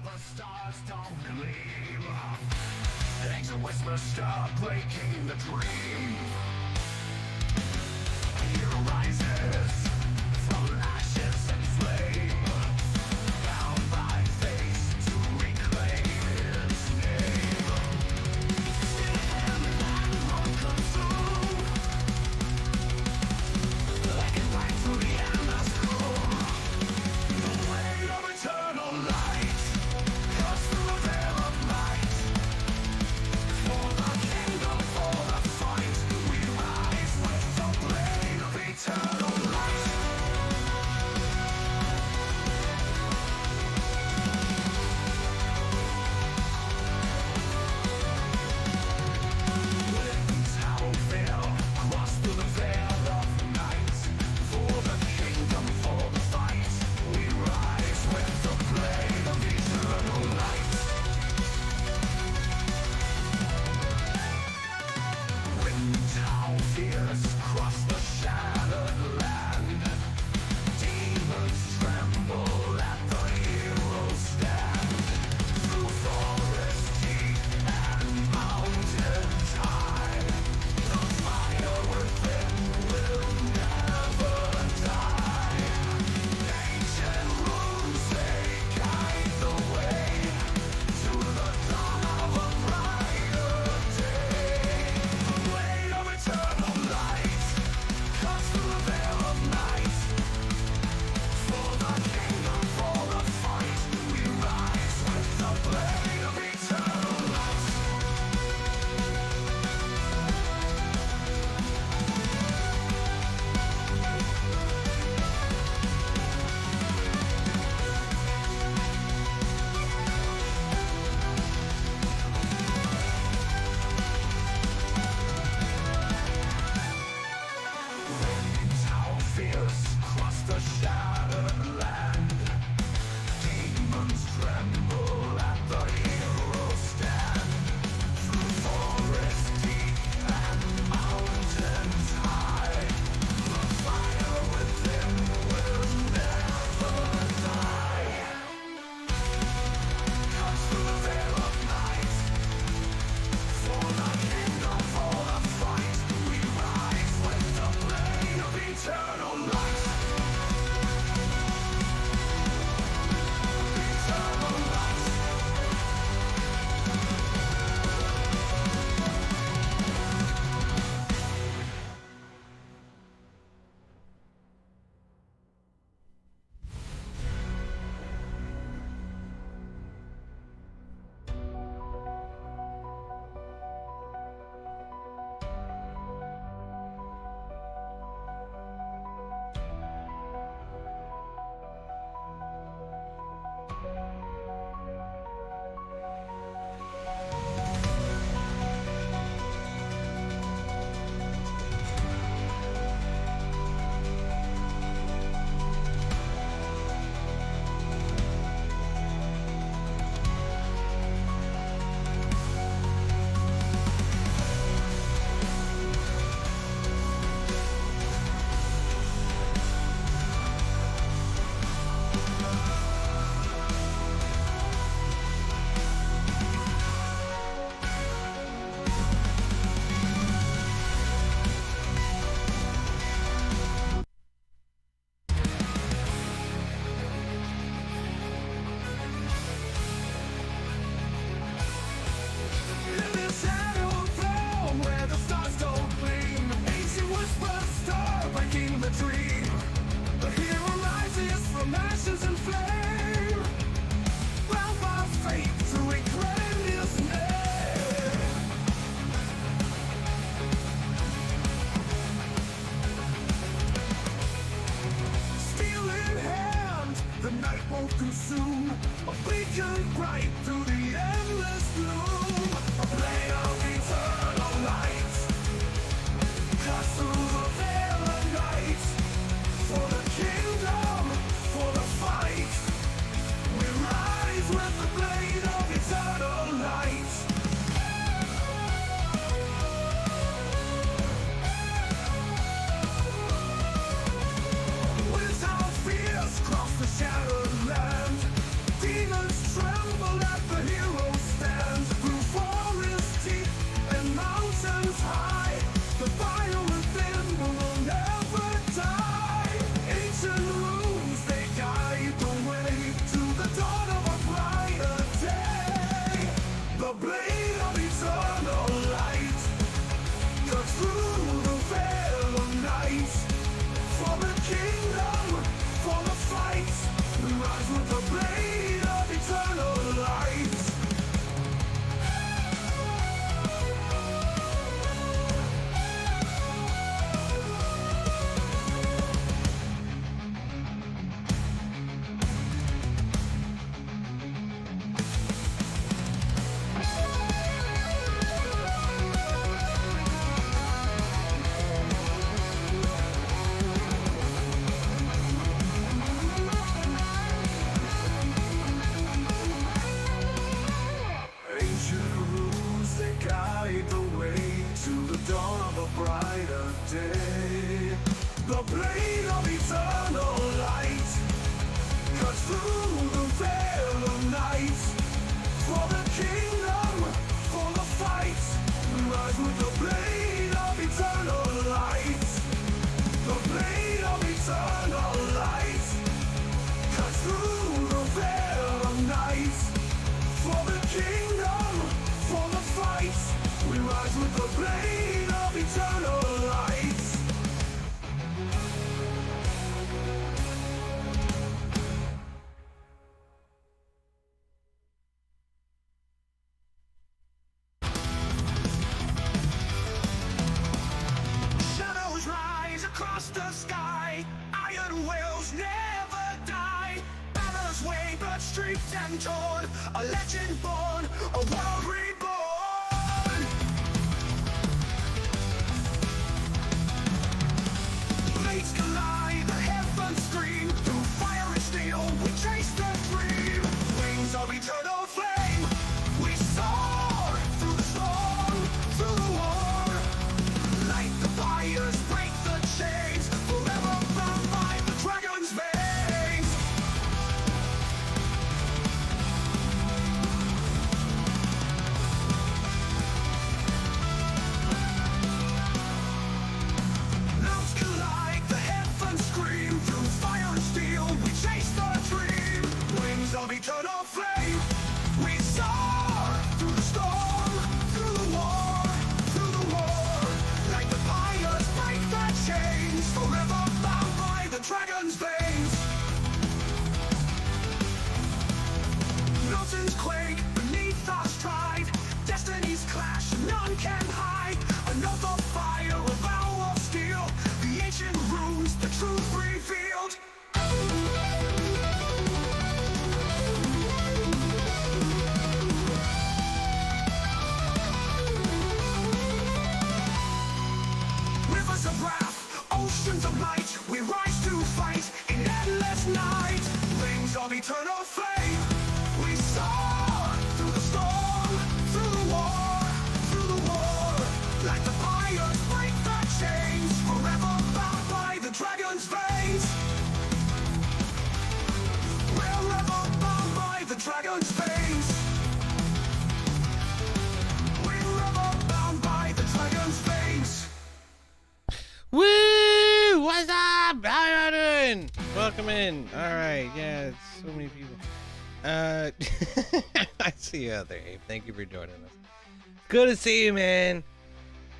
the stars don't gleam. Angel whispers stop breaking the dream. He rises from ashes and flame, bound by fate to reclaim his name. See him and won't consume, like it right through the endless gloom. The way of eternal light cuts through a veil of night. For the kingdom, for the fight, we rise with the blade of eternal light. Winds howl veil, cross through the veil of night. For the kingdom, for the fight, we rise with the blade of eternal light. Winds howl fierce, cross the shattered land. Demons tremble at the hero's stand. Through forest deep and mountains high, the fire within will never die. Ancient runes, they guide the way to the dawn of a brighter day. The way of eternal light cuts through the veil of night. For the kingdom, for the fight, we rise with the blade of eternal light. Winds howl fierce, cross the shattered land. Demons tremble at the hero's stand. Through forest deep and mountains high, the fire within will never die. Cuts through the veil of night. For the kingdom, for the fight, we rise with the blade of eternal light. Eternal light. In this shadow throne where the stars don't gleam, ancient whispers stir breaking the dream. The hero rises from ashes and flame, bound by fate to reclaim his name. Steel in hand, the night won't consume, a beacon bright through the endless gloom. A blade of eternal light cuts through the veil of night. For the kingdom, for the fight, we rise with the blade of eternal light. Winds howl fierce, cross the shattered land. Demons tremble the blade of eternal light. Cut through the veil of night. For the kingdom, for the fight. Rise with the blade of eternal light. The blade of eternal light. Cut through the veil of night. For the kingdom, for the fight. We rise with the blade of eternal light. Shadows rise across the sky. Iron wheels never die. Banners wave but streaked and torn. A legend born, a world reborn. Blades collide, the heavens scream. Through fire and steel, we chase the dream. Wings of eternal flame. We soar through the storm, through the war. Light the fires, break the chains. Forever bound by the dragon's veins. Mounts collide, the heavens scream. Through fire and steel, we chase the dream. Wings of eternal flame. We soar through the storm, through the war, through the war. Like the fires, break the chains. Forever bound by the dragon's veins. Mountains quake beneath our stride. Destinies clash, none can hide. Another fire, a vow of steel. The ancient runes, the truth revealed. Rivers of wrath, oceans of light. We rise to fight in endless night. Wings of eternal flame. We soar through the storm, through the war, through the war. Like the fires break the chains. Forever bound by the dragon's veins. Wherever bound by the dragon's veins. Wherever bound by the dragon's veins. Woo! What's up? How y'all doing? Welcome in. Alright, yeah, it's so many people. I see you out there, Abe. Thank you for joining us. Good to see you, man.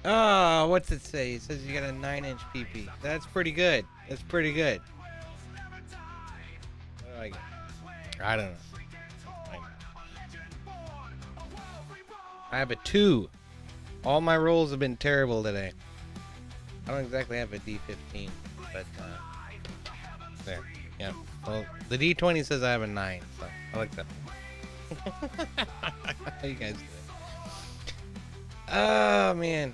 Oh, what's it say? It says you got a 9-inch PP. That's pretty good. That's pretty good. What do I get? I don't know. I have a 2. All my rolls have been terrible today. I don't exactly have a D15, but there, yeah. Well, the D20 says I have a 9, so I like that. How you guys doing? Oh man,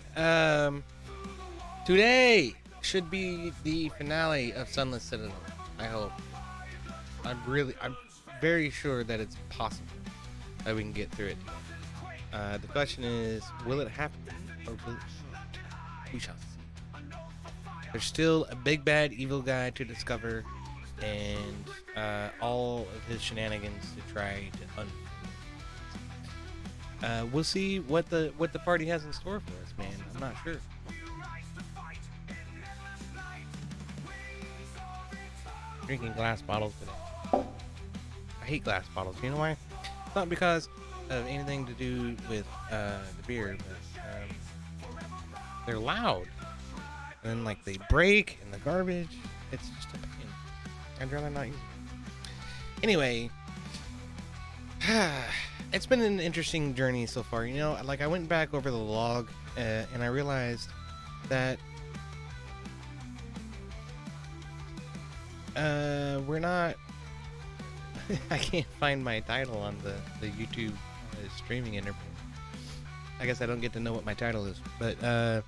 today should be the finale of Sunless Citadel. I hope. I'm very sure that it's possible that we can get through it. The question is, will it happen or will it not? We shall see. There's still a big bad evil guy to discover, and all of his shenanigans to try to we'll see what the party has in store for us, man. I'm not sure. Drinking glass bottles today. I hate glass bottles. You know why? It's not because of anything to do with the beer, but they're loud. And then, like, they break in the garbage. It's just a pain. I'd rather not use it. Anyway, it's been an interesting journey so far. You know, like, I went back over the log, and I realized that we're not... I can't find my title on the YouTube streaming interface. I guess I don't get to know what my title is. But,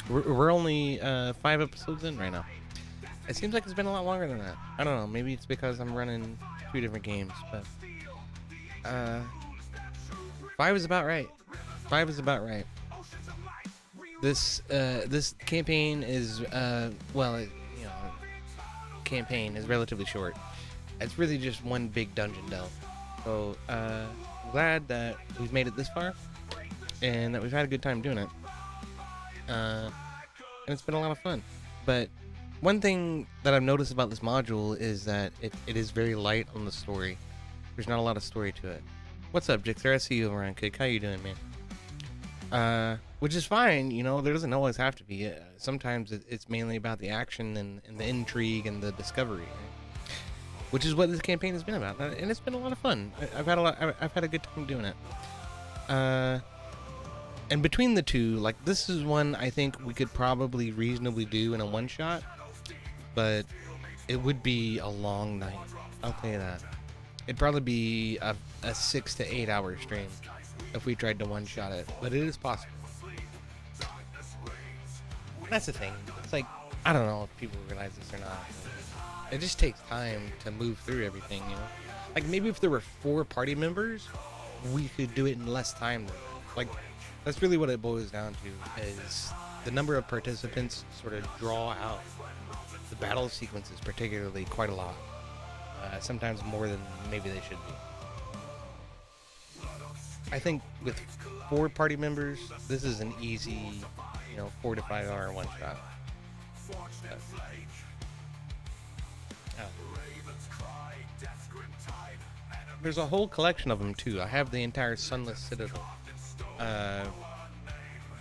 we're only 5 episodes in right now. It seems like it's been a lot longer than that. I don't know. Maybe it's because I'm running 2 different games, but 5 is about right. 5 is about right. This campaign is well, campaign is relatively short. It's really just one big dungeon delve. So, glad that we've made it this far, and that we've had a good time doing it. And it's been a lot of fun. But one thing that I've noticed about this module is that it is very light on the story. There's not a lot of story to it. What's up, Jixer? I see you over on Kick. How you doing, man? Which is fine, you know, there doesn't always have to be. Sometimes it's mainly about the action and the intrigue and the discovery, right? Which is what this campaign has been about, and it's been a lot of fun. I've had a good time doing it. And between the two, like, this is one I think we could probably reasonably do in a one-shot, but it would be a long night. I'll tell you that. It'd probably be a 6 to 8 hour stream if we tried to one-shot it, but it is possible. That's the thing. It's like, I don't know if people realize this or not. It just takes time to move through everything, you know? Like, maybe if there were 4 party members, we could do it in less time than that. Like, that's really what it boils down to, is the number of participants sort of draw out the battle sequences, particularly, quite a lot. Sometimes more than maybe they should be. I think with 4 party members, this is an easy, 4 to 5 hour one shot. There's a whole collection of them too. I have the entire Sunless Citadel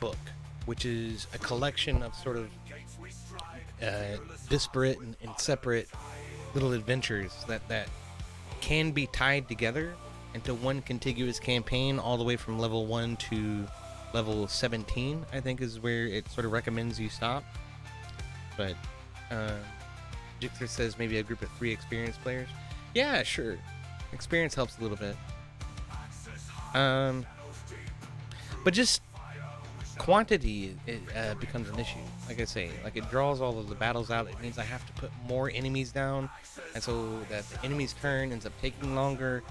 book, which is a collection of sort of disparate and separate little adventures that can be tied together into one contiguous campaign, all the way from level 1 to level 17, I think is where it sort of recommends you stop. But Jixer says maybe a group of 3 experienced players. Yeah, sure. Experience helps a little bit. But just quantity becomes an issue. Like I say, like, it draws all of the battles out. It means I have to put more enemies down, and so that the enemy's turn ends up taking longer.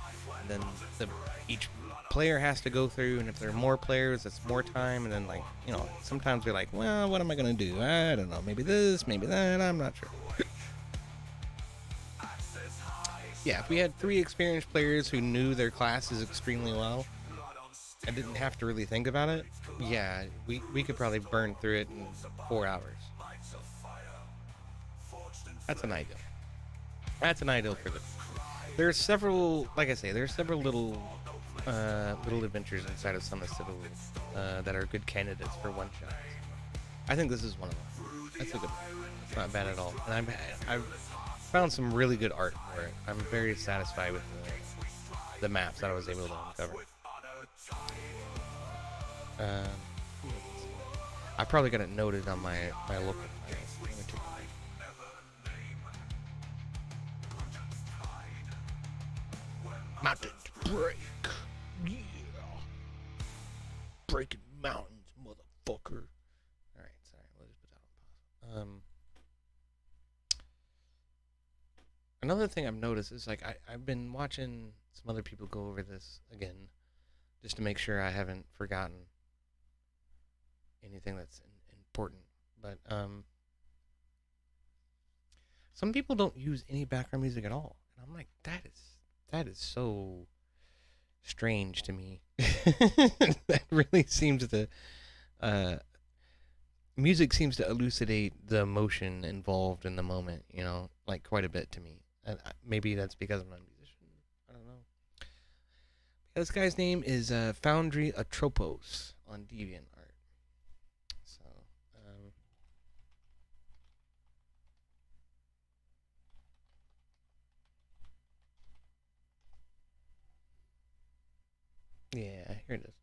And then each player has to go through, and if there are more players, it's more time. And then, like, sometimes we're like, well, what am I gonna do? I don't know. Maybe this, maybe that. I'm not sure. Yeah, if we had 3 experienced players who knew their classes extremely well and didn't have to really think about it, yeah, we could probably burn through it in 4 hours. That's an ideal. That's an ideal for this. There's several, like I say, there's several little adventures inside of Sunless Citadel that are good candidates for one shots. I think this is one of them. That's a good one. It's not bad at all. And I've found some really good art for it. I'm very satisfied with the maps that I was able to uncover. I probably got it noted on my local file. Mountains break. Yeah. Breaking mountains, motherfucker. Alright, sorry. We'll just put that on pause. Another thing I've noticed is, like, I've been watching some other people go over this again, just to make sure I haven't forgotten anything that's important. But some people don't use any background music at all, and I'm like, that is so strange to me. That really seems to music seems to elucidate the emotion involved in the moment, like, quite a bit to me. And maybe that's because I'm not a musician. I don't know. This guy's name is Foundry Atropos on DeviantArt. So, yeah, here it is.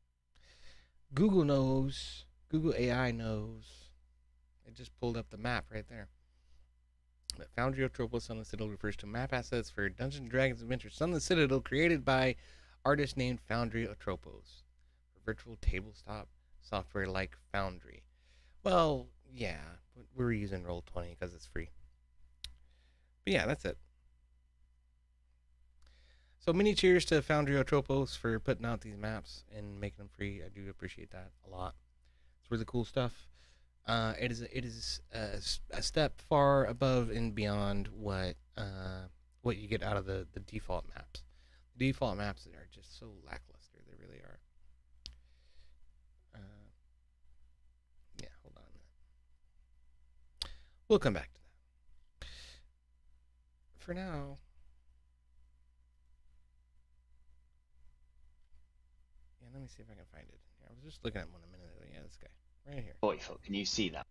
Google knows. Google AI knows. It just pulled up the map right there. But Foundry Atropos Sunless Citadel refers to map assets for Dungeons & Dragons Adventure Sunless Citadel created by artist named Foundry Atropos for virtual tabletop software like Foundry. Well, yeah, we're using Roll20 because it's free. But yeah, that's it. So many cheers to Foundry Atropos for putting out these maps and making them free. I do appreciate that a lot. It's really cool stuff. It is a step far above and beyond what you get out of the default maps. The default maps are just so lackluster. They really are. Yeah, hold on. We'll come back to that. For now, yeah, let me see if I can find it. I was just looking at one a minute ago. Yeah, this guy right here. Joyful, can you see that?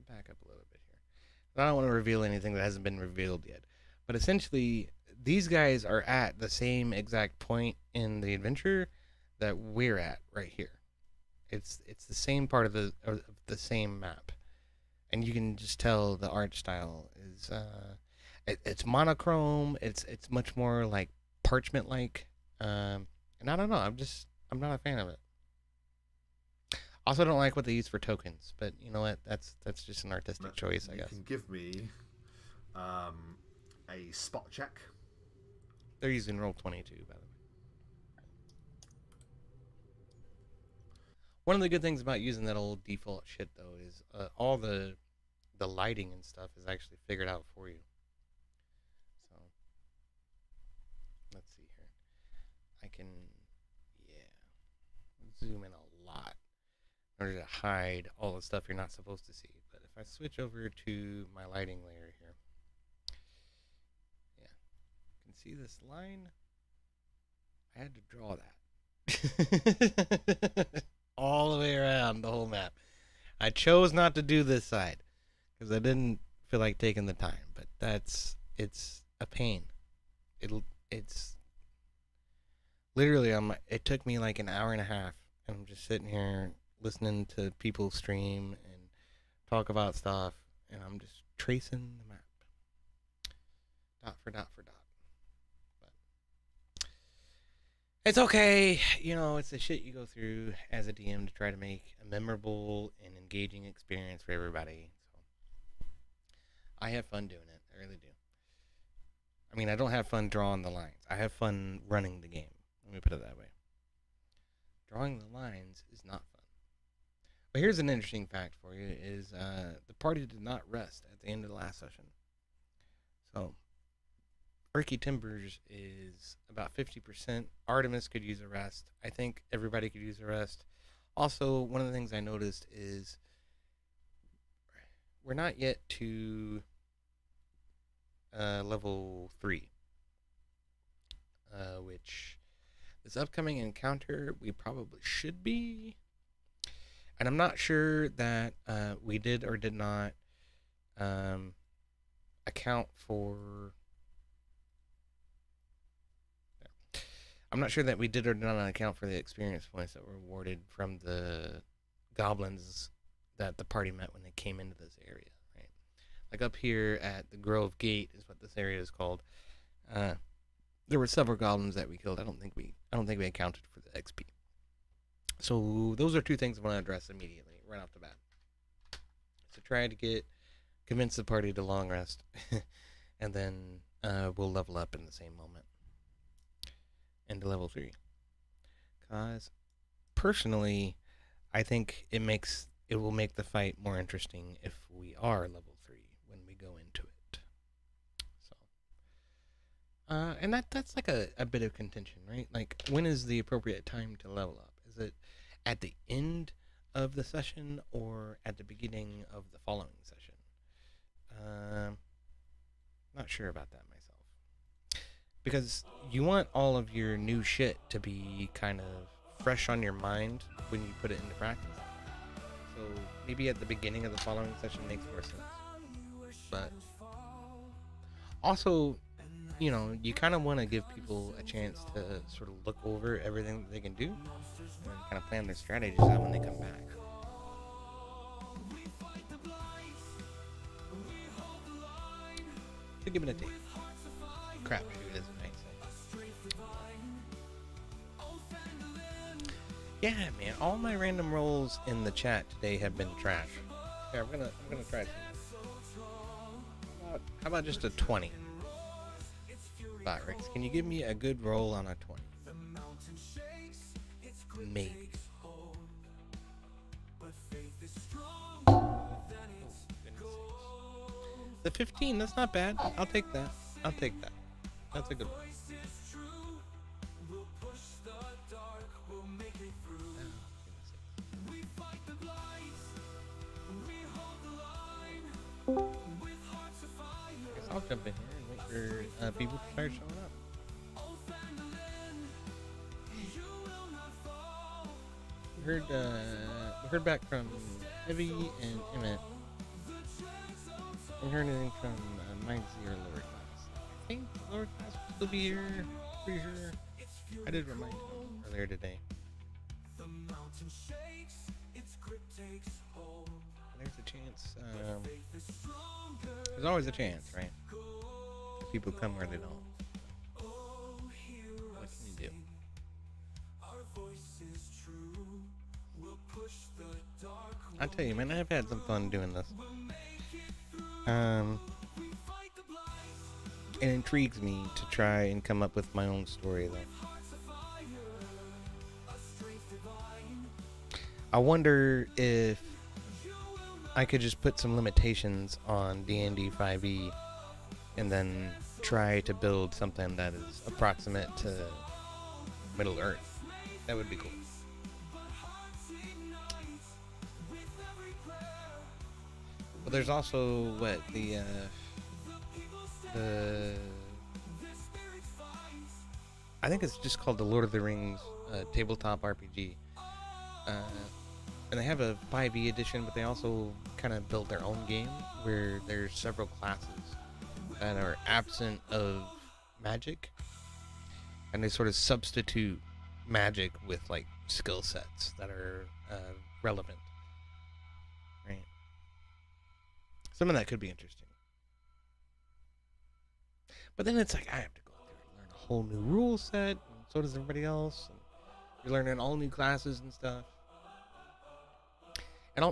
Back up a little bit here. I don't want to reveal anything that hasn't been revealed yet. But essentially, these guys are at the same exact point in the adventure that we're at right here. It's the same part of the same map, and you can just tell the art style is it's monochrome. It's much more like parchment like, and I don't know. I'm not a fan of it. Also, don't like what they use for tokens, but you know what? That's just an artistic choice, I guess. You can give me a spot check. They're using Roll-22, by the way. One of the good things about using that old default shit, though, is all the lighting and stuff is actually figured out for you. So, let's see here. I can, zoom in a lot in order to hide all the stuff you're not supposed to see. But if I switch over to my lighting layer here, yeah, you can see this line. I had to draw that all the way around the whole map. I chose not to do this side because I didn't feel like taking the time, but it's a pain. It's literally it took me like an hour and a half, and I'm just sitting here listening to people stream and talk about stuff, and I'm just tracing the map dot for dot for dot. But it's okay, it's the shit you go through as a DM to try to make a memorable and engaging experience for everybody. So I have fun doing it. I really do. I mean, I don't have fun drawing the lines. I have fun running the game. Let me put it that way. Drawing the lines is not fun. But here's an interesting fact for you, is the party did not rest at the end of the last session. So, Erky Timbers is about 50%. Artemis could use a rest. I think everybody could use a rest. Also, one of the things I noticed is we're not yet to level 3, which this upcoming encounter we probably should be. And I'm not sure that we did or did not account for... I'm not sure that we did or did not account for the experience points that were awarded from the goblins that the party met when they came into this area, right? Like up here at the Grove Gate is what this area is called. There were several goblins that we killed. I don't think we accounted for the XP. So those are two things I want to address immediately, right off the bat. So try to convince the party to long rest, and then we'll level up in the same moment. Into level 3. Cause personally, I think it will make the fight more interesting if we are level 3 when we go into it. So, and that's like a bit of contention, right? Like, when is the appropriate time to level up? Is it at the end of the session or at the beginning of the following session? Not sure about that myself. Because you want all of your new shit to be kind of fresh on your mind when you put it into practice. So maybe at the beginning of the following session makes more sense. But also, you kind of want to give people a chance to sort of look over everything that they can do and kind of plan their strategies out when they come back. So give it a take. Crap, maybe it isn't nice. Yeah, man, all my random rolls in the chat today have been trash. Here, I'm gonna try some. How about just a 20? Rex, can you give me a good roll on a 20? Maybe. The 15, that's not bad. I'll take that. I'll take that. That's a good one. I guess I'll jump in here and wait for people to start showing up. We heard back from Heavy and Emmet. We heard anything from MindOfZ or Lowerclass. I think Lowerclass will still be here. Pretty sure. I did remind him earlier today. There's a chance. There's always a chance, right? People come where they don't. What can you do? I tell you, man, I've had some fun doing this. It intrigues me to try and come up with my own story, though. I wonder if I could just put some limitations on DnD 5e and then try to build something that is approximate to Middle Earth. That would be cool. But there's also what the I think it's just called the Lord of the Rings tabletop RPG. And they have a 5e edition, but they also kind of built their own game where there's several classes that are absent of magic, and they sort of substitute magic with like skill sets that are relevant. Right. Some of that could be interesting. But then it's like I have to go through and learn a whole new rule set, and so does everybody else. And you're learning all new classes and stuff. And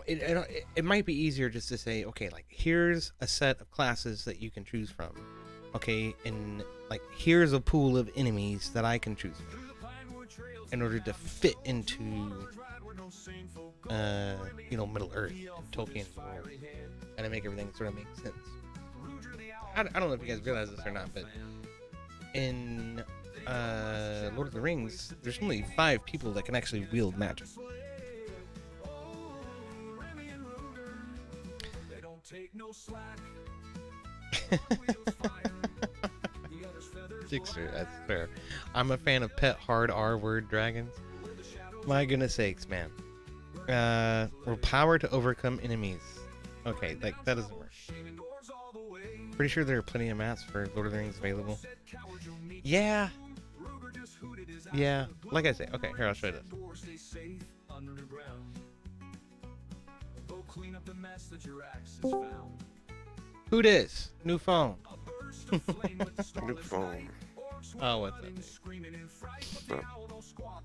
it might be easier just to say, okay, like here's a set of classes that you can choose from. Okay, and like here's a pool of enemies that I can choose from in order to fit into Middle Earth and Tolkien world, and to make everything sort of make sense. I don't know if you guys realize this or not, but in Lord of the Rings, there's only 5 people that can actually wield magic. Sixer, that's fair. I'm a fan of pet hard R-word dragons. My goodness sakes, man. Or power to overcome enemies. Okay, like that doesn't work. Pretty sure there are plenty of maps for Lord of the Rings available. Yeah. Yeah. Like I say, okay, here I'll show you this. Who dis? New phone. New phone. Oh, what's up,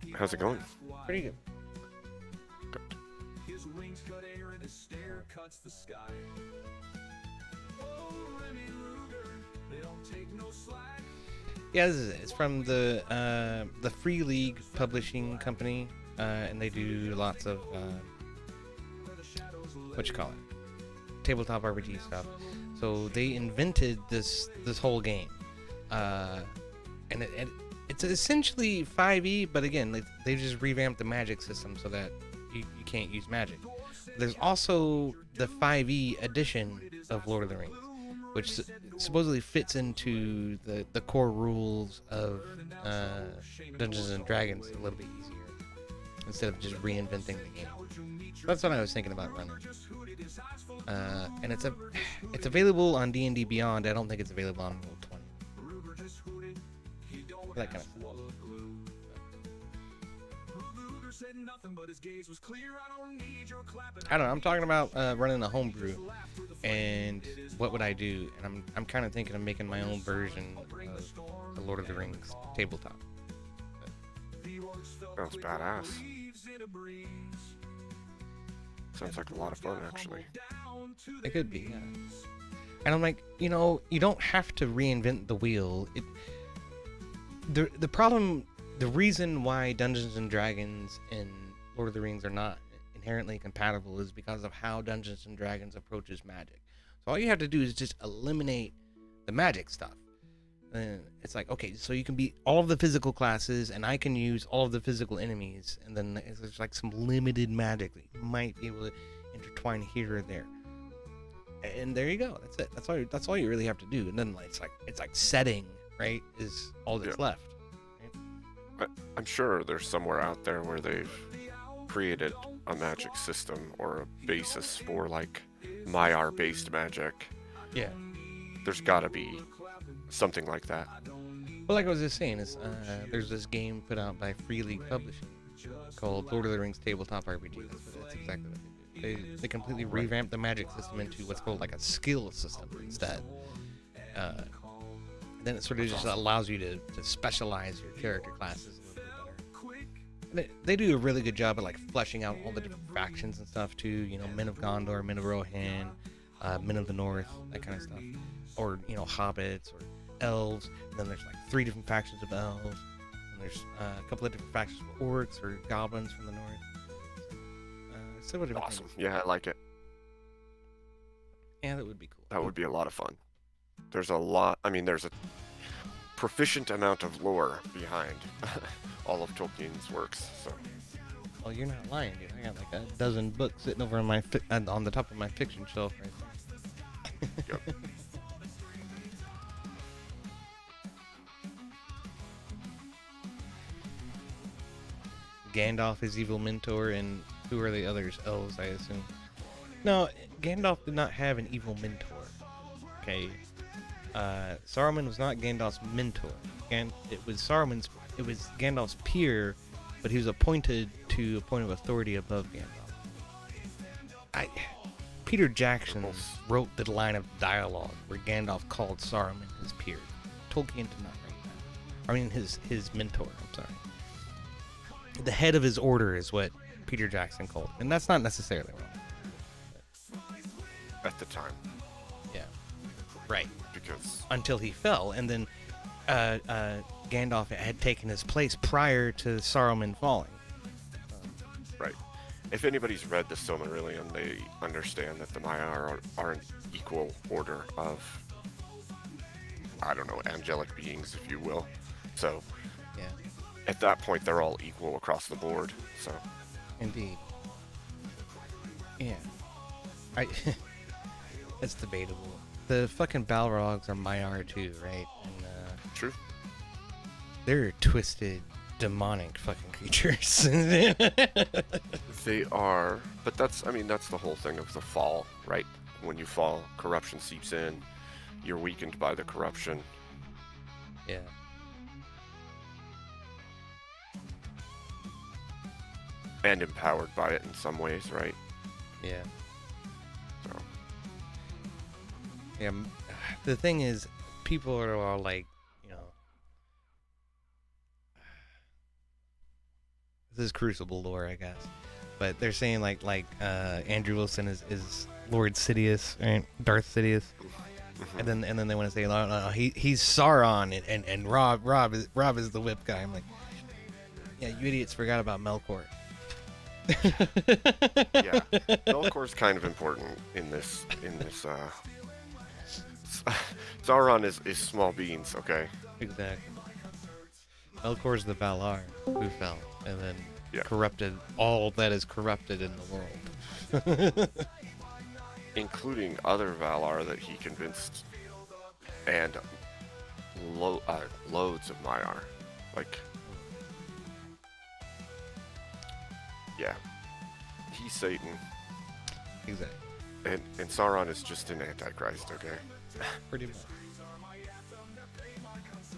dude? How's it going? Pretty good. Yeah, this is it. It's from the Free League Publishing Company, and they do lots of what you call it, tabletop RPG stuff. So they invented this whole game, and it's essentially 5e, but again, they just revamped the magic system so that you can't use magic. There's also the 5e edition of Lord of the Rings, which supposedly fits into the core rules of Dungeons and Dragons a little bit easier, instead of just reinventing the game. So that's what I was thinking about running. And it's available on D&D Beyond. I don't think it's available on Roll20. That kind of stuff. I don't know. I'm talking about running a homebrew, and what would I do? And I'm kind of thinking of making my own version of the Lord of the Rings tabletop. Sounds badass. Sounds like a lot of fun, actually. It could be, yeah. And I'm like, you don't have to reinvent the wheel. The problem, the reason why Dungeons and Dragons and Lord of the Rings are not inherently compatible is because of how Dungeons and Dragons approaches magic. So all you have to do is just eliminate the magic stuff. And it's like, okay, so you can beat all of the physical classes, and I can use all of the physical enemies, and then there's like some limited magic that you might be able to intertwine here or there. And there you go. That's it. That's all you really have to do. And then it's like setting, right, is all that's left. Right? I'm sure there's somewhere out there where they've created a magic system or a basis for like Maiar-based magic. Yeah. There's gotta be something like that. Well, like I was just saying, is there's this game put out by Free League Publishing called Lord of the Rings Tabletop RPG. That's exactly what they do. They completely revamped the magic system into what's called like a skill system instead. Then it sort of just allows you to specialize your character classes a little bit better. They do a really good job of like fleshing out all the different factions and stuff too. You know, Men of Gondor, Men of Rohan, Men of the North, that kind of stuff. Or, you know, hobbits or elves. And then there's like 3 different factions of elves. And there's a couple of different factions of orcs or goblins from the north. So Awesome. Yeah, I like it. Yeah, that would be cool. That would be a lot of fun. There's a lot, I mean, there's a proficient amount of lore behind all of Tolkien's works, so. Well, you're not lying, dude. I got like a dozen books sitting over on on the top of my fiction shelf right there. Yep. Gandalf, his evil mentor, and who are the others? Elves, I assume. No, Gandalf did not have an evil mentor. Okay. Saruman was not Gandalf's mentor. It was Gandalf's peer, but he was appointed to a point of authority above Gandalf. Peter Jackson wrote the line of dialogue where Gandalf called Saruman his peer. Tolkien did not write that. I mean, his mentor. I'm sorry. The head of his order is what Peter Jackson called him, and that's not necessarily wrong. At the time. Yeah. Right. Because until he fell, and then Gandalf had taken his place prior to Saruman falling. Right. If anybody's read the Silmarillion, they understand that the Maiar are an equal order of, I don't know, angelic beings, if you will. So, yeah. At that point, they're all equal across the board. So, indeed. Yeah. It's debatable. The fucking Balrogs are Maiar too, right? And, true. They're twisted, demonic fucking creatures. They are, but that's the whole thing of the fall, right? When you fall, corruption seeps in. You're weakened by the corruption. Yeah. And empowered by it in some ways, right? Yeah. So. Yeah. The thing is, people are all like, you know, this is Crucible lore, I guess, but they're saying like Andrew Wilson is Lord Sidious, right? Darth Sidious, and then they want to say, no, he's Sauron, and Rob is the whip guy. I'm like, yeah, you idiots forgot about Melkor. Yeah, Melkor's kind of important in this. Sauron is small beans, okay? Exactly. Melkor's the Valar who fell, and then corrupted all that is corrupted in the world. Including other Valar that he convinced, and loads of Maiar. Like, yeah. He's Satan. Exactly. And Sauron is just an Antichrist, okay? Pretty much.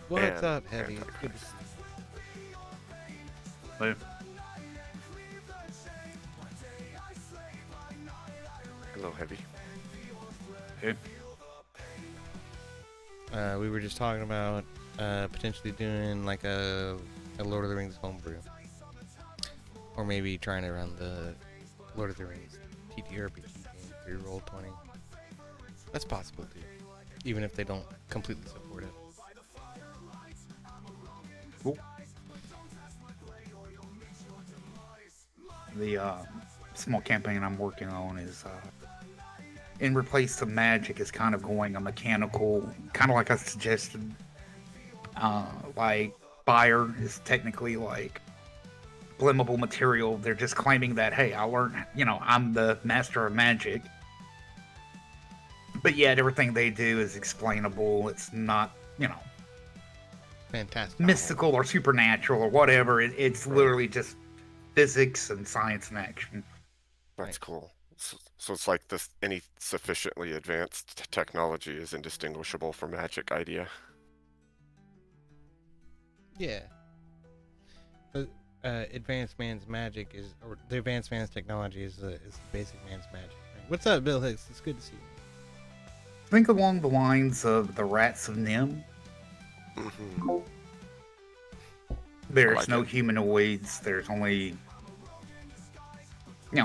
What's up, Heavy? Good to see you. Later. Hello, Heavy. Hey. We were just talking about potentially doing like a Lord of the Rings homebrew. Or maybe trying to run the Lord of the Rings TTRPG game through Roll20. That's possible too, even if they don't completely support it. Cool. The small campaign I'm working on is in replace the magic is kind of going a mechanical, kind of like I suggested. Like fire is technically like flammable material. They're just claiming that, hey, I learned, I'm the master of magic. But yet everything they do is explainable. It's not, Fantastic. mystical or supernatural or whatever. It's literally just physics and science in action. That's cool. So it's like this: any sufficiently advanced technology is indistinguishable from magic idea. Yeah. But advanced man's magic is, or the advanced man's technology is the basic man's magic. Right? What's up, Bill Hicks? It's good to see you. Think along the lines of the rats of Nim. Mm-hmm. There's like no it. humanoids. There's only,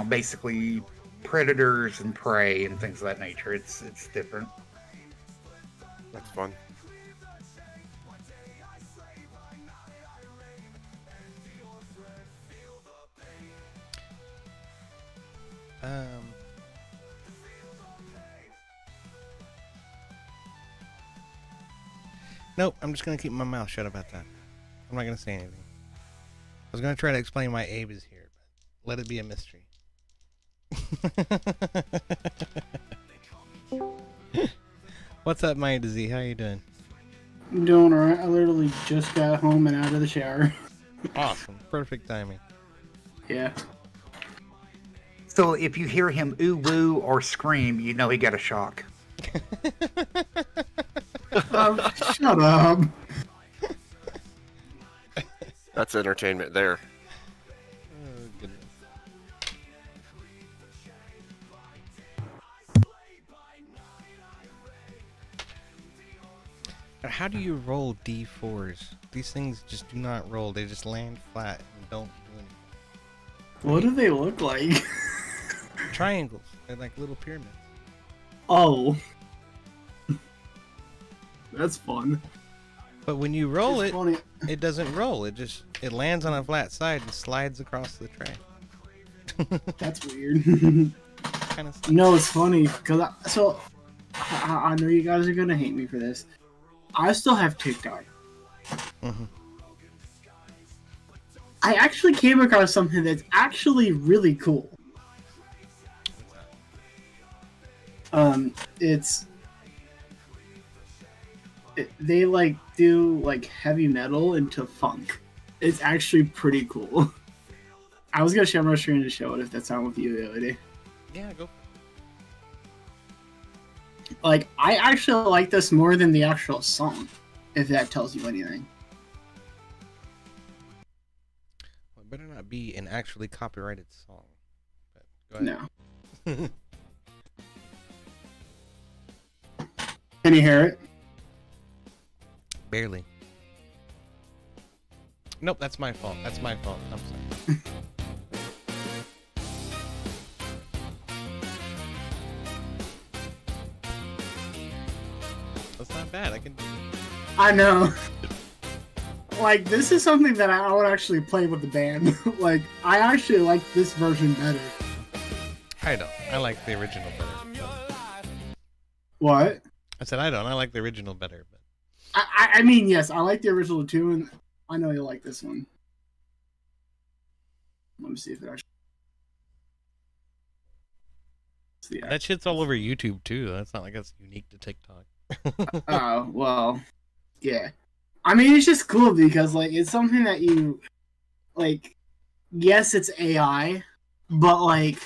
basically predators and prey and things of that nature. It's different. That's fun. Nope, I'm just gonna keep my mouth shut about that. I'm not gonna say anything. I was gonna try to explain why Abe is here, but let it be a mystery. What's up, MindOfZ? How you doing? I'm doing alright. I literally just got home and out of the shower. Awesome, perfect timing. Yeah. So if you hear him ooh woo or scream, you know he got a shock. Shut up. That's entertainment there. Oh, goodness. Now, how do you roll D4s? These things just do not roll. They just land flat and don't do anything. What do they look like? Triangles. They're like little pyramids. Oh. That's fun. But when you roll It's it, funny. it doesn't roll. It lands on a flat side and slides across the tray. That's weird. Kind of. No, it's funny because I know you guys are gonna hate me for this. I still have TikTok. Mm-hmm. I actually came across something that's actually really cool. They like do like heavy metal into funk. It's actually pretty cool. I was gonna share my screen to show it if that's not with you the other day. Yeah, go. Like, I actually like this more than the actual song, if that tells you anything. Well, it better not be an actually copyrighted song. But go ahead. No. Can you hear it? Barely. Nope, that's my fault. That's my fault. I'm sorry. That's not bad. I can do it. I know. Like, this is something that I would actually play with the band. Like, I actually like this version better. I don't. I like the original better. What? I said I don't. I like the original better. But I mean, yes, I like the original too, and I know you'll like this one. Let me see if it actually... See, that shit's all over YouTube too. That's not like that's unique to TikTok. Oh, well, yeah. I mean, it's just cool because, like, it's something that you, like, yes, it's AI, but, like,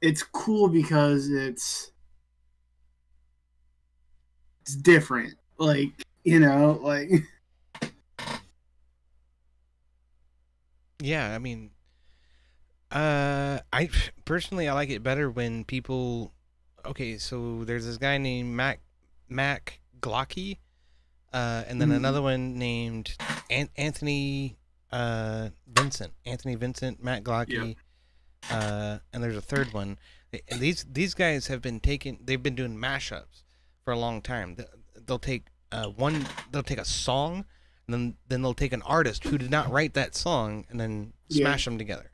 it's cool because it's different. Like, you know, like... Yeah, I mean, I personally I like it better when people. Okay, so there's this guy named Mac Glocky, and then another one named Anthony Vincent. Anthony Vincent, Matt Glocky, and there's a third one. And these guys have been they've been doing mashups for a long time. They'll take they'll take a song, and then they'll take an artist who did not write that song and then smash them together.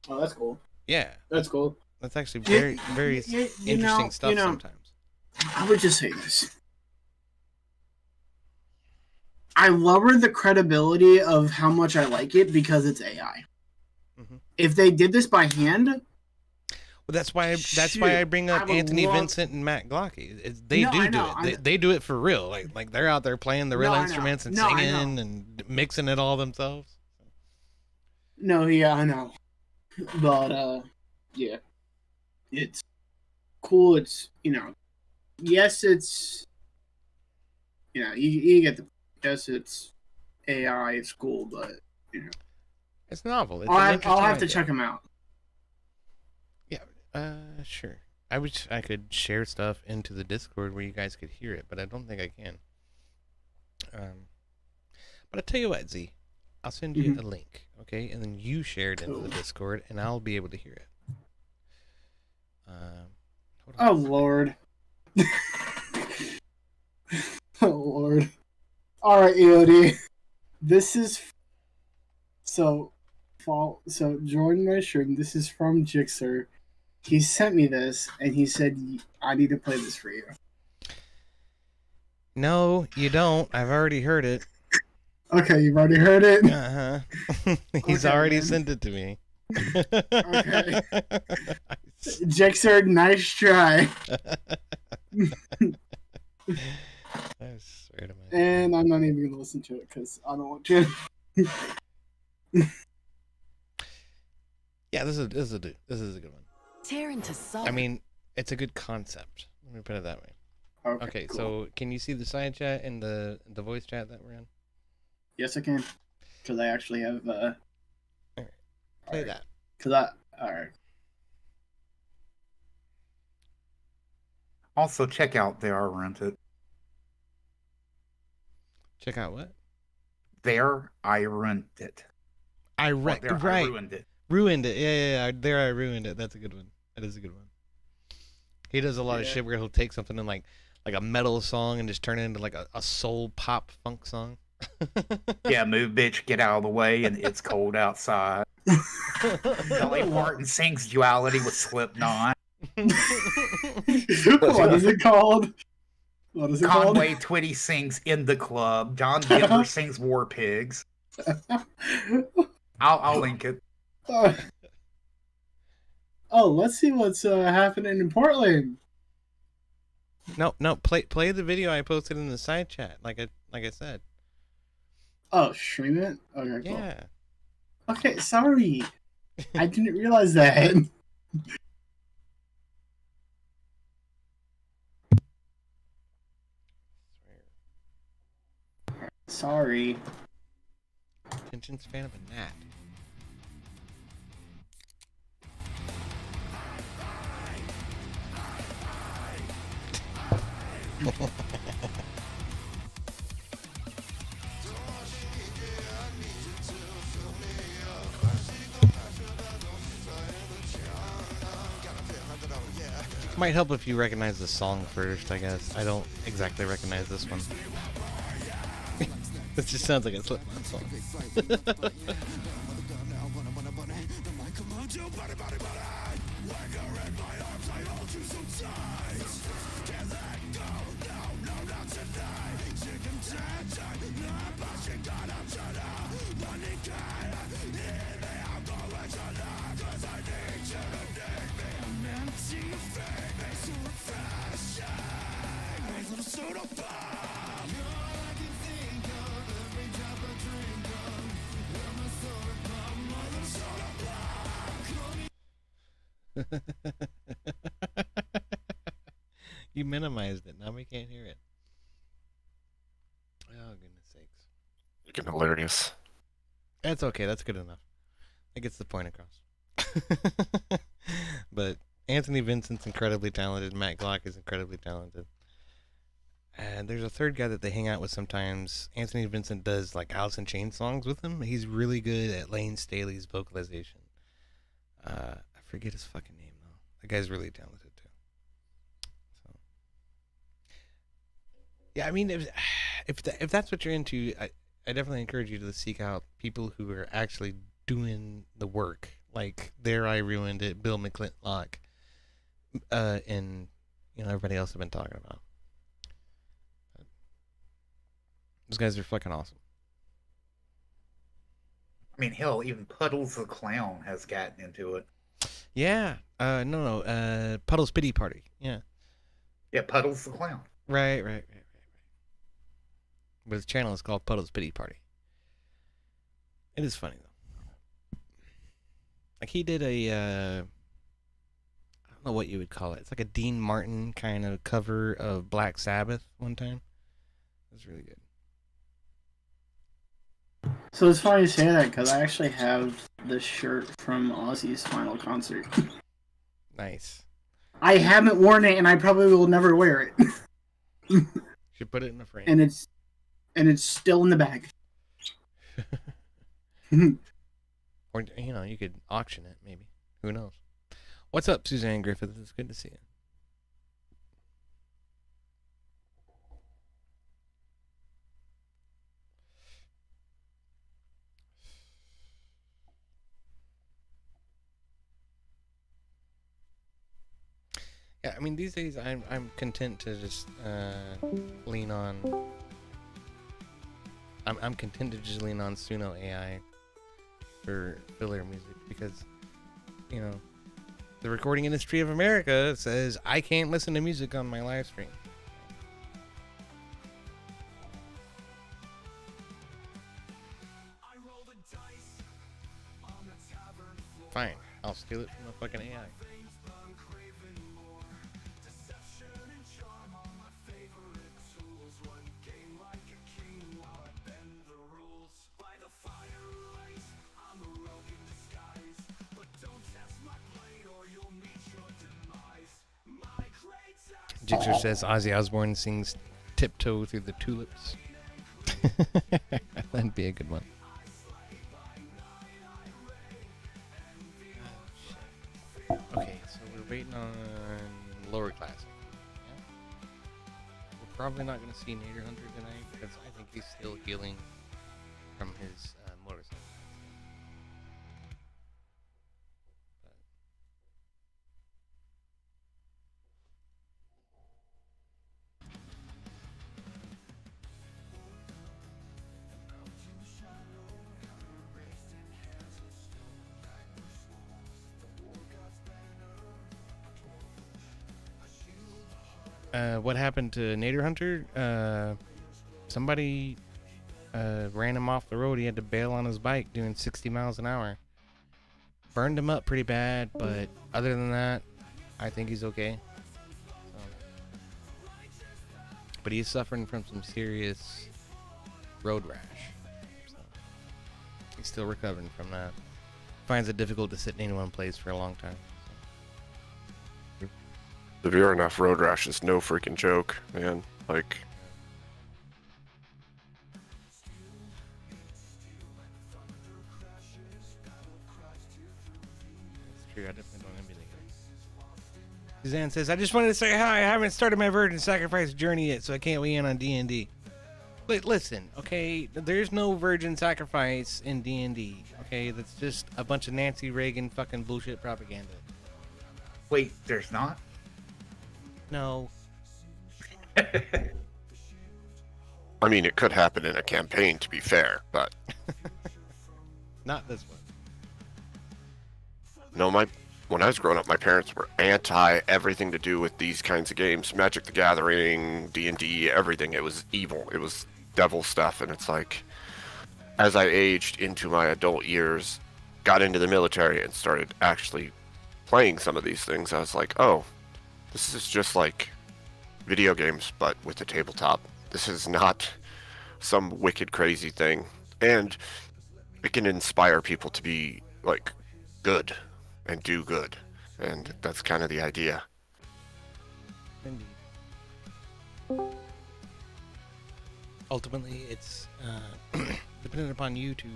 Oh, that's cool. Yeah. That's cool. That's actually very, very interesting stuff sometimes. I would just say this. I lower the credibility of how much I like it because it's AI. Mm-hmm. If they did this by hand, well, that's why I bring up Anthony Vincent and Matt Glocke. They do it for real. Like they're out there playing the real instruments and singing and mixing it all themselves. No, yeah, I know. But yeah, it's cool. It's yes, it's you get the yes, it's AI. It's cool, but it's novel. It's I'll have to check them out. Yeah, sure. I wish I could share stuff into the Discord where you guys could hear it, but I don't think I can. But I'll tell you what, Z. I'll send you a link, okay? And then you share it into the Discord, and I'll be able to hear it. Oh, Lord. Oh, Lord. Alright, EOD. This is... So join my stream. This is from Jixer. He sent me this, and he said, I need to play this for you. No, you don't. I've already heard it. Okay, you've already heard it? Uh-huh. He's already sent it to me. Okay. Jixer, nice try. I swear to my And I'm not even going to listen to it, because I don't want to. Yeah, this is a good one. Tear into salt. I mean, it's a good concept. Let me put it that way. Okay, cool. so can you see the side chat and the voice chat that we're in? Yes, I can. Because I actually have... All right. Play that. Alright. Also, check out There I Rented. Check out what? There I Rented. I Right. I ruined it. Ruined it. Yeah. There I ruined it. That's a good one. That is a good one. He does a lot of shit where he'll take something in like a metal song and just turn it into like a soul pop funk song. Yeah, move, bitch, get out of the way, and it's cold outside. Dolly Parton sings Duality with Slipknot. What is it called? Conway Twitty sings In the Club. John Denver sings War Pigs. I'll link it. Oh, let's see what's happening in Portland. No. Play the video I posted in the side chat. Like I said. Oh, stream it? Okay, cool. Yeah. Okay, sorry. I didn't realize that. Sorry. Attention span of a gnat. Might help if you recognize the song first, I guess. I don't exactly recognize this one. This just sounds like a Slipknot song. You minimized it. Now we can't hear it. Oh, goodness sakes. Freaking hilarious. That's okay. That's good enough. That gets the point across. But Anthony Vincent's incredibly talented. Matt Glocke is incredibly talented. And there's a third guy that they hang out with sometimes. Anthony Vincent does like Alice in Chains songs with him. He's really good at Lane Staley's vocalization. I forget his fucking name though. That guy's really talented too. So, yeah, I mean, if that's what you're into, I definitely encourage you to seek out people who are actually doing the work. Like There I Ruined It, Bill McClintock. and everybody else have been talking about. Those guys are fucking awesome. I mean, hell, even Puddles the Clown has gotten into it. Yeah. No. Puddle's Pity Party. Yeah. Yeah, Puddles the Clown. Right. But his channel is called Puddle's Pity Party. It is funny though. Like he did a, I don't know what you would call it. It's like a Dean Martin kind of cover of Black Sabbath one time. It was really good. So it's funny you say that because I actually have this shirt from Ozzy's final concert. Nice. I haven't worn it, and I probably will never wear it. Should put it in a frame. And it's still in the bag. Or you could auction it maybe. Who knows? What's up, Suzanne Griffith? It's good to see you. Yeah, I mean these days I'm content to just lean on. I'm content to just lean on Suno AI for filler music because, the Recording Industry of America says I can't listen to music on my live stream. Fine, I'll steal it from the fucking AI. Jigsaw says Ozzy Osbourne sings Tiptoe Through the Tulips. That'd be a good one. Okay, so we're waiting on Lowerclass. Yeah. We're probably not going to see Naderhunter tonight because I think he's still healing from his motorcycle. What happened to Naderhunter? Somebody ran him off the road. He had to bail on his bike doing 60 miles an hour. Burned him up pretty bad, but other than that, I think he's okay. But he's suffering from some serious road rash. So he's still recovering from that. Finds it difficult to sit in any one place for a long time. Severe enough road rash is no freaking joke, man. Like, That's true, I definitely don't envy the guy. Suzanne says, I just wanted to say hi. I haven't started my virgin sacrifice journey yet, so I can't weigh in on DnD. Listen, okay, there's no virgin sacrifice in DnD, okay? That's just a bunch of Nancy Reagan fucking bullshit propaganda. Wait, there's not? No. I mean, it could happen in a campaign, to be fair, but Not this one. no, when I was growing up, my parents were anti everything to do with these kinds of games. Magic the Gathering, D&D, everything. It was evil. It was devil stuff, and it's like, as I aged into my adult years, got into the military and started actually playing some of these things, I was like, oh, this is just like video games, but with a tabletop. This is not some wicked crazy thing. And it can inspire people to be, like, good and do good. And that's kind of the idea. Indeed. Ultimately, it's dependent upon you to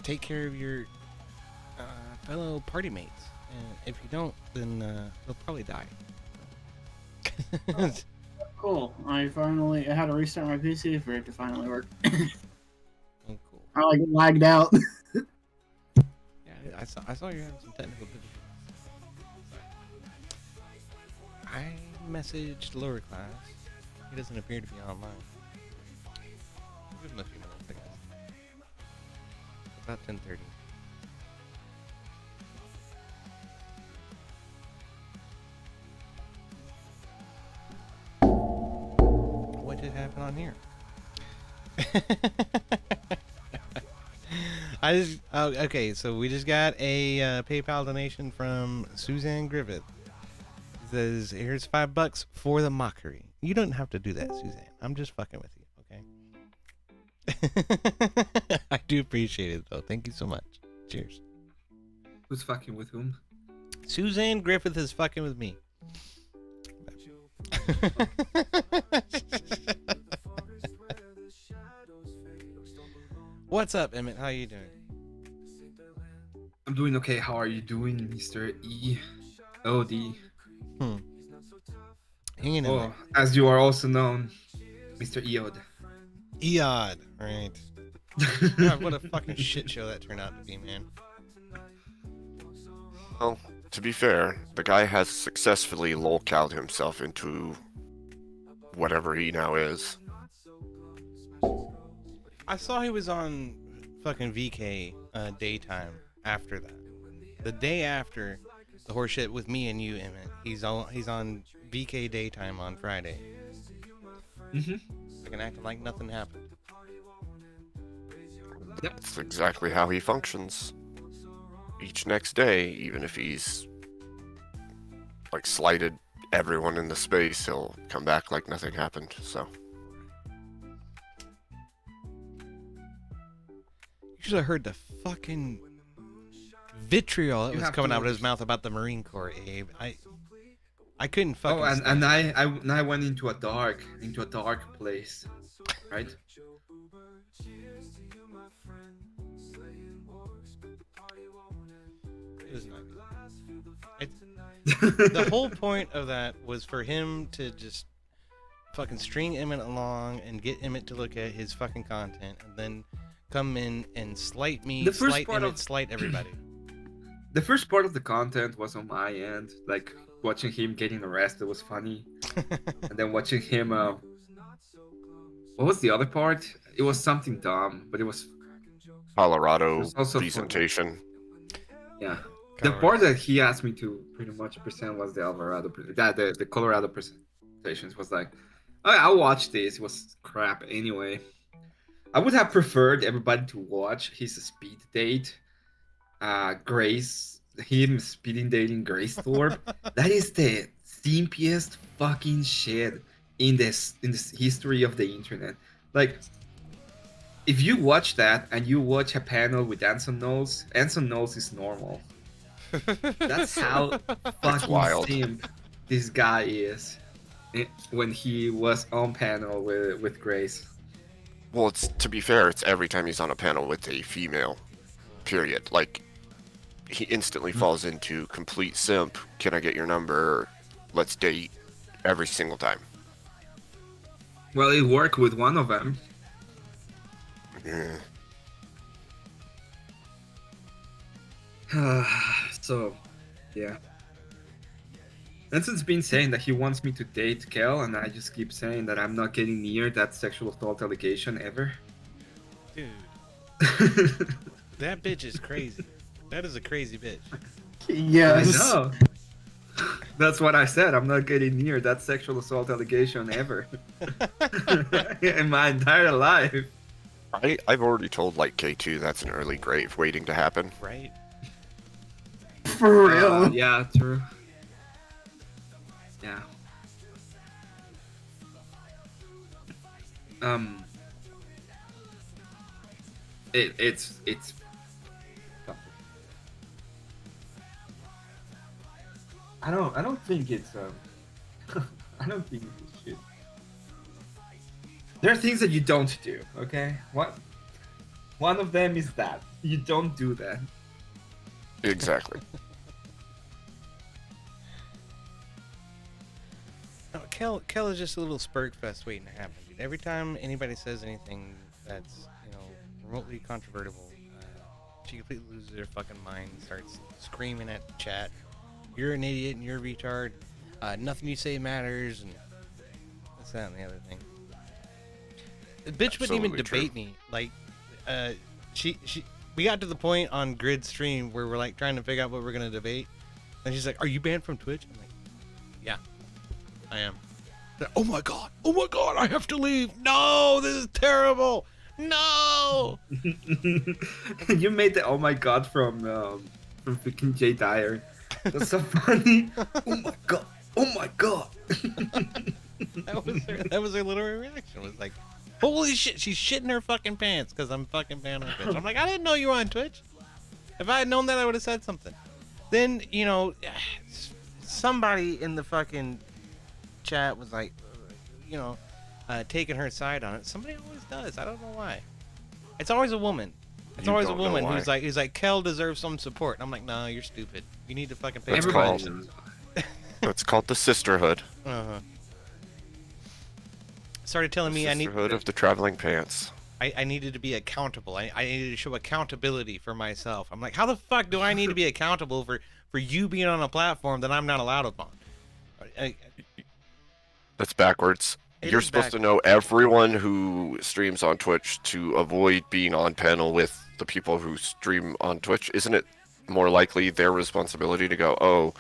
take care of your fellow party mates. And if you don't, then they'll probably die. Cool. I had to restart my PC for it to finally work. Oh, cool. I like lagged out. Yeah, I saw you having some technical difficulties. I messaged Lowerclass. He doesn't appear to be online. Give him a few minutes, I guess. About 10:30. What did happen on here? Okay, so we just got a PayPal donation from Suzanne Griffith. It says, here's $5 for the mockery. You don't have to do that, Suzanne. I'm just fucking with you, okay? I do appreciate it, though. Thank you so much. Cheers. Who's fucking with whom? Suzanne Griffith is fucking with me. What's up, Emmett? How you doing? I'm doing okay. How are you doing, Mr. E.O.D.? Hanging in Oh, there. as you are also known, Mr. Eod. Eod, right. God, what a fucking shit show that turned out to be, man. Well, to be fair, the guy has successfully lolcowed himself into whatever he now is. I saw he was on fucking VK daytime after that. The day after the horseshit with me and you, Emmett, he's on VK daytime on Friday. Fucking acting like nothing happened. That's exactly how he functions. Each next day, even if he's like slighted everyone in the space, he'll come back like nothing happened. So You should have heard the fucking vitriol that You was have coming to- out of his mouth about the Marine Corps, Abe. I couldn't fucking. Oh, and, stand and it. I went into a dark place, right? It was not good. The whole point of that was for him to just fucking string Emmett along and get Emmett to look at his fucking content, and then come in and slight me, The first slight part Emmett, of- slight everybody. The first part of the content was on my end, like watching him getting arrested was funny, and then watching him. What was the other part? It was something dumb, but it was Colorado It's also presentation. yeah. The part that he asked me to pretty much present was the Alvarado, the Colorado presentations was like, I watched this. It was crap anyway. I would have preferred everybody to watch his speed date. Grace, him speeding dating Grace Thorpe. That is the simpiest fucking shit in this history of the internet. Like, if you watch that and you watch a panel with Anson Knowles is normal. That's how fucking wild. simp this guy is when he was on panel with Grace. Well, it's to be fair, it's every time he's on a panel with a female. Period. Like, he instantly falls into complete simp. Can I get your number? Let's date. Every single time. Well, it worked with one of them. Yeah. So, yeah. Anson's been saying that he wants me to date Kel, and I just keep saying that I'm not getting near that sexual assault allegation ever. Dude, that bitch is crazy. That is a crazy bitch. Yes. I know. That's what I said. I'm not getting near that sexual assault allegation ever in my entire life. I've already told like K2 that's an early grave waiting to happen. Right? For real. Yeah, true. Yeah. It's I don't think it's I don't think it's shit. There are things that you don't do, okay? One of them is that you don't do that. Exactly. No, Kel is just a little spurt fest waiting to happen. Dude. Every time anybody says anything that's, remotely controvertible, she completely loses her fucking mind, starts screaming at the chat, "You're an idiot and you're a retard. nothing you say matters, and this, that, and the other thing. The bitch wouldn't even Absolutely debate me. Like, we got to the point on Grid stream where we're like trying to figure out what we're gonna debate, and she's like, "Are you banned from Twitch?" I'm like, "Yeah, I am." Like, oh my god! I have to leave. No, this is terrible. No. You made the oh my god from freaking Jay Dyer. That's so funny. Oh my god. Oh my god. That was her little reaction. It was like, holy shit, she's shitting her fucking pants because I'm fucking banned on Twitch. I'm like, I didn't know you were on Twitch. If I had known that, I would have said something. Then, you know, somebody in the fucking chat was like, you know, taking her side on it. Somebody always does. I don't know why. It's always a woman. It's You always a don't know woman why. who's like, Kel deserves some support. And I'm like, nah, you're stupid. You need to fucking pay That's everybody. called- It's called the sisterhood. Uh-huh. Started telling me I need Sisterhood of the traveling pants. I needed to be accountable. I needed to show accountability for myself. I'm like, how the fuck do I need to be accountable for you being on a platform that I'm not allowed upon? That's backwards. It You're is supposed to know everyone who streams on Twitch to avoid being on panel with the people who stream on Twitch. Isn't it more likely their responsibility to go, oh,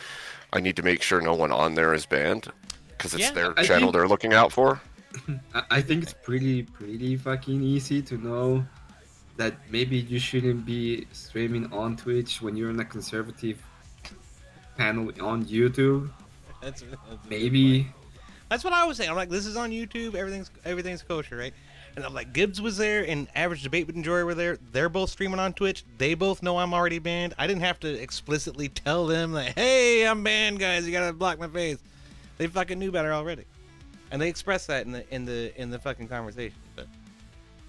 I need to make sure no one on there is banned? Because it's Yeah, their I channel think- they're looking out for? I think it's pretty fucking easy to know that maybe you shouldn't be streaming on Twitch when you're in a conservative panel on YouTube. that's Maybe. That's what I was saying. I'm like, this is on YouTube. Everything's kosher, right? And I'm like, Gibbs was there, and Average Debate with Enjoyer were there. They're both streaming on Twitch. They both know I'm already banned. I didn't have to explicitly tell them like, hey, I'm banned, guys. You gotta block my face. They fucking knew better already, and they expressed that in the fucking conversation. But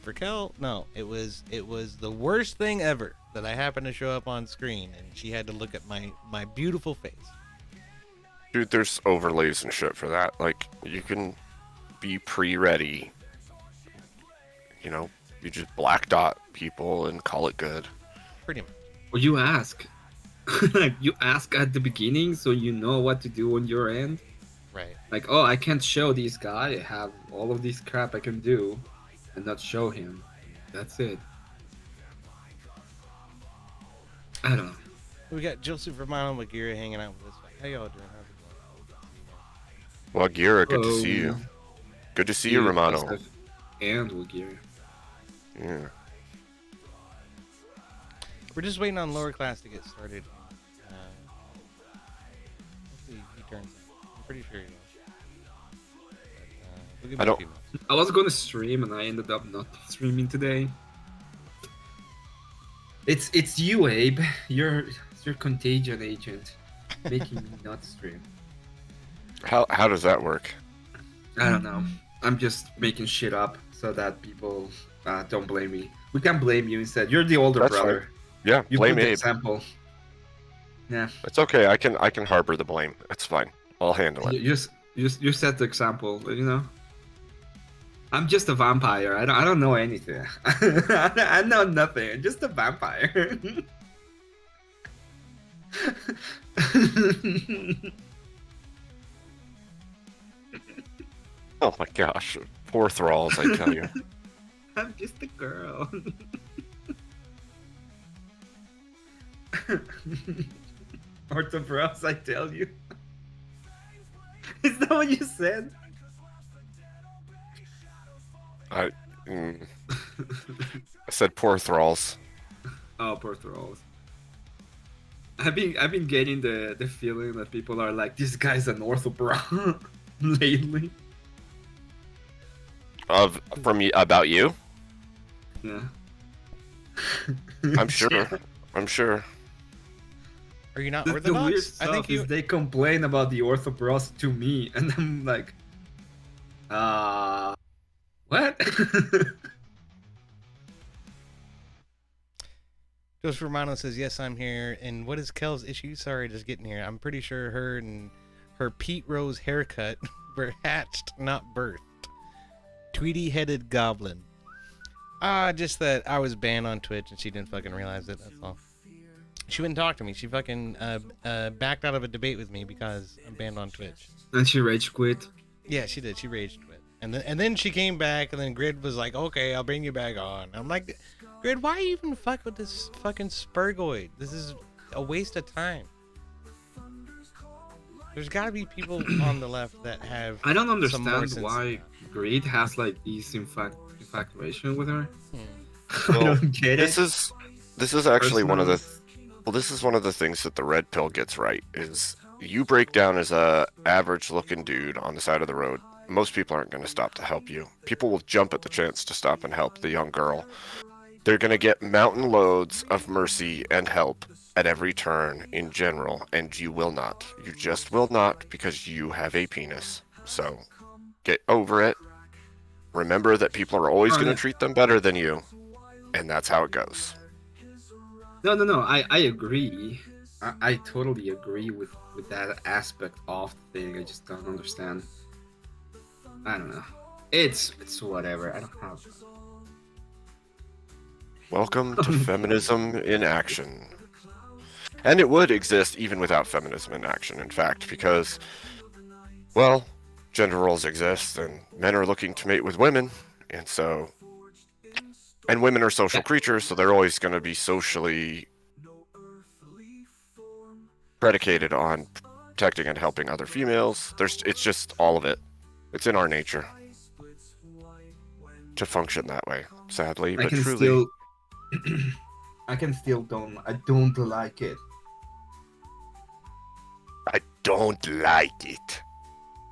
for Kel, no, it was the worst thing ever that I happened to show up on screen, and she had to look at my beautiful face. Dude, there's overlays and shit for that. Like, you can be pre-ready. You know, you just black dot people and call it good. Pretty much. Well, you ask. Like, you ask at the beginning so you know what to do on your end. Right. Like, oh, I can't show this guy. I have all of this crap I can do and not show him. That's it. I don't know. We got Joseph Romano and Magira hanging out with us. How y'all doing? How's it Well, Gira, good to Hello. see you. Good to see you, Romano. And Wagir. Yeah. going? We're just waiting on Lowerclass to get started. Hopefully he turns up. I'm pretty sure he will. But, we'll give I him a don't- few minutes. I was gonna stream and I ended up not streaming today. It's you, Abe. You're contagion agent, making me not stream. How does that work? I don't know. I'm just making shit up so that people don't blame me. We can blame you instead. You're the older That's brother. Yeah, You blame put the Abe. example. Yeah. It's okay. I can harbor the blame. It's fine. I'll handle it. You set the example. You know. I'm just a vampire. I don't know anything. I know nothing. I'm just a vampire. Oh my gosh. Poor thralls, I tell you. I'm just a girl. Orthobros, I tell you. Is that what you said? I said poor thralls. Oh, poor thralls. I've been getting the feeling that people are like, this guy's an orthobro lately. From you about you? Yeah. I'm sure. I'm sure. Are you not The Orthodox? weird I stuff think you. is they complain about the orthobros to me, and I'm like, what? Joseph Romano says, yes, I'm here. And what is Kel's issue? Sorry, just getting here. I'm pretty sure her and her Pete Rose haircut were hatched, not birthed. Tweety-headed goblin. Just that I was banned on Twitch and she didn't fucking realize it, that's all. She wouldn't talk to me. She fucking backed out of a debate with me because I'm banned on Twitch. And she rage quit. Yeah, she did. She raged quit. And then she came back, and then Grid was like, okay, I'll bring you back on. I'm like, Grid, why even fuck with this fucking Spurgoid? This is a waste of time. There's got to be people on the left that have. I don't some more understand sense. why Greed has like these infatuation with her. I Well, don't get this it. is actually one of the this is one of the things that the red pill gets right is you break down as a average looking dude on the side of the road. Most people aren't going to stop to help you. People will jump at the chance to stop and help the young girl. They're going to get mountain loads of mercy and help at every turn in general, and you will not. You just will not because you have a penis. So get over it. Remember that people are always going to treat them better than you, and that's how it goes. No. I agree. I totally agree with that aspect of the thing. I just don't understand. I don't know. It's whatever. I don't have. Welcome to feminism in action. And it would exist even without feminism in action, in fact, because, well, gender roles exist, and men are looking to mate with women, and so... And women are social creatures, so they're always going to be socially predicated on protecting and helping other females. It's just all of it. It's in our nature to function that way, sadly, but truly... I don't like it. I don't like it.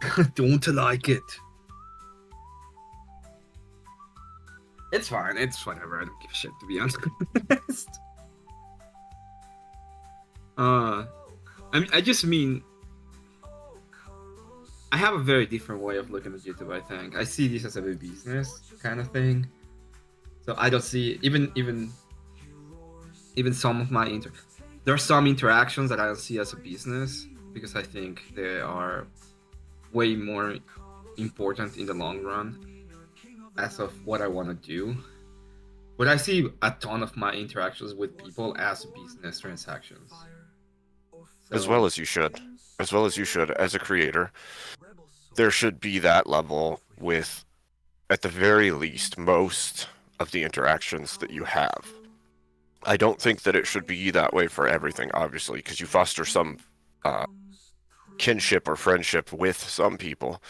I don't like it. It's fine. It's whatever. I don't give a shit, to be honest. I just mean, I have a very different way of looking at YouTube. I think I see this as a business kind of thing. So I don't see even some of my there are some interactions that I don't see as a business because I think they are way more important in the long run as of what I want to do. But I see a ton of my interactions with people as business transactions. As well as you should. As well as you should as a creator. There should be that level with, at the very least, most of the interactions that you have. I don't think that it should be that way for everything, obviously, because you foster some kinship or friendship with some people.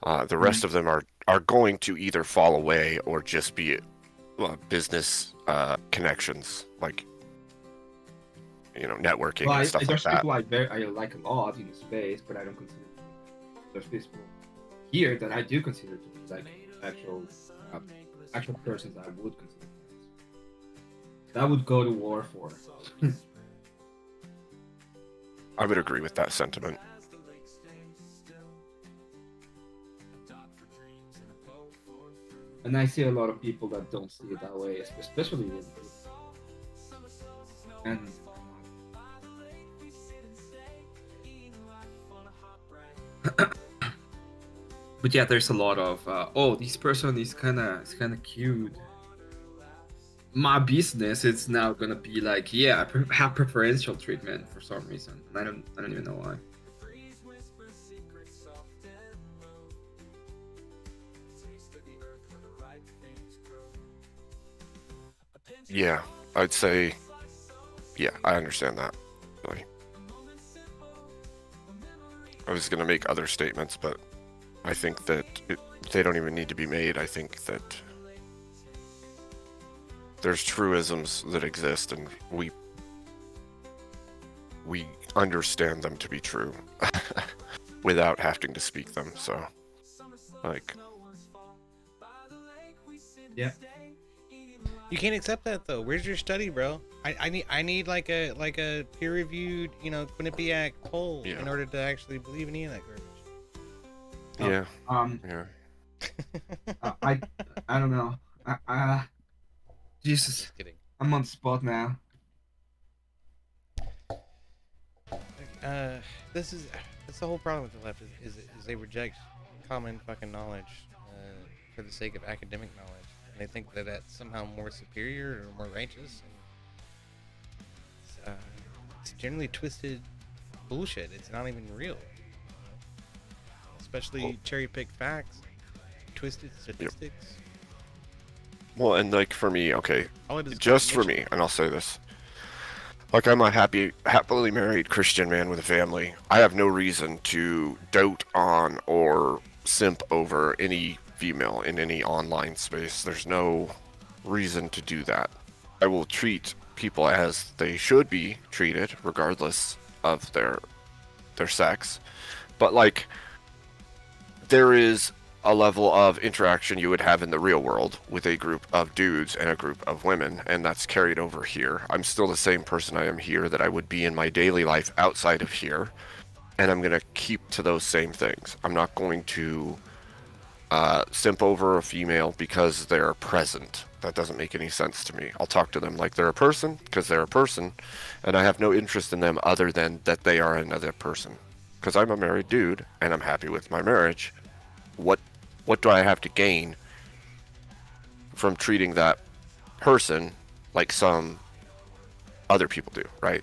The rest of them are going to either fall away or just be business connections, like, you know, networking and stuff like that. There's people I like a lot in the space, but I don't consider. There's people here that I do consider to be like actual persons I would consider friends. That I would go to war for. I would agree with that sentiment. And I see a lot of people that don't see it that way, especially with and but yeah, there's a lot of this person is kind of cute. My business is now gonna be like, yeah, I have preferential treatment for some reason, and I don't even know why. Yeah, I'd say, yeah, I understand that. Really. I was going to make other statements, but I think that they don't even need to be made. I think that there's truisms that exist, and we understand them to be true without having to speak them. So, like, yeah. You can't accept that though. Where's your study, bro? I need like a peer reviewed, you know, Quinnipiac poll in order to actually believe in any of that garbage. Yeah. I don't know. Jesus. Just kidding. I'm on the spot now. That's the whole problem with the left is they reject common fucking knowledge for the sake of academic knowledge. They think that that's somehow more superior or more righteous. it's generally twisted bullshit. It's not even real. Especially cherry-picked facts, twisted statistics. Well, and like for me, okay, All it is just for combination. me, and I'll say this. Like, I'm a happily married Christian man with a family. I have no reason to dote on or simp over any female in any online space. There's no reason to do that. I will treat people as they should be treated, regardless of their sex. But like, there is a level of interaction you would have in the real world with a group of dudes and a group of women, and that's carried over here. I'm still the same person I am here that I would be in my daily life outside of here, and I'm going to keep to those same things. I'm not going to simp over a female because they're present. That doesn't make any sense to me. I'll talk to them like they're a person because they're a person, and I have no interest in them other than that they are another person. Because I'm a married dude, and I'm happy with my marriage. What do I have to gain from treating that person like some other people do, right?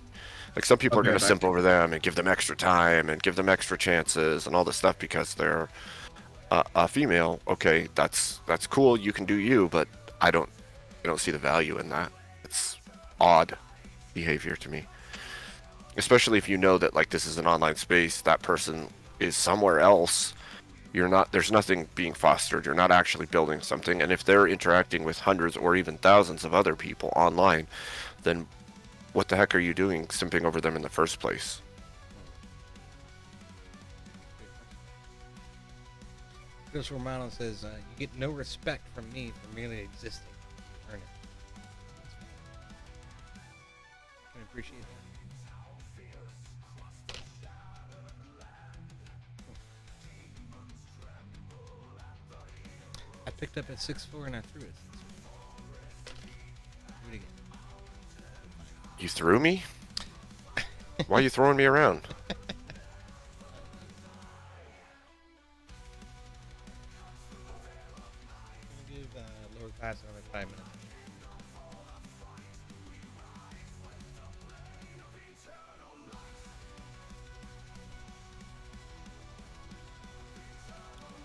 Like, some people are going to simp over them and give them extra time and give them extra chances and all this stuff because they're a female. Okay, that's cool. You can do you, but I don't see the value in that. It's odd behavior to me, especially if you know that, like, this is an online space. That person is somewhere else. There's nothing being fostered. You're not actually building something. And if they're interacting with hundreds or even thousands of other people online, then what the heck are you doing simping over them in the first place? Chris Romano says, you get no respect from me for merely existing. Earn it. Can appreciate that. I picked up at 6'4" and I threw it. Do it again. You threw me? Why are you throwing me around? I'm gonna give Lowerclass another 5 minutes.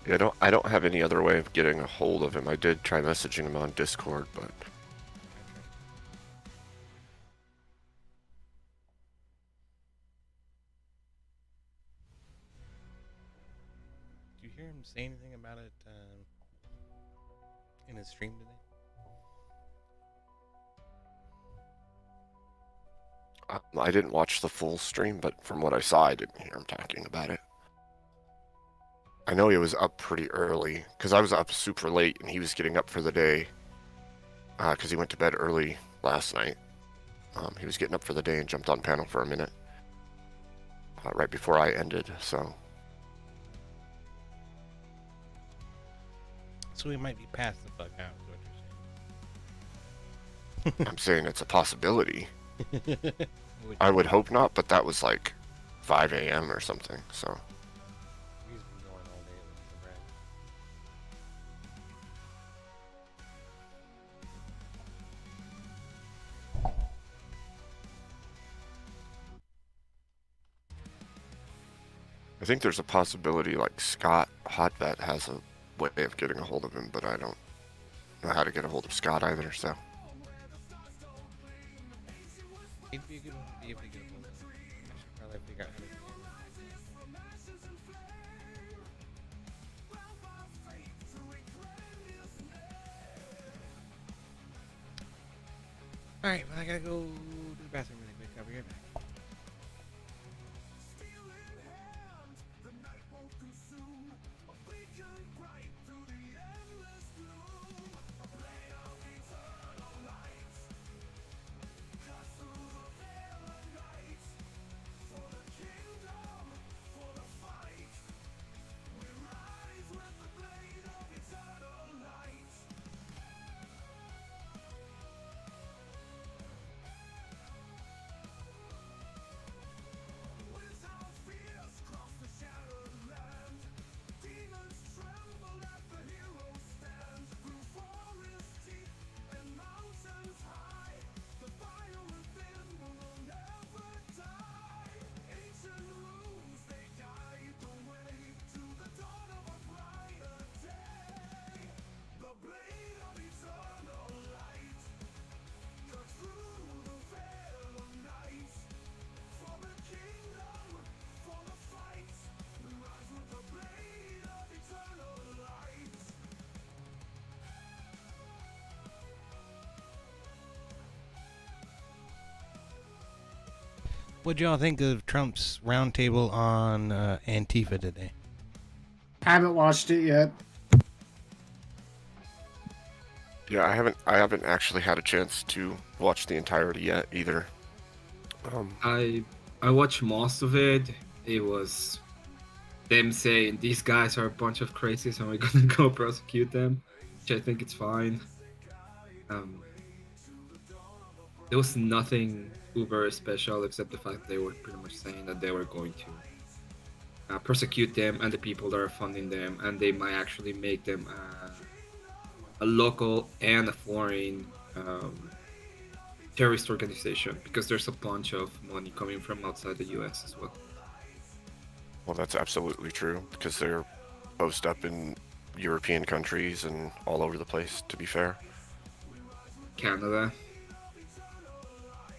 Yeah, I don't have any other way of getting a hold of him. I did try messaging him on Discord, but Did you hear him say anything about it in his stream today? I didn't watch the full stream, but from what I saw, I didn't hear him talking about it. I know he was up pretty early, because I was up super late, and he was getting up for the day, because he went to bed early last night. He was getting up for the day and jumped on panel for a minute, right before I ended, so... So we might be passed the fuck out, is what you're I'm saying it's a possibility. saying. I would hope not, but that was like 5 a.m. or something, so... He's been going all day with the bread. I think there's a possibility, like, Scott Hotvet has a way of getting a hold of him, but I don't know how to get a hold of Scott either, so... He'd be a good one to be able to get a hold of. I should probably figure out how to do it. Alright, well, I gotta go to the bathroom really quick. I'll be right back. What'd y'all think of Trump's roundtable on Antifa today? Haven't watched it yet. Yeah, I haven't actually had a chance to watch the entirety yet either. I watched most of it. It was them saying these guys are a bunch of crazies and we're gonna go prosecute them, which I think it's fine. There was nothing uber special except the fact they were pretty much saying that they were going to prosecute them and the people that are funding them, and they might actually make them a local and a foreign terrorist organization, because there's a bunch of money coming from outside the US as well. Well, that's absolutely true, because they're posted up in European countries and all over the place, to be fair. Canada.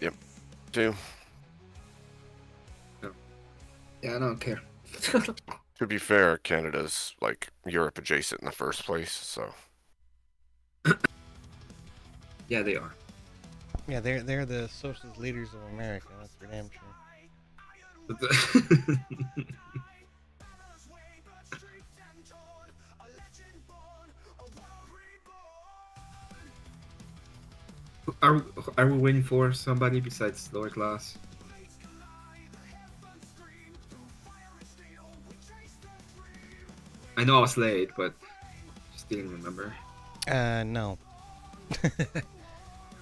Yep, too. Yeah, I don't care. To be fair, Canada's like Europe adjacent in the first place, so. Yeah, they are. Yeah, they're the socialist leaders of America. That's for damn sure. But are we waiting for somebody besides Lowerclass? I know I was late, but just didn't remember. No.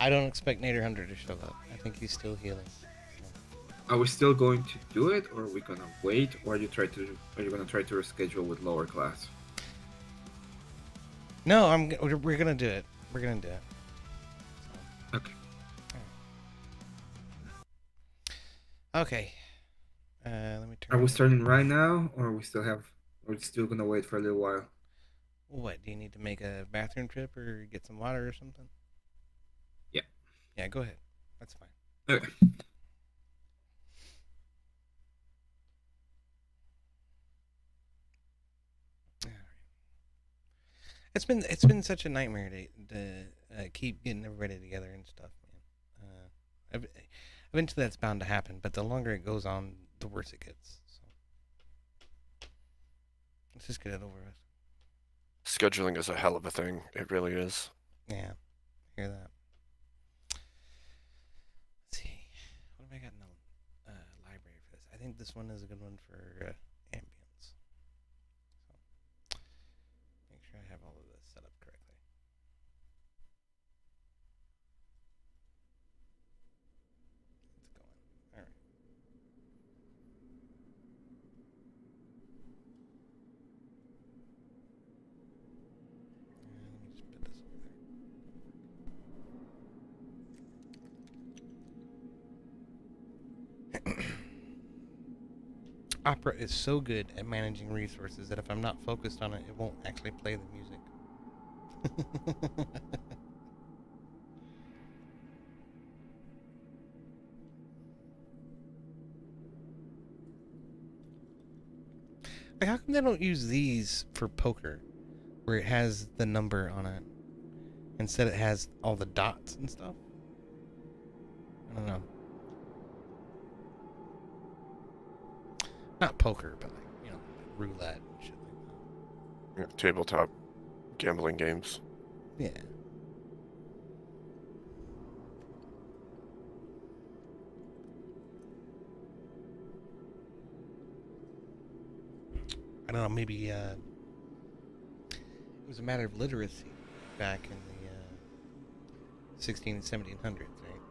I don't expect Naderhunter to show up. I think he's still healing. Are we still going to do it, or are we gonna wait, or are you gonna try to reschedule with Lowerclass? No, we're gonna do it. We're gonna do it. Okay. Okay. Let me turn. Are we starting right now, or are we still gonna wait for a little while? What, do you need to make a bathroom trip or get some water or something? Yeah. Yeah, go ahead. That's fine. Okay. All right. It's been such a nightmare to keep getting everybody together and stuff, man. Eventually that's bound to happen, but the longer it goes on, the worse it gets. So let's just get it over with. Scheduling is a hell of a thing. It really is. Yeah, hear that. Let's see, what have I got in the library for this? I think this one is a good one for ambience. So, make sure I have all of this set up correctly. It's going. All right. Let me just put this over there. Opera is so good at managing resources that if I'm not focused on it, it won't actually play the music. Like, how come they don't use these for poker, where it has the number on it, instead it has all the dots and stuff? I don't know. Not poker, but like, you know, roulette and shit like Yeah, tabletop gambling games. that. Yeah. I don't know, maybe it was a matter of literacy back in the 16 and 1700s, right?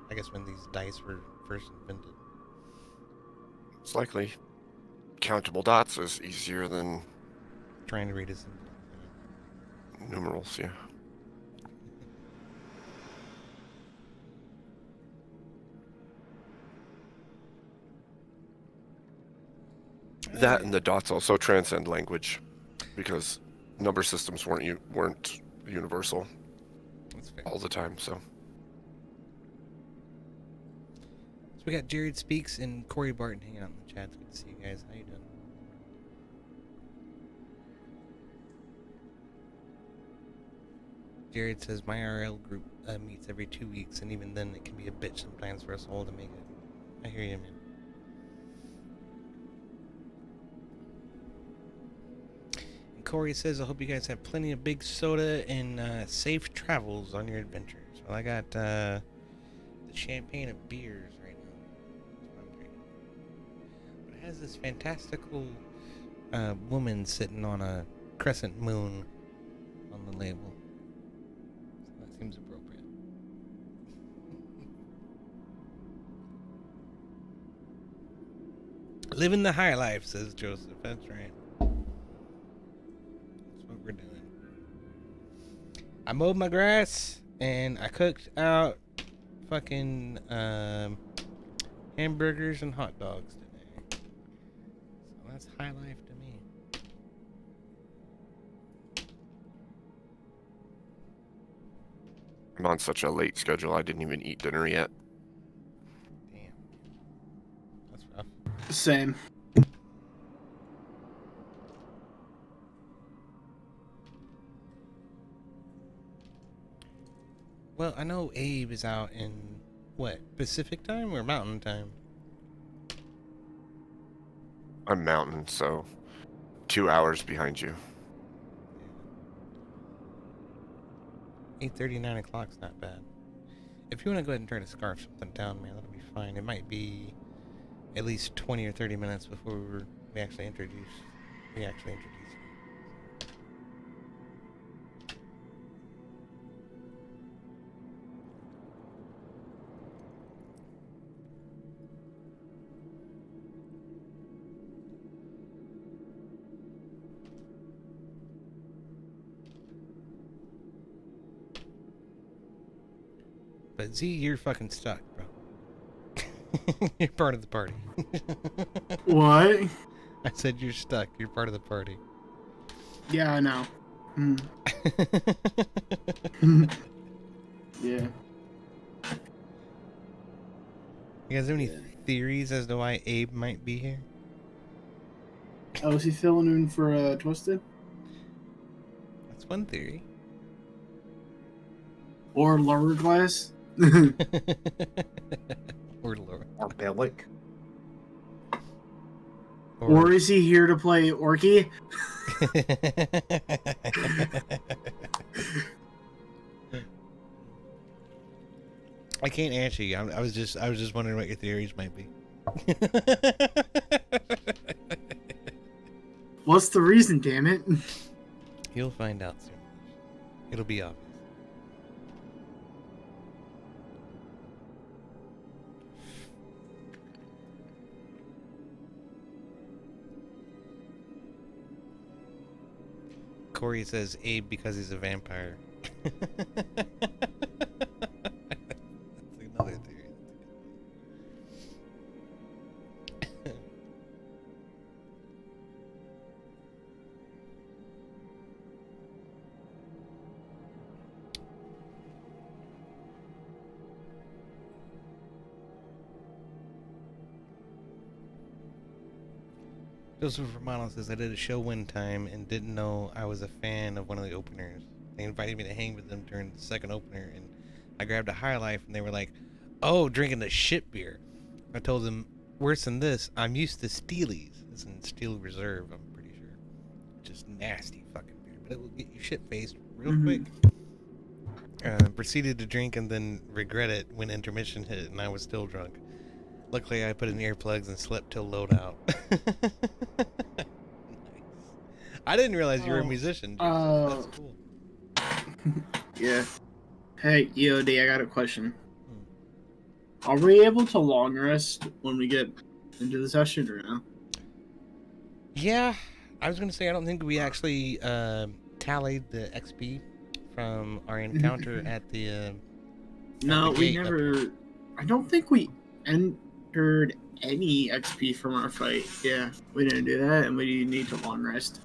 I guess when these dice were first invented. It's likely. Countable dots is easier than Trying to read a symbol. numerals, yeah. That and the dots also transcend language, because number systems weren't universal That's fair. all the time. So So we got Jared Speaks and Corey Barton hanging out in the chat. It's good to see you guys. How you doing? Jared says my RL group meets every 2 weeks, and even then it can be a bitch sometimes for us all to make it. I hear you, man. And Corey says, I hope you guys have plenty of big soda and safe travels on your adventures. Well, I got the champagne of beers right now. That's what I'm drinking. But it has this fantastical woman sitting on a crescent moon on the label. So that seems appropriate. Living the high life, says Joseph. That's right. That's what we're doing. I mowed my grass and I cooked out fucking hamburgers and hot dogs today. So that's high life to me. I'm on such a late schedule, I didn't even eat dinner yet. Damn. That's rough. Same. Well, I know Abe is out in, what, Pacific time or Mountain time? I'm mountain, so 2 hours behind you. 8:30, 9 o'clock's not bad. If you want to go ahead and try to scarf something down, man, that'll be fine. It might be at least 20 or 30 minutes before we actually introduce you. But Z, you're fucking stuck, bro. You're part of the party. What? I said you're stuck. You're part of the party. Yeah, I know. Yeah. You guys have any theories as to why Abe might be here? Oh, is he filling in for Twisted? That's one theory. Or Lowerclass? Or Laura. Or Bellic. Or is he here to play Orky? I can't answer you. I was just wondering what your theories might be. What's the reason, damn it? You'll find out soon. It'll be obvious. Corey says Abe because he's a vampire. That's another theory. Joseph Romano says, I did a show one time and didn't know I was a fan of one of the openers. They invited me to hang with them during the second opener, and I grabbed a High Life, and they were like, oh, drinking the shit beer. I told them, worse than this, I'm used to Steelies. It's in Steel Reserve, I'm pretty sure. Just nasty fucking beer, but it will get you shit-faced real quick. Proceeded to drink and then regret it when intermission hit, and I was still drunk. Luckily, I put in earplugs and slept till loadout. Nice. I didn't realize you were a musician. That's cool. Yeah. Hey, EOD, I got a question. Are we able to long rest when we get into the session or no? Yeah, I was going to say I don't think we actually tallied the XP from our encounter at the... No, the we gate. never... I don't think we entered any XP from our fight. Yeah, we didn't do that, and we need to long rest.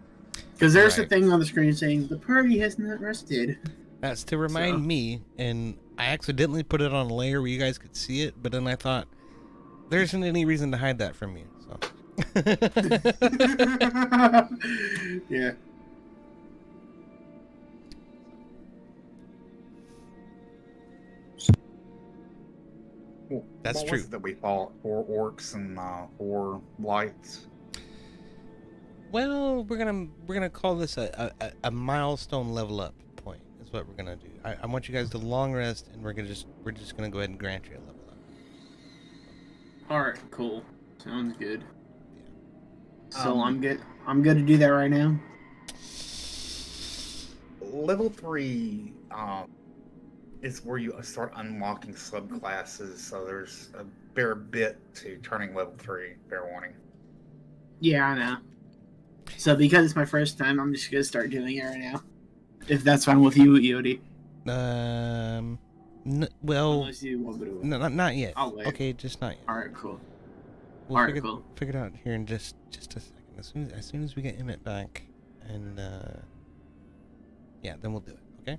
Because there's a thing on the screen saying, the party has not rested. That's to remind me, and I accidentally put it on a layer where you guys could see it, but then I thought, there isn't any reason to hide that from you, so... Yeah. That's what true. was it that we fought? 4 orcs and 4 lights. Well, we're gonna call this a milestone level up point. Is what we're gonna do. I want you guys to long rest, and we're just gonna go ahead and grant you a level up. Alright, cool. Sounds good. Yeah. So I'm good to do that right now. Level 3 is where you start unlocking subclasses, so there's a fair bit to turning level 3, fair warning. Yeah, I know. So because it's my first time, I'm just gonna start doing it right now. If that's fine with you, Yodi. Well, Unless you want me to. no, not yet. I'll wait. Okay, just not yet. Alright, cool. We'll Alright, cool. figure it out here in just a second. As soon as we get Emmet back, and yeah, then we'll do it. Okay.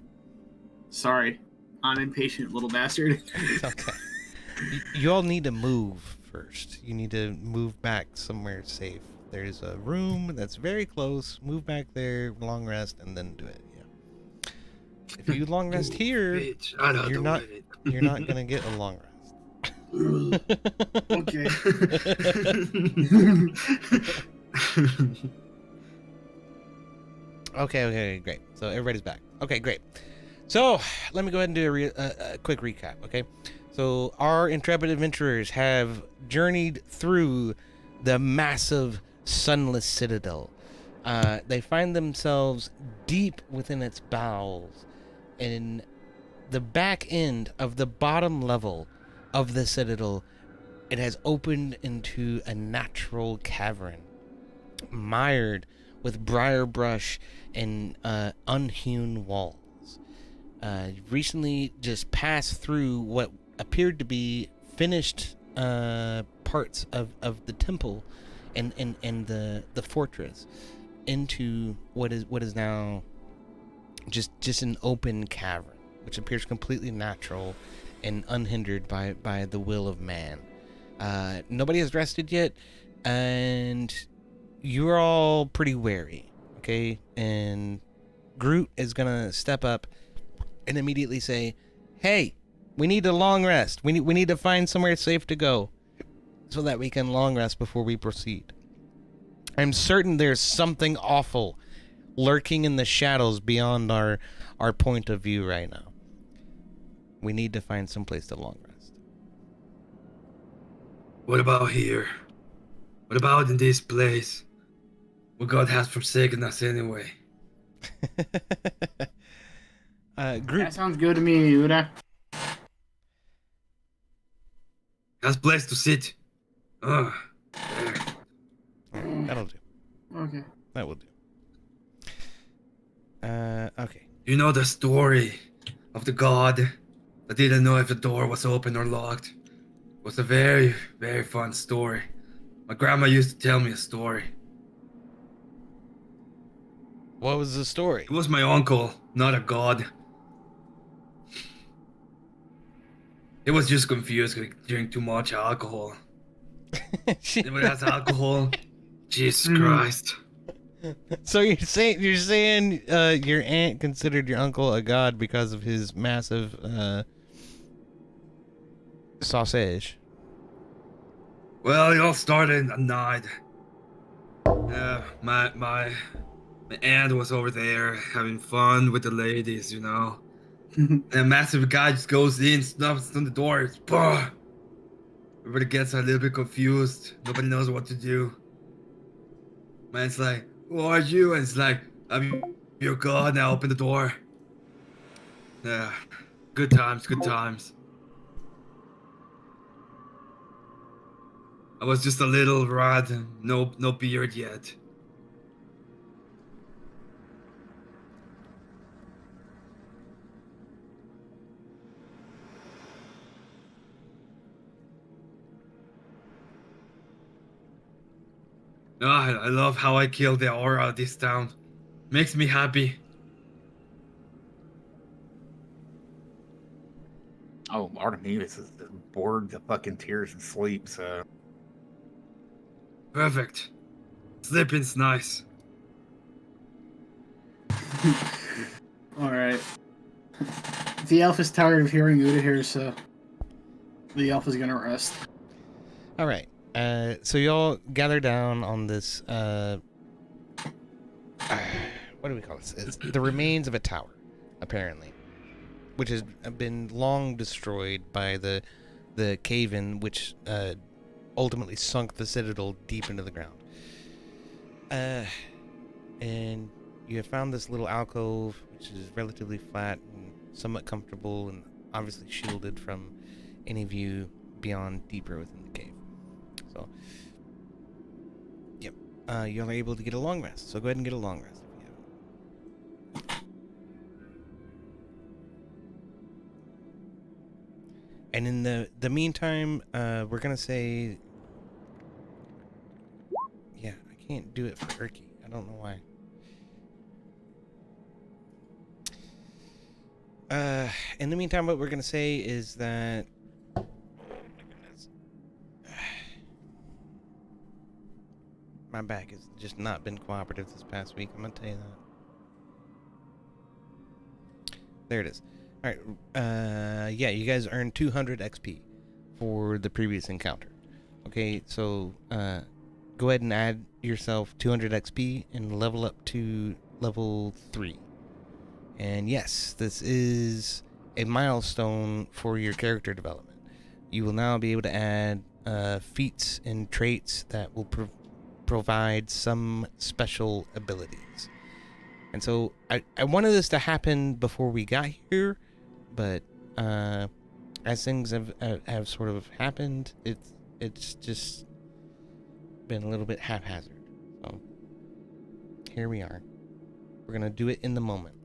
Sorry. I'm impatient, little bastard. It's okay. You all need to move first. You need to move back somewhere safe. There's a room that's very close. Move back there, long rest, and then do it. Yeah. If you long rest here, Bitch, I know you're the not way. you're not gonna get a long rest. Okay. Okay, great. So everybody's back. Okay, great. So let me go ahead and do a quick recap, okay? So our intrepid adventurers have journeyed through the massive sunless citadel. They find themselves deep within its bowels. In the back end of the bottom level of the citadel, it has opened into a natural cavern, mired with briar brush and unhewn walls. Recently just passed through what appeared to be finished parts of the temple and the fortress into what is now just an open cavern, which appears completely natural and unhindered by the will of man. Nobody has rested yet, and you're all pretty wary, okay? And Groot is gonna step up and immediately say, "Hey, we need a long rest. We need to find somewhere safe to go, so that we can long rest before we proceed. I'm certain there's something awful lurking in the shadows beyond our point of view right now. We need to find some place to long rest." What about here? What about in this place? Well, God has forsaken us anyway. Groot, That sounds good to me, Uda. Has place to sit. There. that'll do. Okay. That will do. Okay. You know the story of the god that didn't know if the door was open or locked? It was a very, very fun story. My grandma used to tell me a story. What was the story? It was my uncle, not a god. He was just confused because he drank too much alcohol. Anybody has alcohol? Jesus Christ. So you're saying your aunt considered your uncle a god because of his massive sausage? Well, it all started at night. My aunt was over there having fun with the ladies, you know. And a massive guy just goes in, snaps on the door. It's, bah! Everybody gets a little bit confused. Nobody knows what to do. Man's like, "Who are you?" And it's like, "I'm your god." Now open the door. Yeah, good times, good times. I was just a little rat, no beard yet. I love how I killed the aura of this town. Makes me happy. Oh, Artemis is bored to fucking tears and sleep, so. Perfect. Sleeping's nice. Alright. The elf is tired of hearing Ur'Dahir, so The elf is gonna rest. All right. So y'all gather down on this. What do we call this? It's the remains of a tower, apparently, which has been long destroyed by the cave-in, which ultimately sunk the citadel deep into the ground. And you have found this little alcove, which is relatively flat and somewhat comfortable, and obviously shielded from any view beyond deeper within the cave. So, yep, y'all are able to get a long rest. So go ahead and get a long rest if you have it. And in the meantime, we're gonna say, yeah, I can't do it for Urki. I don't know why. In the meantime, what we're gonna say is that, oh my goodness, my back has just not been cooperative this past week. I'm gonna tell you that. There it is. All right. Yeah, you guys earned 200 XP for the previous encounter. Okay, so go ahead and add yourself 200 XP and level up to level 3. And yes, this is a milestone for your character development. You will now be able to add feats and traits that will provide some special abilities. And so I wanted this to happen before we got here, but as things have sort of happened, it's just been a little bit haphazard. So here we are. We're gonna do it in the moment.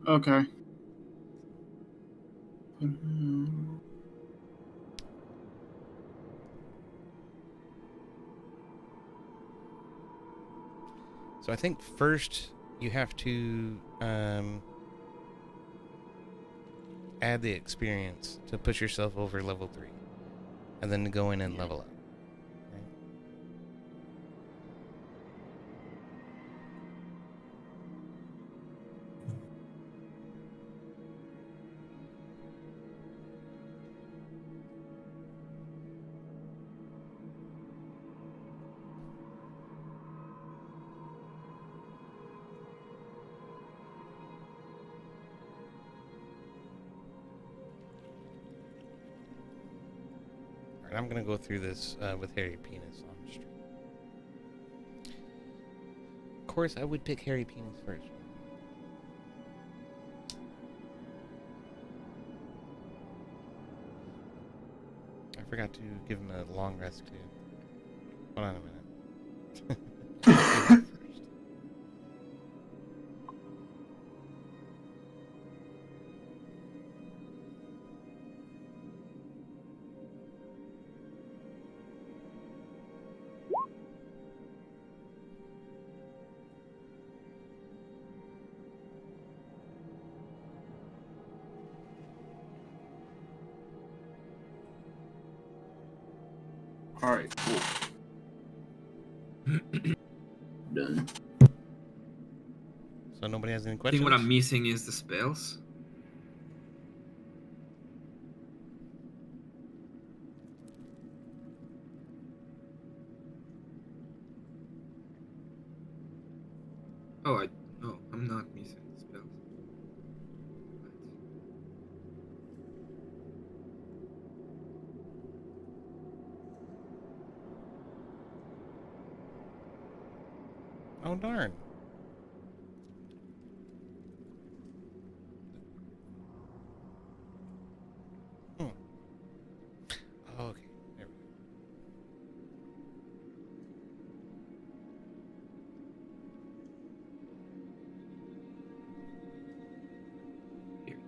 Okay. So I think first you have to add the experience to push yourself over level 3, and then to go in and level up. Right? Alright, I'm gonna go through this with Hairy Penis on the stream. Of course, I would pick Hairy Penis first. I forgot to give him a long rest too. Hold on a minute. All right, cool. Done. So nobody has any I questions? think what I'm missing is the spells. Oh, no, I'm not missing the spells. Oh darn. Hmm. Okay, there we go. Here.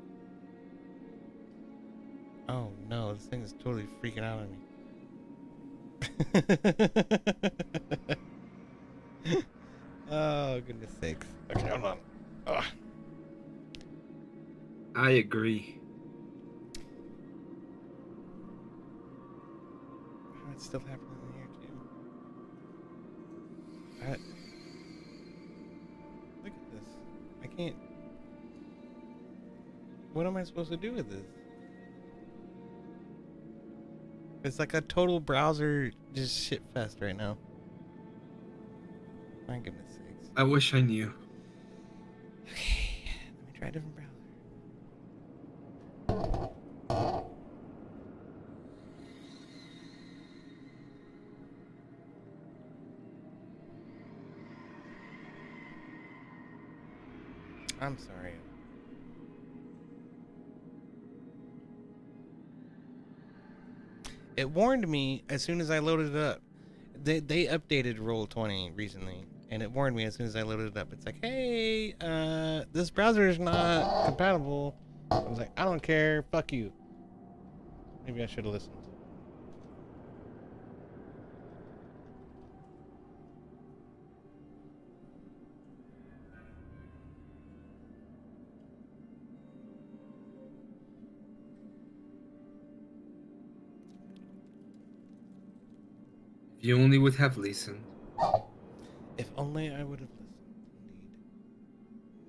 Oh no, this thing is totally freaking out on me. Oh, goodness sakes. Okay, hold on. Ugh. I agree. Oh, it's still happening in here, too. Look at this. I can't... What am I supposed to do with this? It's like a total browser just shit fest right now. My goodness sakes. I wish I knew. Okay, let me try a different browser. I'm sorry. It warned me as soon as I loaded it up. They updated Roll20 recently, and it warned me as soon as I loaded it up. It's like, hey, this browser is not compatible. I was like, I don't care. Fuck you. Maybe I should have listened. If you only would have listened. If only I would have listened.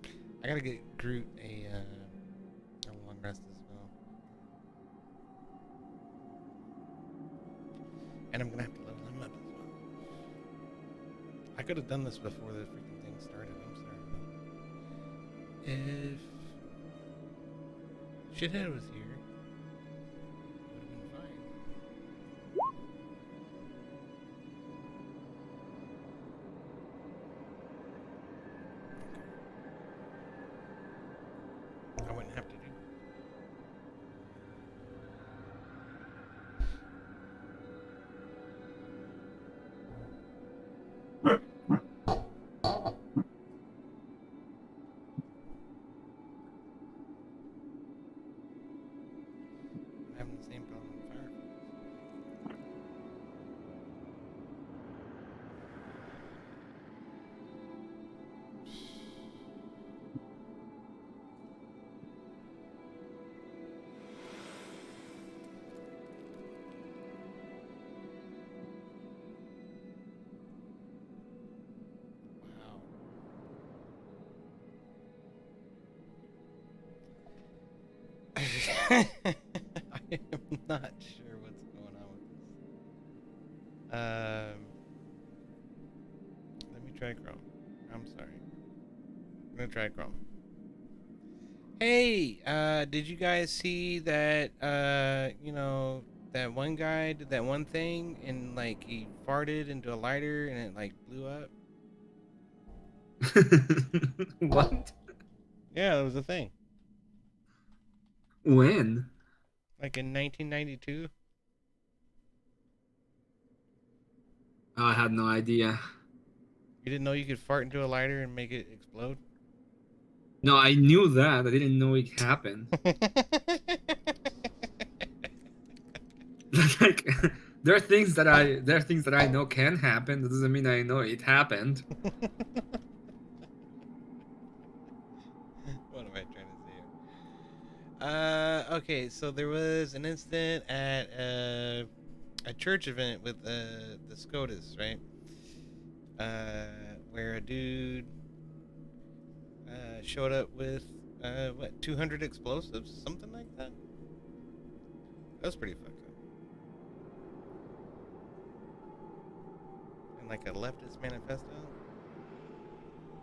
Indeed. I gotta get Groot a long rest as well. And I'm gonna have to level him up as well. I could have done this before the freaking thing started. I'm sorry. If Shithead was here, it would have been fine. I wouldn't have to do. I'm having the same problem with Firefox. Wow. I am not sure what's going on with this. Let me try Chrome. I'm sorry. I'm gonna try Chrome. Hey, did you guys see that, that one guy did that one thing and, like, he farted into a lighter and it, like, blew up? What? Yeah, it was a thing. When? Like in 1992? Oh, I had no idea. You didn't know you could fart into a lighter and make it explode? No, I knew that. I didn't know it happened. Like, there are things that I know can happen. That doesn't mean I know it happened. What am I trying to say? Okay, so there was an incident at a church event with the SCOTUS, right? Where a dude showed up with 200 explosives, something like that. That was pretty fucked up. And like a leftist manifesto.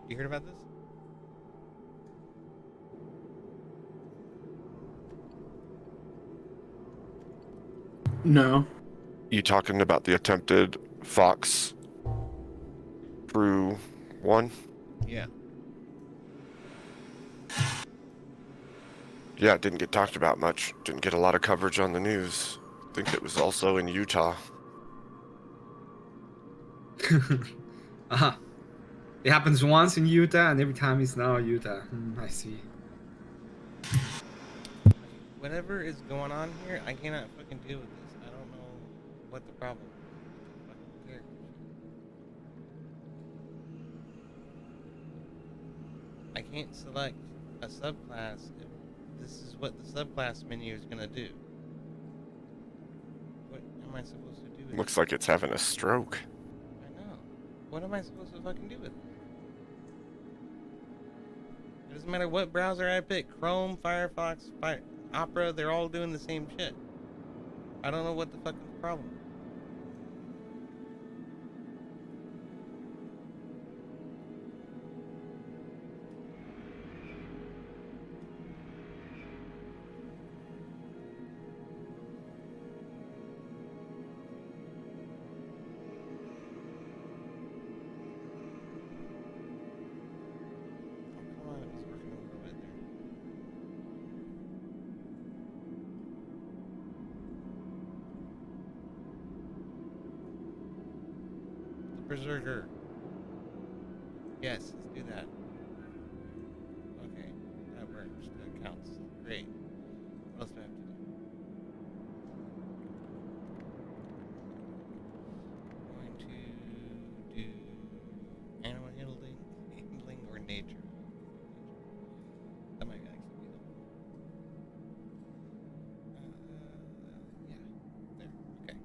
You heard about this? No. You talking about the attempted Fox Crew 1? Yeah. Yeah, it didn't get talked about much. Didn't get a lot of coverage on the news. I think it was also in Utah. Uh-huh. It happens once in Utah, and every time it's now Utah. I see. Whatever is going on here, I cannot fucking deal with this. I don't know what the problem is. Fucking character shit. I can't select a subclass if this is what the subclass menu is gonna do. What am I supposed to do with Looks it? like it's having a stroke. I know. What am I supposed to fucking do with it? It doesn't matter what browser I pick. Chrome, Firefox, Opera, they're all doing the same shit. I don't know what the fucking problem problem. Oh, come on, it was working a little bit there. The Berserker. Yes, let's do that. Okay, that works. That counts. Great. What else do I have to do? Going to do animal handling or nature. That might actually be helpful. Yeah, there. Okay.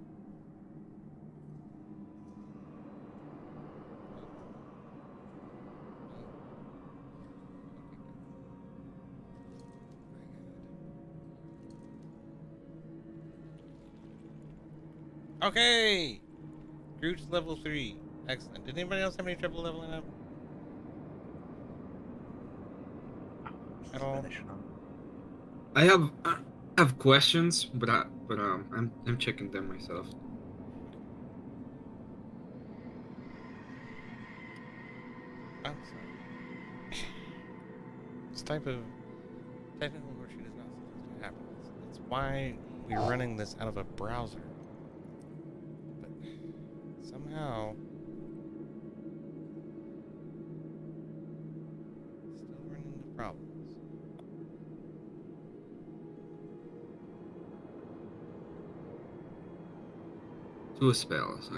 Okay! Groot's level 3. Excellent. Did anybody else have any trouble leveling up? At all? Finishing up. I have questions, but I'm checking them myself. Oh, sorry. This type of technical horseshit is not supposed to happen. That's why we're running this out of a browser. But somehow, still running into problems. Two spells.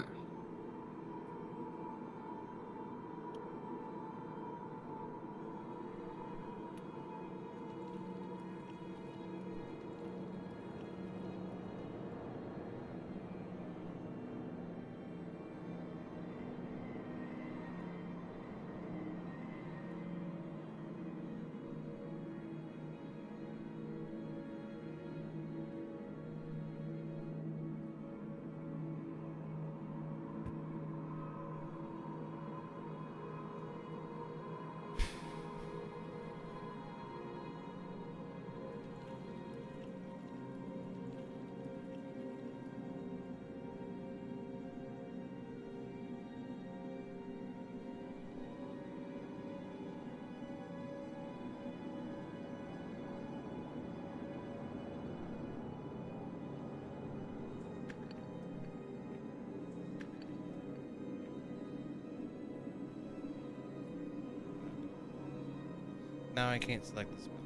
Now I can't select the spell.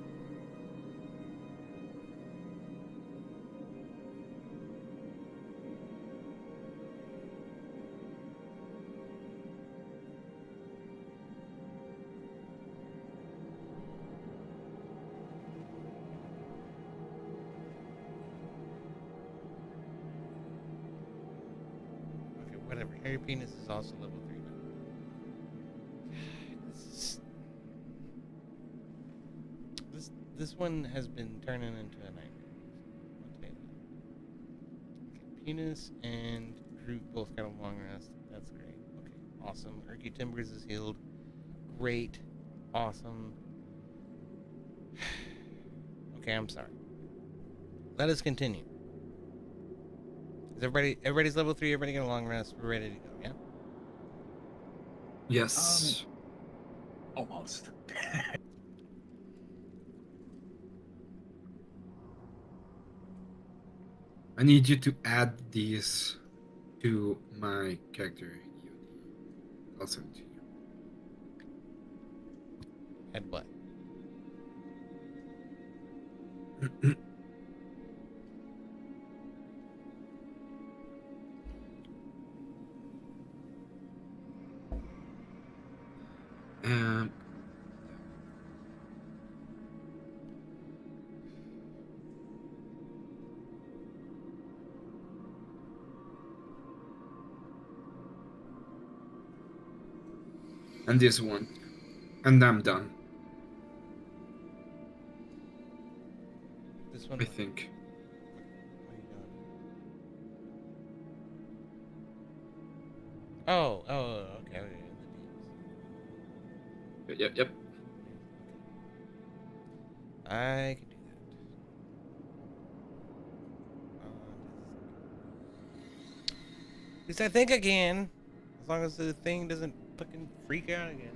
Okay, whatever. Hairy Penis is also level 3 now. This one has been turning into a nightmare. I'll tell you that. Okay, Penis and Groot both got a long rest. That's great. Okay, awesome. Erky Timbers is healed. Great. Awesome. Okay, I'm sorry. Let us continue. Is everybody's level 3, everybody got a long rest, we're ready to go, yeah? Yes. Almost. I need you to add these to my character. I'll send it to At what? you. Um, and this one, and I'm done. This one? I think. What are you Oh, okay. Yep. I can do that. At least I think I can. As long as the thing doesn't fucking freak out again.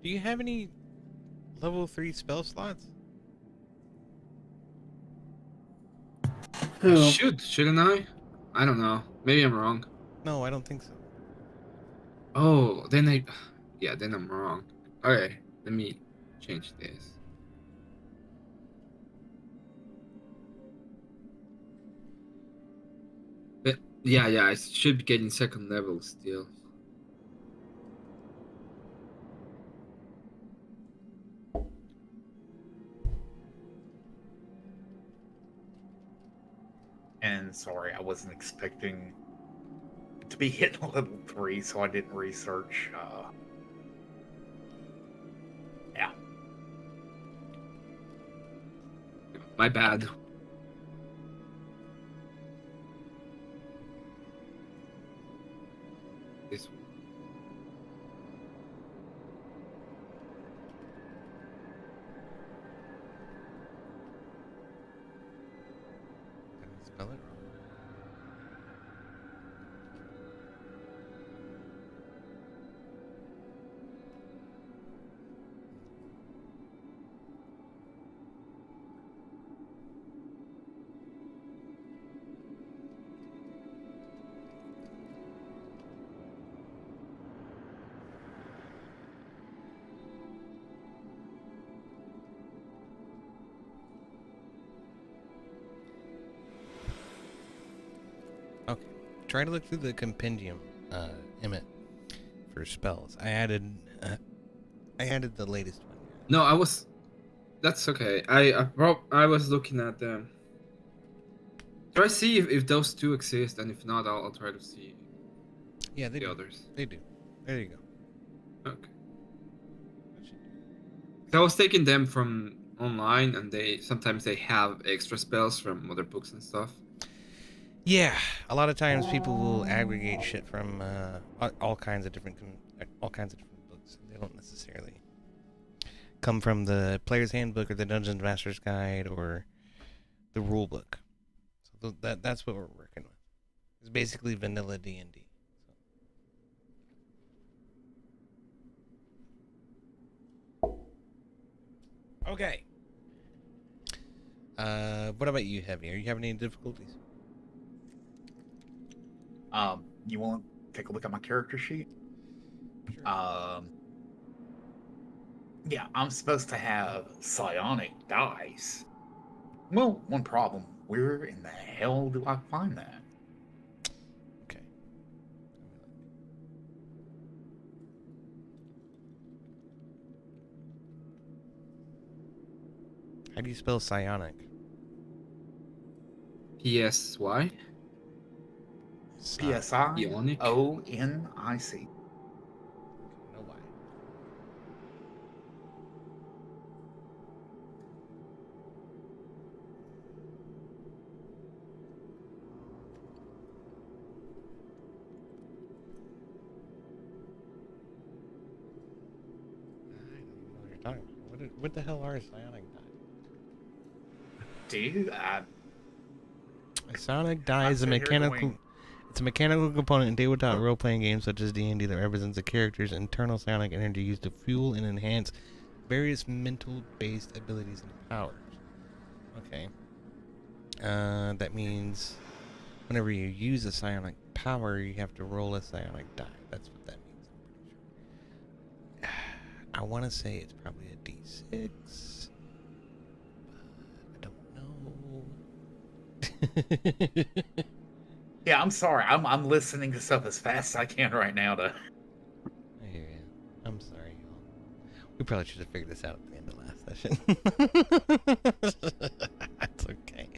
Do you have any level 3 spell slots? Who? Shouldn't I? I don't know. Maybe I'm wrong. No, I don't think so. Oh, then I'm wrong. Okay, let me change this. But yeah, I should be getting second level still. And sorry, I wasn't expecting to be hitting level 3, so I didn't research. Yeah. My bad. This one. Did I spell it wrong? Okay. Try to look through the compendium, Emmet, for spells. I added the latest one. No, That's okay. I was looking at them. Try to see if those two exist, and if not, I'll try to see Yeah, they the do. others. They do. There you go. Okay. So I was taking them from online, and sometimes they have extra spells from other books and stuff. Yeah, a lot of times people will aggregate shit from all kinds of different books. They don't necessarily come from the Player's Handbook or the Dungeons Master's Guide or the rule book. So that's what we're working with. It's basically vanilla D&D. Okay. What about you, Heavy? Are you having any difficulties? You want to take a look at my character sheet? Sure. Yeah, I'm supposed to have psionic dice. Well, one problem. Where in the hell do I find that? Okay. How do you spell psionic? PSY? PSIONIC. No why. I don't know what you're talking about. What the hell are psionic die? Dude, A psionic die is a mechanical. It's a mechanical component in tabletop role-playing games such as D&D that represents a character's internal psionic energy used to fuel and enhance various mental-based abilities and powers. Okay. That means whenever you use a psionic power, you have to roll a psionic die. That's what that means. I'm pretty sure. I want to say it's probably a D6, but I don't know. yeah, I'm sorry. I'm listening to stuff as fast as I can right now to. I hear you. I'm sorry, y'all. We probably should have figured this out at the end of last session. That's okay.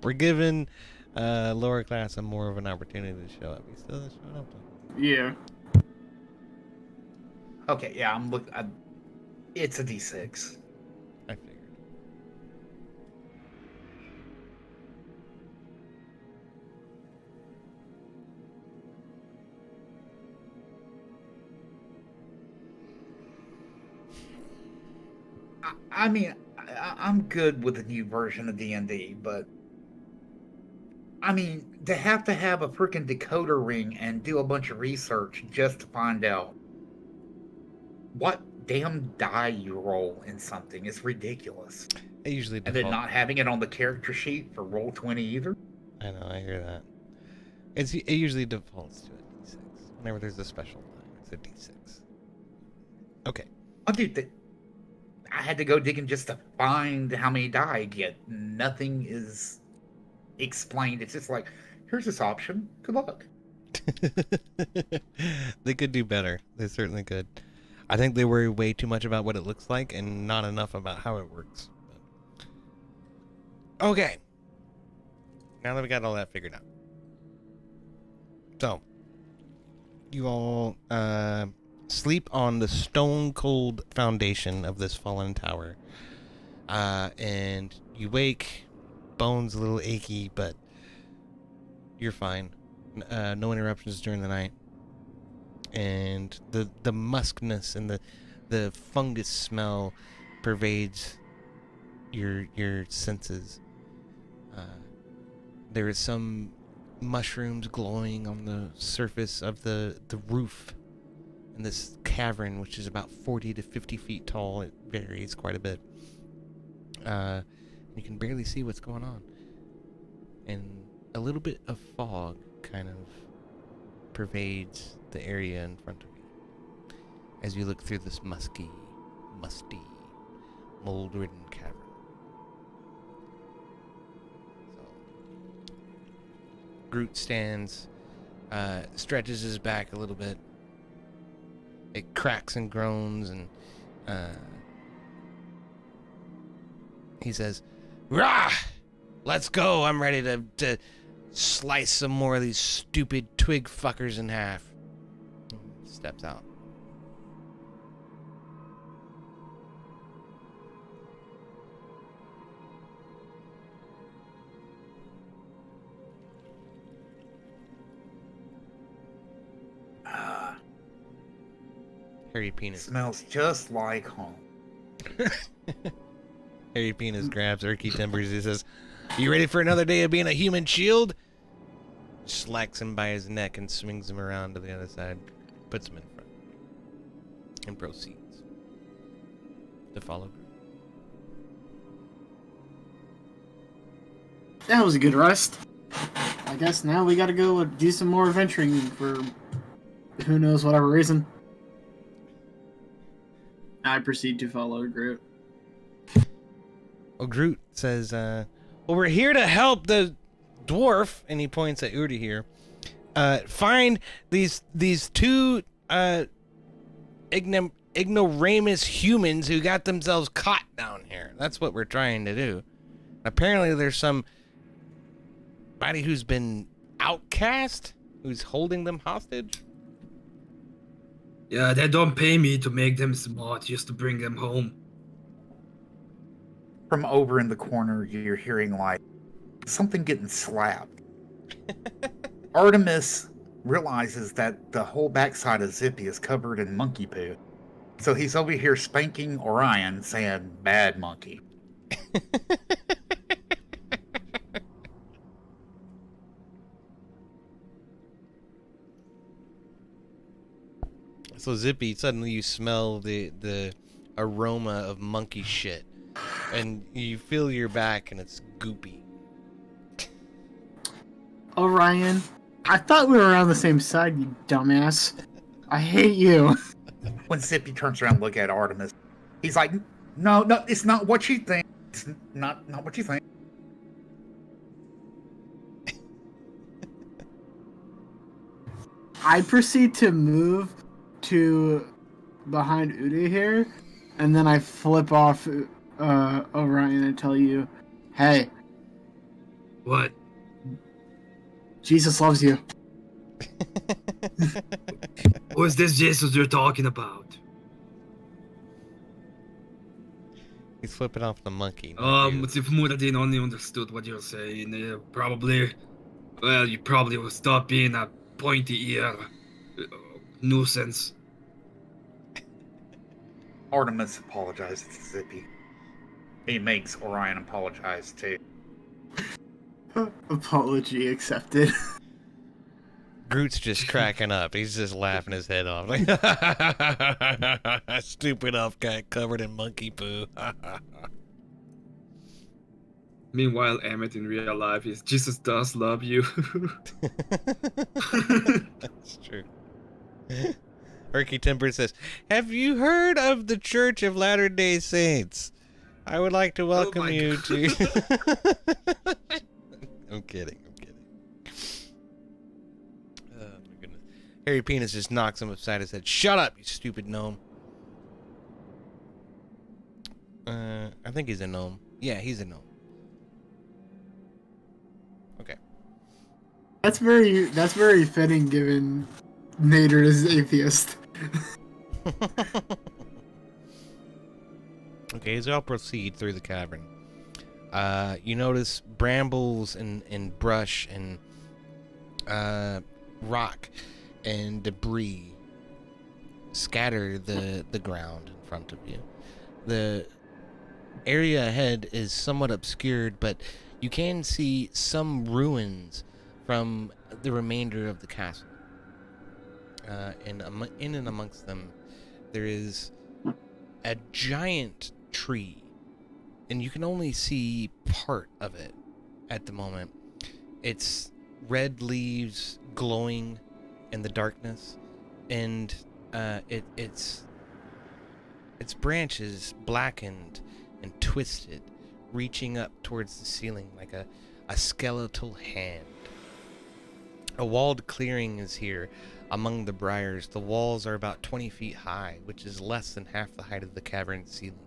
We're giving lower class more of an opportunity to show up. You still showing up? Yeah. Okay, yeah, I'm looking. It's a D6. I figured. I mean, I'm good with the new version of D&D, but I mean, to have a freaking decoder ring and do a bunch of research just to find out what damn die you roll in something is ridiculous. It usually And then default. not having it on the character sheet for Roll20 either. I know, I hear that. It usually defaults to a D6. Whenever there's a special die, it's a D6. Okay. Oh, dude, I had to go digging just to find how many die I get. Nothing is explained. It's just like, here's this option. Good luck. They could do better. They certainly could. I think they worry way too much about what it looks like and not enough about how it works. Okay. Now that we got all that figured out. So, you all sleep on the stone cold foundation of this fallen tower. And you wake, bones a little achy, but you're fine. No interruptions during the night. And the muskness and the fungus smell pervades your senses. There is some mushrooms glowing on the surface of the roof in this cavern, which is about 40 to 50 feet tall. It varies quite a bit. You can barely see what's going on. And a little bit of fog kind of pervades the area in front of you as you look through this musty, mold-ridden cavern. So, Groot stands, stretches his back a little bit. It cracks and groans, and he says, "Rah! Let's go! I'm ready to slice some more of these stupid twig fuckers in half." Steps out. Harry Penis. Smells just like home. Harry Penis grabs Erky Timbers. He says, "You ready for another day of being a human shield?" Slacks him by his neck and swings him around to the other side. Puts him in front. And proceeds to follow Groot. That was a good rest. I guess now we gotta go do some more adventuring for who knows whatever reason. I proceed to follow Groot. Well, Groot says, well, we're here to help the dwarf, and he points at Ur'Dahir, find these two ignoramus humans who got themselves caught down here. That's what we're trying to do. Apparently there's somebody who's been outcast, who's holding them hostage. Yeah, they don't pay me to make them smart, just to bring them home. From over in the corner, you're hearing like something getting slapped. Artemis realizes that the whole backside of Zippy is covered in monkey poo. So he's over here spanking Orion, saying, "Bad monkey." So Zippy, suddenly you smell the aroma of monkey shit, and you feel your back, and it's goopy. Orion, I thought we were on the same side, you dumbass. I hate you. When Zippy turns around and look at Artemis, he's like, no, it's not what you think. It's not what you think. I proceed to move to behind Ur'Dahir, and then I flip off Orion and tell you, "Hey, What? Jesus loves you." Who is this Jesus you're talking about? He's flipping off the monkey. If Muradin only understood what you're saying, you probably will stop being a pointy ear nuisance. Artemis apologizes to Zippy. He makes Orion apologize too. Apology accepted. Groot's just cracking up. He's just laughing his head off. Like, stupid elf cat covered in monkey poo. Meanwhile, Emmet in real life is Jesus does love you. That's true. Erky Timber says, "Have you heard of the Church of Latter-day Saints? I would like to welcome you to..." I'm kidding. Oh my goodness. Harry Penis just knocks him upside his head. Shut up, you stupid gnome. I think he's a gnome. Yeah, he's a gnome. Okay. That's very fitting given Nader is atheist. Okay, as y'all proceed through the cavern, you notice brambles and brush and rock and debris scatter the ground in front of you. The area ahead is somewhat obscured, but you can see some ruins from the remainder of the castle. And in and amongst them, there is a giant tree, and you can only see part of it at the moment. Its red leaves glowing in the darkness, and its branches blackened and twisted, reaching up towards the ceiling like a skeletal hand. A walled clearing is here among the briars. The walls are about 20 feet high, which is less than half the height of the cavern's ceiling.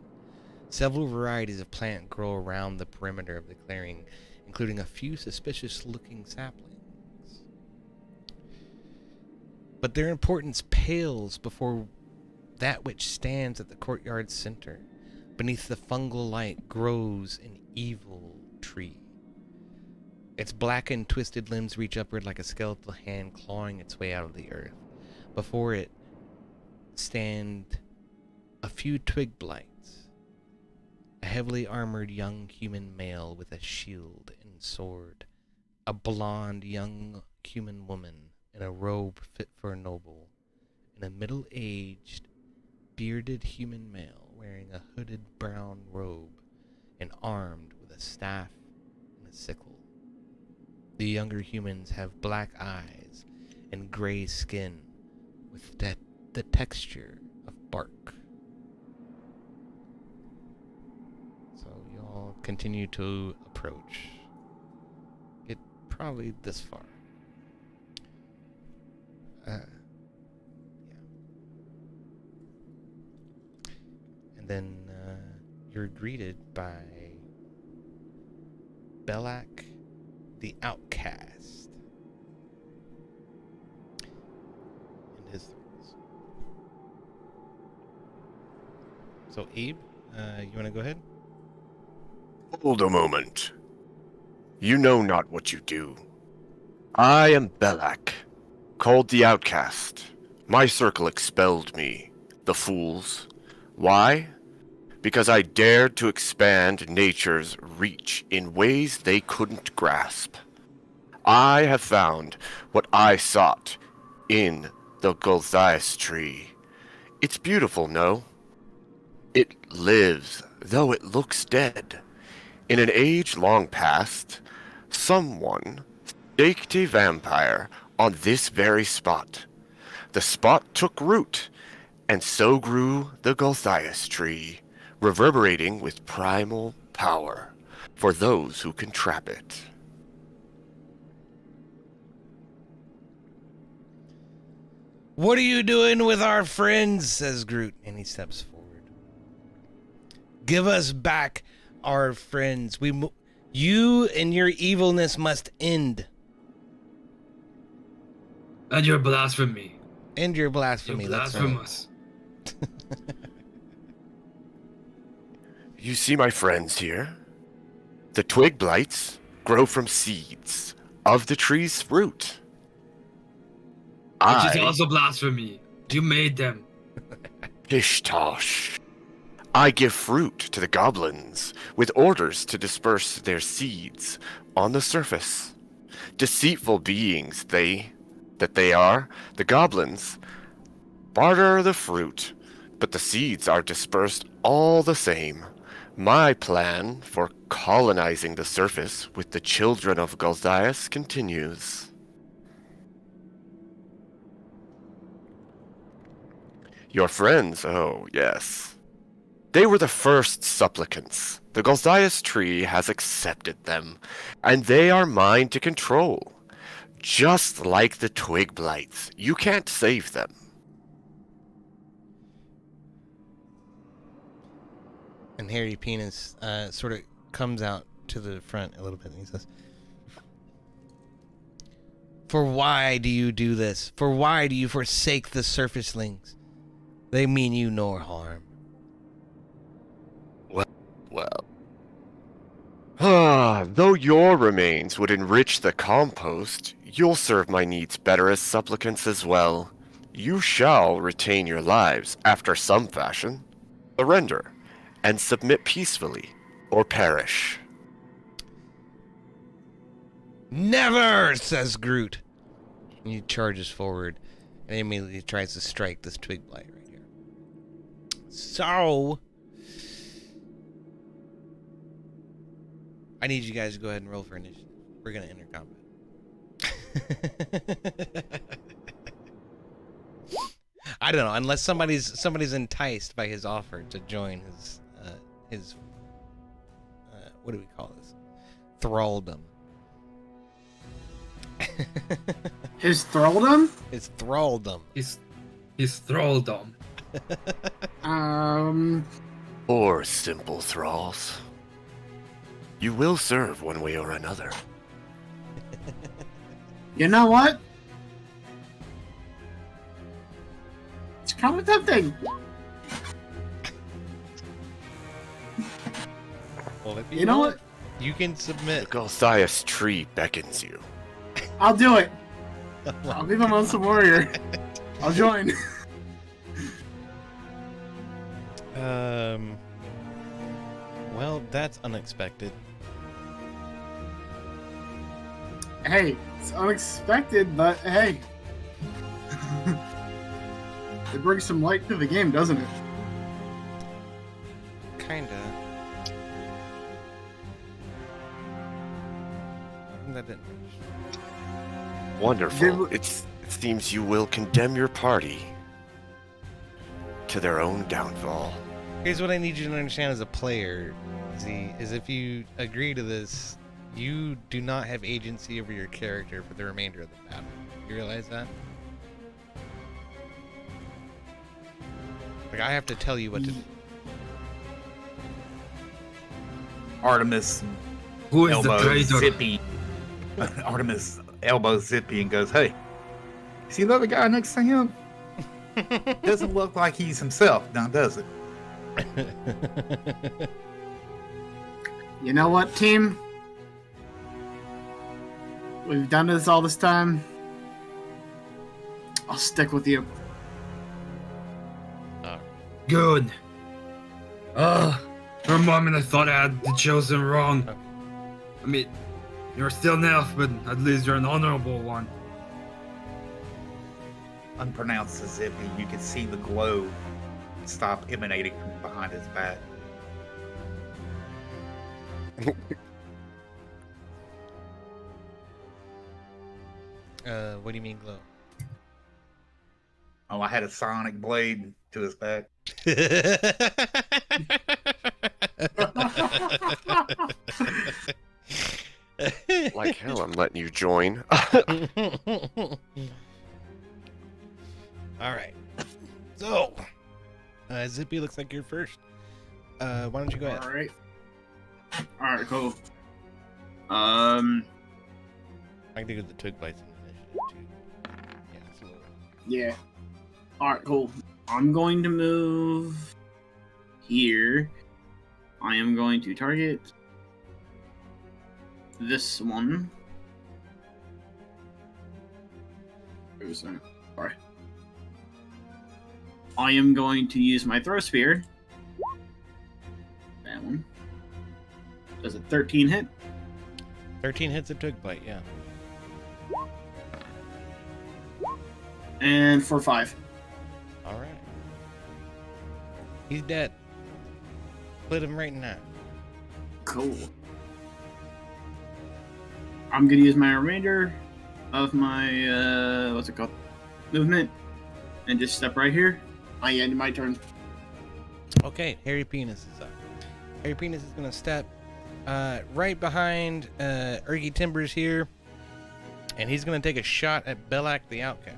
Several varieties of plant grow around the perimeter of the clearing, including a few suspicious-looking saplings. But their importance pales before that which stands at the courtyard's center. Beneath the fungal light grows an evil tree. Its blackened, twisted limbs reach upward like a skeletal hand clawing its way out of the earth. Before it stand a few twig blights. A heavily armored young human male with a shield and sword. A blonde young human woman in a robe fit for a noble. And a middle-aged, bearded human male wearing a hooded brown robe and armed with a staff and a sickle. The younger humans have black eyes and gray skin with the texture of bark. So y'all continue to approach. Get probably this far. Yeah. And then you're greeted by Belak the Outcast and his threats. So Abe, you want to go ahead? Hold a moment. You know not what you do. I am Belak, called the Outcast. My circle expelled me, the fools. Why? Because I dared to expand nature's reach in ways they couldn't grasp. I have found what I sought in the Gulthias tree. It's beautiful, no? It lives, though it looks dead. In an age long past, someone staked a vampire on this very spot. The spot took root, and so grew the Gulthias tree, reverberating with primal power for those who can trap it. What are you doing with our friends? Says Groot, and he steps forward. Give us back our friends. You and your evilness must end. And your blasphemy. End your blasphemy. You're That's blasphemous. You see my friends here? The twig blights grow from seeds of the tree's fruit. Which is also blasphemy. You made them. Pish tosh. I give fruit to the goblins with orders to disperse their seeds on the surface. Deceitful beings that they are, the goblins barter the fruit, but the seeds are dispersed all the same. My plan for colonizing the surface with the children of Goldias continues. Your friends, oh yes. They were the first supplicants. The Goldias tree has accepted them, and they are mine to control. Just like the twig blights, you can't save them. And Hairy Penis sort of comes out to the front a little bit and he says, "For why do you do this? For why do you forsake the surfacelings? They mean you no harm." Well. Though your remains would enrich the compost, you'll serve my needs better as supplicants as well. You shall retain your lives after some fashion. Surrender, and submit peacefully, or perish. "Never!" says Groot. And he charges forward and immediately tries to strike this twig blight right here. So, I need you guys to go ahead and roll for initiative. We're gonna enter combat. I don't know, unless somebody's enticed by his offer to join his what do we call this? Thralldom. His thralldom? His thralldom. His thralldom. Poor simple thralls. You will serve one way or another. You know what? It's kind of tempting. Well, if You know want, what? you can The submit. Goldias tree beckons you. I'll do it. I'll be the Monster Warrior. I'll join. Well, that's unexpected. Hey, it's unexpected, but hey. It brings some light to the game, doesn't it? Kinda. That didn't. Wonderful. It seems you will condemn your party to their own downfall. Here's what I need you to understand as a player, Z, is if you agree to this, you do not have agency over your character for the remainder of the battle. You realize that? Like, I have to tell you what to do. Artemis Who is the elbows traitor? Zippy. Artemis elbows Zippy and goes, "Hey, see the other guy next to him? Doesn't look like he's himself, now does it?" You know what, team? We've done this all this time. I'll stick with you. Good. For a moment I thought I had chosen wrong. I mean, you're still an elf, but at least you're an honorable one. Unpronounced to Zippy, you can see the glow stop emanating from behind his back. What do you mean glow? Oh, I had a sonic blade to his back. Like hell, I'm letting you join. Alright. So, Zippy looks like you're first. Why don't you go ahead? Alright. Alright, cool. I can do the twig bites in initiative too. Yeah, absolutely. Yeah. Alright, cool. I'm going to move here. I am going to target this one. Sorry. I am going to use my throw spear. That one. Does a 13 hit? 13 hits a twig bite, yeah. And for 5. All right. He's dead. Split him right now. Cool. I'm gonna use my remainder of my what's it called? Movement. And just step right here. I end my turn. Okay, Hairy Penis is up. Hairy Penis is gonna step right behind Urgy Timbers here, and he's gonna take a shot at Belak the Outcast.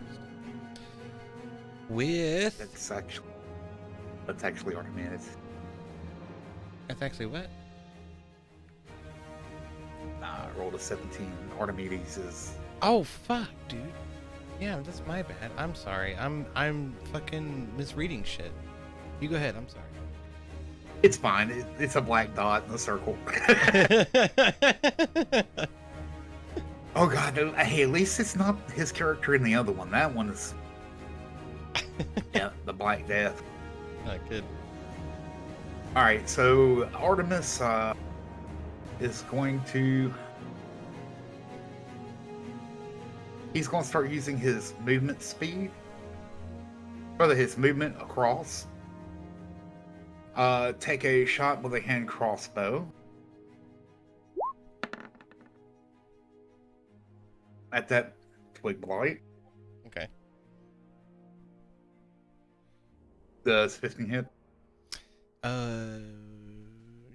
With That's actually Artemis. that's actually what? I rolled a 17. Artemis is. Oh fuck, dude. Yeah, that's my bad. I'm sorry. I'm fucking misreading shit. You go ahead. I'm sorry. It's fine. It's a black dot in a circle. Oh god, no. Hey, at least it's not his character in the other one. That one is. Yeah, the Black Death. Good. All right, so Artemis is going to. He's going to start using his movement speed, rather his movement across. Take a shot with a hand crossbow at that twig blight. Okay. Does 15 hit?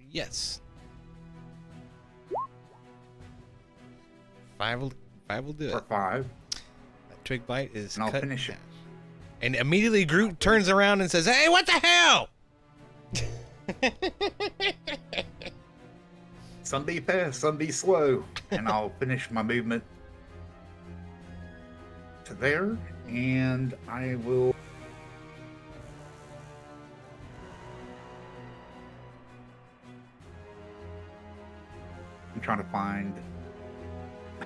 Yes. 5 will do For it. 5. That twig bite is And I'll cut finish in it. half. And immediately Groot turns around and says, "Hey, what the hell?" Some be fast, some be slow. And I'll finish my movement to there. And I will. I'm trying to find.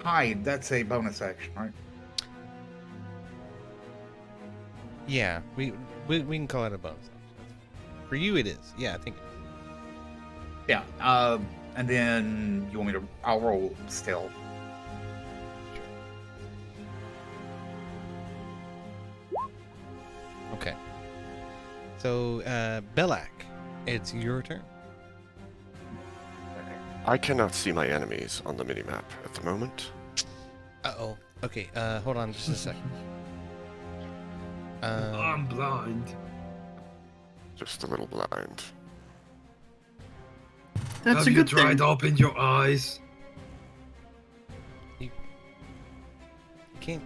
Hide, that's a bonus action, right? Yeah, we can call it a bonus action. For you, it is. Yeah, I think it is. Yeah. And then you want me to? I'll roll stealth. Okay. So, Belak, it's your turn. I cannot see my enemies on the minimap at the moment. Uh-oh. Okay, hold on just a second. I'm blind. Just a little blind. That's Have a you good tried thing. to open your eyes? You can't...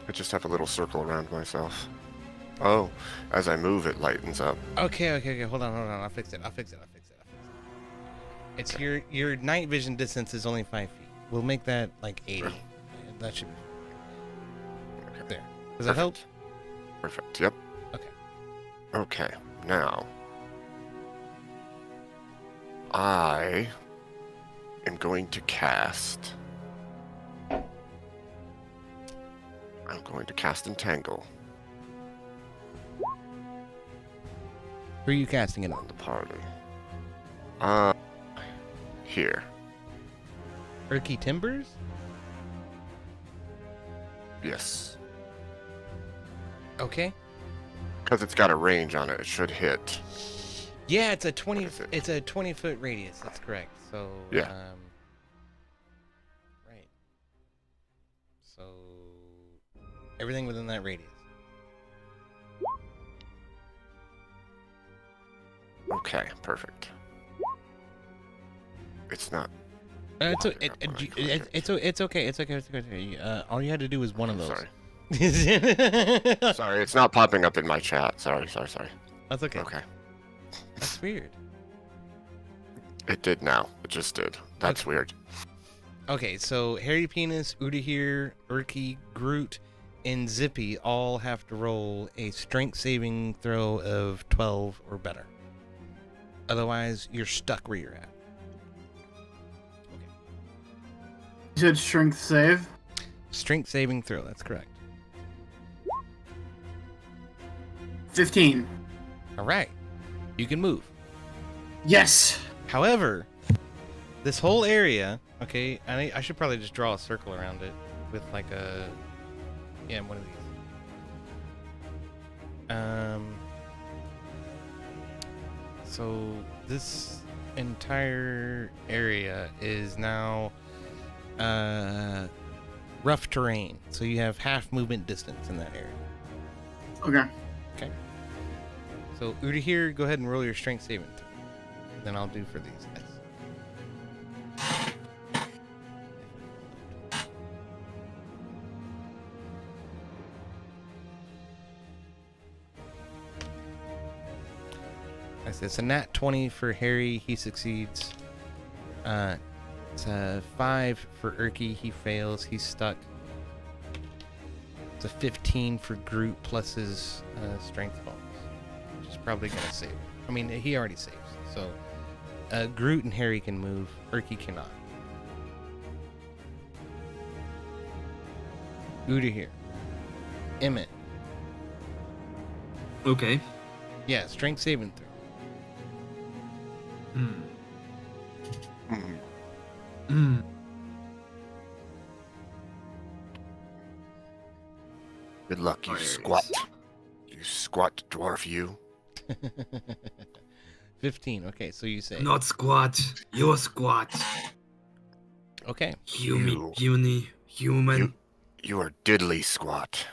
I just have a little circle around myself. Oh, as I move, it lightens up. Okay, hold on. I'll fix it. It's your night vision distance is only 5 feet. We'll make that like 80. That should be there. Does that help? Perfect. Yep. Okay. Okay. Now, I am going to cast. I'm going to cast Entangle Who are you casting it on on? the party. Here. Urky Timbers? Yes. Okay. Because it's got a range on it, it should hit. Yeah, it's a 20. What is it? It's a 20-foot radius. That's correct. So Yeah. Right. So everything within that radius. Okay, perfect. It's not. It's popping up when I click it. it's okay. It's okay. All you had to do was one of those. Sorry. Sorry, it's not popping up in my chat. Sorry. That's okay. Okay. That's weird. It did now. It just did. That's weird. Okay, so Hairy Penis, Ur'Dahir, Urky, Groot, and Zippy all have to roll a strength saving throw of 12 or better. Otherwise, you're stuck where you're at. You said strength save? Strength saving throw, that's correct. 15. All right. You can move. Yes! However, this whole area, okay, I should probably just draw a circle around it with like a, yeah, one of these. So this entire area is now rough terrain. So you have half movement distance in that area. Okay. Okay. So Ur'Dahir, go ahead and roll your strength saving throw. Then I'll do for these guys. It's a nat 20 for Harry. He succeeds. It's a 5 for Urky. He fails. He's stuck. It's a 15 for Groot plus his strength bonus, which is probably going to save. I mean, he already saves. So Groot and Harry can move. Urky cannot. Ur'Dahir. Emmet. Okay. Yeah, strength saving throw. Good luck, you squat. You squat dwarf, you. 15. Okay, so you say. Not squat. You're squat. Okay. Human. You are diddly squat.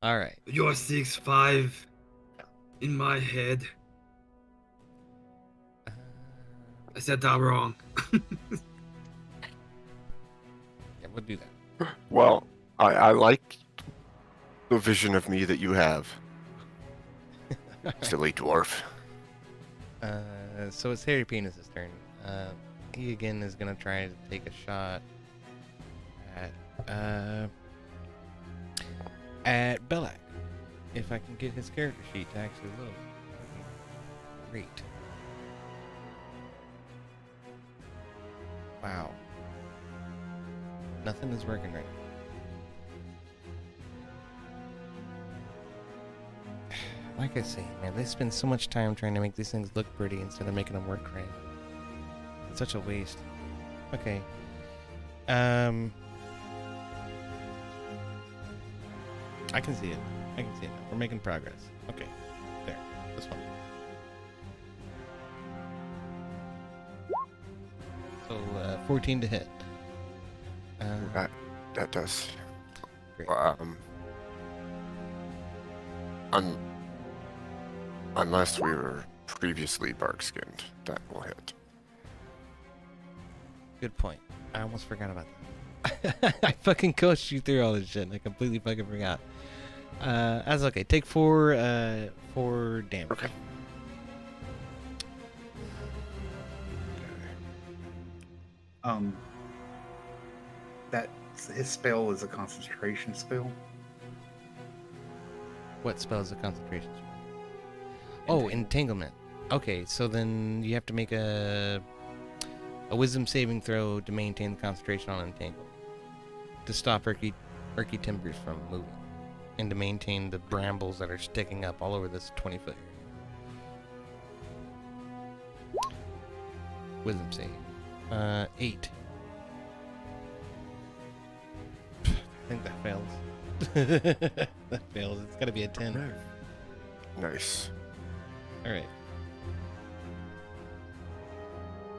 All right. You're 6'5". In my head. I said that wrong. Yeah, we'll do that. Well, I like the vision of me that you have. Silly dwarf. So it's Harry Penis's turn. He again is gonna try to take a shot at Belak. If I can get his character sheet to actually load. Great. Wow. Nothing is working right now. Like I say, man, they spend so much time trying to make these things look pretty instead of making them work right. It's such a waste. Okay. I can see it. I can see it now. We're making progress. Okay. There. This one. So, 14 to hit. That does. Great. Unless we were previously bark-skinned, that will hit. Good point. I almost forgot about that. I fucking coached you through all this shit. I completely fucking forgot. That's okay. Take 4 damage. Okay. That his spell is a concentration spell. What spell is a concentration spell? Oh, entanglement. Okay, so then you have to make a wisdom saving throw to maintain the concentration on entangle. To stop Urky timbers from moving. And to maintain the brambles that are sticking up all over this 20-foot area. Wisdom save. 8. I think that fails. That fails. It's gotta be a 10. Nice. Alright.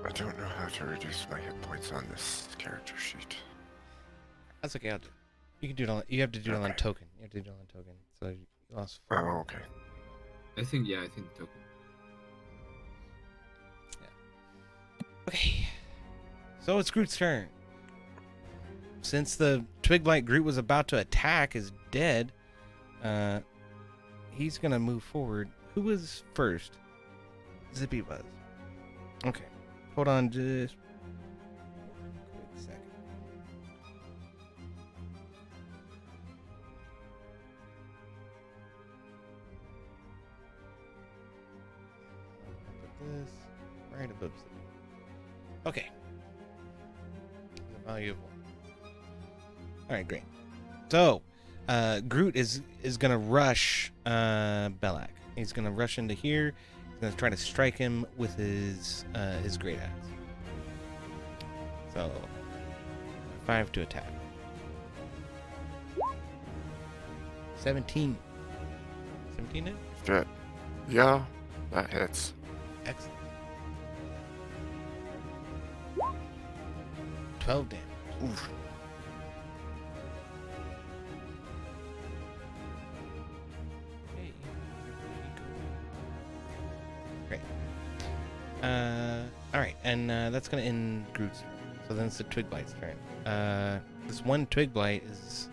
I don't know how to reduce my hit points on this character sheet. That's okay, I'll do it. You can do it on. You have to do it on token. You have to do it on token. So you lost 4. Oh, okay. I think token. Okay. So it's Groot's turn. Since the Twig-like Groot was about to attack is dead, he's gonna move forward. Who was first? Zippy was. Okay. Hold on just one quick second. right above Zippy. Okay. The value of 1. All right, great. So, Groot is gonna rush Belak. He's gonna rush into here. He's gonna try to strike him with his great axe. So, 5 to attack. 17. 17 hit? Shit. Yeah, that hits. Excellent. 12 damage. Oof. Okay. Great. All right, and that's gonna end Groot's turn. So then it's the Twig Blight's turn. This one Twig Blight is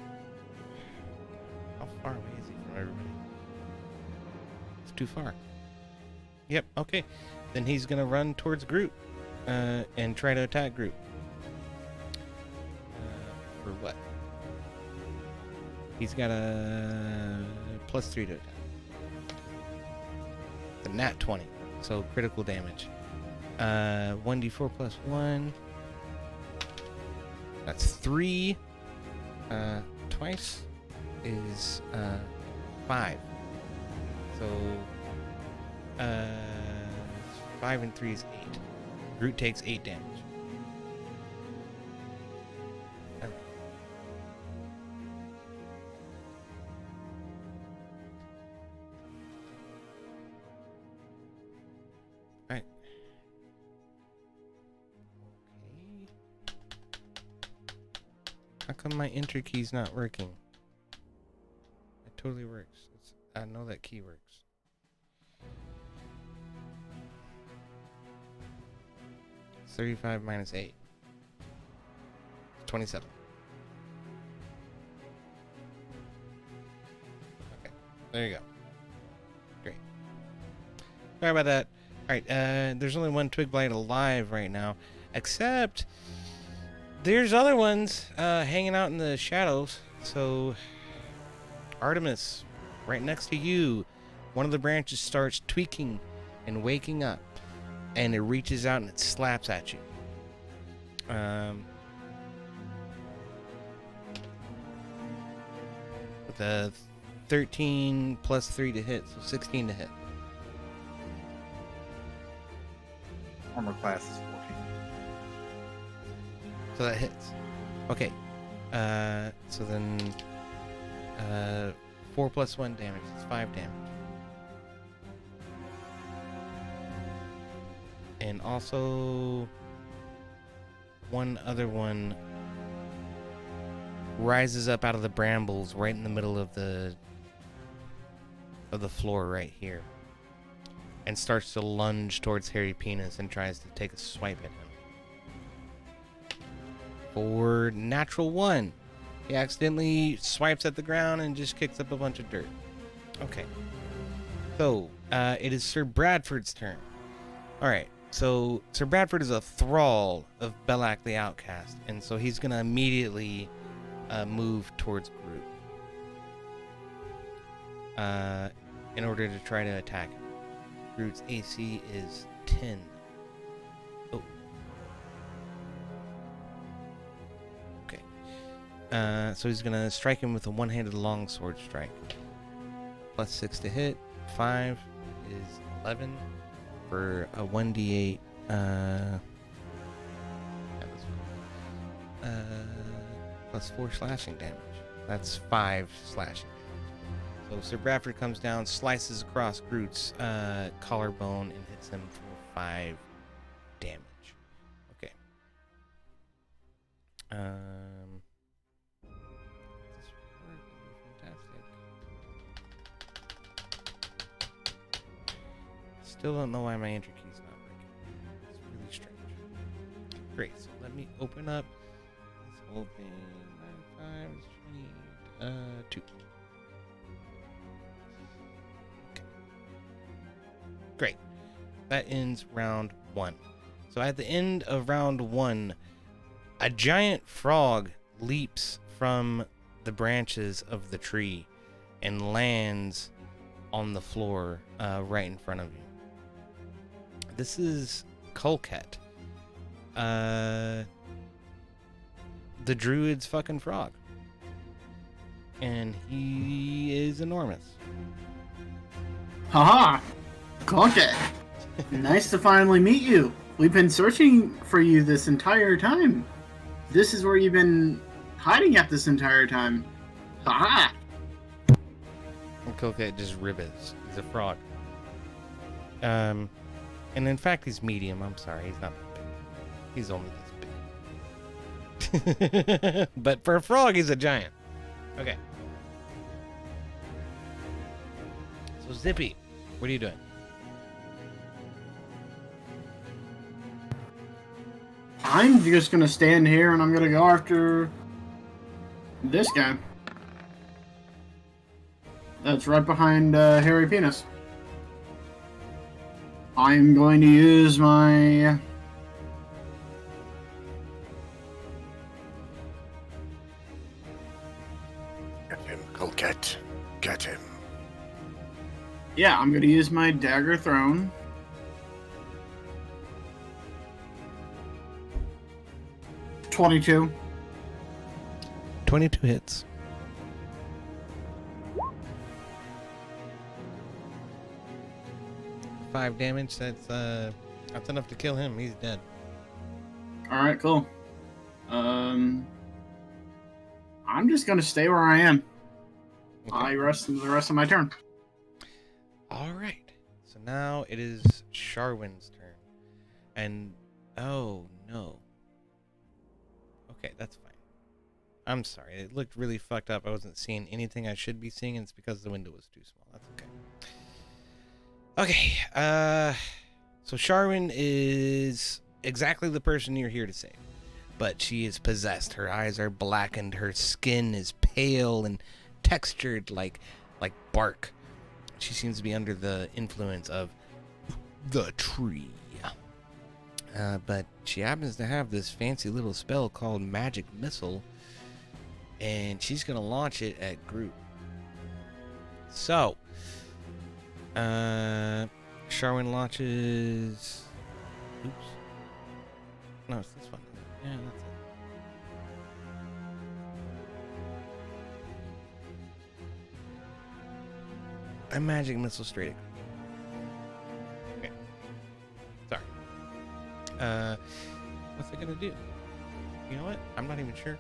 how far away is he from everybody? It's too far. Yep. Okay. Then he's gonna run towards Groot and try to attack Groot. For what? He's got a +3 to attack. The nat 20, so critical damage. 1d4 plus 1. That's 3. Twice is 5. So 5 and 3 is 8. Groot takes 8 damage. Alright. Okay. How come my enter key's not working? It totally works. I know that key works. It's 35 minus 8. 27. Okay, there you go. Great. Sorry about that. Alright, there's only one Twig Blight alive right now. Except there's other ones hanging out in the shadows. So Artemis, right next to you, one of the branches starts tweaking and waking up, and it reaches out and it slaps at you. With a 13 plus 3 to hit, so 16 to hit. Armor class is 14. So that hits. Okay. So then 4 plus 1 damage. It's 5 damage. And also one other one rises up out of the brambles right in the middle of the floor right here, and starts to lunge towards Hairy Penis and tries to take a swipe at him. For natural 1, he accidentally swipes at the ground and just kicks up a bunch of dirt. Okay. So, it is Sir Bradford's turn. Alright, so Sir Bradford is a thrall of Belak the Outcast, and so he's going to immediately move towards Groot in order to try to attack him. Groot's AC is 10. Oh. Okay. So he's going to strike him with a one-handed longsword strike. Plus 6 to hit. 5 is 11 for a 1d8. Plus 4 slashing damage. That's 5 slashing damage. So Sir Bradford comes down, slices across Groot's collarbone, and hits him for 5 damage. Okay. This would be fantastic. Still don't know why my enter key's not working. It's really strange. Great. So let me open up this whole thing. 9, 5 is 22. Great. That ends round 1. So at the end of round 1, a giant frog leaps from the branches of the tree and lands on the floor right in front of you. This is Kolket. The druid's fucking frog. And he is enormous. Haha! Okay. Nice to finally meet you. We've been searching for you this entire time. This is where you've been hiding at this entire time. Haha! And Kolket just ribbits. He's a frog. And in fact, he's medium. I'm sorry, he's not that big. He's only this big. But for a frog, he's a giant. Okay. So Zippy, what are you doing? I'm just gonna stand here and I'm gonna go after this guy. That's right behind Hairy Penis. I'm going to use my... Get him, Kolket. Get him. Yeah, I'm going to use my dagger thrown. .22. 22 hits. 5 damage. That's enough to kill him. He's dead. All right, cool. I'm just gonna stay where I am. Okay. I rest the rest of my turn. All right. So now it is Sharwin's turn, and oh no. Okay, that's fine. I'm sorry. It looked really fucked up. I wasn't seeing anything I should be seeing, and it's because the window was too small. That's okay. Okay. So Sharwin is exactly the person you're here to save, but she is possessed. Her eyes are blackened. Her skin is pale and textured like bark. She seems to be under the influence of the tree. But she happens to have this fancy little spell called Magic Missile, and she's gonna launch it at Groot. So, Sharwin launches. Oops. No, it's this one. Yeah, that's it. A magic missile straight at Groot. Okay. Sorry. What's it gonna do? You know what? I'm not even sure.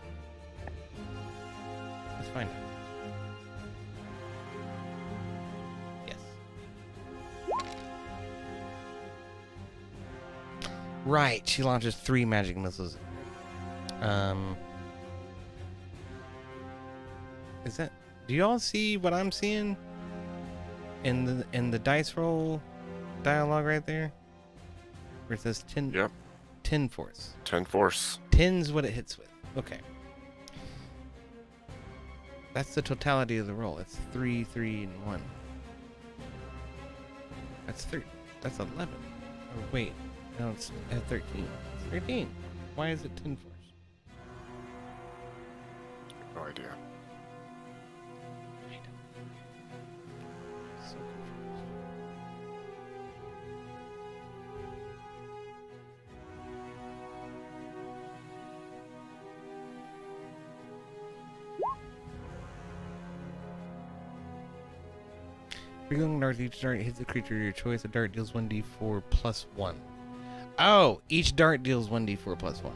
Let's find out. Yes. Right, she launches 3 magic missiles. Is that? Do you all see what I'm seeing in the dice roll dialogue right there? Where it says 10. Yep. 10 force. 10 force. 10's what it hits with. Okay. That's the totality of the roll. It's 3, 3, and 1. That's 3. That's 11. Oh wait, no, it's at 13. It's 13. Why is it 10 force? No idea. So confused. Revealing dart, each dart hits a creature of your choice. A dart deals 1d4 plus 1. Oh, each dart deals 1d4 plus 1.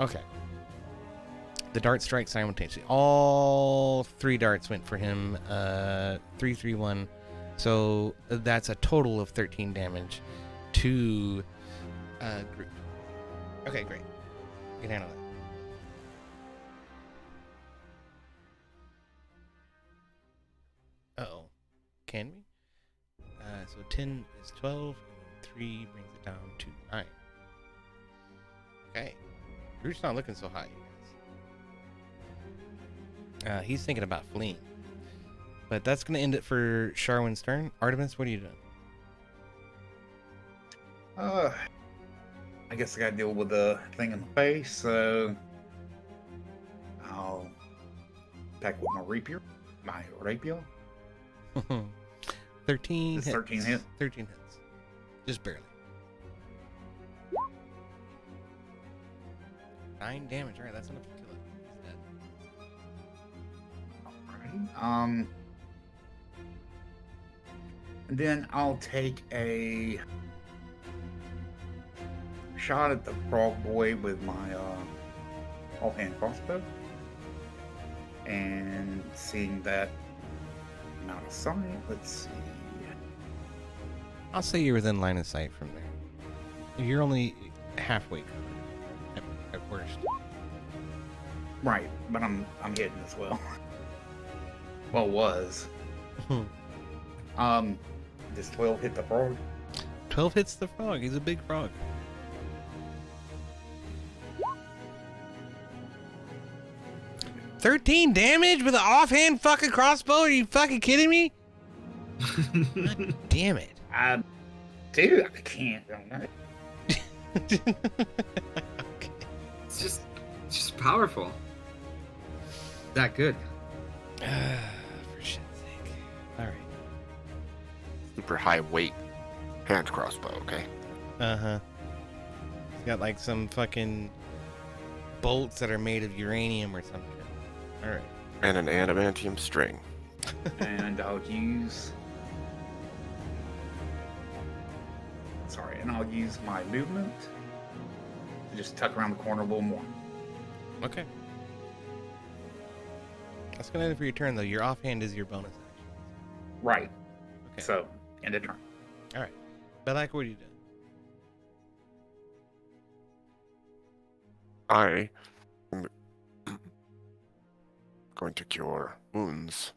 Okay. The dart strikes simultaneously. All 3 darts went for him. 3, 3, 1. So that's a total of 13 damage to Groot. Okay, great. You can handle that. Uh-oh. Can we? So 10 is 12, and 3 brings it down to 9. Okay. Groot's not looking so hot, you guys. He's thinking about fleeing. But that's going to end it for Sharwin's turn. Artemis, what are you doing? I guess I gotta deal with the thing in the face, so I'll attack with my rapier. My rapier. 13 It's hits. 13 hit? 13 hits. Just barely. 9 damage. All right, that's enough to kill it. It's dead. Alright. Then I'll take a shot at the frog boy with my offhand crossbow. And seeing that I'm out of sight, let's see. I'll say you're within line of sight from there. You're only halfway covered at worst. Right, but I'm hitting as well. Well, was. Does 12 hit the frog? 12 hits the frog. He's a big frog. $13 damage with an offhand fucking crossbow? Are you fucking kidding me? God damn it. Dude, I can't. It's just powerful. That good. For shit's sake. Alright. Super high weight hand crossbow, okay? Uh-huh. It's got like some fucking bolts that are made of uranium or something. Alright. And an adamantium string. And I'll use. Sorry, and I'll use my movement to just tuck around the corner a little more. Okay. That's gonna end it for your turn, though. Your offhand is your bonus action. Right. Okay. So, end of turn. Alright. Belak, what are you doing? I am going to cure wounds.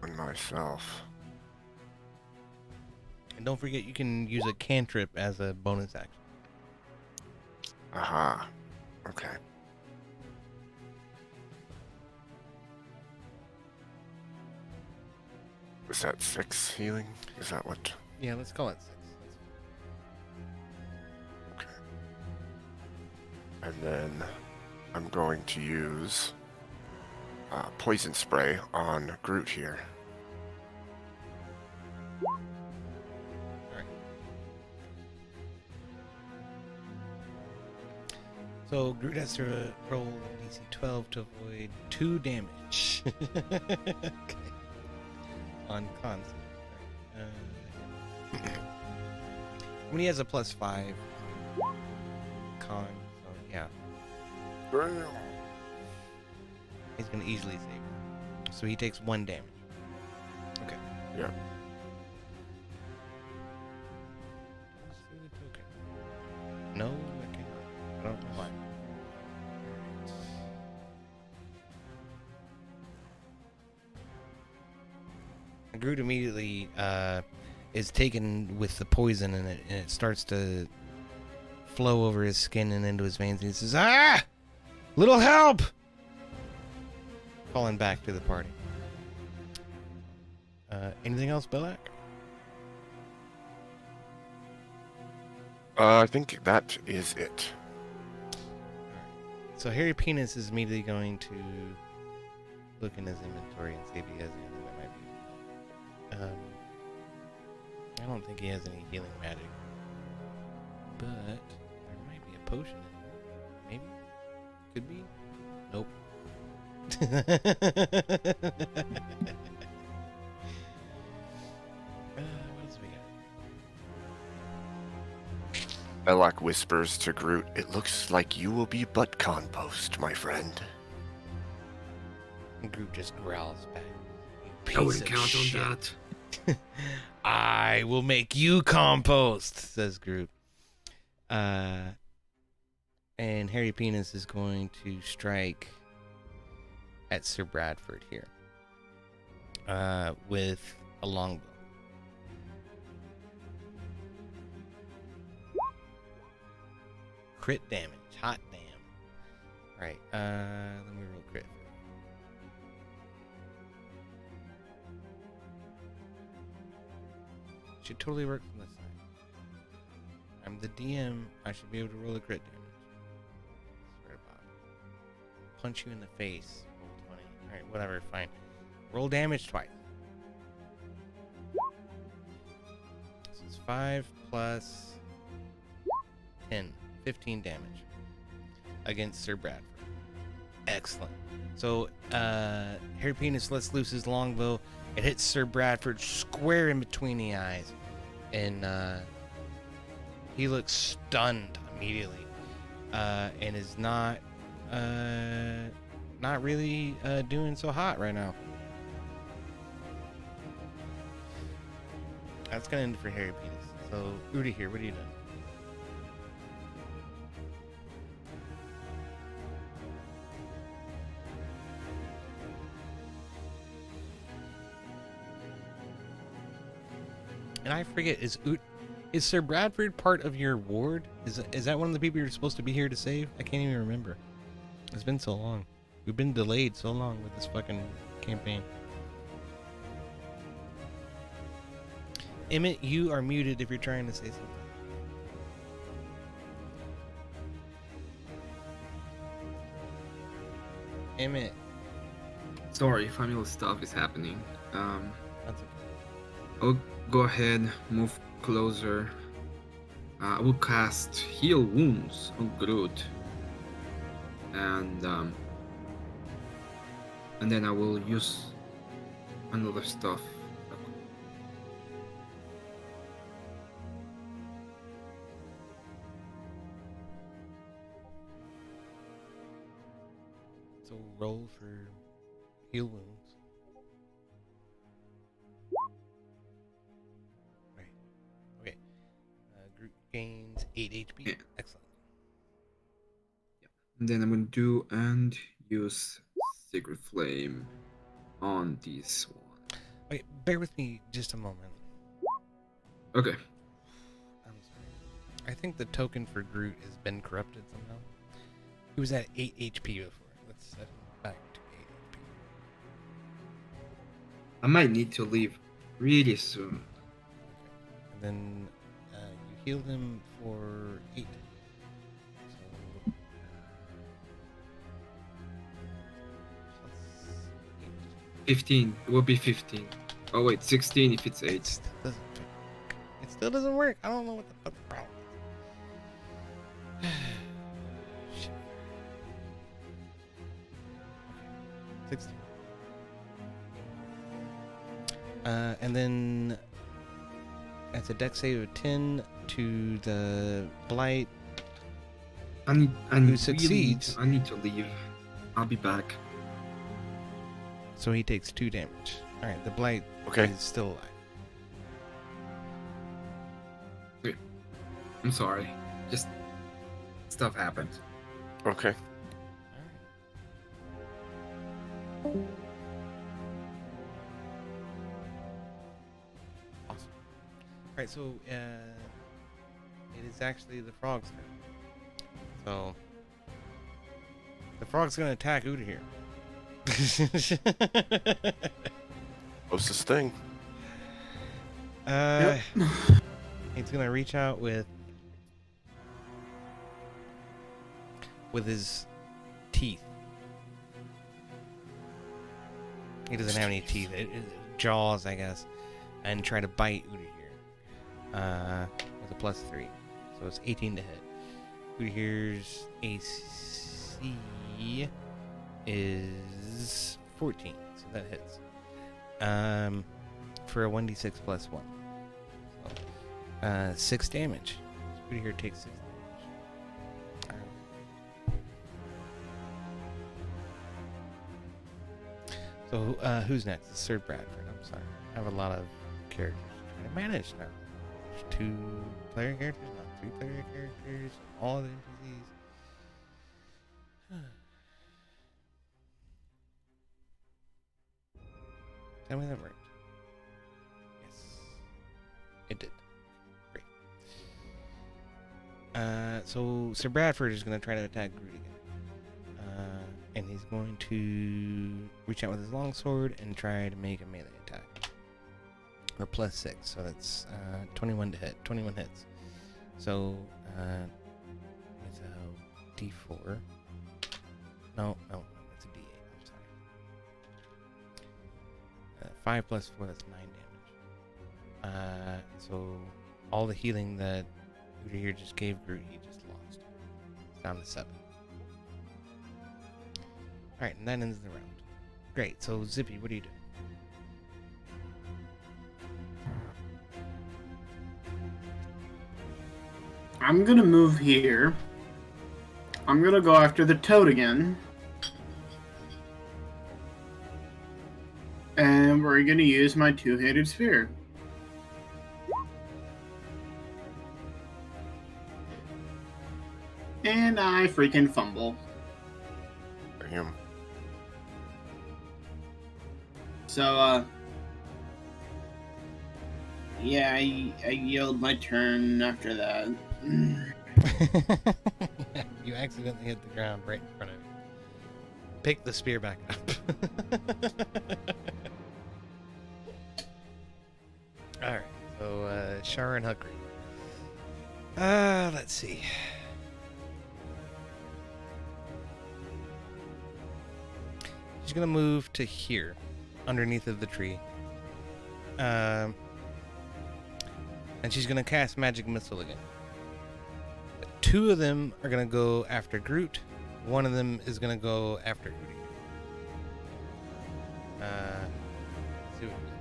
On myself. And don't forget, you can use a cantrip as a bonus action. Aha. Okay. Is that 6 healing? Is that what? Yeah, let's call it 6. Okay. And then I'm going to use poison spray on Groot here. Alright. So Groot has to roll DC 12 to avoid 2 damage. Okay. On con. When he has a +5 con, so yeah. He's gonna easily save it. So he takes 1 damage. Okay. Yeah. No, I cannot. I don't know why. Groot immediately is taken with the poison and it starts to flow over his skin and into his veins, and he says, "Ah! Little help!" Falling back to the party. Anything else, Belak? I think that is it. So Harry Penis is immediately going to look in his inventory and see if he has anything that might be. I don't think he has any healing magic, but there might be a potion in here. Maybe? Could be? Nope. What else we got? Belak whispers to Groot, "It looks like you will be butt compost, my friend." And Groot just growls back. I wouldn't count on that. I will make you compost, says Groot. And Harry Penis is going to strike at Sir Bradford here with a longbow. Crit damage. Hot damn. Right. Let me roll crit. Should totally work from this side. I'm the DM. I should be able to roll a crit damage. Swear to God. Punch you in the face. Roll 20. Alright, whatever. Fine. Roll damage twice. This is 5 plus 15 damage against Sir Bradford. Excellent. So, Harry Penis lets loose his longbow. It hits Sir Bradford square in between the eyes. And he looks stunned immediately. And is not really doing so hot right now. That's gonna end it for Harry Penis. So, Ur'Dahir, what are you doing? And I forget, is Sir Bradford part of your ward? Is that one of the people you're supposed to be here to save? I can't even remember. It's been so long. We've been delayed so long with this fucking campaign. Emmet, you are muted if you're trying to say something. Emmet. Sorry, family stuff is happening. That's okay. I'll go ahead, move closer. I will cast Heal Wounds on Groot. And then I will use another stuff. So roll for heal wounds. Right. Okay. Groot gains 8 HP. Yeah. Excellent. And then I'm going to do and use Sacred Flame on this one. Okay, bear with me just a moment. Okay. I'm sorry. I think the token for Groot has been corrupted somehow. He was at 8 HP before. Let's set him back to 8 HP. I might need to leave really soon. Okay. And then you healed him for 8. So, 15. It will be 15. Oh wait, 16 if it's 8. It still doesn't work. I don't know what the fuck the problem is. Shit. 16. And then that's a dex save of 10 to the blight. Who succeeds. I need to leave. I'll be back. So he takes 2 damage. Alright, the blight Okay. is still alive. I'm sorry. Just stuff happened. Okay. Awesome. Alright, so it is actually the frog's turn. So the frog's gonna attack Ur'Dahir. Closest thing. He's gonna reach out with his teeth. He doesn't have any teeth. Jaws, I guess, and try to bite Ur'Dahir. With a +3, so it's 18 to hit. Ur'Dahir's AC is 14, so that hits. For a 1d6 +1. So, 6 damage. Ur'Dahir takes 6 damage. So, who's next? It's Sir Bradford. I'm sorry. I have a lot of characters trying to manage now. There's 2 player characters, not 3 player characters, all the NPCs. Tell me that worked. Yes. It did. Great. So Sir Bradford is going to try to attack Groot again. And he's going to reach out with his longsword and try to make a melee attack. Or +6, so that's 21 to hit. 21 hits. So, it's a D4. No, it's a D8. I'm sorry. 5 + 4, that's 9 damage. So all the healing that Ur'Dahir just gave Groot, he just lost. It's down to 7. Alright, and that ends the round. Great, so Zippy, what do you do? I'm gonna move here. I'm gonna go after the toad again. And we're gonna use my two-handed spear. And I freaking fumble. Damn. So, yeah, I yield my turn after that. You accidentally hit the ground right in front of you. Pick the spear back up. Alright, so Shara and Huckry. Let's see. She's gonna move to here, underneath of the tree. And she's gonna cast Magic Missile again. 2 of them are gonna go after Groot. 1 of them is gonna go after Ur'Dahir. Let's see what we do.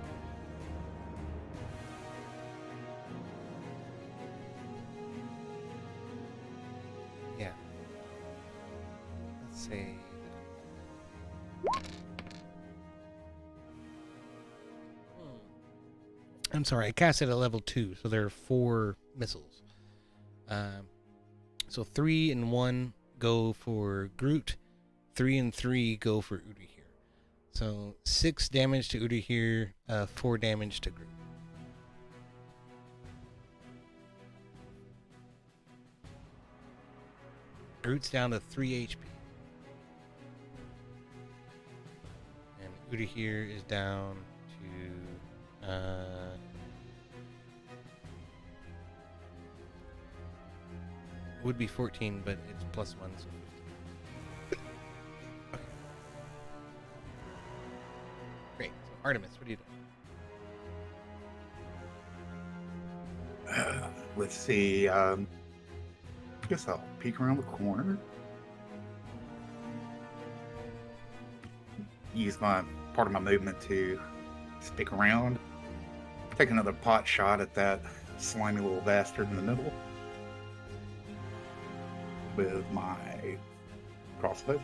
Yeah. Let's see. I'm sorry, I cast it at level 2, so there are 4 missiles. So 3 and 1 go for Groot, 3 and 3 go for Ur'Dahir. So 6 damage to Ur'Dahir, 4 damage to Groot. Groot's down to 3 HP. And Ur'Dahir is down to would be 14, but it's +1, so 15. Okay. Great. So Artemis, what do you do? Let's see. I guess I'll peek around the corner. Use my part of my movement to stick around. Take another pot shot at that slimy little bastard in the middle with my crossbow.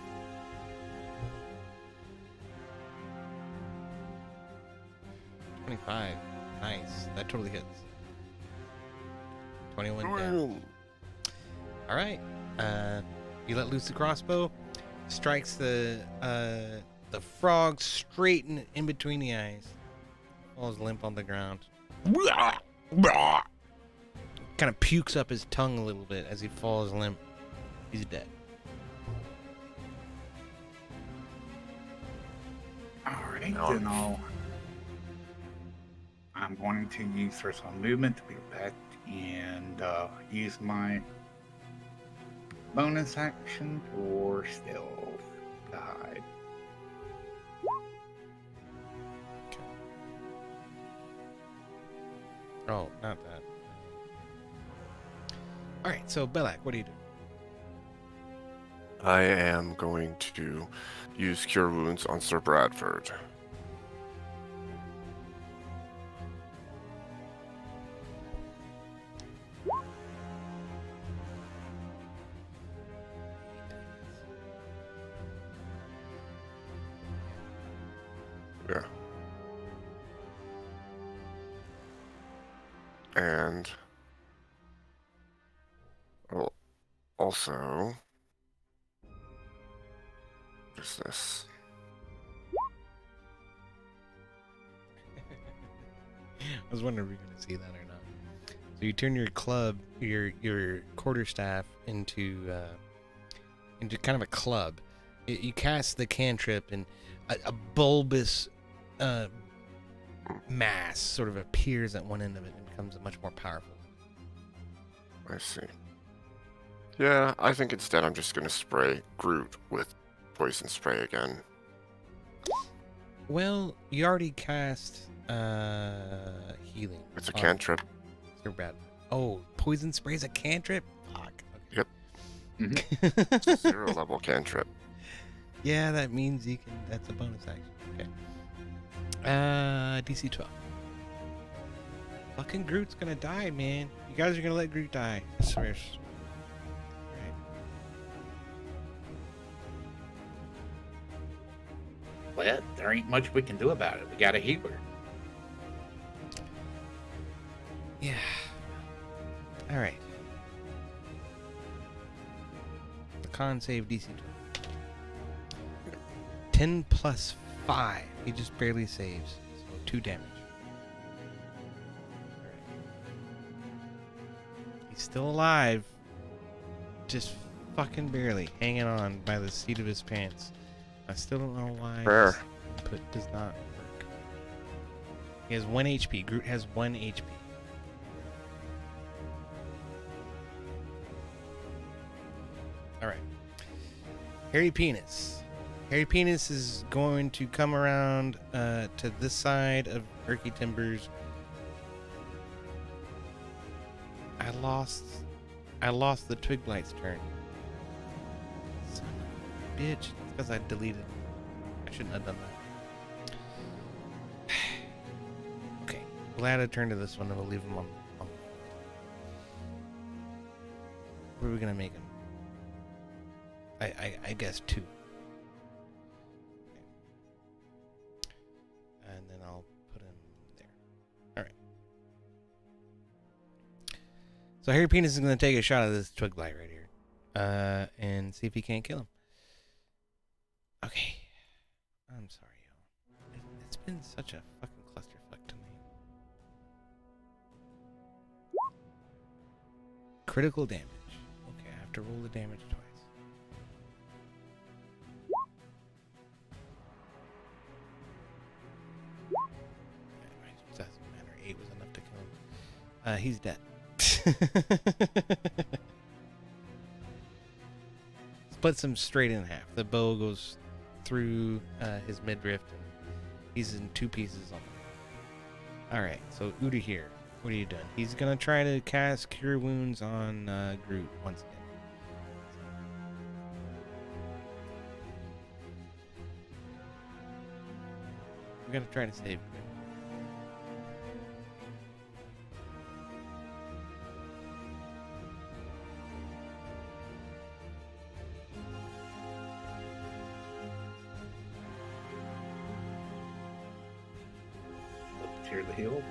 $25. Nice. That totally hits. 21 down. All right. You let loose the crossbow. Strikes the frog straight in between the eyes. Falls limp on the ground. Kind of pukes up his tongue a little bit as he falls limp. He's dead. Alright, then I'm going to use first on movement to be back and use my bonus action for stealth to hide. Oh, not that. Alright, so Belak, what do you do? I am going to use Cure Wounds on Sir Bradford. Yeah. And also, what is this? I was wondering if we were going to see that or not. So you turn your club, your quarterstaff into kind of a club. You cast the cantrip, and a bulbous mass sort of appears at one end of it and becomes much more powerful. I see. Yeah, I think instead I'm just going to spray Groot with poison spray again. Well, you already cast healing. It's a cantrip. You're bad. Oh, poison spray's a cantrip? Fuck. Yep. Mhm. It's a 0 level cantrip. Yeah, that means you can. That's a bonus action. Okay. DC 12. Fucking Groot's gonna die, man. You guys are gonna let Groot die. I swear. Right. Well, there ain't much we can do about it. We got a healer. Yeah. All right. The con save DC 12. 10 plus 5. He just barely saves. So 2 damage. Alright. He's still alive. Just fucking barely hanging on by the seat of his pants. I still don't know why Rare. this input does not work. He has 1 HP. Groot has 1 HP. Alright. Hairy Penis. Hairy Penis is going to come around to this side of Erky Timbers. I lost the Twig Blight's turn. Son of a bitch. It's because I deleted. I shouldn't have done that. Okay. Glad I turned to this one and we'll leave him on. What are we gonna make him? I guess 2. And then I'll put him there. Alright. So Hairy Penis is going to take a shot at this Twig Blight right here. And see if he can't kill him. Okay. I'm sorry, y'all. It's been such a fucking clusterfuck tonight. Critical damage. Okay, I have to roll the damage twice. Doesn't matter. 8 was enough to kill him. He's dead. Splits him straight in half. The bow goes through his midriff, and he's in 2 pieces on him. Alright, so Ur'Dahir, what are you doing? He's gonna try to cast Cure Wounds on Groot once again. We're gonna try to save Groot. Up tear the hill.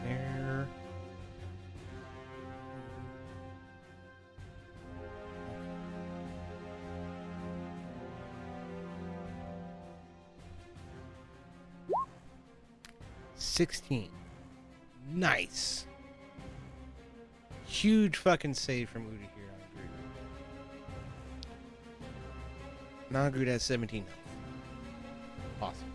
There. 16. Nice. Huge fucking save from Ur'Dahir on Groot. Now Groot has 17 health. Awesome.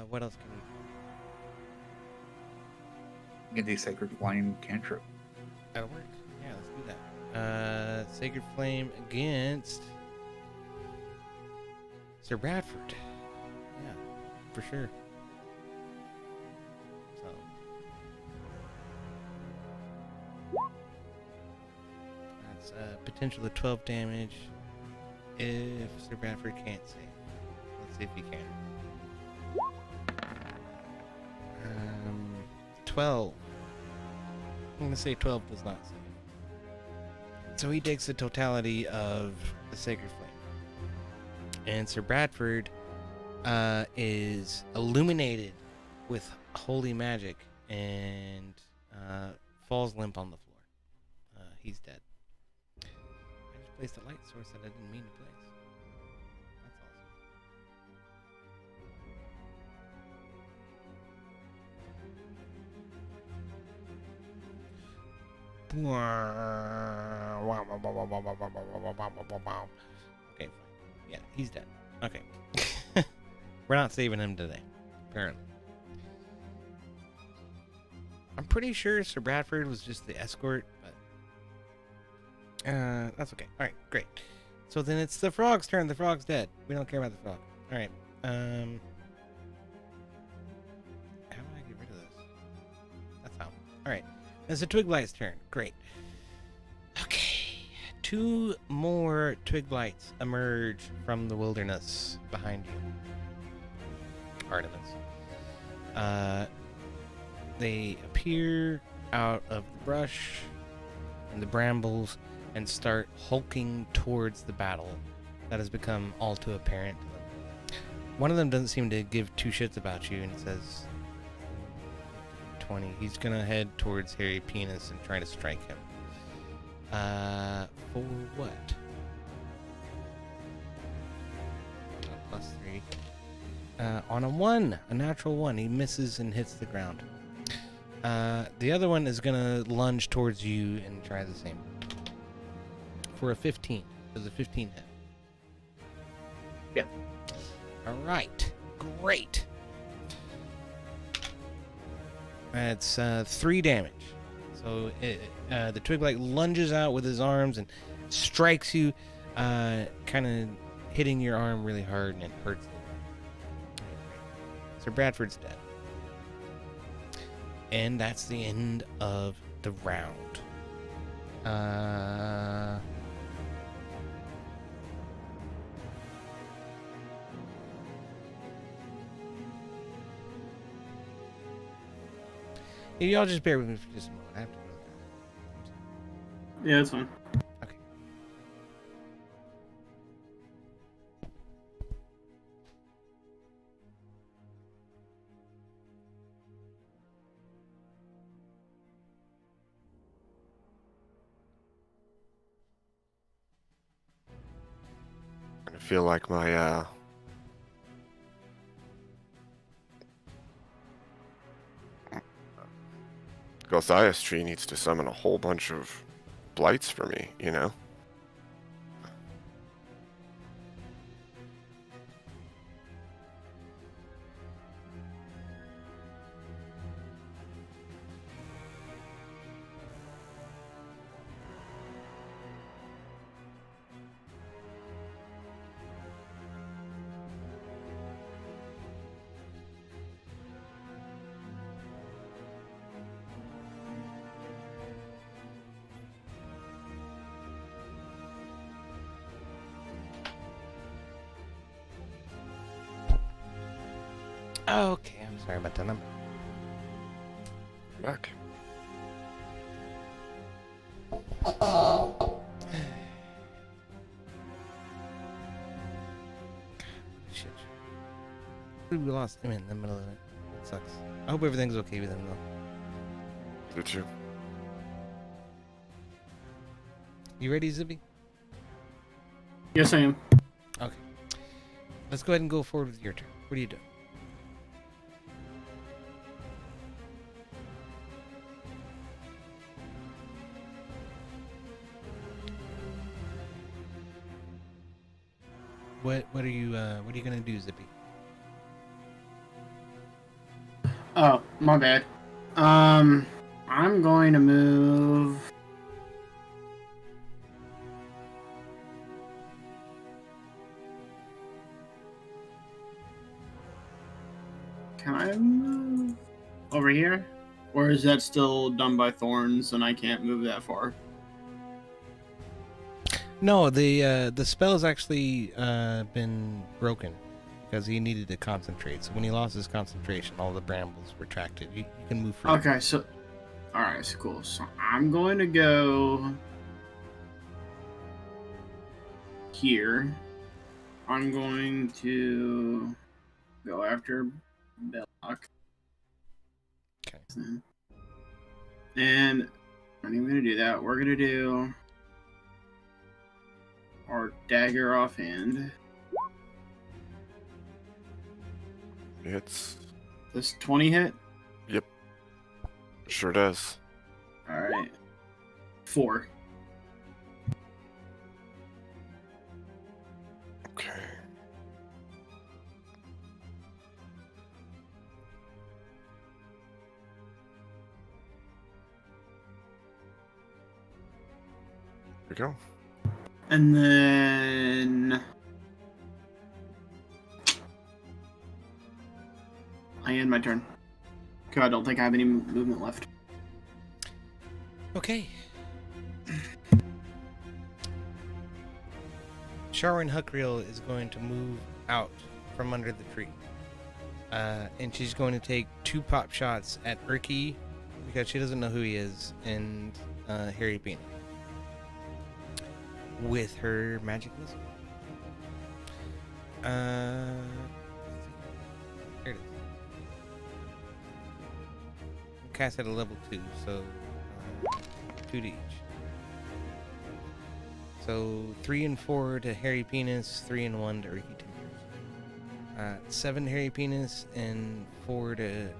What else can we do? You can do Sacred Flame cantrip. That'll work. Yeah, let's do that. Sacred Flame against Sir Bradford. Yeah, for sure. So that's potential of 12 damage if Sir Bradford can't save. Let's see if he can. 12. I'm gonna say 12 does not save. So he takes the totality of the Sacred Flame. And Sir Bradford is illuminated with holy magic and falls limp on the floor. He's dead. I just placed a light source that I didn't mean to place. That's awesome. Okay, fine. Yeah, he's dead. Okay. We're not saving him today, apparently. I'm pretty sure Sir Bradford was just the escort, but that's okay. Alright, great. So then it's the frog's turn. The frog's dead. We don't care about the frog. All right. How do I get rid of this? That's how. All right. It's a Twiglight's turn. Great. Okay. 2 more Twiglights emerge from the wilderness behind you. Artemis. They appear out of the brush and the brambles and start hulking towards the battle that has become all too apparent to them. One of them doesn't seem to give 2 shits about you and says 20. He's gonna head towards Hairy Penis and try to strike him. For what? +3. On a 1, a natural 1, he misses and hits the ground. The other one is gonna lunge towards you and try the same. For a 15. Does a 15 hit? Yeah. Alright. Great. That's 3 damage. So the Twiglight lunges out with his arms and strikes you, kind of hitting your arm really hard, and it hurts. Sir Bradford's dead. And that's the end of the round. Y'all just bear with me for just a moment. I have to go to the bathroom. Yeah, that's fine. Okay. I feel like my Gothias tree needs to summon a whole bunch of blights for me, you know? Okay, I'm sorry about that. Back. Shit. We lost him in the middle of it. It sucks. I hope everything's okay with him, though. Did you? You ready, Zippy? Yes, I am. Okay. Let's go ahead and go forward with your turn. What are you doing? What are you gonna do, Zippy? Oh, my bad. I'm going to move. Can I move over here? Or is that still done by thorns and I can't move that far? No, the spell's actually been broken because he needed to concentrate. So when he lost his concentration, all the brambles retracted. You can move free. Okay, so... Alright, so cool. So I'm going to go... here. I'm going to go after Belloc. Okay. And I'm even going to do that. We're going to do our dagger offhand. It's This 20 hit? sure does. Alright. 4. Okay. Here we go. And then end my turn. Because I don't think I have any movement left. Okay. Sharwin Huckriel is going to move out from under the tree. And she's going to take 2 pop shots at Urki because she doesn't know who he is, and Harry Bean with her magic missile. Here it is. Cast at a level 2, so 2 to each. So 3 and 4 to Hairy Penis, 3 and 1 to Ricky Timbers. 7 Hairy Penis and 4 to Ricky Timbers.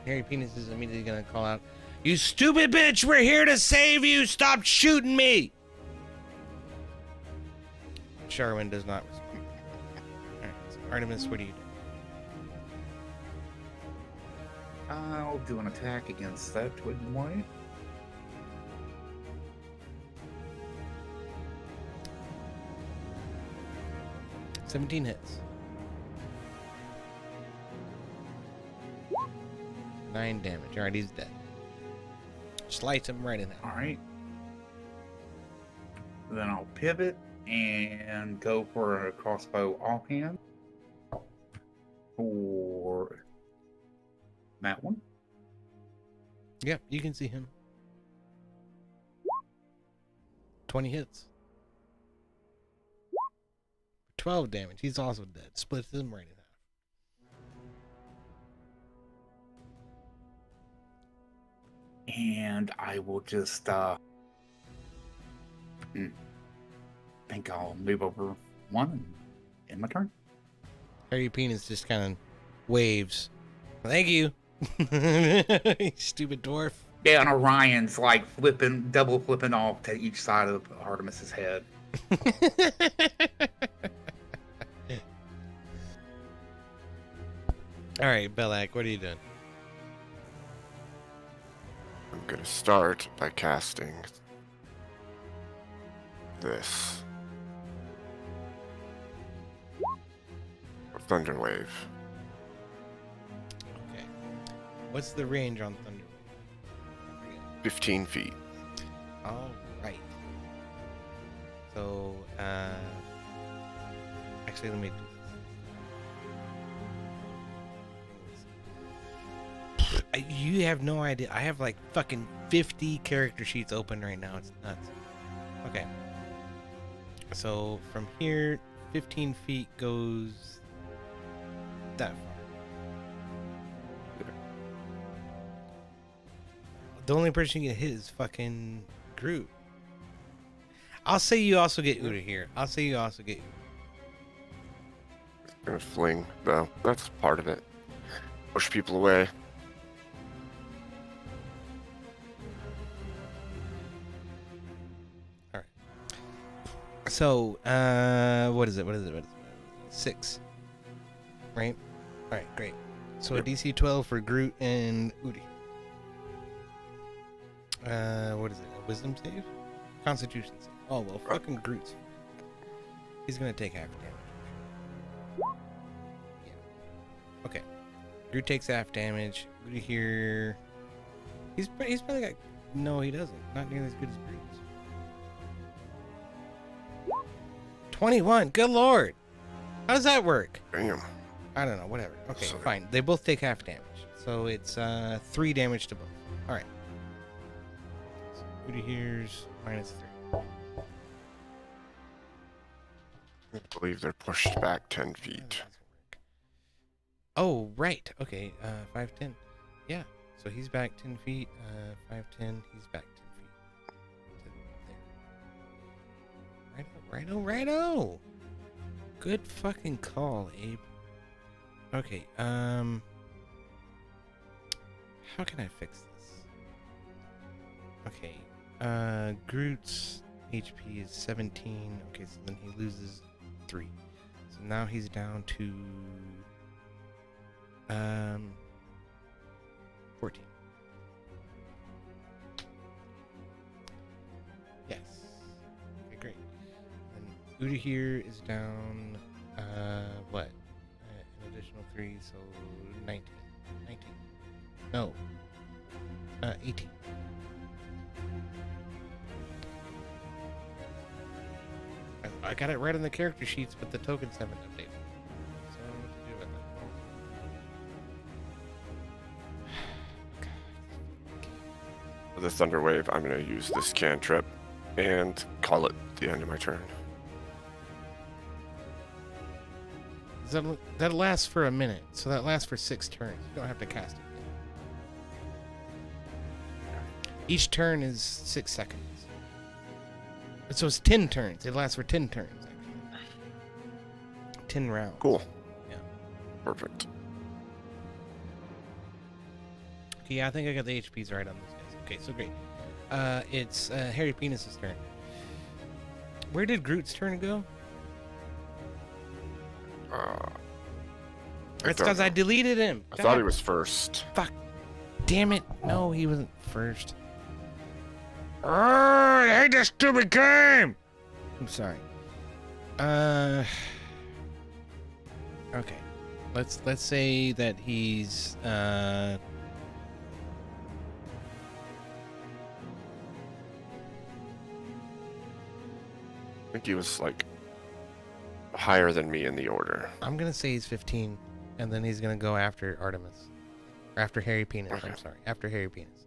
Hairy Penis is immediately gonna call out, "You stupid bitch! We're here to save you! Stop shooting me!" Sharwin does not respond. Alright, so Artemis, what do you do? I'll do an attack against that twig and white. "17 hits. 9 damage. Alright, he's dead. Slice him right in half. Alright. Then I'll pivot and go for a crossbow offhand. For that one. Yep, you can see him. 20 hits. 12 damage. He's also dead. Splits him right in half. And I will just think I'll move over one and end my turn. Harry Penis just kind of waves. Thank you. You stupid dwarf. Yeah, and Orion's like double flipping off to each side of Artemis's head. All right, Belak, what are you doing? I'm gonna start by casting this. Thunderwave. Okay. What's the range on Thunder? 15 feet. All right. So, actually, let me do this. You have no idea. I have like fucking 50 character sheets open right now. It's nuts. Okay. So, from here, 15 feet goes that far. The only person you can hit is fucking Groot. I'll say you also get Ur'Dahir. I'll say you also get Gonna fling, though. That's part of it. Push people away. Alright. So, what is it? 6. Right? Alright, great. So a DC 12 for Groot and Ur'Dahir. What is it? A wisdom save? Constitution save. Oh, well, fucking Groot's. He's gonna take half damage. Yeah. Okay. Groot takes half damage. Ur'Dahir. He's probably got. No, he doesn't. Not nearly as good as Groot's. 21. Good lord. How does that work? Damn. I don't know. Whatever. Okay, Sorry. fine. They both take half damage. So it's 3 damage to both. All right. So Ur'Dahir's -3. I believe they're pushed back 10 feet. Oh, right. Okay. 5, 10. Yeah. So he's back 10 feet. 5, 10. He's back 10 feet. Righto. Good fucking call, Abe. Okay. How can I fix this? Okay. Groot's HP is 17. Okay, so then he loses 3. So now he's down to 14. Yes. Ur'Dahir is down, what? An additional 3, so 19. 19. No. 18. I got it right on the character sheets, but the tokens haven't updated. So I don't know what to do about that. For the Thunder Wave, I'm going to use this cantrip and call it the end of my turn. That lasts for a minute, so that lasts for 6 turns. You don't have to cast it. Each turn is 6 seconds. So it's 10 turns. It lasts for 10 turns, actually. 10 rounds. Cool. Yeah. Perfect. Okay, yeah, I think I got the HPs right on this guys. Okay, so great. It's Harry Penis's turn. Where did Groot's turn go? It's because I deleted him. I thought he was first. Fuck. Damn it. No, he wasn't first. Oh, I hate this stupid game. I'm sorry. Okay. Let's say that he's I think he was like higher than me in the order. I'm gonna say he's 15, and then he's gonna go after Artemis, or after Harry Penis. Okay. I'm sorry, after Harry Penis.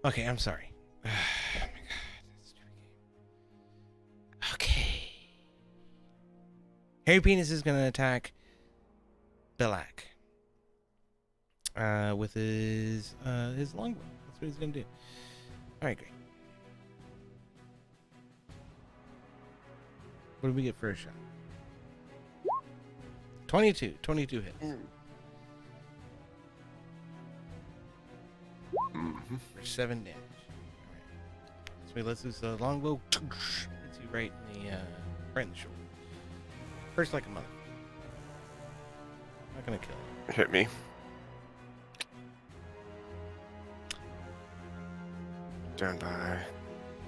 Okay, I'm sorry. Oh my god, that stupid game. Okay. Harry Penis is gonna attack Belak with his longbow. That's what he's gonna do. All right, great. What do we get for a shot? 22 hits. For 7 damage. Alright. So let's use the longbow. Hits you right in the shoulder. First like a mother. Not gonna kill him. Hit me. Down by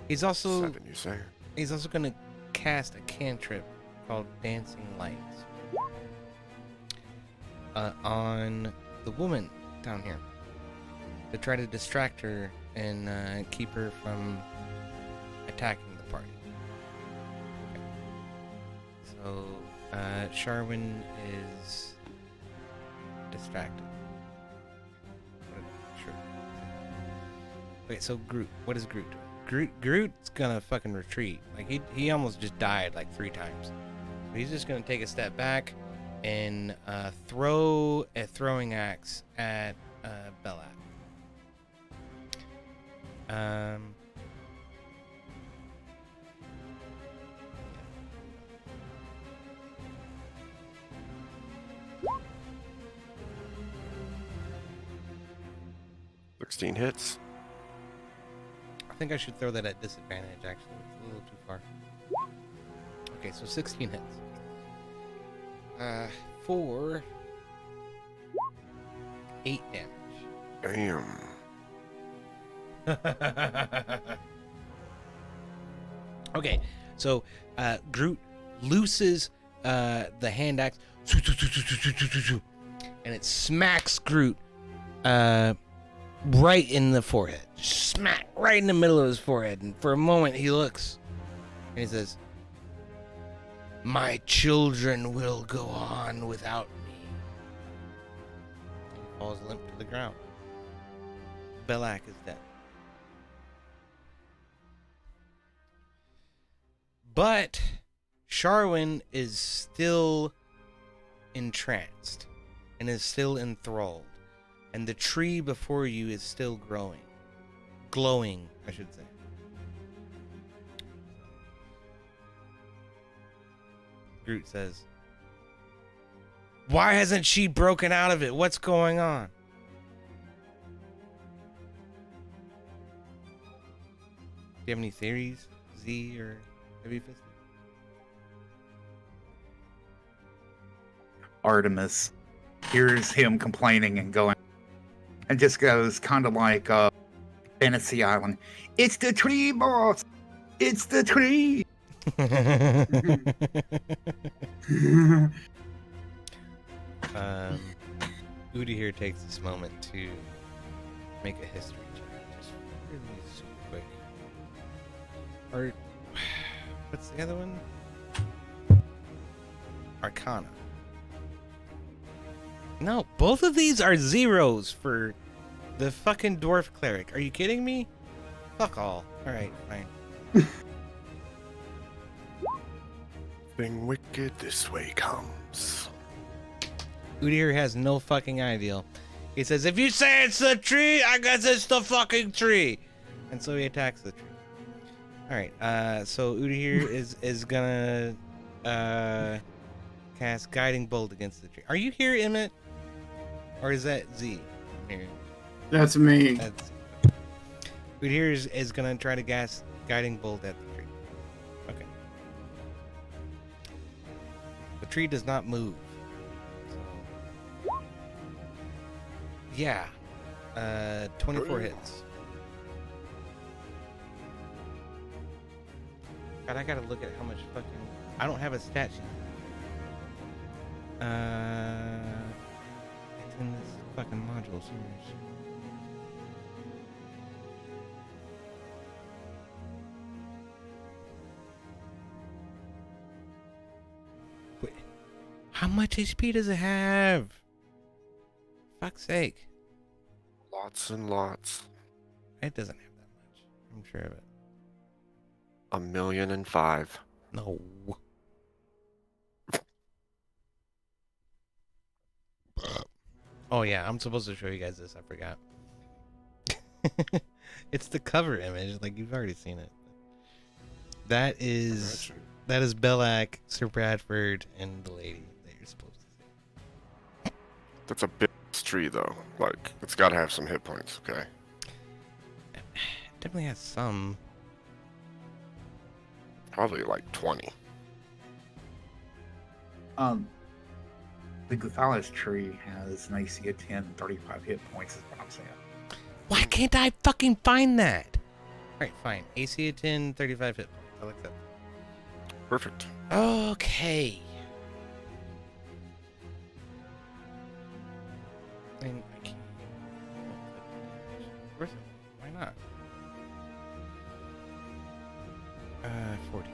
He's also 7, you say? He's also gonna cast a cantrip called Dancing Lights on the woman down here to try to distract her and keep her from attacking the party. Okay. So Sharwin is distracted. Sure. Okay, so Groot. What is Groot doing? Groot's gonna fucking retreat. Like he almost just died like 3 times. So he's just gonna take a step back and throw a throwing axe at Belak. 16 hits. I think I should throw that at disadvantage, actually. It's a little too far. Okay, so 16 hits. For 8 damage. Damn. Okay, so Groot looses the hand axe, and it smacks Groot right in the forehead. Smack right in the middle of his forehead. And for a moment, he looks and he says, "My children will go on without me." And he falls limp to the ground. Belak is dead. But Sharwin is still entranced and is still enthralled. And the tree before you is still growing. Glowing, I should say. Groot says, "Why hasn't she broken out of it? What's going on?" Do you have any theories, Z or Heavyfisted? Artemis hears him complaining and going, and just goes kind of like Fantasy Island. It's the tree, boss. It's the tree. Ur'Dahir takes this moment to make a history check. Just really super quick. Or, what's the other one? Arcana. No, both of these are zeros for the fucking dwarf cleric. Are you kidding me? Fuck all. Alright, fine. Thing wicked this way comes. Ur'Dahir has no fucking idea. He says, if you say it's the tree, I guess it's the fucking tree. And so he attacks the tree. Alright, so Ur'Dahir is gonna cast Guiding Bolt against the tree. Are you here, Emmet? Or is that Z? Here. That's me. That's Ur'Dahir is gonna try to cast Guiding Bolt at the tree. Okay. The tree does not move. So, yeah. 24 hits. God, I gotta look at how much fucking... I don't have a stat sheet. It's in this fucking module somewhere. Wait, how much HP does it have? Fuck's sake. Lots and lots. It doesn't have that much. I'm sure of it. 1,000,005. No. Oh yeah, I'm supposed to show you guys this. I forgot. It's the cover image. Like, you've already seen it. That is Belak, Sir Bradford, and the lady that you're supposed to see. That's a big tree, though. Like, it's got to have some hit points, okay? It definitely has some. Probably like 20. The Guthalis tree has an AC of 10, 35 hit points, is what I'm saying. Why can't I fucking find that? Alright, fine. AC of 10, 35 hit points. I like that. Perfect. Okay. I mean, I can't. Where's it? Why not? 40.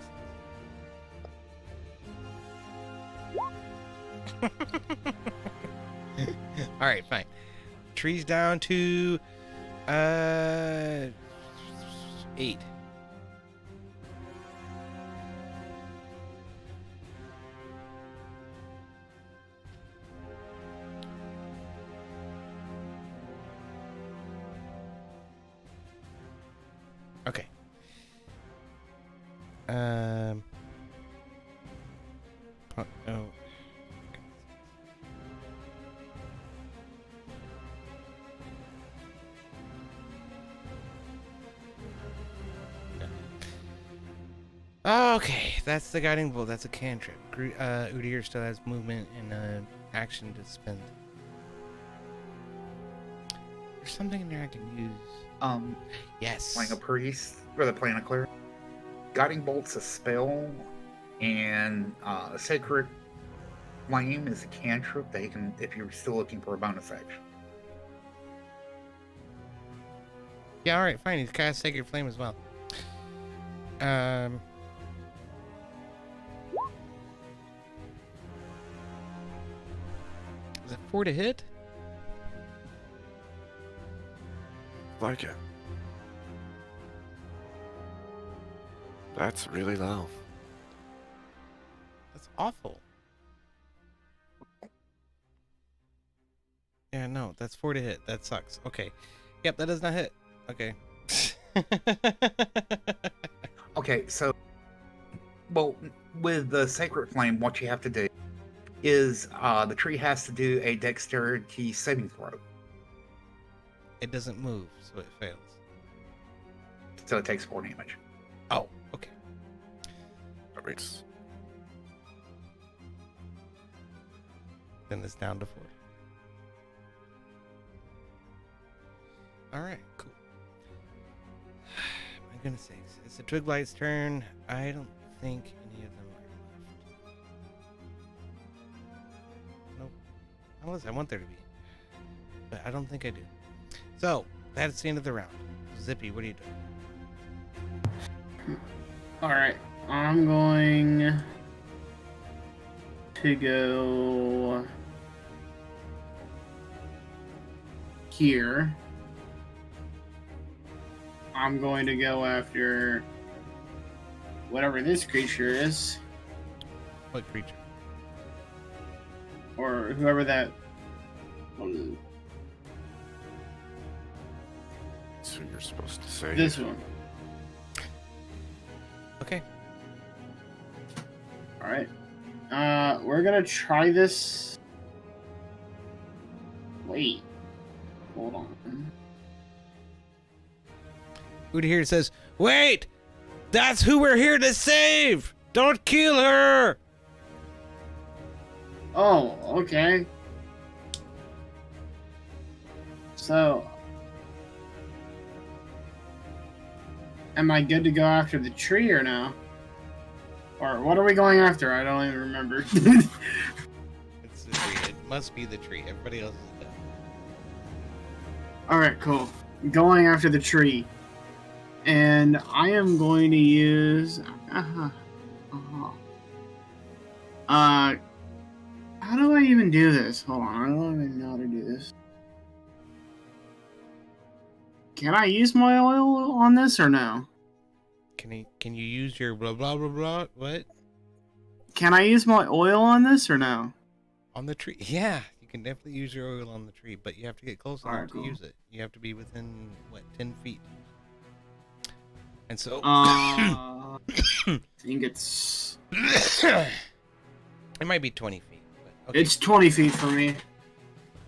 Alright, fine. Tree's down to 8. Okay. Oh. Okay, that's the guiding bolt. That's a cantrip. Ur'Dahir still has movement and action to spend. There's something in there I can use. Yes. Playing a priest, or playing a cleric. Guiding Bolt's a spell, and Sacred Flame is a cantrip that you can, if you're still looking for a bonus action. Yeah, alright, fine. He's cast Sacred Flame as well. Is it 4 to hit? Like it. That's really low. That's awful. Yeah, no, that's 4 to hit. That sucks. Okay. Yep, that does not hit. Okay. Okay, so, well, with the Sacred Flame, what you have to do is the tree has to do a dexterity saving throw. It doesn't move, so it fails. So it takes 4 damage. Oh, okay. That makes... Then it's down to 4. Alright, cool. My goodness sakes. It's the Twiglight's turn. I don't think any of them are left. Nope. Unless I want there to be. But I don't think I do. So, that's the end of the round. Zippy, what are you doing? Alright, I'm going to go here. I'm going to go after whatever this creature is, What creature? or whoever that. That's who you're supposed to say. This one. Okay. Alright. We're gonna try this. Wait. Hold on. Ur'Dahir says, "Wait! That's who we're here to save! Don't kill her!" Oh, okay. So, am I good to go after the tree or no? Or what are we going after? I don't even remember. It's the tree. It must be the tree. Everybody else is dead. Alright, cool. Going after the tree. And I am going to use... how do I even do this? Hold on, I don't even know how to do this. Can I use my oil on this or no? Can you use your blah blah blah blah? What? Can I use my oil on this or no? On the tree? Yeah, you can definitely use your oil on the tree, but you have to get close enough Alright, to cool. use it. You have to be within, what, 10 feet. And so... I think it's... it might be 20 feet. But okay. It's 20 feet for me.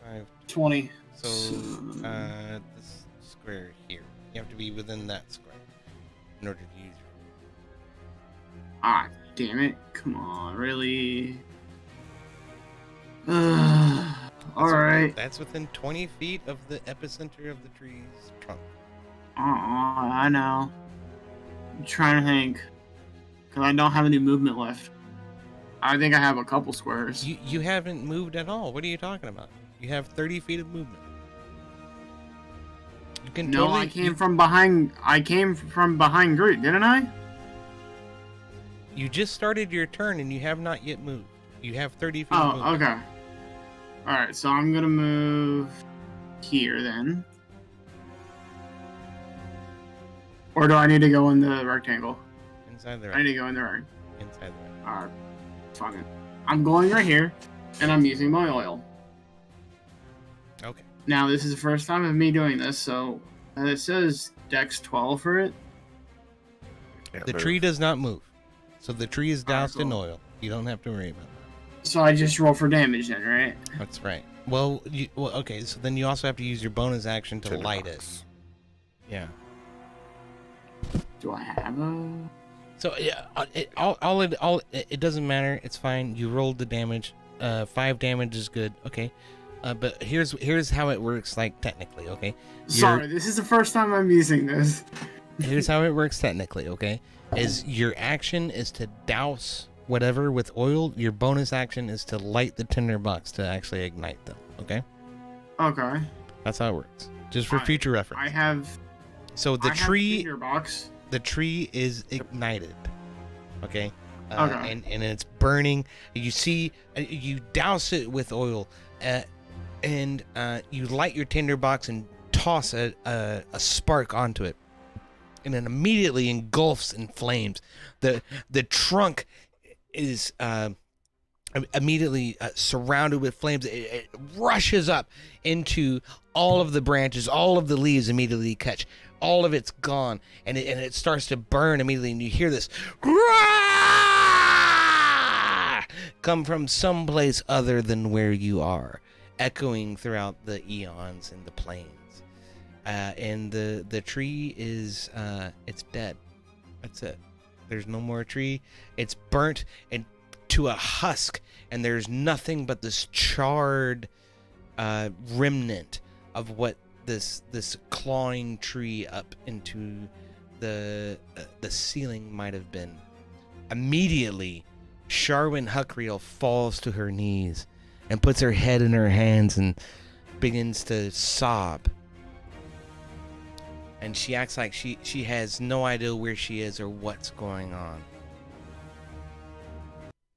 5. 20. So, this square here. You have to be within that square in order to use it. Ah, damn it. Come on, really? Alright. That's within 20 feet of the epicenter of the tree's trunk. I know. I'm trying to think. Because I don't have any movement left. I think I have a couple squares. You haven't moved at all. What are you talking about? You have 30 feet of movement. You can No, totally, I came from behind. I came from behind Groot, didn't I? You just started your turn and you have not yet moved. You have 30 feet of Oh, movement. okay. Alright, so I'm gonna move here then. Or do I need to go in the rectangle? Inside the I need right. to go in the right. Inside the right. Alright, fuck it. I'm going right here, and I'm using my oil. Okay. Now, this is the first time of me doing this, so it says Dex 12 for it. Can't The move. tree does not move. So the tree is Alright, doused in cool. oil. You don't have to worry about that. So I just roll for damage then, right? That's right. Well, okay, so then you also have to use your bonus action to light it. Tinderbox. Yeah. Do I have a... So yeah, it doesn't matter. It's fine. You rolled the damage. 5 damage is good. Okay. But here's how it works. Like technically, okay. Sorry, this is the first time I'm using this. Here's how it works technically. Okay, is your action is to douse whatever with oil. Your bonus action is to light the tinderbox to actually ignite them. Okay. Okay. That's how it works. Just for I- future reference. I have... So the I have tree. a box. The tree is ignited, okay? Okay. And it's burning. You see, you douse it with oil, and you light your tinderbox and toss a spark onto it, and it immediately engulfs in flames. The trunk is immediately surrounded with flames. It rushes up into all of the branches, all of the leaves immediately catch. All of it's gone, and it starts to burn immediately, and you hear this come from someplace other than where you are, echoing throughout the eons and the plains. And the tree is it's dead. That's it. There's no more tree. It's burnt and to a husk, and there's nothing but this charred remnant of what this clawing tree up into the ceiling might have been. Immediately, Sharwin Huckriel falls to her knees and puts her head in her hands and begins to sob. And she acts like she has no idea where she is or what's going on.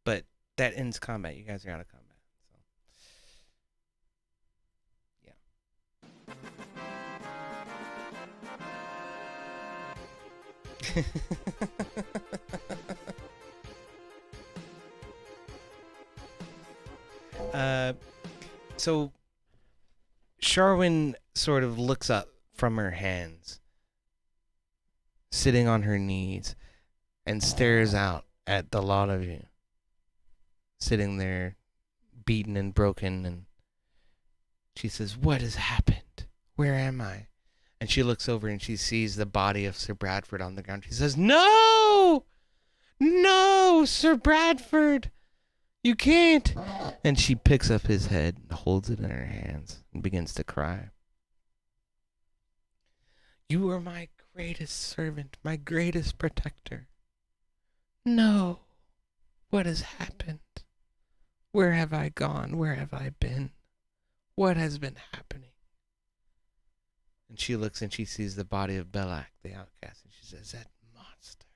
But that ends combat. You guys are out of combat. So. So Sharwin sort of looks up from her hands, sitting on her knees, and stares out at the lot of you, sitting there, beaten and broken, and she says, "What has happened? Where am I?" And she looks over and she sees the body of Sir Bradford on the ground. She says, "No! No, Sir Bradford! You can't!" And she picks up his head and holds it in her hands and begins to cry. "You are my greatest servant, my greatest protector. No. What has happened? Where have I gone? Where have I been? What has been happening?" And she looks and she sees the body of Belak, the outcast, and she says, "That monster.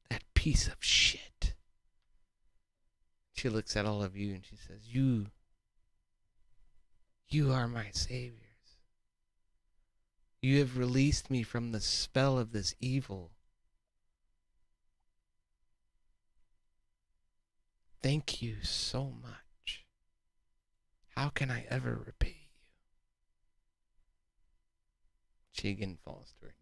That piece of shit." She looks at all of you and she says, You are my saviors. You have released me from the spell of this evil. Thank you so much. How can I ever repay you?" She again falls to her knees.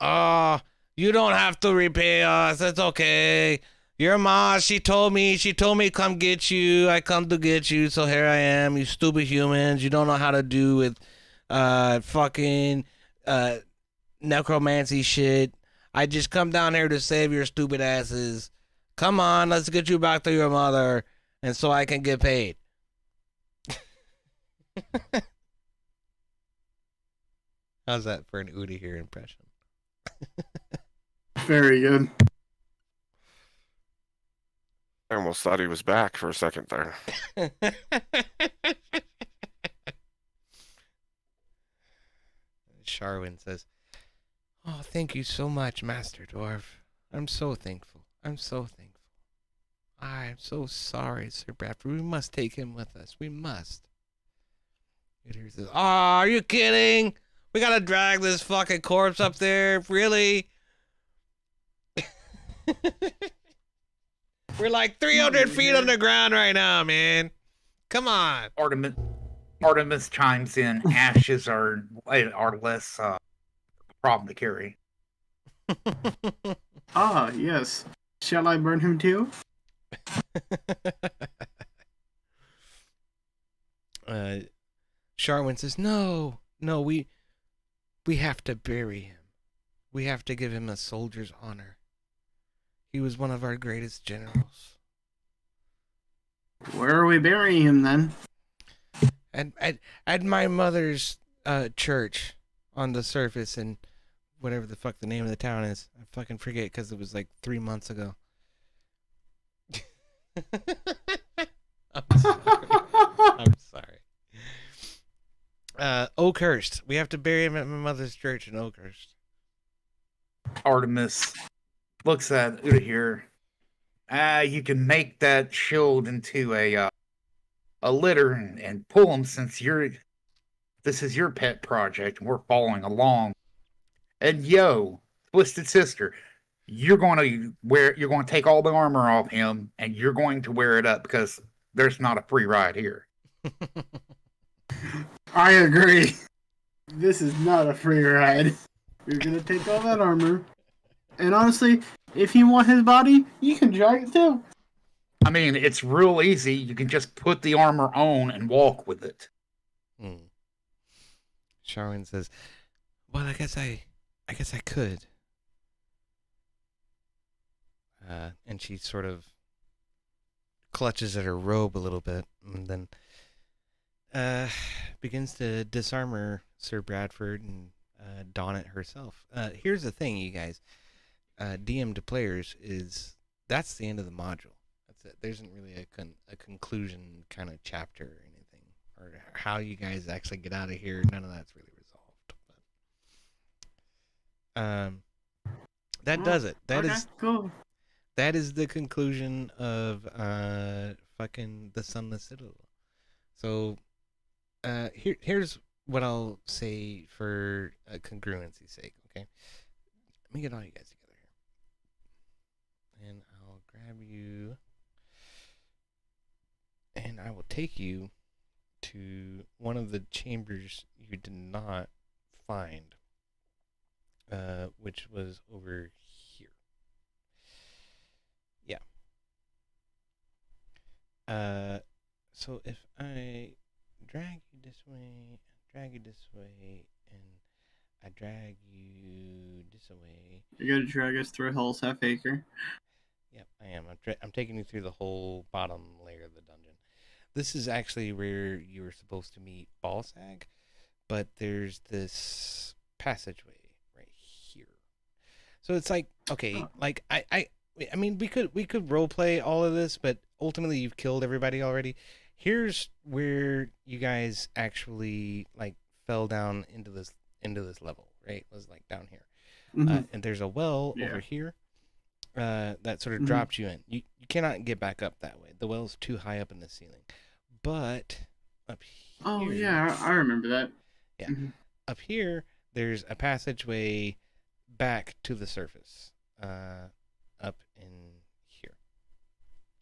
"Oh, you don't have to repay us. It's okay. Your ma, she told me come get you. I come to get you, so here I am. You stupid humans. You don't know how to do with fucking necromancy shit. I just come down here to save your stupid asses. Come on, let's get you back to your mother, and so I can get paid." How's that for an Ur'Dahir impression? Very good. I almost thought he was back for a second there. Sharwin says, "Oh, thank you so much, Master Dwarf. I'm so thankful. I'm so thankful. I'm so sorry, Sir Bradford. We must take him with us. We must." Ur'Dahir says, "Oh, are you kidding? We gotta drag this fucking corpse up there? Really? We're like 300 feet underground right now, man. Come on." Artemis chimes in. Ashes are less problem to carry. Ah, yes. Shall I burn him too? Sharwin says, No, we have to bury him. We have to give him a soldier's honor. He was one of our greatest generals." Where are we burying him then? At my mother's church on the surface in whatever the fuck the name of the town is. I fucking forget because it was like 3 months ago. I'm sorry. Oakhurst. We have to bury him at my mother's church in Oakhurst. Artemis looks at Ur'Dahir. You can make that shield into a litter and pull him since this is your pet project and we're following along. And yo, Twisted Sister, you're going to take all the armor off him and you're going to wear it up because there's not a free ride here. I agree. This is not a free ride. You're gonna take all that armor. And honestly, if you want his body, you can drag it too. I mean, it's real easy. You can just put the armor on and walk with it. Sharwin says, "Well, I guess I could." And she sort of clutches at her robe a little bit, and then, begins to disarmor Sir Bradford and Donnet herself. Here's the thing, you guys. DM to players is that's the end of the module. That's it. There isn't really a conclusion kind of chapter or anything, or how you guys actually get out of here. None of that's really resolved. But, that does it. That okay, is cool. That is the conclusion of fucking the Sunless Citadel. So here's what I'll say for congruency's sake. Okay, let me get all you guys together here, and I'll grab you, and I will take you to one of the chambers you did not find, which was over here. Yeah. So if I drag you this way, and I drag you this way. You're gonna drag us through Hell's Half Acre. Yep, I am. I'm taking you through the whole bottom layer of the dungeon. This is actually where you were supposed to meet Ballsag, but there's this passageway right here. So it's like, okay, like I mean, we could role play all of this, but ultimately you've killed everybody already. Here's where you guys actually like fell down into this level, right? It was like down here, and there's a well over here that sort of dropped you in. You cannot get back up that way. The well's too high up in the ceiling. But up here, oh yeah, I remember that. Yeah, up here there's a passageway back to the surface. Up in here.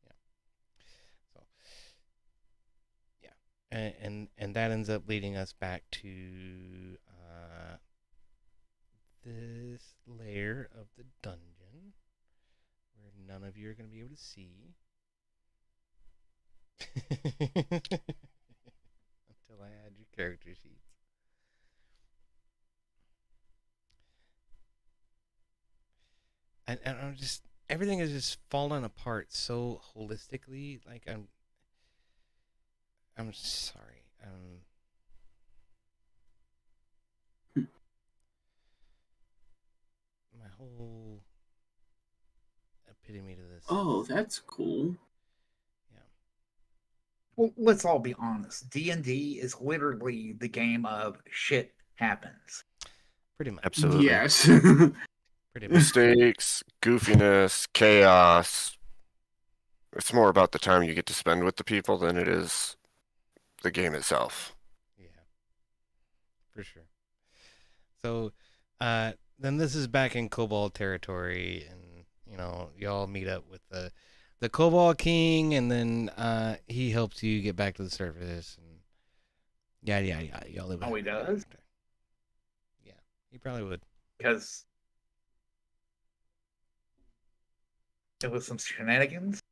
Yeah. So yeah, and that ends up leading us back to this layer of the dungeon where none of you are going to be able to see until I add your character sheets. And I'm just, everything is just falling apart so holistically. Like I'm sorry. My whole epitome to this. Oh, that's cool. Yeah. Well, let's all be honest. D&D is literally the game of shit happens. Pretty much. Absolutely. Yes. Pretty much. Mistakes, goofiness, chaos. It's more about the time you get to spend with the people than it is the game itself. Yeah. For sure. So, then this is back in Kobold territory, and you know, y'all meet up with the Kobold King, and then he helps you get back to the surface, and yeah. Y'all live. Oh, he does? Yeah, he probably would. Because it was some shenanigans.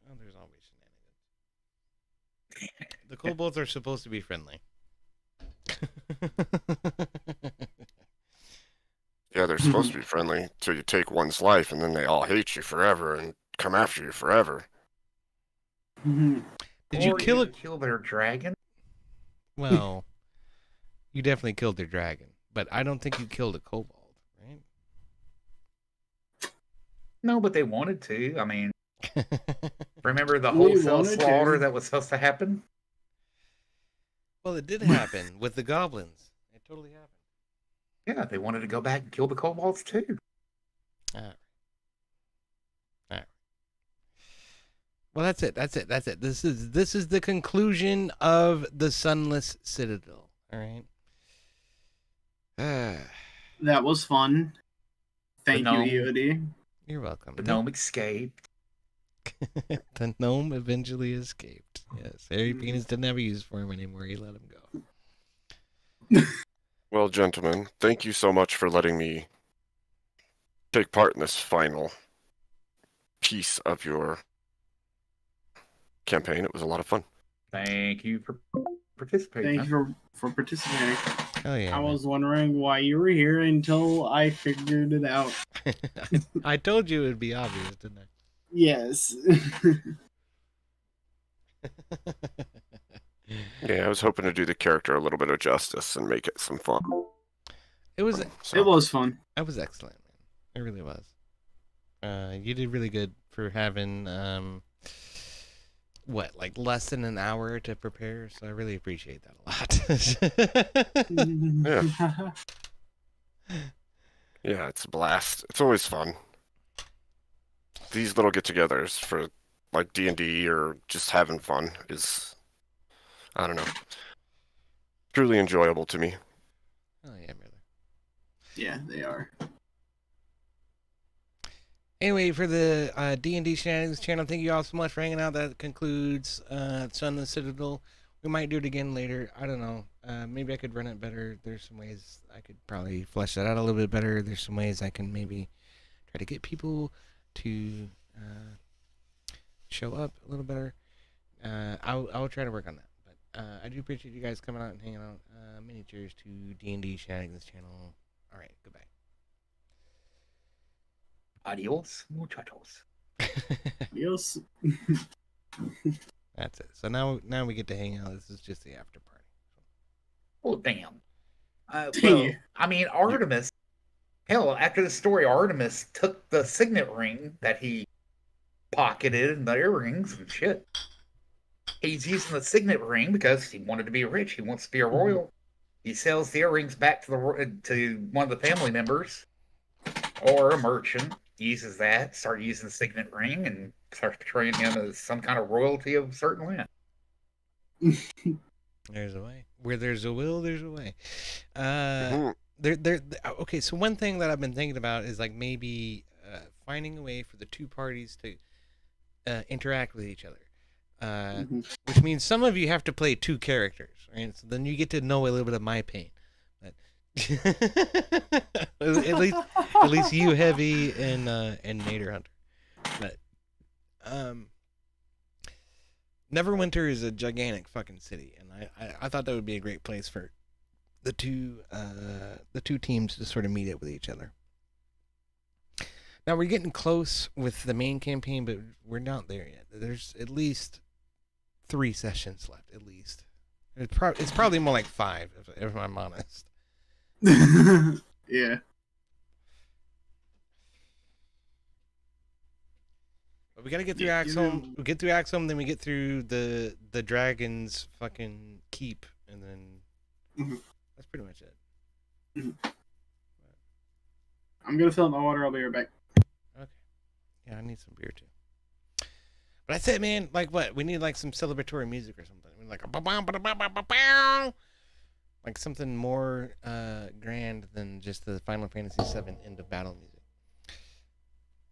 Oh, there's always shenanigans. The kobolds are supposed to be friendly. Yeah, they're supposed to be friendly till you take one's life, and then they all hate you forever and come after you forever. Did you Or kill even kill their dragon? Well, you definitely killed their dragon, but I don't think you killed a kobold, right? No, but they wanted to. I mean, remember the We wholesale wanted to. slaughter that was supposed to happen? Well, it did happen with the goblins. It totally happened. Yeah, they wanted to go back and kill the kobolds too. All right. Well, that's it. This is the conclusion of the Sunless Citadel. All right. That was fun. Thank gnome. you, EOD. You're welcome. The gnome escaped. The gnome eventually escaped. Yes, Harry Penis didn't have a use for him anymore. He let him go. Well, gentlemen, thank you so much for letting me take part in this final piece of your campaign. It was a lot of fun. Thank you for participating. Thank you for participating. Hell yeah. I man. was wondering why you were here until I figured it out. I told you it would be obvious, didn't I? Yes. Yeah, I was hoping to do the character a little bit of justice and make it some fun. It was So, It was fun. excellent, man. It really was. You did really good for having like less than an hour to prepare. So I really appreciate that a lot. yeah, it's a blast. It's always fun. These little get-togethers for like D&D or just having fun is, I don't know, truly enjoyable to me. Oh yeah, brother. Yeah, they are. Anyway, for the D&D Shenanigans channel, thank you all so much for hanging out. That concludes Sunless Citadel. We might do it again later. I don't know. Maybe I could run it better. There's some ways I could probably flesh that out a little bit better. There's some ways I can maybe try to get people to show up a little better. I'll try to work on that. But I do appreciate you guys coming out and hanging out. Many cheers to D&D Shenanigans channel. All right, goodbye. Adios, muchachos. Yes. That's it. So now we get to hang out. This is just the after party. Oh, damn. Well, Dang. I mean, Artemis. Hell, after the story, Artemis took the signet ring that he pocketed and the earrings and shit. He's using the signet ring because he wanted to be rich. He wants to be a royal. He sells the earrings back to one of the family members or a merchant. Uses that, start using the signet ring, and starts portraying him as some kind of royalty of a certain land. There's a way. Where there's a will, there's a way. Mhm. Okay, so one thing that I've been thinking about is like maybe finding a way for the two parties to interact with each other. Which means some of you have to play two characters, right? So then you get to know a little bit of my pain. But at least you, Heavy, and Naderhunter. But Neverwinter is a gigantic fucking city, and I thought that would be a great place for the two teams to sort of meet up with each other. Now we're getting close with the main campaign, but we're not there yet. There's at least 3 sessions left, at least. It's probably more like 5, if I'm honest. Yeah. But we gotta get through Axum. We get through Axum, then we get through the dragon's fucking keep, and then that's pretty much it. I'm gonna fill up my water. I'll be right back. Okay. Yeah, I need some beer too. But that's it, man. Like what? We need like some celebratory music or something. We need like a like something more grand than just the Final Fantasy VII end of battle music.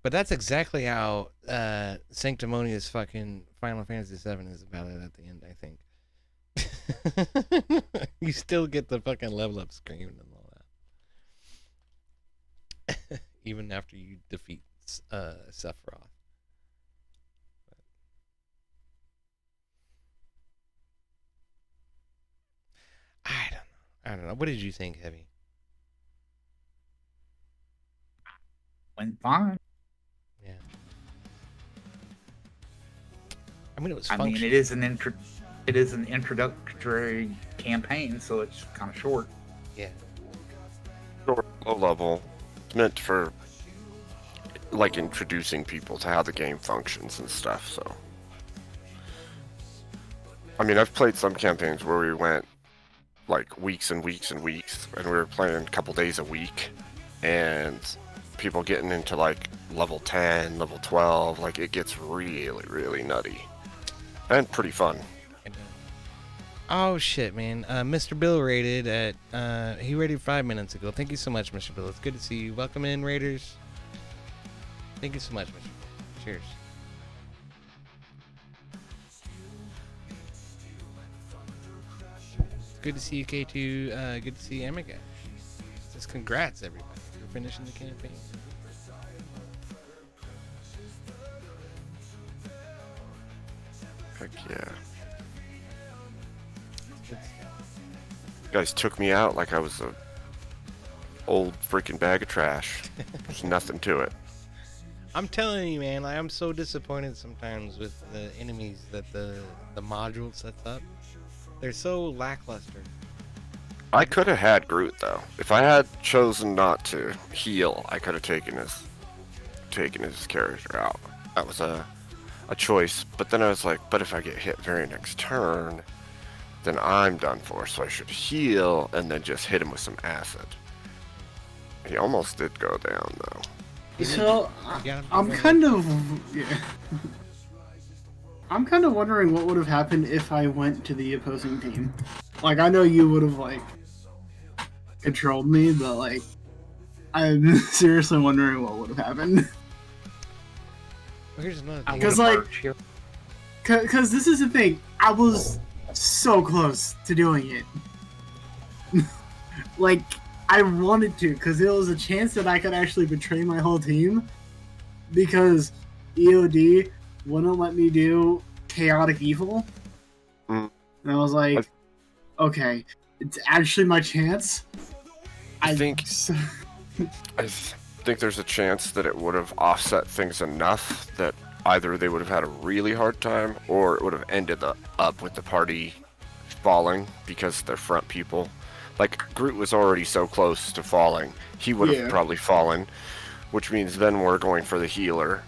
But that's exactly how sanctimonious fucking Final Fantasy VII is about it at the end, I think. You still get the fucking level up screen and all that. Even after you defeat Sephiroth. I don't know. What did you think, Heavy? Went fine. Yeah. I mean, it was I functional. mean, it is an introductory campaign, so it's kind of short. Yeah. Short, low level. It's meant for like introducing people to how the game functions and stuff. So, I mean, I've played some campaigns where we went like weeks and weeks and weeks, and we were playing a couple days a week, and people getting into like level 10, level 12, like it gets really, really nutty and pretty fun. Oh shit, man. Mr. Bill raided at he raided 5 minutes ago. Thank you so much, Mr. Bill. It's good to see you. Welcome in, Raiders. Thank you so much, Mr. Bill. Cheers. It's good to see you, K2. Good to see you, Emmet. Just congrats, everybody, for finishing the campaign. Heck yeah. You guys took me out like I was a old freaking bag of trash. There's nothing to it. I'm telling you, man, I am so disappointed sometimes with the enemies that the module sets up. They're so lackluster. I could have had Groot though. If I had chosen not to heal, I could have taken his character out. That was a choice. But then I was like, but if I get hit very next turn, then I'm done for. So I should heal and then just hit him with some acid. He almost did go down though. So Yeah, I'm kind of I'm kind of wondering what would have happened if I went to the opposing team. Like, I know you would have like controlled me, but like, I'm seriously wondering what would have happened. Well, here's another I thing. Because, would've like- merged here. Because this is the thing, I was so close to doing it. Like, I wanted to, because there was a chance that I could actually betray my whole team, because EOD wouldn't let me do chaotic evil. Mm. And I was like, okay, it's actually my chance. I think there's a chance that it would have offset things enough that either they would have had a really hard time, or it would have ended up with the party falling because they're front people. Like, Groot was already so close to falling, he would have Yeah. probably fallen, which means then we're going for the healer,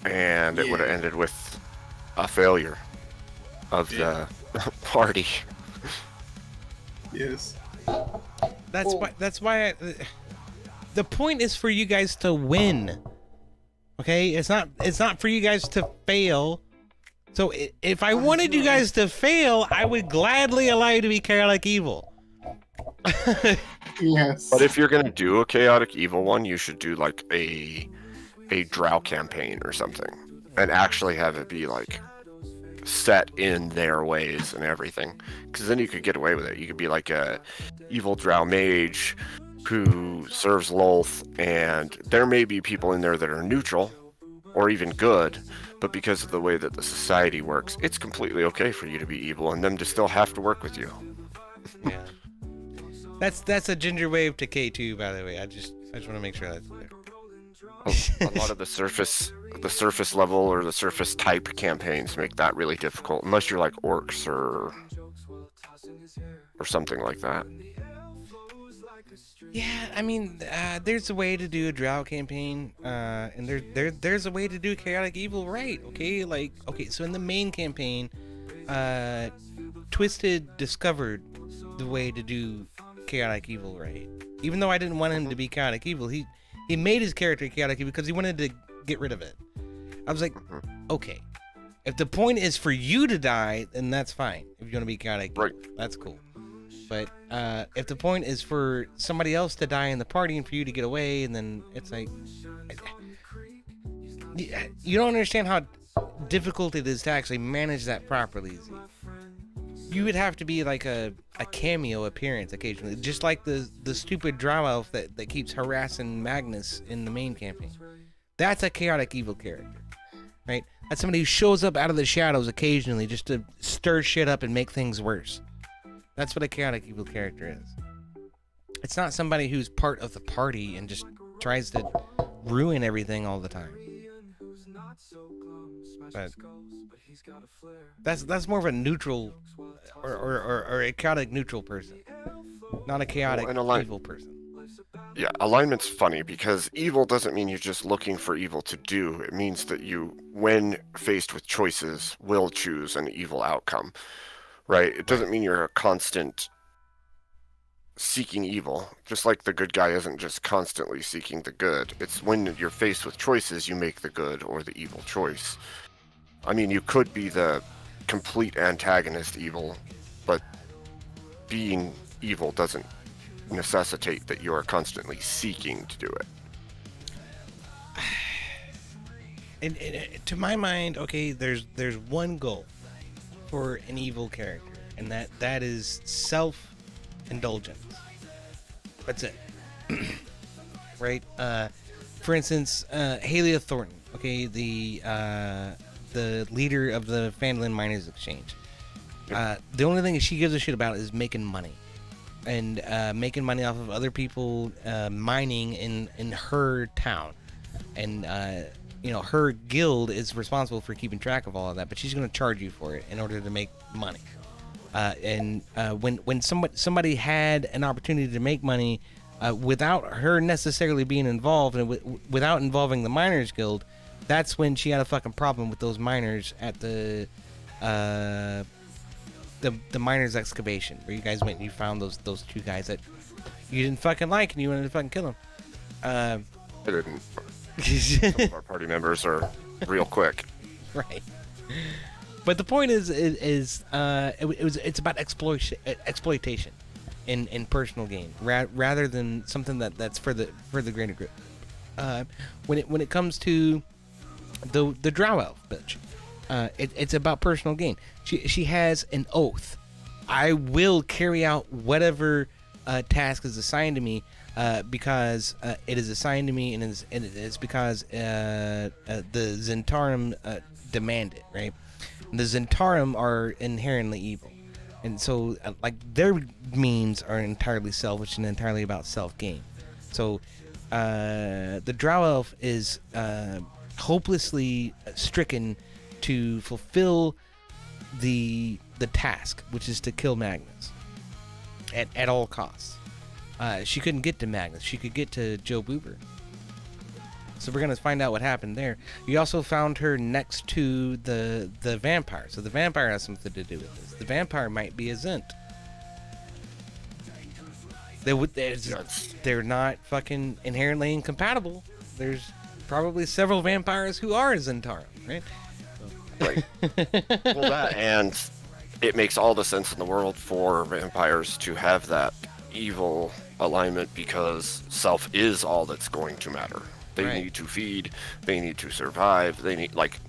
and it would have Yeah. ended with a failure of the party. Yes. That's why the point is for you guys to win. Okay? It's not for you guys to fail. So if I wanted you guys to fail, I would gladly allow you to be chaotic evil. Yes. But if you're gonna do a chaotic evil one, you should do like a drow campaign or something, and actually have it be like set in their ways and everything. Because then you could get away with it. You could be like a evil drow mage who serves Lolth, and there may be people in there that are neutral or even good, but because of the way that the society works, it's completely okay for you to be evil and them to still have to work with you. Yeah. That's a ginger wave to K2, by the way. I just want to make sure that's clear. A lot of the surface level or the surface type campaigns make that really difficult, unless you're like orcs or something like that. Yeah, I mean, there's a way to do a drow campaign, and there's a way to do chaotic evil, right? Okay, like, okay, so in the main campaign, Twisted discovered the way to do chaotic evil, right? Even though I didn't want him to be chaotic evil, he made his character chaotic evil because he wanted to get rid of it. I was like, okay, if the point is for you to die, then that's fine. If you want to be chaotic, Right. that's cool. But if the point is for somebody else to die in the party and for you to get away, and then it's like, you don't understand how difficult it is to actually manage that properly. Z. You would have to be like a cameo appearance occasionally, just like the stupid drow elf that keeps harassing Magnus in the main campaign. That's a chaotic evil character, right? That's somebody who shows up out of the shadows occasionally just to stir shit up and make things worse. That's what a chaotic evil character is. It's not somebody who's part of the party and just tries to ruin everything all the time. But that's more of a neutral or a chaotic neutral person, not a chaotic evil person. Yeah, alignment's funny because evil doesn't mean you're just looking for evil to do. It means that you, when faced with choices, will choose an evil outcome. Right? It doesn't mean you're a constant seeking evil. Just like the good guy isn't just constantly seeking the good. It's when you're faced with choices, you make the good or the evil choice. I mean, you could be the complete antagonist evil, but being evil doesn't necessitate that you are constantly seeking to do it. And to my mind, okay, there's one goal for an evil character, and that is self-indulgence. That's it. Right? For instance, Halia Thornton, okay, the leader of the Phandalin Miners Exchange. The only thing that she gives a shit about is making money. And making money off of other people mining in her town. And her guild is responsible for keeping track of all of that, but she's going to charge you for it in order to make money. When somebody had an opportunity to make money without her necessarily being involved and without involving the Miners Guild, that's when she had a fucking problem with those miners at the miners excavation, where you guys went and you found those two guys that you didn't fucking like and you wanted to fucking kill them. I didn't. Some of our party members are real quick. Right. But the point is it's about exploitation in personal gain rather than something that's for the greater group. When it comes to the Drow Elf bitch, it's about personal gain. She has an oath. I will carry out whatever task is assigned to me because it is assigned to me, and it's because the Zentarum demand it, right? The Zentarum are inherently evil, and so like their means are entirely selfish and entirely about self-gain. So the Drow Elf is hopelessly stricken to fulfill the task, which is to kill Magnus at all costs. She couldn't get to Magnus. She could get to Joe Boober. So we're gonna find out what happened there. You also found her next to the vampire. So the vampire has something to do with this. The vampire might be a Zent. They're not fucking inherently incompatible. There's probably several vampires who are Zentarum, right? Right. Well, that, and it makes all the sense in the world for vampires to have that evil alignment, because self is all that's going to matter. They Right. need to feed, they need to survive, they need, like,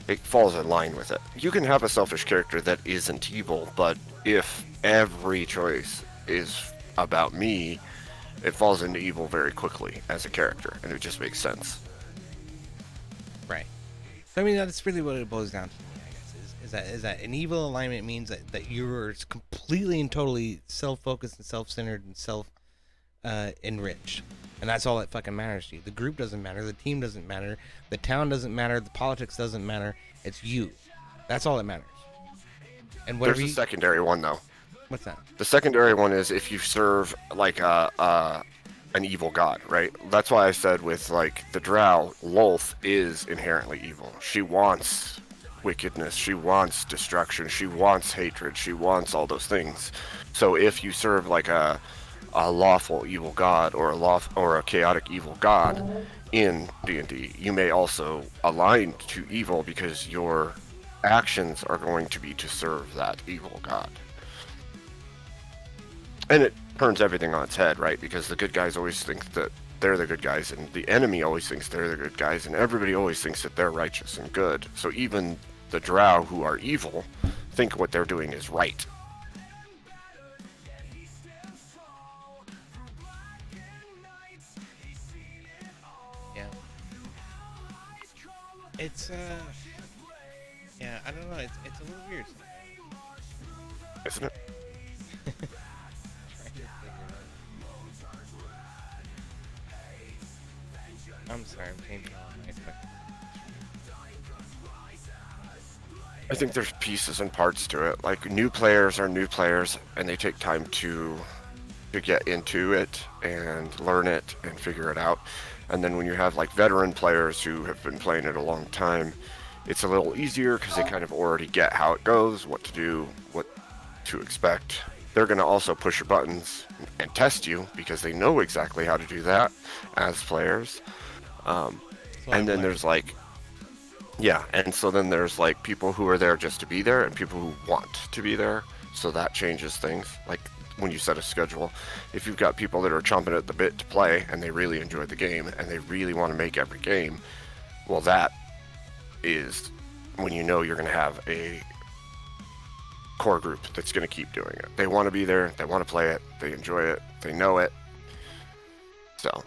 it falls in line with it. You can have a selfish character that isn't evil, but if every choice is about me, it falls into evil very quickly as a character, and it just makes sense. Right. So I mean, that's really what it boils down to, I guess, is that an evil alignment means that you're completely and totally self-focused and self-centered and enriched. And that's all that fucking matters to you. The group doesn't matter, the team doesn't matter, the town doesn't matter, the politics doesn't matter. It's you. That's all that matters. And whatever There's a secondary one, though. What's that? The secondary one is if you serve like an evil god, right? That's why I said with like the Drow, Lolth is inherently evil. She wants wickedness, she wants destruction, she wants hatred, she wants all those things. So if you serve like a lawful evil god or a chaotic evil god in D&D, you may also align to evil because your actions are going to be to serve that evil god. And it turns everything on its head, right? Because the good guys always think that they're the good guys, and the enemy always thinks they're the good guys, and everybody always thinks that they're righteous and good. So even the Drow who are evil think what they're doing is right. Yeah. It's yeah, I don't know. It's a little weird sometimes. Isn't it? I'm sorry, I'm changing all my expectations. I think there's pieces and parts to it. Like, new players are new players, and they take time to get into it and learn it and figure it out. And then when you have like veteran players who have been playing it a long time, it's a little easier because they kind of already get how it goes, what to do, what to expect. They're going to also push your buttons and test you because they know exactly how to do that as players. And then there's like, yeah, and so then there's like people who are there just to be there and people who want to be there. So that changes things. Like when you set a schedule, if you've got people that are chomping at the bit to play and they really enjoy the game and they really want to make every game, well, that is when you know you're going to have a core group that's going to keep doing it. They want to be there, they want to play it, they enjoy it, they know it. So,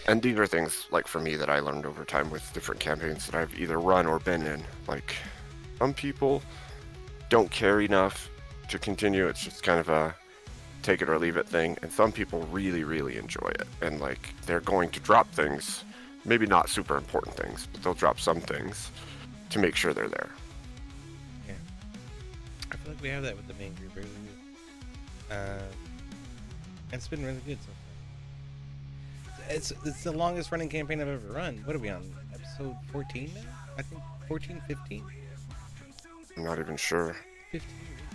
and these are things like for me that I learned over time with different campaigns that I've either run or been in. Like, some people don't care enough to continue. It's just kind of a take it or leave it thing. And some people really, really enjoy it. And like, they're going to drop things, maybe not super important things, but they'll drop some things to make sure they're there. Yeah. I feel like we have that with the main group. Really good. It's been really good so far. It's the longest running campaign I've ever run. What are we on? Episode 14 now? I think 14, 15? I'm not even sure. 15.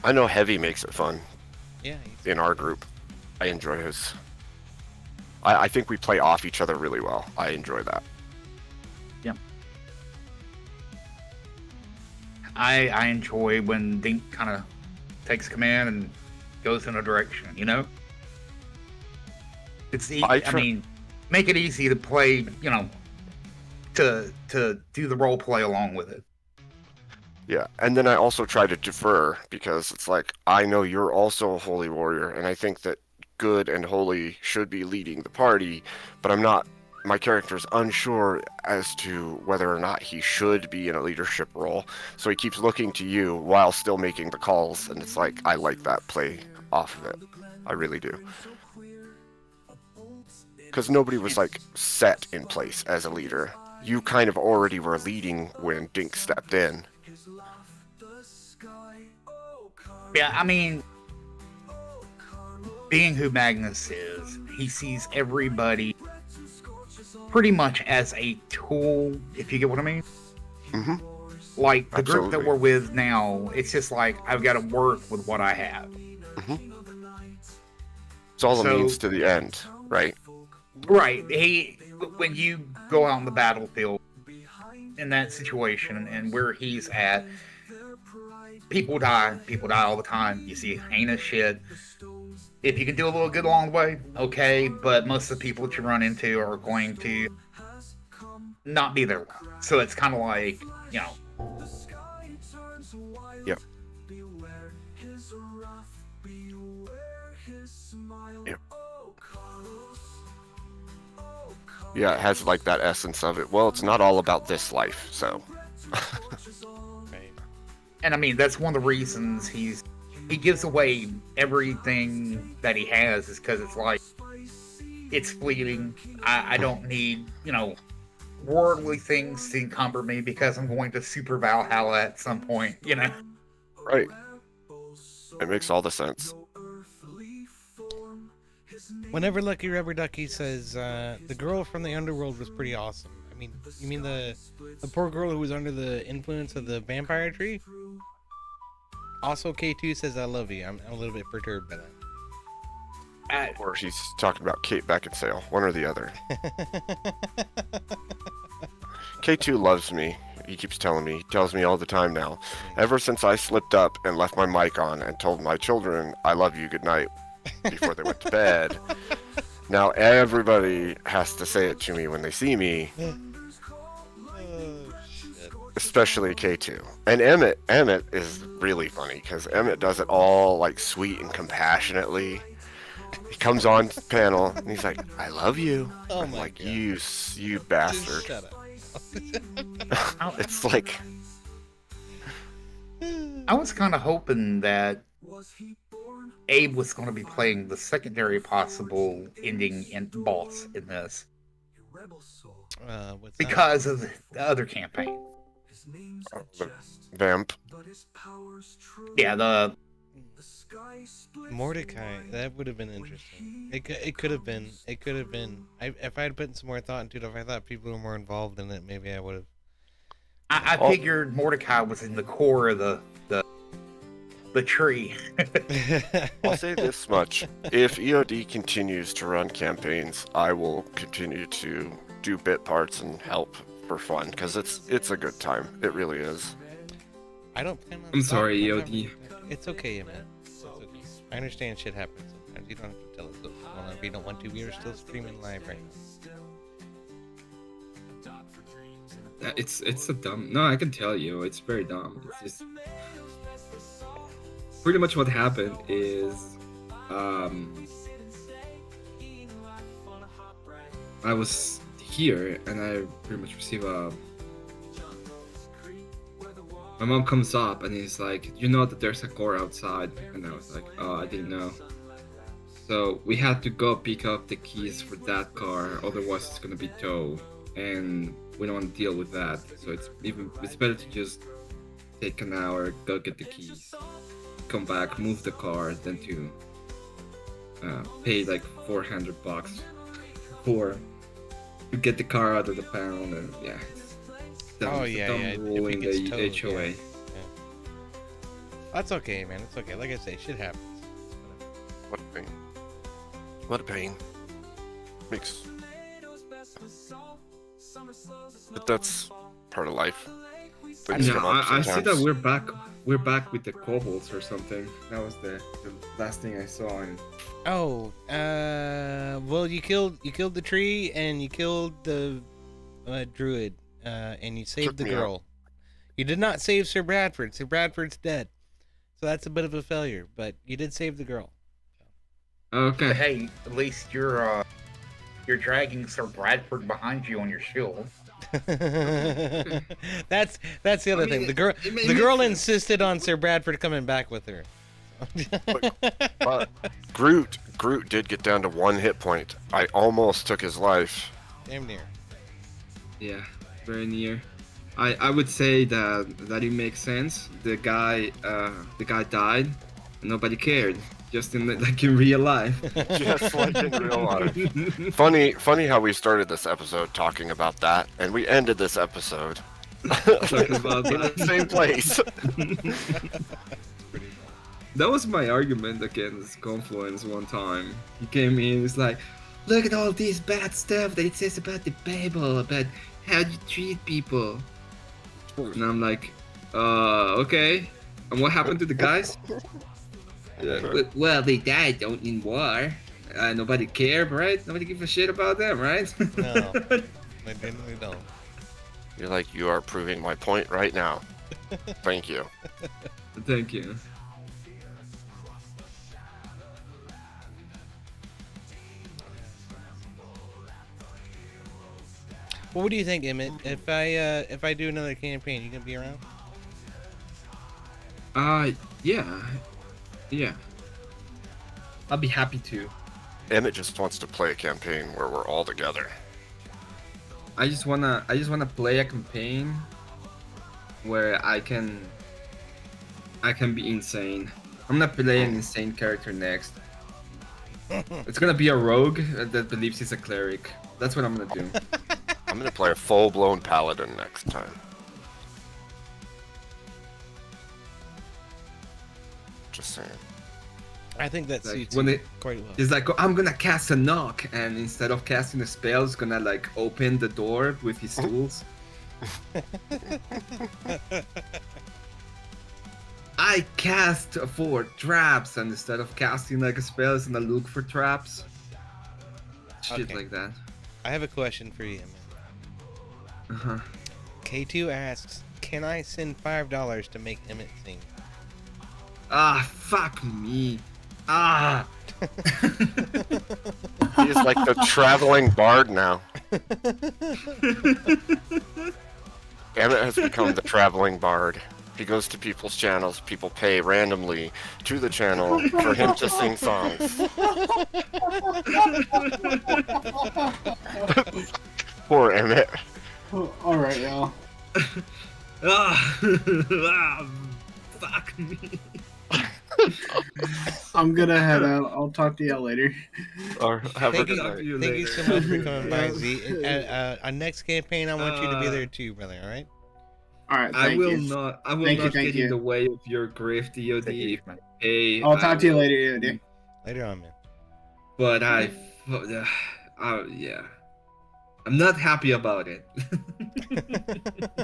I know Heavy makes it fun Yeah. in our group. I enjoy his. I think we play off each other really well. I enjoy that. Yeah. I enjoy when Dink kind of takes command and goes in a direction, you know? It's I mean, make it easy to play, you know, to do the role play along with it. Yeah, and then I also try to defer because it's like, I know you're also a holy warrior, and I think that good and holy should be leading the party, but I'm not, my character's unsure as to whether or not he should be in a leadership role, so he keeps looking to you while still making the calls, and it's like, I like that play off of it. I really do. Because nobody was like set in place as a leader. You kind of already were leading when Dink stepped in. Yeah, I mean, being who Magnus is, he sees everybody pretty much as a tool, if you get what I mean. Mm-hmm. Like, the group Absolutely. that we're with now, it's just like, I've got to work with what I have. Mm-hmm. It's all the So- means to the end, right? Right. When you go out on the battlefield, in that situation, and where he's at, people die all the time. You see heinous shit. If you can do a little good along the way, okay, but most of the people that you run into are going to not be there long. So it's kind of like, you know. Yep. Yep. Yeah, it has like that essence of it. Well, it's not all about this life, so. Right. And I mean, that's one of the reasons he gives away everything that he has, is because it's like, it's fleeting. I don't need, you know, worldly things to encumber me because I'm going to Super Valhalla at some point, you know? Right. It makes all the sense. Whenever Lucky Rubber Ducky says the girl from the underworld was pretty awesome. I mean, you mean the poor girl who was under the influence of the vampire tree? Also, K2 says I love you. I'm a little bit perturbed by that. Or she's talking about Kate Beckinsale, one or the other. K2 loves me. He keeps telling me. He tells me all the time now. Ever since I slipped up and left my mic on and told my children, I love you, good night, before they went to bed. Now everybody has to say it to me when they see me. Oh, shit. Especially K2. And Emmet is really funny because Emmet does it all like sweet and compassionately. He comes on panel and he's like, I love you. Oh I'm my like, God. you Just bastard. shut up. It's like, I was kind of hoping that Abe was going to be playing the secondary possible ending and boss in this What's that? because of the other campaign. the vamp. Yeah, the Mordecai. That would have been interesting. It could have been. If I had put some more thought into it, if I thought people were more involved in it, maybe I would have. I figured Mordecai was in the core of the tree. I'll say this much. If EOD continues to run campaigns, I will continue to do bit parts and help for fun, because it's a good time. It really is. I don't plan on. I'm sorry, stopping. EOD. It's okay, man. It's okay. I understand shit happens sometimes. You don't have to tell us what's going on if you don't want to. We are still streaming live right now. It's a dumb. No, I can tell you, it's very dumb. It's just pretty much what happened is, I was here and I pretty much received a. My mom comes up and he's like, you know that there's a car outside, and I was like, oh, I didn't know. So we had to go pick up the keys for that car, otherwise it's gonna be towed, and we don't want to deal with that. So it's better to just take an hour, go get the keys. come back, move the car, than to pay like $400 for to get the car out of the pound. And yeah, it's dumb, it's a dumb rule in the HOA. Yeah. That's okay, man. It's okay. Like I say, shit happens. What a pain. What a pain. Makes. But that's part of life. Things Yeah, come up I see that sometimes. we're back with the kobolds or something. That was the last thing I saw. And Oh, well, you killed the tree and you killed the druid, and you saved Took the me out. girl. You did not save Sir Bradford. Sir Bradford's dead, so that's a bit of a failure. But you did save the girl. But okay, hey, at least you're dragging Sir Bradford behind you on your shield. that's the other thing. The girl it the girl makes insisted on Sir Bradford coming back with her. But Groot did get down to 1 hit point. I almost took his life. Damn near. yeah, very near. I would say that it makes sense. The guy died, and nobody cared. Just in real life. Just like in real life. Funny how we started this episode talking about that, and we ended this episode Talking about in that. the same place. That was my argument against Confluence one time. He came in, he's like, look at all this bad stuff that it says about the Bible, about how you treat people. And I'm like, okay. And what happened to the guys? Well, they died in war. Nobody cared, right? Nobody gives a shit about them, right? No, I genuinely don't. You're like, you are proving my point right now. Thank you. Thank you. Well, what do you think, Emmet? If I do another campaign, you gonna be around? Yeah. Yeah. I'll be happy to. Emmet just wants to play a campaign where we're all together. I just wanna play a campaign where I can be insane. I'm gonna play an insane character next. It's gonna be a rogue that believes he's a cleric. That's what I'm gonna do. I'm gonna play a full-blown paladin next time. Just saying. I think that Like, suits when you it- quite well. He's like, I'm gonna cast a knock, and instead of casting a spell, he's gonna like open the door with his tools. I cast 4 traps, and instead of casting like a spell, he's gonna look for traps. Shit Okay. like that. I have a question for you, Emmet. Uh-huh. K2 asks, can I send $5 to make Emmet sing? Ah, fuck me. Ah. He is like the traveling bard now. Emmet has become the traveling bard. He goes to people's channels. People pay randomly to the channel for him to sing songs. Poor Emmet. All right, y'all. Ah. Fuck me. I'm gonna head out. I'll talk to y'all later. Or have a Thank good you, night. thank you so much for coming by, Z. Our next campaign, I want you to be there too, brother. All right? All right, I thank will you. not. I will Thank you, not thank get you. in the way of your grift, DoD. Take it easy, man. Hey, I'll talk to you will- later, dude. Later on, man. But yeah, I'm not happy about it.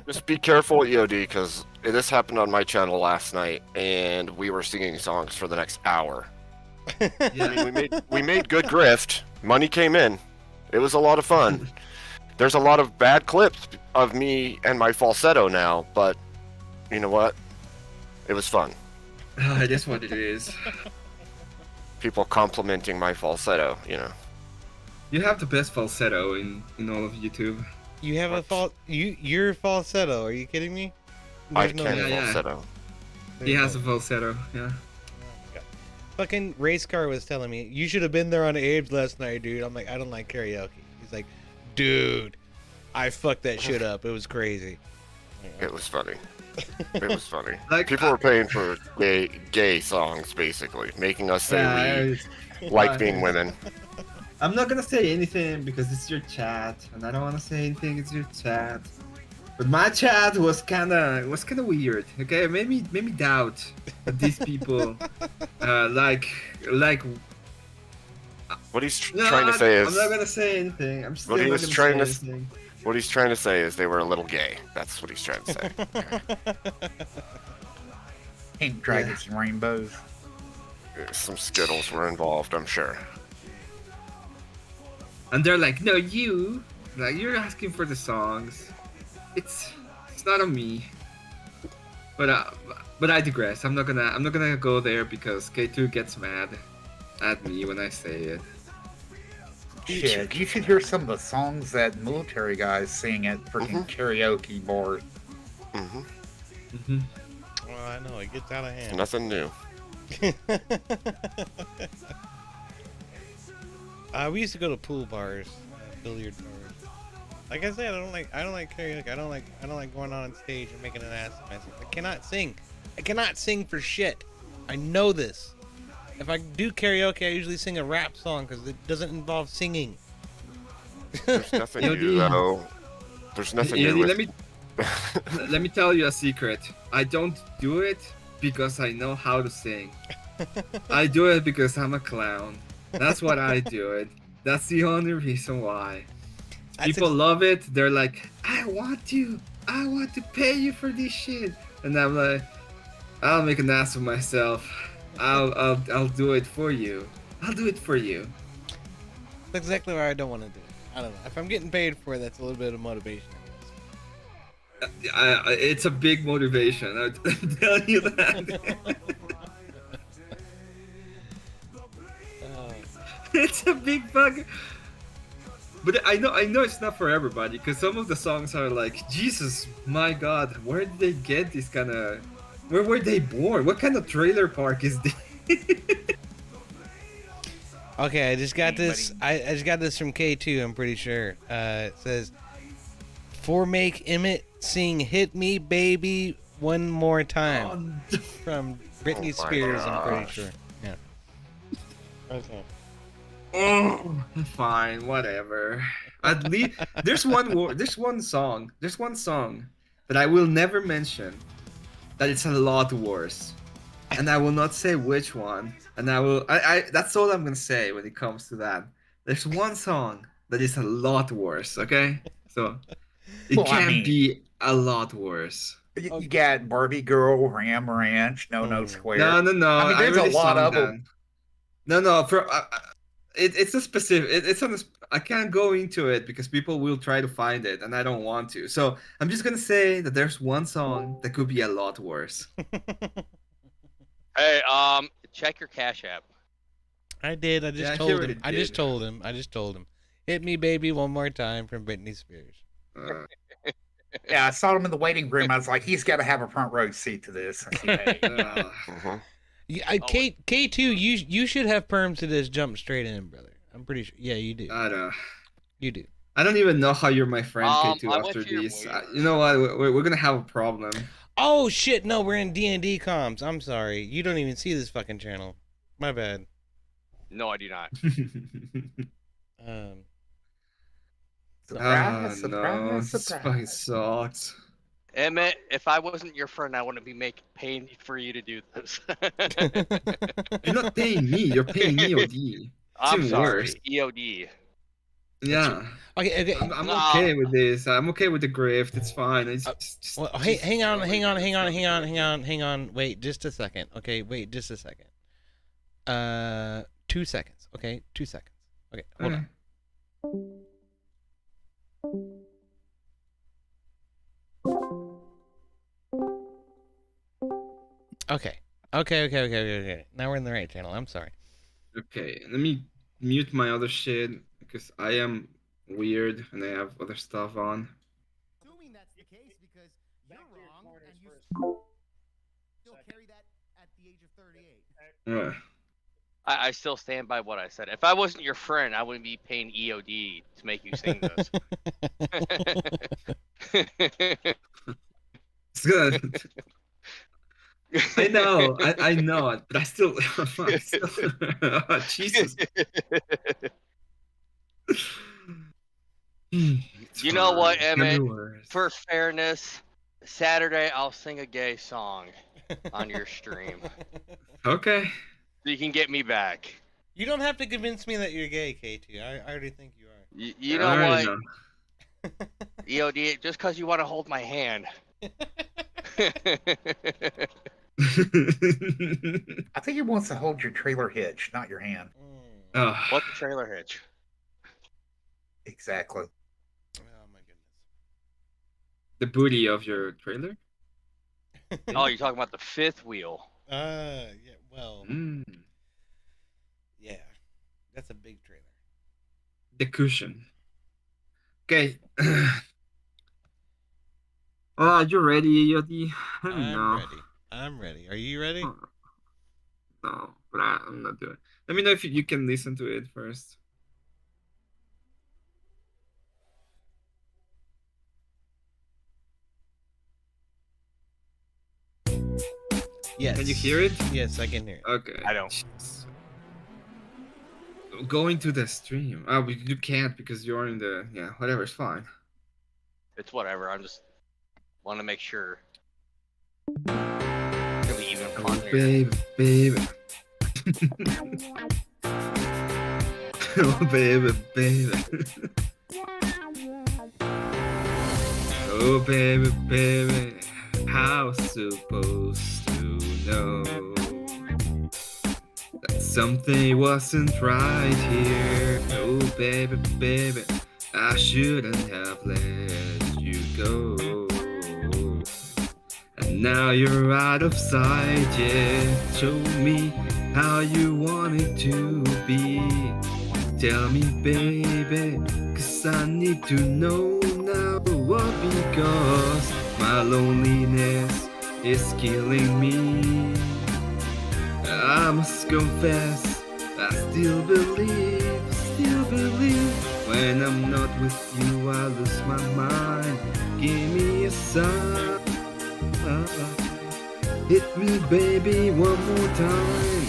Just be careful, EOD, because this happened on my channel last night, and we were singing songs for the next hour. I mean, we made good grift. Money came in. It was a lot of fun. There's a lot of bad clips of me and my falsetto now, but you know what? It was fun. It is what it is. People complimenting my falsetto, you know. You have the best falsetto in all of YouTube. You have you're falsetto. Are you kidding me? I There's no can way. Yeah. falsetto. There's He no has a way. falsetto. Yeah. Oh my God. Fucking race car was telling me you should have been there on Abe's last night, dude. I'm like, I don't like karaoke. He's like, dude, I fucked that shit up. It was crazy. It was funny. It was funny. Like, People were paying for gay songs, basically, making us say Yeah, we like being women. I'm not gonna say anything because it's your chat, and I don't want to say anything. It's your chat. But my chat was kind of weird. Okay, maybe doubt that these people like. What he's No, trying to say is I'm not gonna say anything. I'm still What he not was gonna trying say to anything. what he's trying to say is they were a little gay. That's what he's trying to say. Pink dragons and rainbows. Some Skittles were involved, I'm sure. And they're like, no, you're asking for the songs. It's not on me. But I digress. I'm not gonna go there because K2 gets mad at me when I say it. Shit, you should hear some of the songs that military guys sing at freaking karaoke bars. Mm-hmm. Well, I know it gets out of hand. Nothing new. We used to go to pool bars, billiard bars. Like I said, I don't like karaoke. I don't like going on stage and making an ass of myself. I cannot sing. I cannot sing for shit. I know this. If I do karaoke, I usually sing a rap song because it doesn't involve singing. There's nothing new, though. There's nothing new. Let me tell you a secret. I don't do it because I know how to sing. I do it because I'm a clown. That's what I do it. That's the only reason why. People love it. They're like, I want to pay you for this shit. And I'm like, I'll make an ass of myself. I'll do it for you. I'll do it for you. That's exactly why I don't want to do it. I don't know. If I'm getting paid for it, that's a little bit of motivation, I guess. It's a big motivation. I'll tell you that. It's a big bug. But I know it's not for everybody because some of the songs are like, Jesus, my God, where did they get this kind of? Where were they born? What kind of trailer park is this? Okay, I just got this. I just got this from K2. I'm pretty sure. It says, "For make Emmet sing "Hit Me, Baby, One More Time" from Britney Spears. I'm pretty sure. Yeah. Okay. Oh, fine, whatever. At least there's one song that I will never mention. That it's a lot worse, and I will not say which one. And I that's all I'm gonna say when it comes to that. There's one song that is a lot worse. Okay, so it can't be a lot worse. You got Barbie Girl, Ram Ranch, No Square. No. I mean, there's a lot of them. No. It's a specific. It's on. I can't go into it because people will try to find it, and I don't want to. So I'm just gonna say that there's one song that could be a lot worse. Hey, check your Cash App. I did. I just told him. I just told him. Hit me, baby, one more time from Britney Spears. Yeah, I saw him in the waiting room. I was like, he's got to have a front row seat to this. K2, you should have perms to this. Jump straight in, brother. I'm pretty sure. Yeah, you do. I don't. You do. I don't even know how you're my friend, K2. After this, you know what? We're gonna have a problem. Oh shit! No, we're in DnD comms. I'm sorry. You don't even see this fucking channel. My bad. No, I do not. Surprise! No, this fucking sucks. Emmet, if I wasn't your friend, I wouldn't be paying for you to do this. You're not paying me. You're paying EOD. I'm sorry, worse. EOD. Yeah. Okay. I'm okay with this. I'm okay with the grift. It's fine. It's just, well, hang on. Wait, just a second. Okay, wait, just a second. 2 seconds. Okay, 2 seconds. Okay, hold on. Okay. Now we're in the right channel. I'm sorry. Okay, let me mute my other shit because I am weird and I have other stuff on. Assuming that's the case because you're wrong and you still carry that at the age of 38. I still stand by what I said. If I wasn't your friend, I wouldn't be paying EOD to make you sing this. It's good. I know, I know it, but I still, Jesus. You know what, Emmet? For fairness, Saturday I'll sing a gay song on your stream. Okay. So you can get me back. You don't have to convince me that you're gay, KT. I already think you are. You know what? EOD, just because you want to hold my hand. I think he wants to hold your trailer hitch, not your hand. What the trailer hitch? Exactly. Oh my goodness. The booty of your trailer? Oh, you're talking about the fifth wheel. Yeah, well. Yeah. That's a big trailer. The cushion. Okay. Are you ready, EOD? I don't know. Ready. I'm ready. Are you ready? No, but I'm not doing it. Let me know if you can listen to it first. Yes. Can you hear it? Yes, I can hear it. Okay. I don't. Jeez. Going to the stream. Oh, but you can't because you're in the... Yeah, whatever, it's fine. It's whatever. I'm just want to make sure. It'll be even funnier. Baby, baby. Oh, baby, baby. Oh, baby, baby. How supposed to know that something wasn't right here? Oh, baby, baby. I shouldn't have let you go. And now you're out of sight, yeah. Show me how you want it to be. Tell me, baby, 'cause I need to know now. Because my loneliness is killing me. I must confess, I still believe. When I'm not with you, I lose my mind. Give me a sign. Hit me, baby, one more time.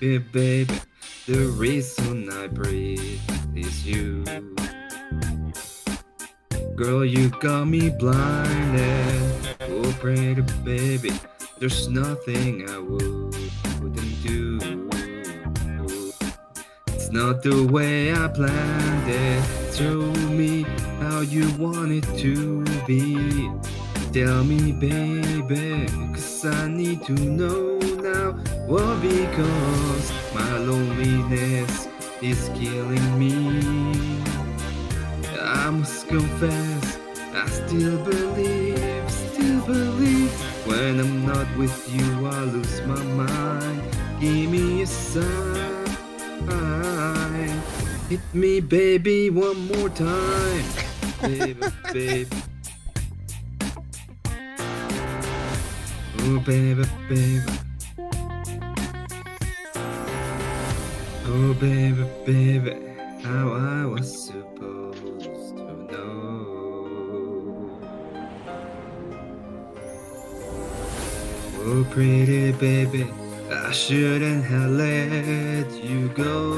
Yeah, baby, the reason I breathe is you. Girl, you got me blinded. Oh, pretty baby, there's nothing I wouldn't do. It's not the way I planned it. Show me how you want it to be. Tell me, baby, 'cause I need to know now. Well, because my loneliness is killing me. I must confess, I still believe. When I'm not with you, I lose my mind. Give me a sign. Hit me, baby, one more time. Baby, baby. Oh, baby, baby. Oh, baby, baby. How I was supposed to know. Oh, pretty baby, I shouldn't have let you go.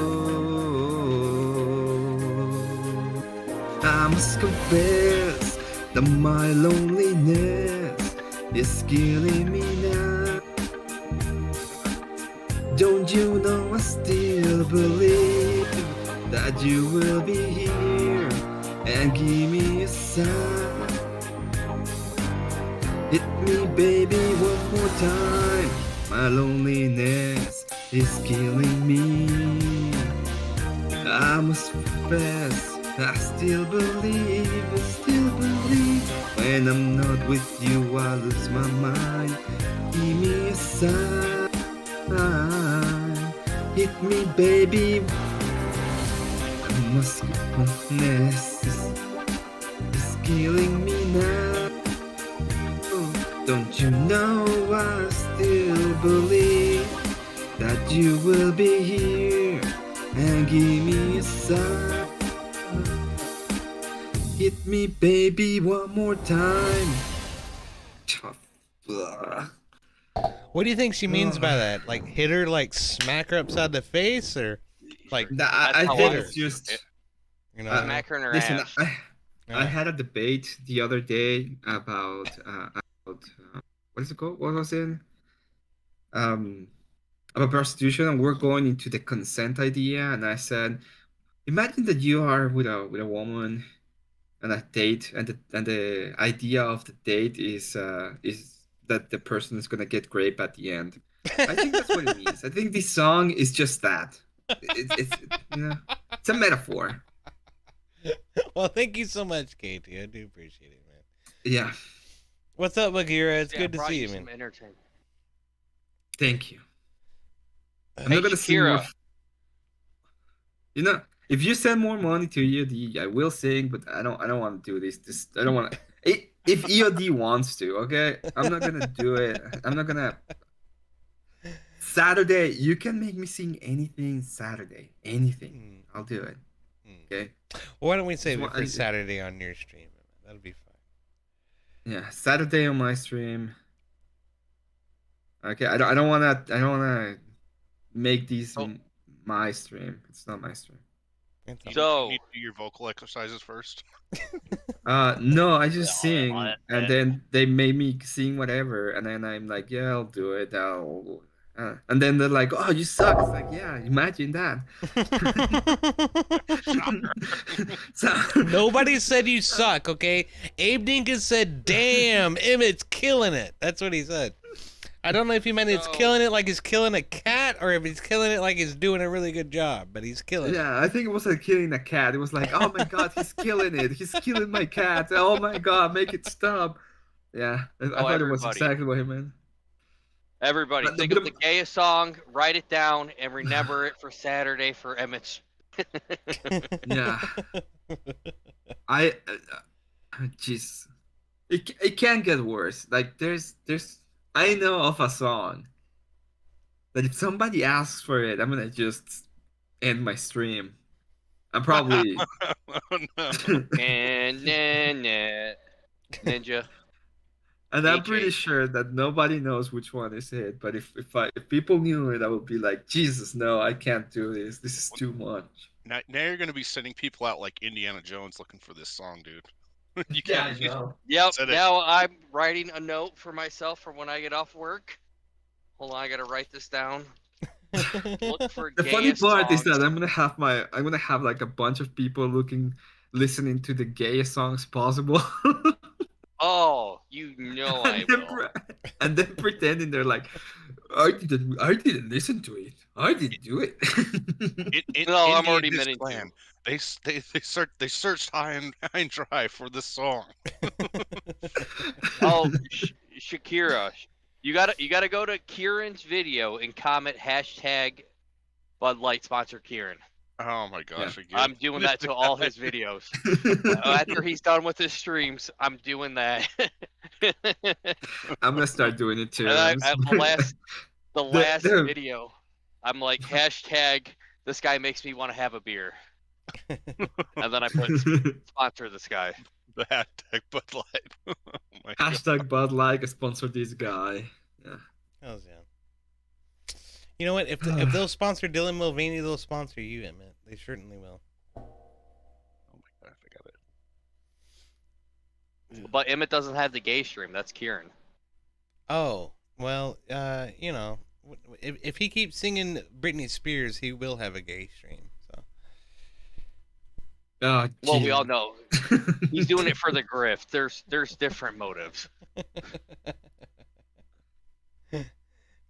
I must confess that my loneliness is killing me now. Don't you know I still believe that you will be here and give me a sign. Hit me, baby, one more time. My loneliness is killing me. I must confess, I still believe. When I'm not with you, I lose my mind. Give me a sign. Hit me, baby. I must confess, it's killing me now. Don't you know I still believe that you will be here and give me a sign. Hit me, baby, one more time. Ugh. What do you think she means by that? Like hit her, like smack her upside the face, or like I how think I it's just you know? Smack her in her listen. ass. I had a debate the other day about what is it called? What was it? About prostitution, and we're going into the consent idea. And I said, imagine that you are with a woman on a date, and the idea of the date is that the person is gonna get raped at the end. I think that's what it means. I think this song is just that. It's you know, it's a metaphor. Well, thank you so much, Katie. I do appreciate it, man. Yeah. What's up, Bagheera? It's Yeah, good to brought see you you, some man. entertainment. Thank you. I'm Hey, not gonna sing more. Shakira. You know, if you send more money to EOD, I will sing, but I don't want to do this. I don't want to. If EOD wants to, okay, I'm not gonna do it. I'm not gonna. Saturday, you can make me sing anything. Saturday, anything, I'll do it. Okay. Well, why don't we save it what for I- Saturday on your stream? That'll be fine. Yeah, Saturday on my stream. Okay, I don't wanna make these my stream. It's not my stream. So you need to do your vocal exercises first. No, I just Yeah, sing, I- and then they made me sing whatever, and then I'm like, yeah, I'll do it. And then they're like, oh, you suck. It's like, yeah, imagine that. So Nobody said you suck, okay? Abe Dinkus said, damn, Emmet's killing it. That's what he said. I don't know if he meant it's killing it like he's killing a cat, or if he's killing it like he's doing a really good job, but he's killing it. yeah, I think it was like killing a cat. It was like, oh my god, he's killing it. He's killing my cat. Oh my god, make it stop. Yeah, I thought it was everybody. exactly what he meant. everybody, But think the- of the gayest song, write it down, and remember it for Saturday for Emmett's. Yeah. Jeez, it can't get worse. Like there's I know of a song that if somebody asks for it, I'm gonna just end my stream. I'm probably Oh no. And Ninja. and I'm DJ. pretty sure that nobody knows which one is it. But if people knew it, I would be like, Jesus, no, I can't do this. This is too much. Now you're gonna be sending people out like Indiana Jones looking for this song, dude. You Yeah, can't. I know. Yep, Said it. now I'm writing a note for myself for when I get off work. Hold on, I gotta write this down. Look for The funny gayest part is songs. that I'm gonna have like a bunch of people listening to the gayest songs possible. Oh, you know I and, then, will. and then pretending they're like, I didn't listen to it. I didn't do it. No, I'm Indy already and his meaning to. clan, they searched high and dry for this song. Oh, Shakira, you gotta go to Kieran's video and comment hashtag Bud Light sponsor Kieran. Oh my gosh! Again. I'm doing that to all his videos. After he's done with his streams, I'm doing that. I'm gonna start doing it too. And the last the- video, I'm like hashtag this guy makes me want to have a beer, and then I put sponsor this guy. The hashtag Bud Light. Oh my God. Hashtag Bud Light sponsor this guy. Yeah. Hells yeah. You know what? If they'll sponsor Dylan Mulvaney, they'll sponsor you, Emmett. They certainly will. Oh my gosh! I got it. But Emmett doesn't have the gay stream. That's Kieran. Oh, well, you know, if he keeps singing Britney Spears, he will have a gay stream. So. Oh, Well, we gee. all know he's doing it for the grift. There's different motives.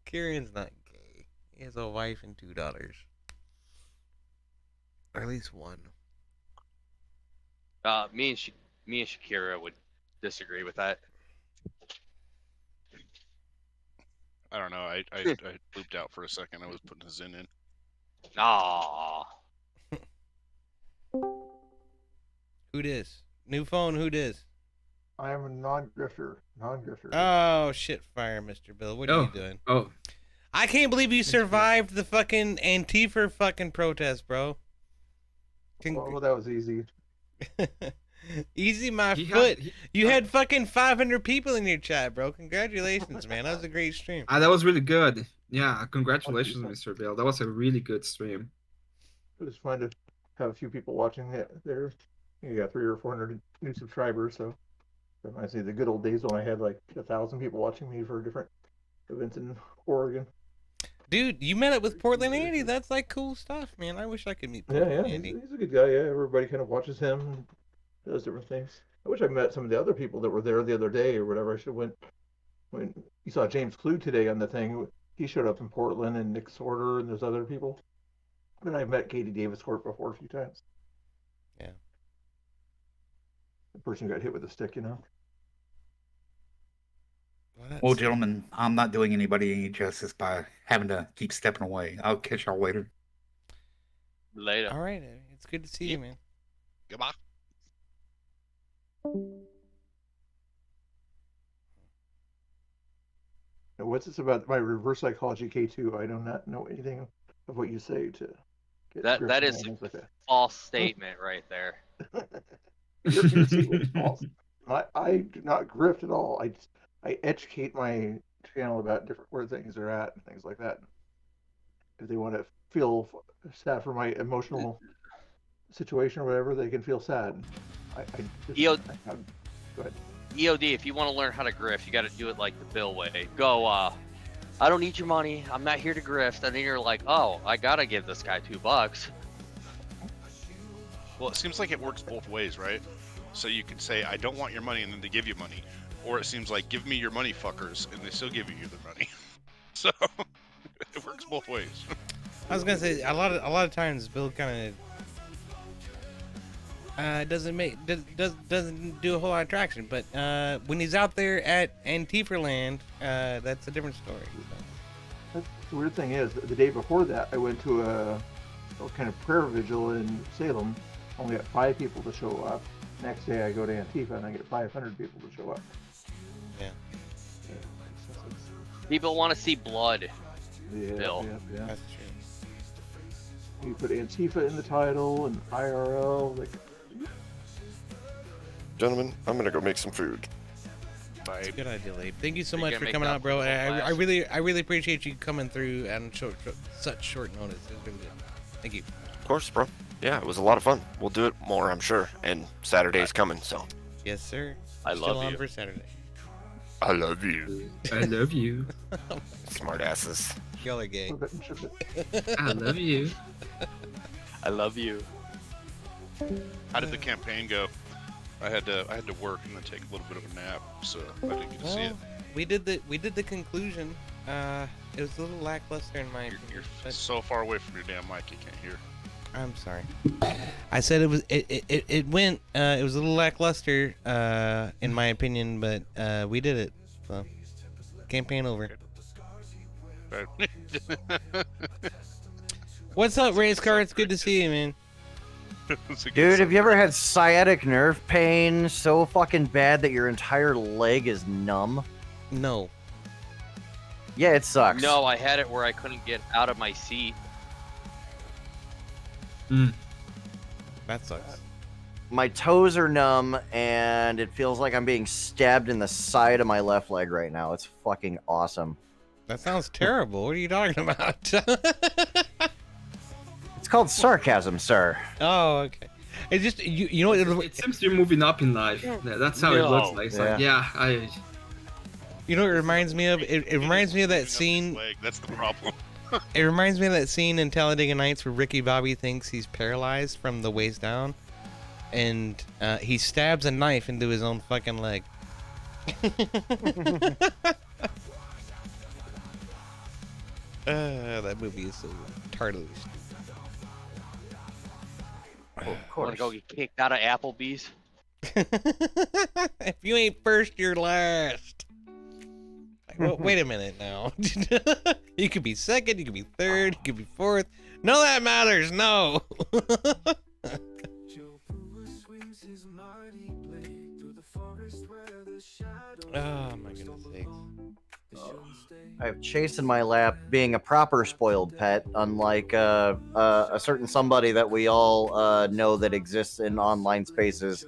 Kieran's not gay. He has a wife and 2 daughters. Or at least one. Me and Shakira would disagree with that. I don't know. I looped out for a second. I was putting a Zen in. Aww. Who dis? New phone, who dis? I am a non-grifter. Non-grifter. Oh, shit fire, Mr. Bill. What are you doing? Oh. I can't believe you survived the fucking Antifa fucking protest, bro. Well, that was easy. Easy my foot. You had fucking 500 people in your chat, bro. Congratulations, man. That was a great stream. That was really good. Yeah, congratulations, Mr. Bill. That was a really good stream. It was fun to have a few people watching it there. You got 300 or 400 new subscribers, so it reminds me of the good old days when I had like 1,000 people watching me for different events in Oregon. Dude, you met up with Portland Andy. That's like cool stuff, man. I wish I could meet Portland Yeah, Andy. he's a good guy. Yeah, everybody kind of watches him and does different things. I wish I met some of the other people that were there the other day or whatever. I should have went when you saw James Clue today on the thing. He showed up in Portland and Nick Sorter and there's other people. And I've met Katie Davis Court before a few times. Yeah. The person who got hit with a stick, you know. Well, gentlemen, I'm not doing anybody any justice by having to keep stepping away. I'll catch y'all later. Later. All right. It's good to see you, man. Goodbye. Now, what's this about my reverse psychology K2? I do not know anything of what you say to get That is things like that. false statement right there. Your statement is false. I do not grift at all. I educate my channel about different where things are at and things like that. If they want to feel sad for my emotional situation or whatever, they can feel sad. Go ahead. EOD, if you want to learn how to grift, you got to do it like the Bill way. Go, I don't need your money. I'm not here to grift. And then you're like, oh, I got to give this guy $2. Well, it seems like it works both ways, right? So you can say, I don't want your money, and then they give you money. Or it seems like, give me your money, fuckers, and they still give you the money. So it works both ways. I was gonna say a lot of times Bill kind of doesn't do a whole lot of traction, but when he's out there at Antifa Land, that's a different story. The weird thing is, the day before that, I went to a kind of prayer vigil in Salem. Only got 5 people to show up. Next day, I go to Antifa and I get 500 people to show up. Yeah. People want to see blood. Yeah, Bill. Yeah. That's true. You put Antifa in the title and IRL. Like, Gentlemen, I'm gonna go make some food. That's a good idea, Abe. Thank you so You much gonna for make coming that out, bro. I last? really appreciate you coming through on such short notice. It was really good. Thank you. Of course, bro. Yeah, it was a lot of fun. We'll do it more, I'm sure. And Saturday's coming, so. Yes, sir. I Still love on you. for Saturday. I love you. I love you. Smart asses. Y'all are gay. I love you. I love you. How did the campaign go? I had to work and then take a little bit of a nap, so I didn't get to see it. We did the conclusion. It was a little lackluster in my opinion. You're so far away from your damn mic, you can't hear. I'm sorry. I said it was it went it was a little lackluster in my opinion, but we did it. So campaign over. Okay. What's up, Race Car? It's good to see you, man. Dude, have you ever had sciatic nerve pain so fucking bad that your entire leg is numb? No. Yeah, it sucks. No, I had it where I couldn't get out of my seat. That sucks. My toes are numb, and it feels like I'm being stabbed in the side of my left leg right now. It's fucking awesome. That sounds terrible. What are you talking about? It's called sarcasm, sir. Oh, okay. It's just you know it seems you're moving up in life. Yeah, that's how it looks like. It's like, You know what it reminds me of? It reminds me of that scene. That's the problem. It reminds me of that scene in Talladega Nights where Ricky Bobby thinks he's paralyzed from the waist down, and he stabs a knife into his own fucking leg. That movie is so tardily stupid. Oh, of course. Want to go get kicked out of Applebee's? If you ain't first, you're last. Like, well, wait a minute now. You could be second, you could be third, you could be fourth. None of that matters. No. Oh my goodness sakes. I have Chase in my lap, being a proper spoiled pet, unlike a certain somebody that we all know that exists in online spaces,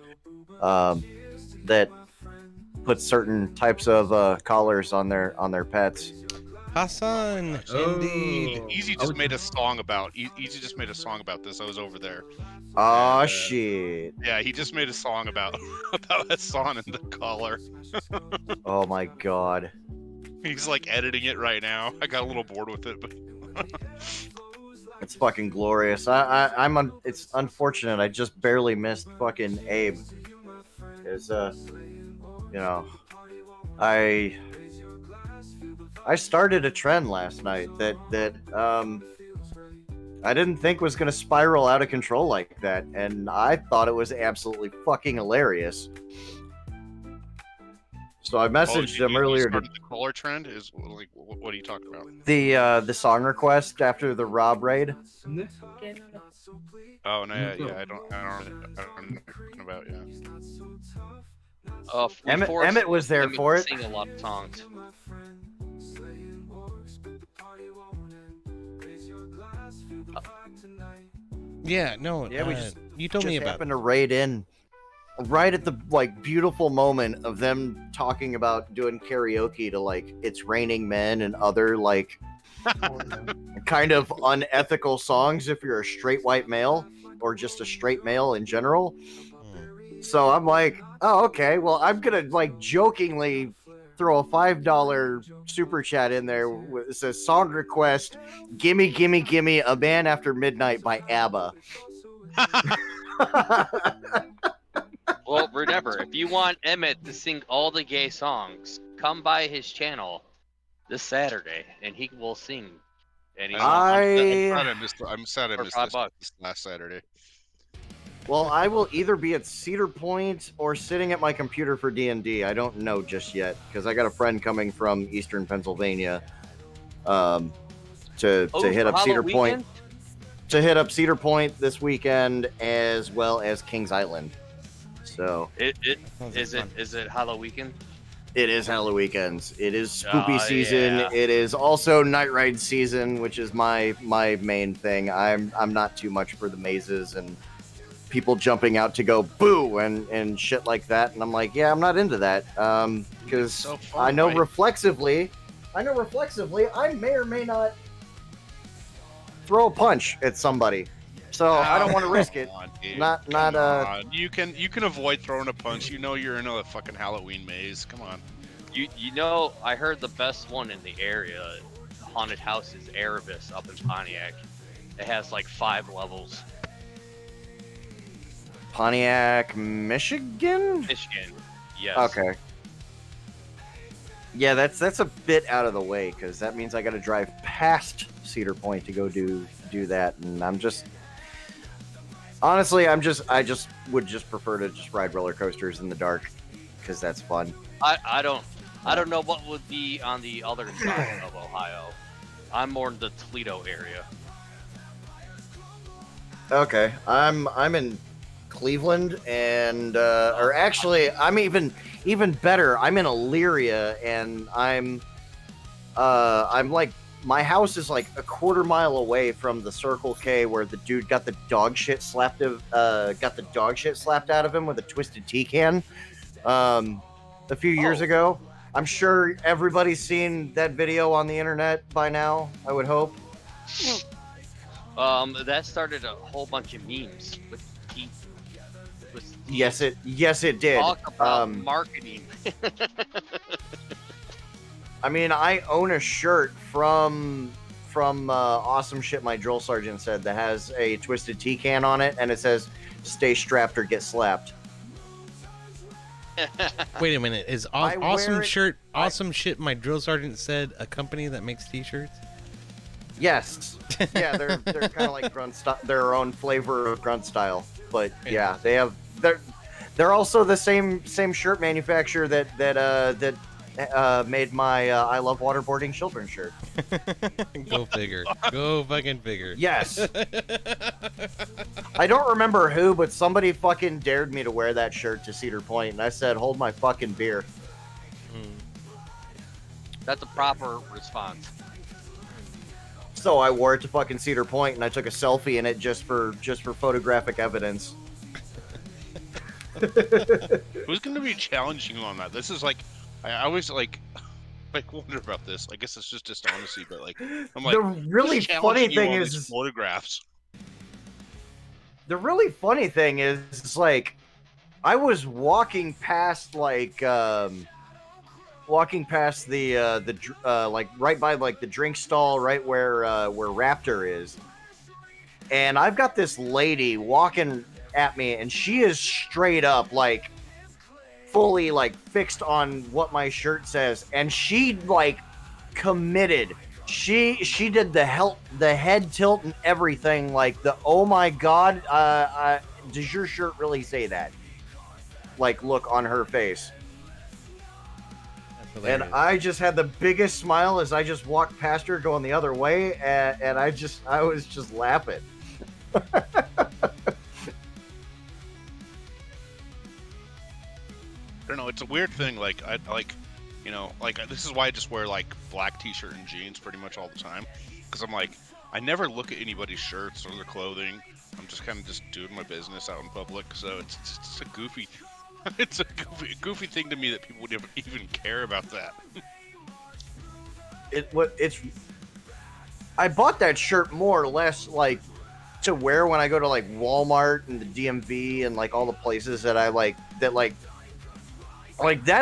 that put certain types of collars on their pets. Hassan, indeed. Easy just made a song about. Easy just made a song about this. I was over there. Oh shit! Yeah, he just made a song about about Hassan and the collar. Oh my god! He's like editing it right now. I got a little bored with it, but It's fucking glorious. It's unfortunate. I just barely missed fucking Abe. Cause you know, I started a trend last night that I didn't think was gonna spiral out of control like that, and I thought it was absolutely fucking hilarious. So I messaged him earlier. The collar trend is like, what are you talking about? The song request after the Rob raid. Oh no, yeah, I don't know about Emmet was there for it. Sing a lot of songs. Yeah, no. Yeah, we just you told me about happened to raid in right at the like beautiful moment of them talking about doing karaoke to like "It's Raining Men" and other like kind of unethical songs if you're a straight white male or just a straight male in general. So I'm like, oh, okay, well, I'm gonna like jokingly throw a $5 super chat in there. It says song request, gimme, gimme, gimme, A Man After Midnight by ABBA. Well, remember, if you want Emmet to sing all the gay songs, come by his channel this Saturday, and he will sing. And I'm sad I missed this last Saturday. Well, I will either be at Cedar Point or sitting at my computer for DnD. I don't know just yet because I got a friend coming from Eastern Pennsylvania to hit up Cedar Point. To hit up Cedar Point this weekend as well as Kings Island. So is it Halloween? It is Halloween. It is spooky season. Yeah. It is also night ride season, which is my main thing. I'm not too much for the mazes and people jumping out to go boo and shit like that, and I'm like, yeah, I'm not into that because so I know reflexively I may or may not throw a punch at somebody, so I don't want to risk it. You can avoid throwing a punch. You know you're in a fucking Halloween maze. Come on. You know, I heard the best one in the area, haunted house, is Erebus up in Pontiac. It has like 5 levels. Pontiac, Michigan? Michigan, yes. Okay. Yeah, that's a bit out of the way because that means I got to drive past Cedar Point to go do that, and I'm just honestly, I just would prefer to just ride roller coasters in the dark because that's fun. I don't know what would be on the other side of Ohio. I'm more in the Toledo area. Okay, I'm in Cleveland, and or actually, I'm even better. I'm in Elyria, and I'm like, my house is like a quarter mile away from the Circle K where the dude got the dog shit slapped out of him with a Twisted Tea can a few years ago. I'm sure everybody's seen that video on the internet by now, I would hope. That started a whole bunch of memes with teeth. Yes, it did. Talk about marketing. I mean, I own a shirt from Awesome Shit My Drill Sergeant Said that has a Twisted Tea can on it, and it says, "Stay strapped or get slapped." Wait a minute, is Awesome Shit My Drill Sergeant Said a company that makes t-shirts? Yes. Yeah, they're kind of like grunt style, their own flavor of grunt style. But yeah, they're also the same shirt manufacturer that made my I Love Waterboarding children shirt. Go figure. Go fucking figure. Yes. I don't remember who, but somebody fucking dared me to wear that shirt to Cedar Point, and I said, hold my fucking beer. That's a proper response. So I wore it to fucking Cedar Point, and I took a selfie in it just for photographic evidence. Who's going to be challenging you on that? This is like, I always like wonder about this. I guess it's just dishonesty, but like, I'm like, The really who's funny challenging you thing on is- these photographs. The really funny thing is like, I was walking past like like right by like the drink stall right where Raptor is, and I've got this lady walking at me, and she is straight up like fully like fixed on what my shirt says, and she like committed. She did the head tilt and everything, like the oh my god, does your shirt really say that? Like look on her face. And I just had the biggest smile as I just walked past her going the other way, and I was just laughing. I don't know. It's a weird thing. Like I like, you know, like this is why I just wear like black t-shirt and jeans pretty much all the time, because I'm like, I never look at anybody's shirts or their clothing. I'm just kind of just doing my business out in public. So it's a goofy, it's a goofy thing to me that people would even care about that. I bought that shirt more or less like to wear when I go to like Walmart and the DMV and like all the places that I like that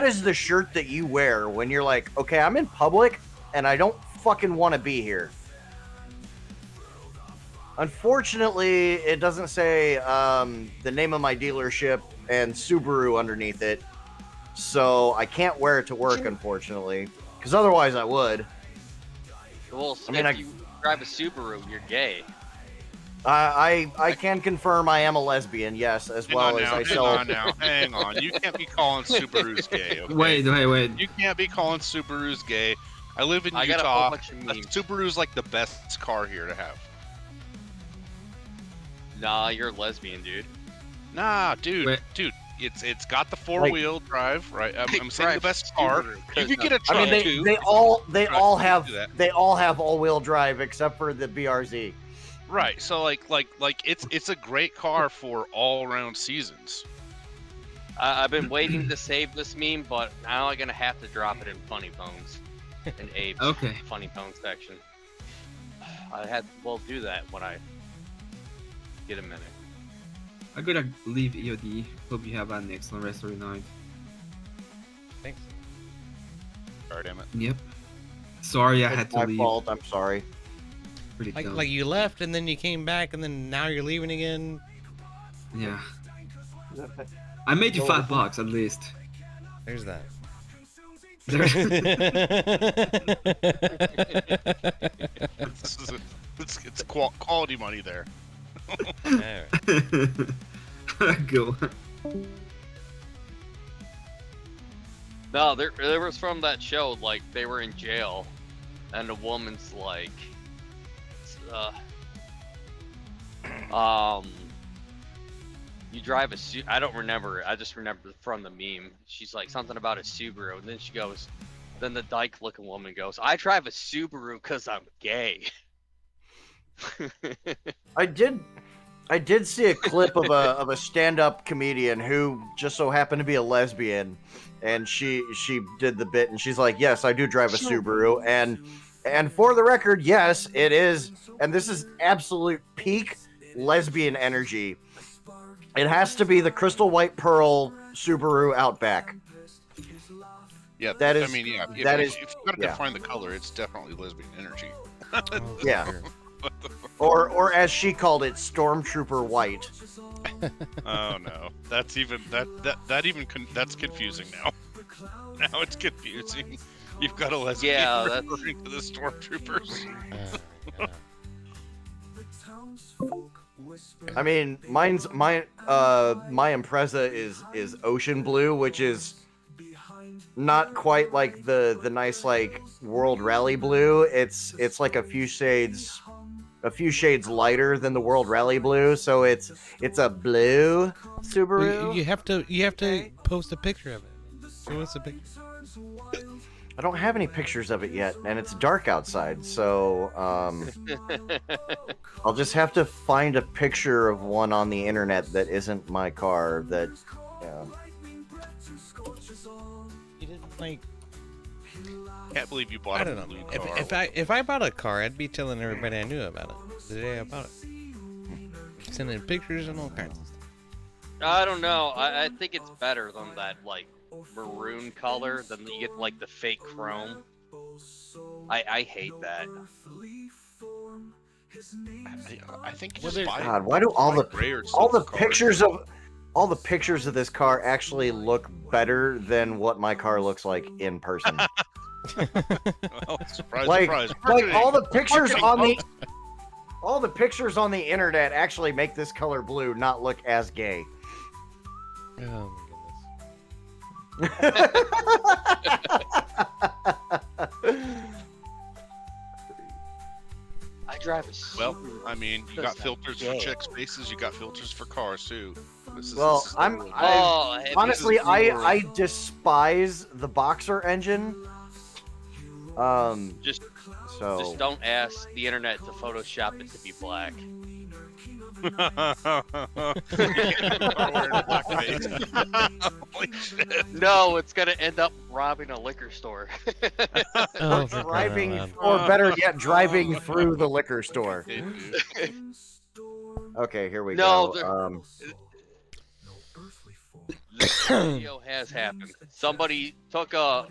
is the shirt that you wear when you're like, okay, I'm in public and I don't fucking want to be here. Unfortunately, it doesn't say the name of my dealership and Subaru underneath it, so I can't wear it to work, unfortunately, because otherwise I would. Well, I mean, if you drive a Subaru, you're gay. I can confirm I am a lesbian, yes, as well as I sell. Hang on. You can't be calling Subarus gay. Okay? Wait. You can't be calling Subarus gay. I live in I got a Utah. whole bunch of memes. Subaru's like the best car here to have. Nah, you're a lesbian, dude. Nah, dude, it's got the 4-wheel drive, right? I'm saying the best car. Subaru, You could get a truck I mean, too. they all have do that. they all have all-wheel drive except for the BRZ. Right. So like it's a great car for all-around seasons. I've been waiting to save this meme, but now I'm gonna have to drop it in Funny Bones, in Abe's Funny Bones section. We'll do that when I get a minute. I'm gonna leave EOD. Hope you have an excellent rest of your night. Thanks. Alright, Emmet. Yep. Sorry I It's had to my leave. fault. I'm sorry. Pretty dumb. Like you left and then you came back and then now you're leaving again. Yeah. I made you $5 at least. There's that. It's quality money there. Go. No, there was from that show, like, they were in jail, and a woman's like, you drive a I don't remember, I just remember from the meme, she's like, something about a Subaru, and then she goes, then the dyke-looking woman goes, I drive a Subaru because I'm gay. I did see a clip of a stand-up comedian who just so happened to be a lesbian, and she did the bit, and she's like, yes, I do drive a Subaru, and for the record, yes, it is, and this is absolute peak lesbian energy. It has to be the Crystal White Pearl Subaru Outback. Yeah, that is. I mean, yeah. If you gotta define the color, it's definitely lesbian energy. Yeah. Or as she called it, Stormtrooper White. Oh no, that's confusing now. Now it's confusing. You've got a lesbian referring to the stormtroopers. I mean, my Impreza is ocean blue, which is not quite like the nice like World Rally blue. It's like a few shades lighter than the World Rally blue, so it's a blue Subaru. You have to post a picture of it. Show us a picture. I don't have any pictures of it yet, and it's dark outside, so I'll just have to find a picture of one on the internet that isn't my car Yeah. You didn't like. Can't believe you bought I a don't know. blue car. If I bought a car, I'd be telling everybody I knew about it the day I bought it. Sending pictures and all kinds of stuff. I don't know. I think it's better than that like maroon color than you get like the fake chrome. I hate that. I think you just buy God, why do all the pictures of this car actually look better than what my car looks like in person? Well, surprise, like, surprise. like all the pictures on the internet actually make this color blue not look as gay. Oh my goodness. I drive a Well, I mean, you got filters for chick spaces, you got filters for cars too. Honestly, I despise the Boxer engine. Just so don't ask the internet to Photoshop it to be black. No, it's gonna end up robbing a liquor store. Or driving, or better yet, driving through the liquor store. Okay, here we go. This video has happened. Somebody took I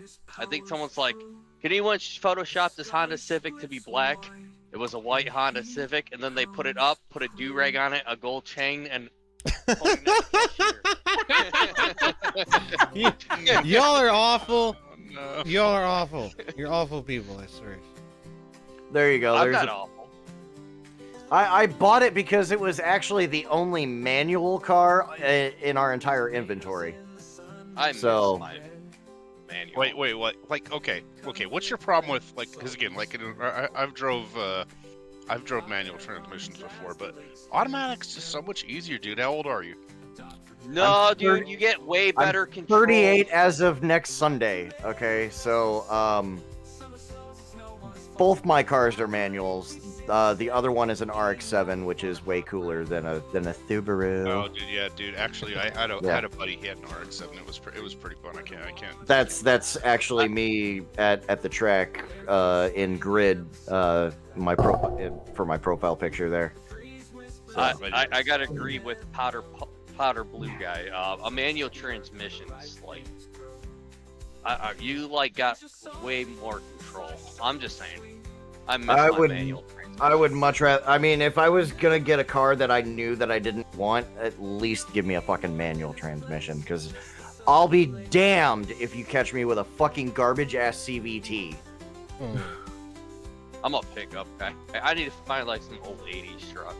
think someone's like, can anyone Photoshop this Honda Civic to be black? It was a white Honda Civic, and then they put it up, put a do-rag on it, a gold chain, and Y'all are awful. Oh, no. Y'all are awful. You're awful people, I swear. There you go. I'm not awful. I bought it because it was actually the only manual car in our entire inventory. I miss my manual. Wait, what? Like, okay, what's your problem with, like, because again, like, I've drove manual transmissions before, but automatic's just so much easier, dude. How old are you? No, dude, you get way better control. 38 as of next Sunday. Okay, so both my cars are manuals. The other one is an RX-7, which is way cooler than a Subaru. Oh, dude, yeah, dude. Actually, I had a buddy. He had an RX-7. It was pretty fun. I can't. That's actually me at the track in grid. For my profile picture there. So. I gotta agree with Powder Blue guy. A manual transmission is like, you like got way more control. I'm just saying. I would much rather. I mean, if I was gonna get a car that I knew that I didn't want, at least give me a fucking manual transmission, because I'll be damned if you catch me with a fucking garbage ass CVT. I'm a pickup guy. I need to find like some old '80s truck.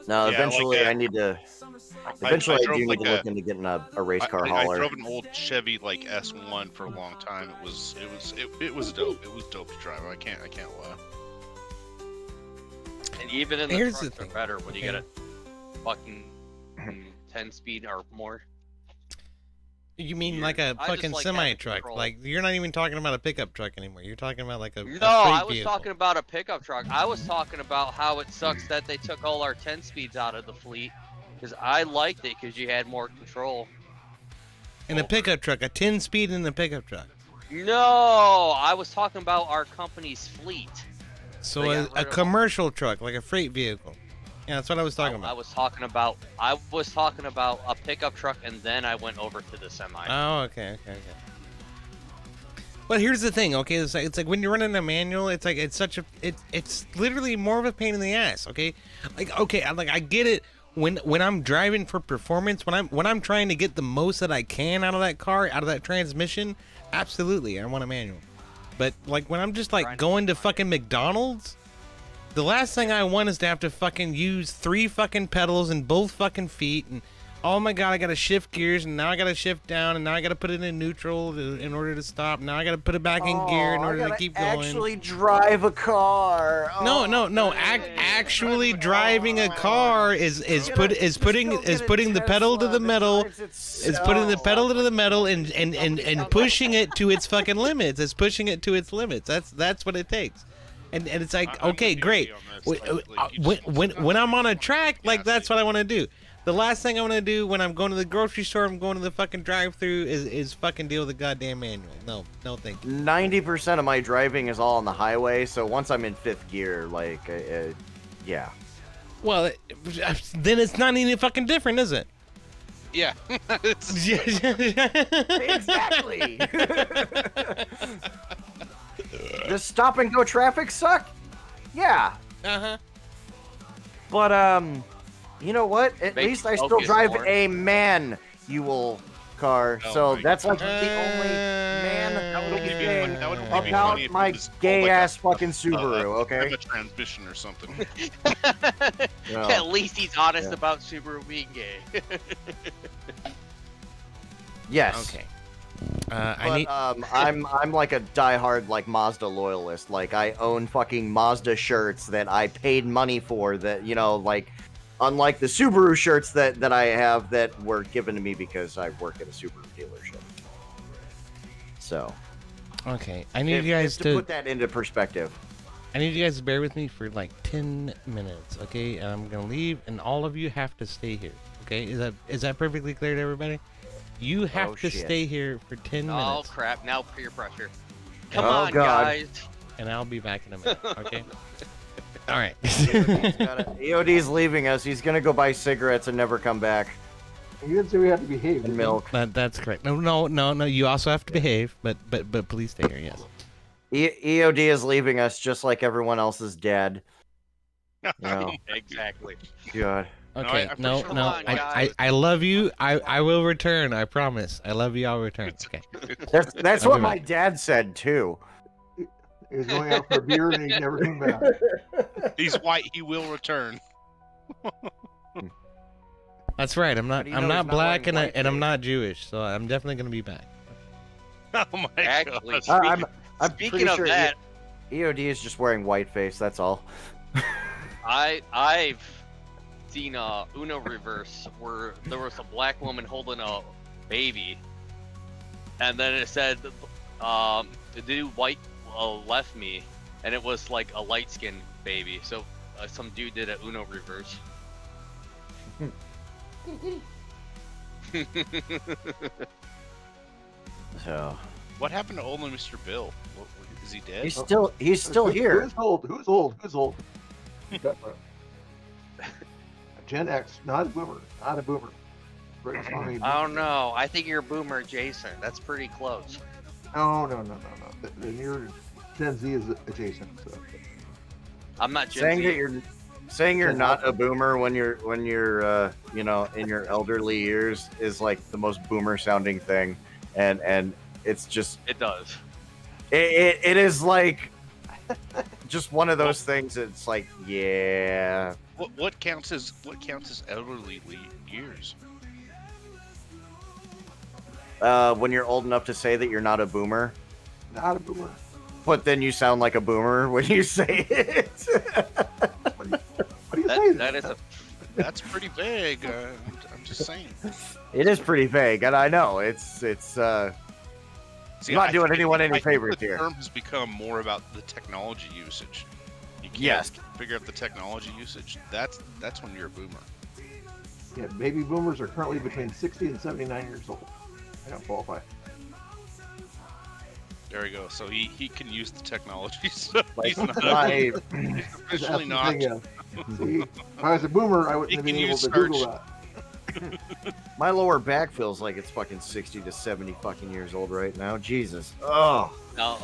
No, Yeah, eventually like, I need to. Eventually, I do need like to look into getting a race car hauler. I drove an old Chevy like S1 for a long time. It was dope. It was dope to drive. I can't lie. And even in the Here's trucks the are thing. better when you get a fucking 10 speed or more. You mean like a I just fucking like semi having truck? control. Like, you're not even talking about a pickup truck anymore. You're talking about like a No, freight I was vehicle. talking about a pickup truck. I was talking about how it sucks that they took all our 10 speeds out of the fleet, because I liked it because you had more control. In a pickup truck, a 10-speed in the pickup truck. No, I was talking about our company's fleet. So They a got rid of commercial truck, like a freight vehicle. Yeah, that's what I was talking I about. was talking about a pickup truck, and then I went over to the semi. Oh, okay. But here's the thing, okay? It's like when you're running a manual, it's like it's literally more of a pain in the ass, okay? Like, okay, I get it when I'm driving for performance, when I'm trying to get the most that I can out of that car, out of that transmission, absolutely, I want a manual. But like when I'm just like going to fucking McDonald's, the last thing I want is to have to fucking use 3 fucking pedals in both fucking feet, and oh my god, I gotta shift gears, and now I gotta shift down, and now I gotta put it in neutral in order to stop. Now I gotta put it back in gear in order to keep going. Actually drive a car. No. Actually driving a car is putting the pedal to the metal, is putting the pedal to the metal and pushing it to its fucking limits. It's pushing it to its limits. That's what it takes. And it's like, okay, great. When I'm on a track, like, that's what I want to do. The last thing I want to do when I'm going to the grocery store, I'm going to the fucking drive-through is fucking deal with the goddamn manual. No, thank you. 90% of my driving is all on the highway, so once I'm in 5th gear, like, yeah. Well, then it's not any fucking different, is it? Yeah. Exactly. Does stop and go traffic suck? Yeah. Uh-huh. But, you know what? At Make least I still focus drive more. a manual car, Oh so my that's like God. the only man That would only be thing fun- that would only be funny about if it my was gay-ass like fucking Subaru, okay? a transmission or something. No. At least he's honest Yeah. about Subaru being gay. Yes. Okay. But, I'm like a diehard like Mazda loyalist. Like I own fucking Mazda shirts that I paid money for. That like, unlike the Subaru shirts that I have that were given to me because I work at a Subaru dealership. So. Okay, I need you guys to put that into perspective. I need you guys to bear with me for like 10 minutes, okay? And I'm gonna leave, and all of you have to stay here, okay? Is that perfectly clear to everybody? You have to shit. stay here for 10 Oh minutes. crap! Now peer pressure. Come Oh, on, God. guys. And I'll be back in a minute, okay? All right. EOD's leaving us. He's gonna go buy cigarettes and never come back. You didn't say we have to behave. And milk. That's correct. No. You also have to behave, but please stay here. Yes. EOD is leaving us just like everyone else is dead. No. Exactly. God. Okay. No, Come on, guys. I love you. I will return. I promise. I love you. I'll return. Okay. That's I'll what be my back. dad said too. He was going out for a beer and he never came back. He's white. He will return. That's right. I'm not. How do you I'm know not he's not black wearing and I'm whiteface? not Jewish, so I'm definitely gonna be back. Oh my Actually, god. I'm speaking pretty of sure that, EOD is just wearing whiteface. That's all. I've seen a Uno reverse where there was a black woman holding a baby, and then it said, "The dude white left me," and it was like a light skinned baby. So some dude did a Uno reverse. So What happened to old Mr. Bill? Is he dead? he's still here. Who's old? Who's old? Who's old? Gen X, not a boomer. Not a boomer. British Army. I don't know. I think you're Boomer Jason. That's pretty close. No. The near Gen Z is adjacent. So. I'm not Gen Saying Z. that you're not a boomer when you're in your elderly years is like the most boomer sounding thing, and it's just It does. it is like just one of those things. It's like, yeah. What counts as elderly years? When you're old enough to say that you're not a boomer, Not a boomer. but then you sound like a boomer when you say it. What do you say? That is a That's pretty vague. I'm just saying. It is pretty vague, and I know it's. See, I'm not I doing think- anyone any I think favors the here. term has become more about the technology usage. You can't Yes. figure out the technology usage. That's when you're a boomer. Yeah, baby boomers are currently between 60 and 79 years old. I don't qualify. There we go. So he can use the technology. So Like, he's not. my- He's That's officially the not. thing, yeah. See, if I was a boomer, I wouldn't have He been can able use to Google search. that. My lower back feels like it's fucking 60 to 70 fucking years old right now. Jesus. Oh. no.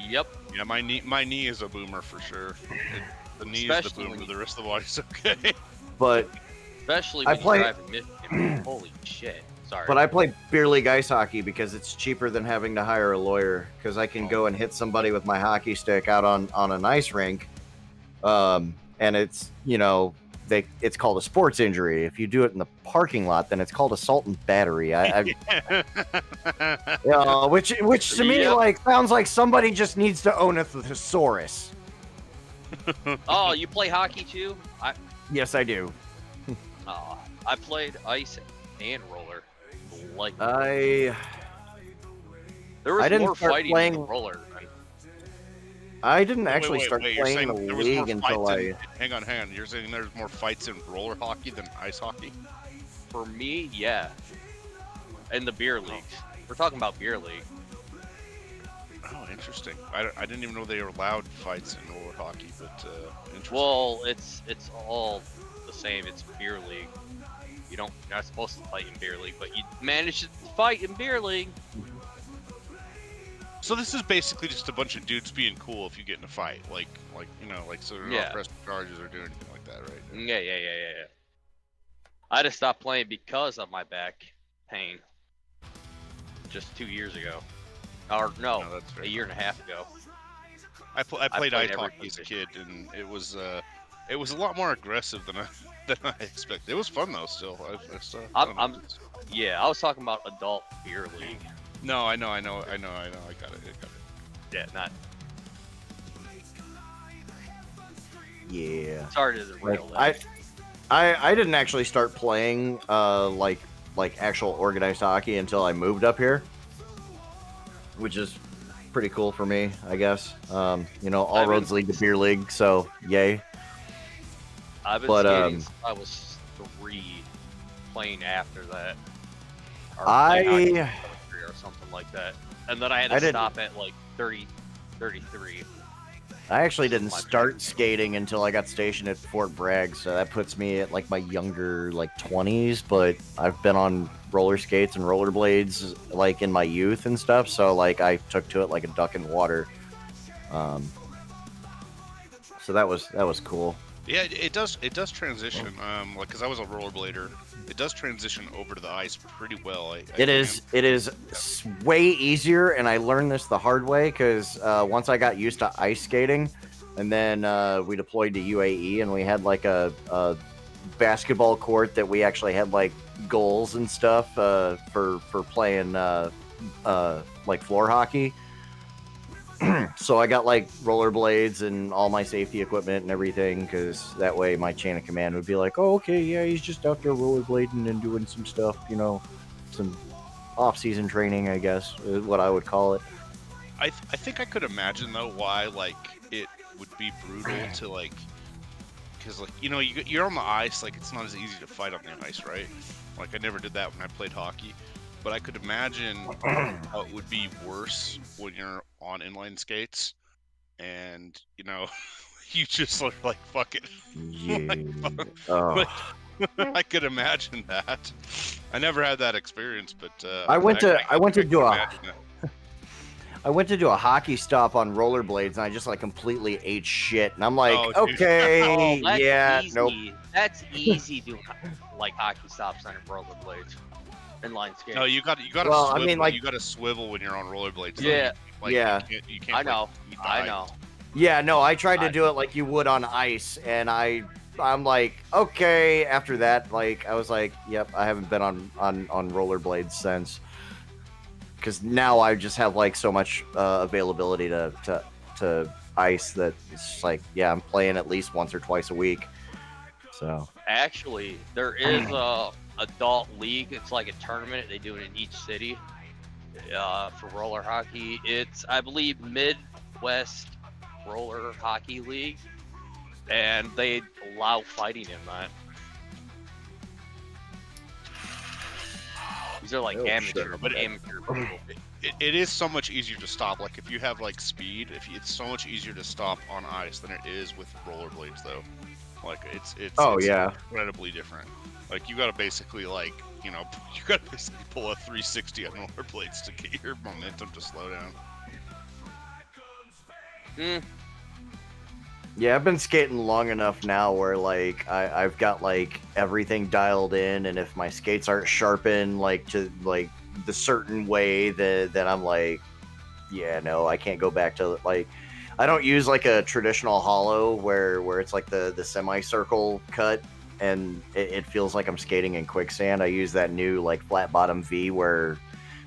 Yep. Yeah, my knee is a boomer for sure. The knee is Especially the when boomer. you- The rest of the body's okay. But Especially I when play- you drive in Michigan. Holy shit. Sorry. I play beer league ice hockey because it's cheaper than having to hire a lawyer because I can go and hit somebody with my hockey stick out on an ice rink. And it's, it's called a sports injury. If you do it in the parking lot, then it's called assault and battery. Which to me Yep. sounds like somebody just needs to own a thesaurus. Oh, you play hockey too? Yes, I do. I played ice and roller. Like I there was didn't more start fighting playing- in roller. Man. I didn't Wait, actually start you're playing saying the there was more league until fights I. Hang on. You're saying there's more fights in roller hockey than ice hockey? For me, yeah. In the beer leagues. We're talking about beer league. Oh, interesting. I didn't even know they were allowed fights in roller hockey, but interesting. Well, it's all the same. It's beer league. You're not supposed to fight in beer league, but you manage to fight in beer league. So this is basically just a bunch of dudes being cool if you get in a fight, like so they're not pressing charges or doing anything like that, right? Yeah. I just stopped playing because of my back pain. Just 2 years ago, or no, a year and a half ago. I played ice hockey as a kid, and it was a lot more aggressive than I expected. It was fun though. Still, I was talking about adult beer league. No, I know. I got it. Yeah, not. Yeah. Sorry to derail that. I didn't actually start playing like actual organized hockey until I moved up here, which is pretty cool for me, I guess. All roads lead to beer league, so yay. I've been skating since I was 3, playing after that. Or something like that, and then I had to stop at like 33. I actually didn't start skating until I got stationed at Fort Bragg, so that puts me at like my younger 20s, but I've been on roller skates and rollerblades like in my youth and stuff, so like I took to it like a duck in water. So that was cool. Yeah, it does transition. Like, cause I was a rollerblader, it does transition over to the ice pretty well. It is way easier, and I learned this the hard way because once I got used to ice skating, and then we deployed to UAE, and we had like a basketball court that we actually had like goals and stuff for playing like floor hockey. So I got like rollerblades and all my safety equipment and everything, because that way my chain of command would be like, oh, okay, yeah, he's just out there rollerblading and doing some stuff, some off-season training, I guess, is what I would call it. I think I could imagine though why like it would be brutal to like, because like you're on the ice, like it's not as easy to fight on the ice, right? Like I never did that when I played hockey. But I could imagine how it would be worse when you're on inline skates, and you just look like fuck it. Yeah. I could imagine that. I never had that experience, but I went to do a hockey stop on rollerblades, and I just like completely ate shit. And I'm like, okay, yeah, easy. nope. That's easy doing like hockey stops on rollerblades. Inline skate. No, you got to swivel. I mean, like, you got to swivel when you're on rollerblades. Yeah, You can't. I know. Yeah, no, I tried to do it like you would on ice, and I'm like, okay. After that, like, I was like, yep, I haven't been on rollerblades since, because now I just have like so much availability to ice that it's just like, yeah, I'm playing at least once or twice a week. So actually, there is a adult league. It's like a tournament. They do it in each city for roller hockey. It's, I believe, Midwest Roller Hockey League, and they allow fighting in that. These are like amateur people. It is so much easier to stop. Like if you have like speed, it's so much easier to stop on ice than it is with rollerblades, though. Like it's incredibly different. Like you got to basically you got to basically pull a 360 on rollerblades to get your momentum to slow down. Yeah, I've been skating long enough now where like I've got like everything dialed in, and if my skates aren't sharpened like to like the certain way that I'm like, yeah, no, I can't go back to like, I don't use like a traditional hollow where it's like the semicircle cut and it feels like I'm skating in quicksand. I use that new like flat bottom V where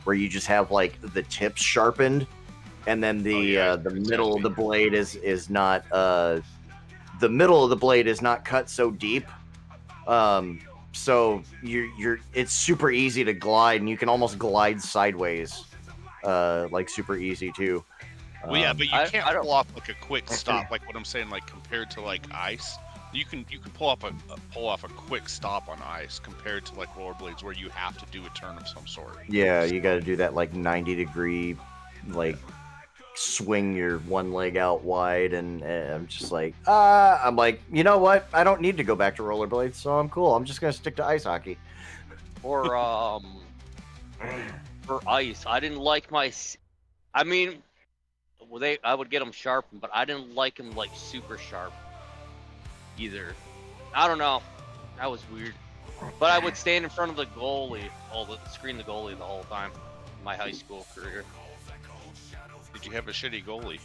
you just have like the tips sharpened, and then the middle of the blade is not the middle of the blade is not cut so deep. So it's super easy to glide, and you can almost glide sideways, like super easy too. Well, yeah, but you can't pull off like a quick stop, like what I'm saying, like compared to like ice. You can pull off a quick stop on ice compared to like rollerblades where you have to do a turn of some sort. Yeah, you got to do that like 90-degree, like swing your one leg out wide, and I'm just like, I'm like, you know what? I don't need to go back to rollerblades, so I'm cool. I'm just gonna stick to ice hockey. Or for ice, I didn't like my. I mean, I would get them sharpened, but I didn't like them like super sharp either. I don't know. That was weird. But I would stand in front of the goalie, screen the goalie the whole time. In my high school career. Did you have a shitty goalie?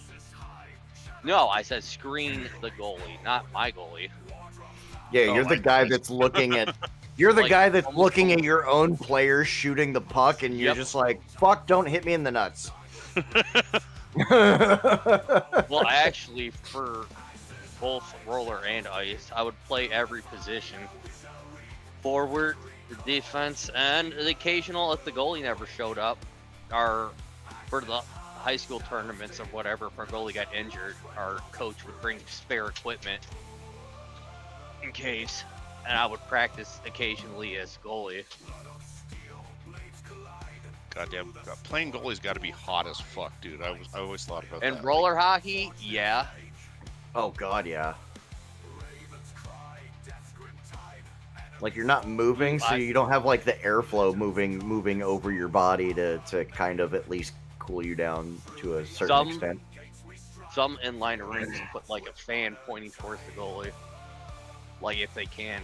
No, I said screen the goalie, not my goalie. Yeah, you're the guy that's looking at. You're the Like, guy that's looking at your own players shooting the puck, and you're just like, "Fuck! Don't hit me in the nuts." Well, actually, for both roller and ice, I would play every position: forward, the defense, and the occasional if the goalie never showed up, or for the high school tournaments or whatever. If our goalie got injured, our coach would bring spare equipment in case. And I would practice occasionally as goalie. Goddamn, playing goalie's got to be hot as fuck, dude. I always thought about that. And roller hockey, yeah. Oh god, yeah. Like you're not moving, so you don't have like the airflow moving over your body to kind of at least cool you down to a certain extent. Some inline rinks put like a fan pointing towards the goalie. Like if they can.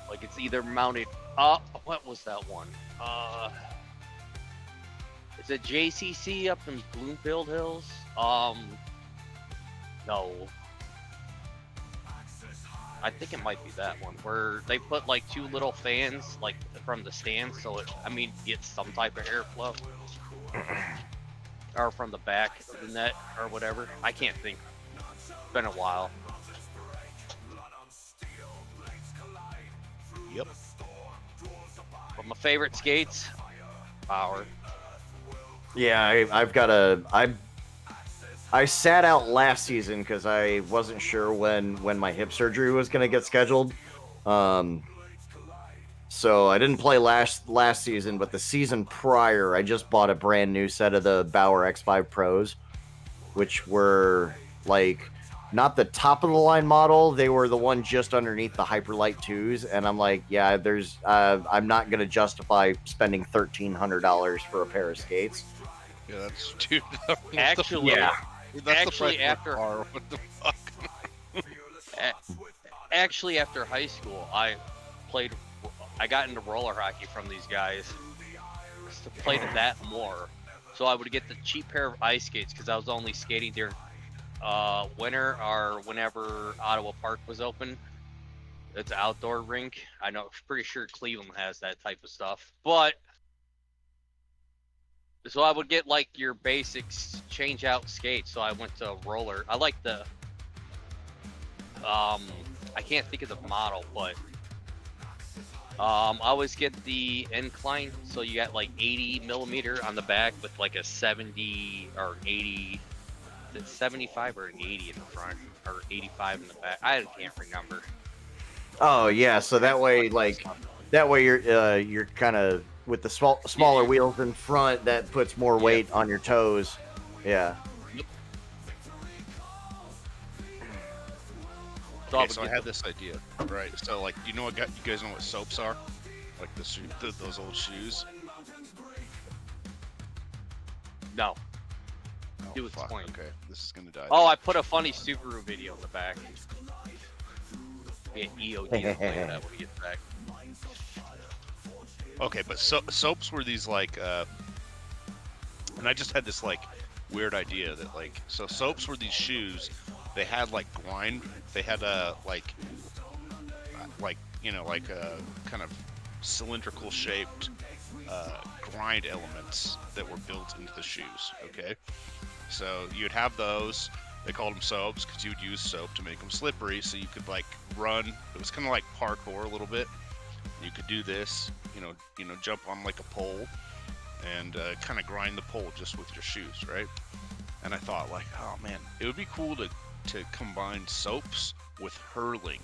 Like it's either mounted up. What was that one? Is it JCC up in Bloomfield Hills? No. I think it might be that one where they put like two little fans like from the stands, so it gets some type of airflow. Or from the back of the net or whatever. I can't think. It's been a while. Yep. But my favorite skates, Power. Yeah, I sat out last season because I wasn't sure when my hip surgery was gonna get scheduled. So I didn't play last season, but the season prior, I just bought a brand new set of the Bauer X5 Pros, which were like not the top of the line model. They were the one just underneath the Hyperlight 2s, and I'm like, yeah, I'm not gonna justify spending $1,300 for a pair of skates. Yeah, that's dude. Actually, after what the fuck? Actually, after high school, I got into roller hockey from these guys. To play that more, so I would get the cheap pair of ice skates because I was only skating during winter or whenever Ottawa Park was open. It's an outdoor rink. I know, pretty sure Cleveland has that type of stuff. But so I would get like your basics change out skates. So I went to roller. I like the I can't think of the model, but I always get the incline. So you got like 80 millimeter on the back with like a 70 or 80. Is it 75 or an 80 in the front or 85 in the back? I can't remember. Oh yeah, so that way you're kind of with the smaller wheels in front, that puts more weight on your toes. Yeah. Yep. So I had this idea, right? So like, you guys know what soaps are? Like those old shoes. No. Oh, Do fuck. explain. Okay, this is gonna die. Oh, I put a funny Subaru video in the back. Yeah, EOD to play that when we get back. Okay, but soaps were these like, and I just had this like weird idea that like, so soaps were these shoes. They had like grind. They had a like a kind of cylindrical shaped grind elements that were built into the shoes. Okay, so you'd have those. They called them soaps because you would use soap to make them slippery, so you could like run. It was kind of like parkour a little bit. You could do this, jump on like a pole and kind of grind the pole just with your shoes, right? and I thought like, oh man, it would be cool to combine soaps with hurling.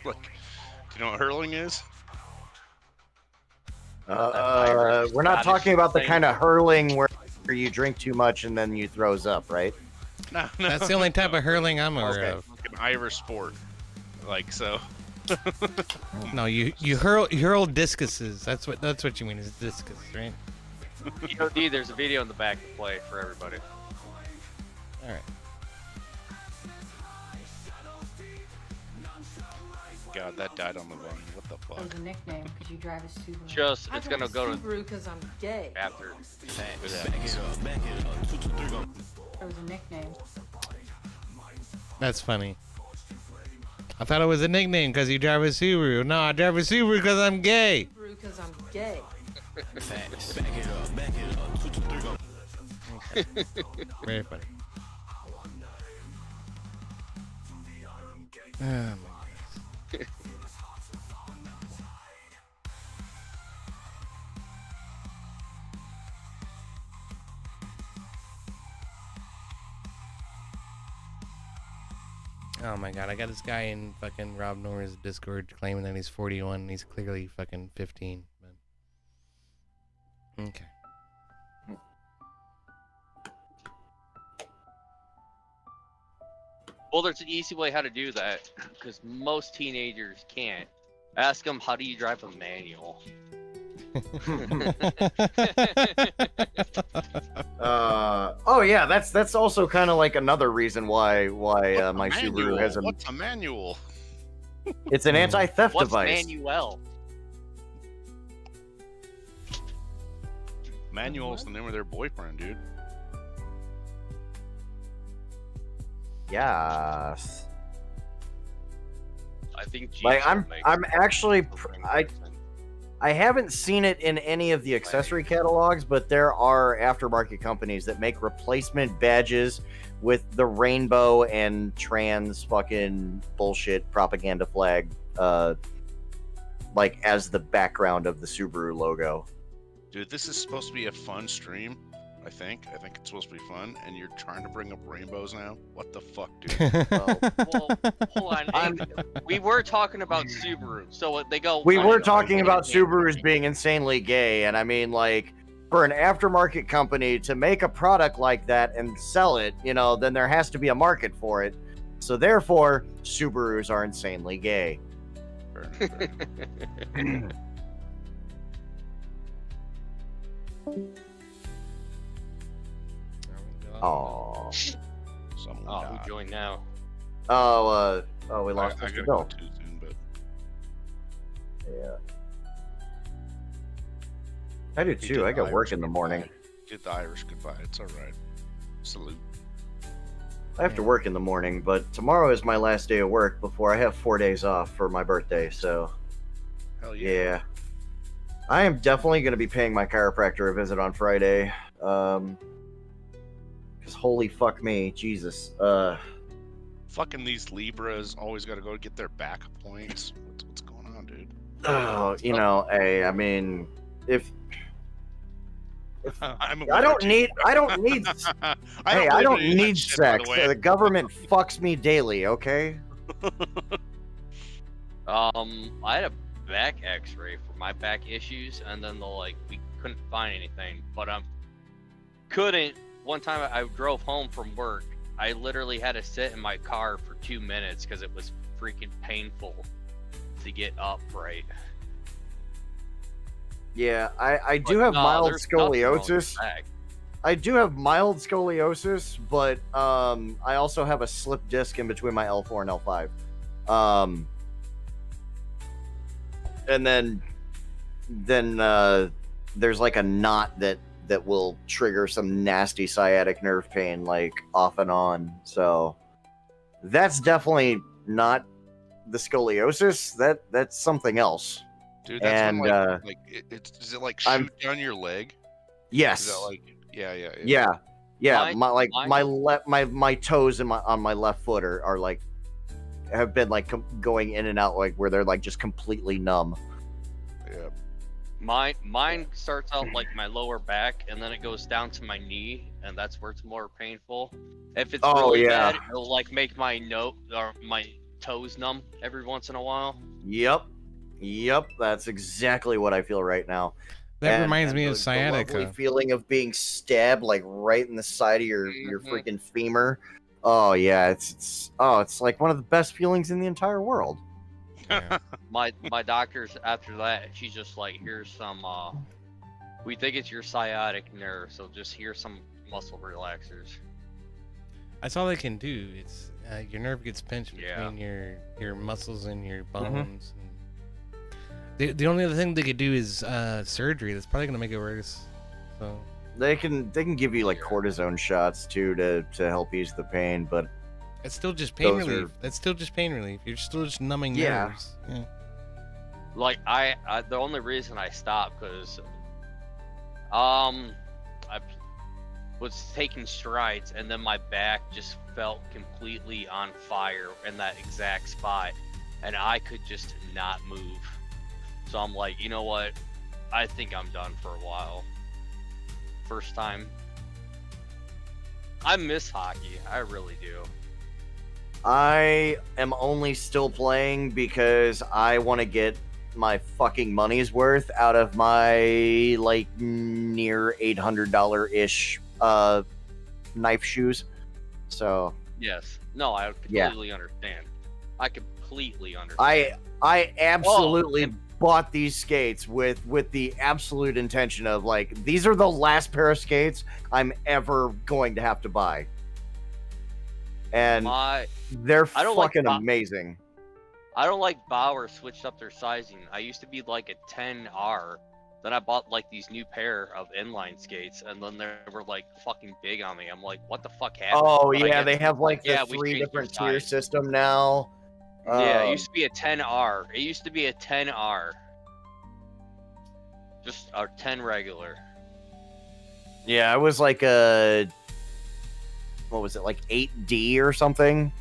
Like, do you know what hurling is? We're not talking about the kind of hurling where you drink too much and then you throws up, right? No, That's the only type of hurling I'm aware of. Like an Irish sport, like so. No, you hurl discuses. That's what you mean is discus, right? DnD, there's a video in the back to play for everybody. All right. God, that died on the run. What the fuck? It was a nickname because you drive a Subaru. Just, it's gonna go to Subaru because I'm gay. after. It was a nickname. That's funny. I thought it was a nickname because you drive a Subaru. No, I drive a Subaru because I'm gay. Subaru because I'm gay. Very funny. Oh my goodness. Oh my god, I got this guy in fucking Rob Nora's Discord claiming that he's 41 and he's clearly fucking 15. But... Okay. Well, there's an easy way how to do that because most teenagers can't. Ask them, how do you drive a manual? Oh yeah, that's also kind of like another reason why my Subaru has a. What's a manual? It's an anti-theft What's device. manual? Manual's the name of their boyfriend, dude. Yes. I think Jeeps Like will make I'm actually I haven't seen it in any of the accessory catalogs, but there are aftermarket companies that make replacement badges with the rainbow and trans fucking bullshit propaganda flag, like as the background of the Subaru logo. Dude, this is supposed to be a fun stream. I think it's supposed to be fun, and you're trying to bring up rainbows now. What the fuck, dude? Well, hold on. We were talking about Subaru, so they go. We were talking about Subarus being insanely gay, and I mean, like, for an aftermarket company to make a product like that and sell it, you know, then there has to be a market for it. So therefore, Subarus are insanely gay. Oh. Who joined now? We lost I Mr. gotta Bill. go too soon, but Yeah. I do he too. did I got the work Irish in the morning. goodbye. Did the Irish goodbye. It's all right. Salute. I have to work in the morning, but tomorrow is my last day of work before I have 4 days off for my birthday, so Hell yeah. yeah. I am definitely going to be paying my chiropractor a visit on Friday. Because holy fuck me, Jesus. Fucking these Libras always got to go get their back points. What's going on, dude? Oh, you know, hey, I mean, if I'm I don't need I don't believe in that need shit, by the sex. way. The government fucks me daily, okay? I had a back X-ray for my back issues, and then we couldn't find anything. But couldn't. One time I drove home from work, I literally had to sit in my car for 2 minutes because it was freaking painful to get upright. Yeah, I do have mild scoliosis. I do have mild scoliosis, but I also have a slip disc in between my L4 and L5. And then there's like a knot that will trigger some nasty sciatic nerve pain, like off and on. So that's definitely not the scoliosis. That's something else. Dude, that's and when, does it shoot down your leg? Yes. Is that yeah. My toes and on my left foot are like have been like going in and out, like where they're like just completely numb. Yeah. Mine starts out like my lower back, and then it goes down to my knee, and that's where it's more painful. If it's really bad, it'll like make my my toes numb every once in a while. Yep, that's exactly what I feel right now. That reminds me of the sciatica. lovely feeling of being stabbed like right in the side of your freaking femur. Oh yeah, it's like one of the best feelings in the entire world. Yeah. My doctor's after that. She's just like, here's some. We think it's your sciatic nerve, so just here's some muscle relaxers. That's all they can do. It's your nerve gets pinched between your muscles and your bones. And the only other thing they could do is surgery. That's probably gonna make it worse. So they can give you like cortisone shots too to help ease the pain, but it's still just pain relief. That's still just pain relief. You're still just numbing nerves. Yeah. Like I the only reason I stopped because I was taking strides and then my back just felt completely on fire in that exact spot, and I could just not move. So I'm like, you know what? I think I'm done for a while. First time. I miss hockey. I really do. I am only still playing because I want to get my fucking money's worth out of my like near $800-ish knife shoes. So yes, no, I completely understand. I completely understand. I absolutely bought these skates with the absolute intention of like, these are the last pair of skates I'm ever going to have to buy. And they're fucking amazing. I don't like Bauer switched up their sizing. I used to be like a 10R. Then I bought like these new pair of inline skates, and then they were like fucking big on me. I'm like, what the fuck happened? Oh yeah, they have like the 3 different tier system now. Yeah, it used to be a 10R. It used to be a 10R. Just a 10 regular. Yeah, it was like a, what was it, like 8D or something?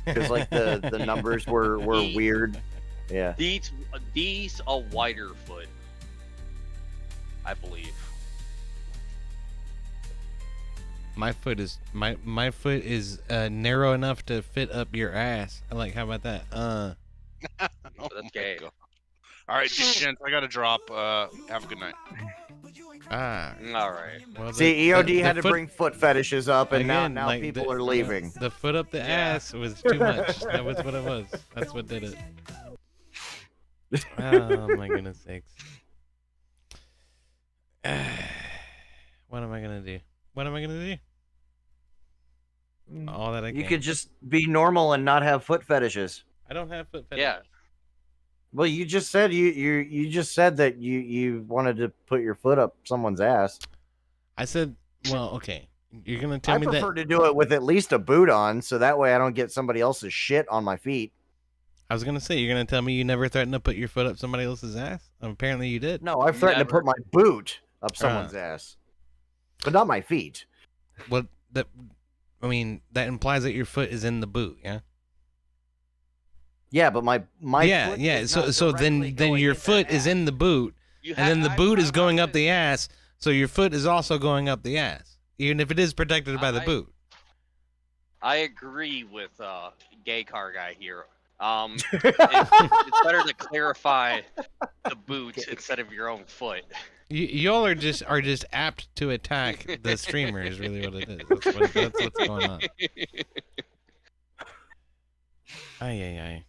Because like the numbers were weird. Yeah. These a wider foot, I believe. My foot is narrow enough to fit up your ass. I'm like, how about that? That's gay. All right, gents, I gotta drop. Have a good night. All right. Well, see, EOD had to bring foot fetishes up, and now like, people are leaving. The foot up the ass was too much. That was what it was. That's what did it. Oh my goodness sakes. What am I gonna do? What am I gonna do? All that I can. You could just be normal and not have foot fetishes. I don't have foot fetishes. Yeah. Well, you just said you just said that you wanted to put your foot up someone's ass. I said, well, okay. You're gonna tell me that I prefer to do it with at least a boot on, so that way I don't get somebody else's shit on my feet. I was gonna say, you're gonna tell me you never threatened to put your foot up somebody else's ass? Apparently you did. No, I've threatened to put my boot up someone's ass, but not my feet. Well, that implies that your foot is in the boot, yeah. Yeah, but my yeah, foot yeah. So then your foot is in the boot, and then the boot is going up the ass. So your foot is also going up the ass, even if it is protected by the boot. I agree with gay car guy here. It's better to clarify the boot instead of your own foot. Y'all are just apt to attack the streamer. Is really what it is. That's what's going on. Ay.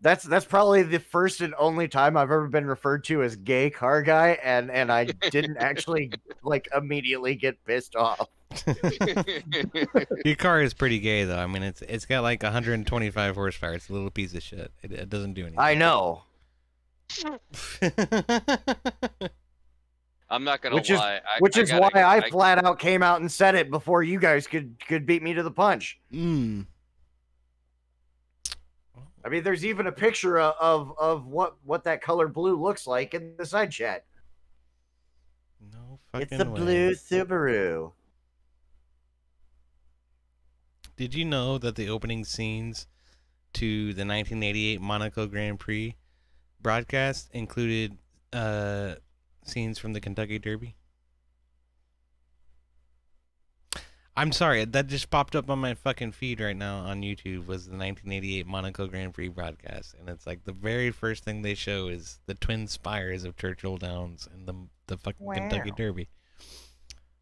That's probably the first and only time I've ever been referred to as gay car guy, and I didn't actually like immediately get pissed off. Your car is pretty gay though. I mean, it's got like 125 horsepower. It's a little piece of shit. It doesn't do anything. I know. I'm not gonna lie. Which is why I flat out came out and said it before you guys could beat me to the punch. I mean, there's even a picture of what that color blue looks like in the side chat. No fucking It's the way. blue Subaru. Did you know that the opening scenes to the 1988 Monaco Grand Prix broadcast included scenes from the Kentucky Derby. I'm sorry, that just popped up on my fucking feed right now on YouTube. Was the 1988 Monaco Grand Prix broadcast, and it's like the very first thing they show is the twin spires of Churchill Downs and the fucking Kentucky Derby.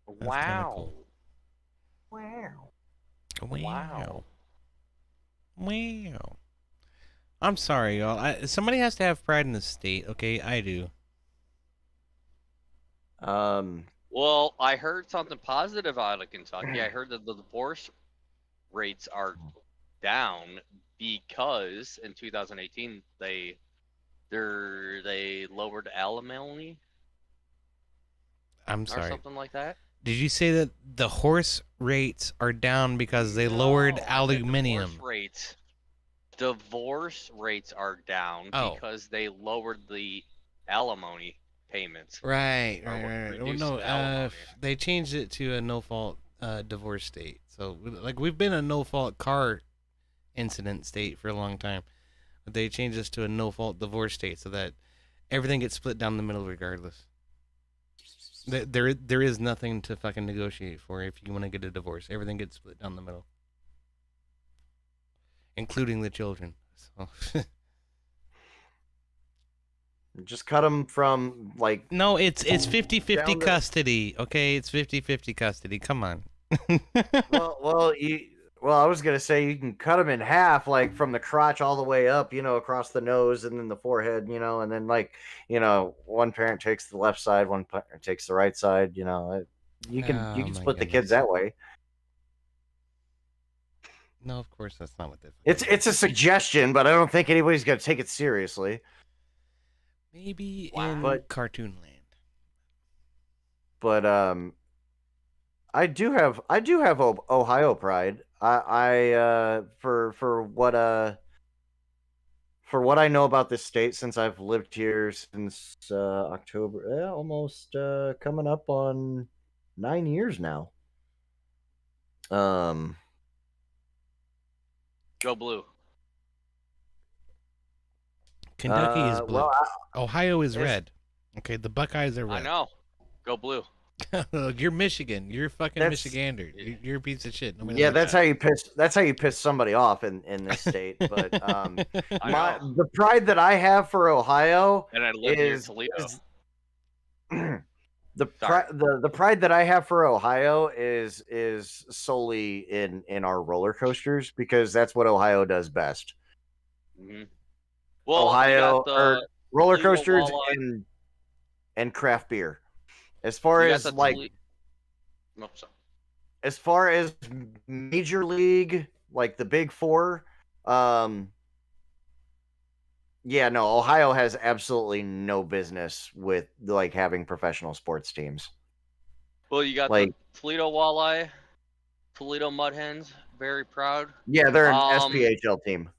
That's Wow. cool. Wow. Wow. Wow. I'm sorry, y'all. Somebody has to have pride in the state, okay? I do. Well, I heard something positive out of Kentucky. I heard that the divorce rates are down because in 2018 they lowered alimony. I'm Or sorry. something like that. Did you say that the horse rates are down because they lowered aluminium? Divorce rates are down because they lowered the alimony payments. Right. Or Well, reduced no, the alimony. they changed it to a no-fault divorce state. So, like, we've been a no-fault car incident state for a long time. But they changed us to a no-fault divorce state so that everything gets split down the middle regardless. There is nothing to fucking negotiate for if you want to get a divorce. Everything gets split down the middle. Including the children. So... Just cut them from, like... No, it's 50-50 custody, okay? It's 50-50 custody. Come on. well, I was going to say you can cut them in half, like, from the crotch all the way up, across the nose and then the forehead, and then, like, one parent takes the left side, one parent takes the right side, You can split the kids that way. No, of course, that's not what they... It's a suggestion, but I don't think anybody's going to take it seriously. Maybe in Cartoon Land. But I do have Ohio pride. I for what I know about this state since I've lived here since October, almost coming up on 9 years now. Go blue. Kentucky is blue. Ohio is red. Okay, the Buckeyes are red. I know. Go blue. You're Michigan. You're fucking Michigander. You're a piece of shit. Yeah, that's how you piss. That's how you piss somebody off in this state. But the pride that I have for Ohio and I live near Toledo. The pride that I have for Ohio is solely in our roller coasters because that's what Ohio does best. Mm-hmm. Well, Ohio roller coasters and craft beer. As far as as far as major league, like the big four, Ohio has absolutely no business with like having professional sports teams. Well, you got the Toledo Walleye, Toledo Mud Hens, very proud. Yeah, they're an SPHL team.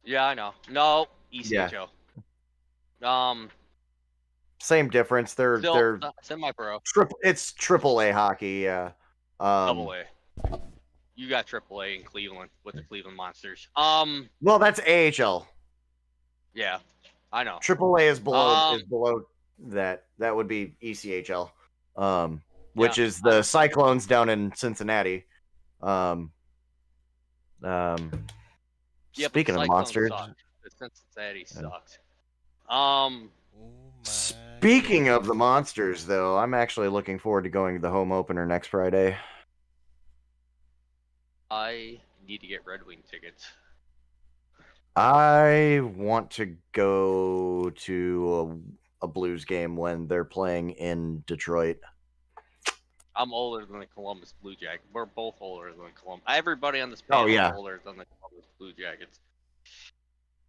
Yeah, I know. No, ECHL. Same difference. They're semi-pro. It's AAA hockey. Yeah. Double A. You got AAA in Cleveland with the Cleveland Monsters. Well, that's AHL. Yeah, I know. AAA is below that. That would be ECHL, which is the Cyclones down in Cincinnati. Speaking of monsters, Cincinnati sucks. Speaking of the monsters, though, I'm actually looking forward to going to the home opener next Friday. I need to get Red Wing tickets. I want to go to a Blues game when they're playing in Detroit. I'm older than the Columbus Blue Jackets. We're both older than the Columbus. Everybody on this panel is older than the Columbus Blue Jackets.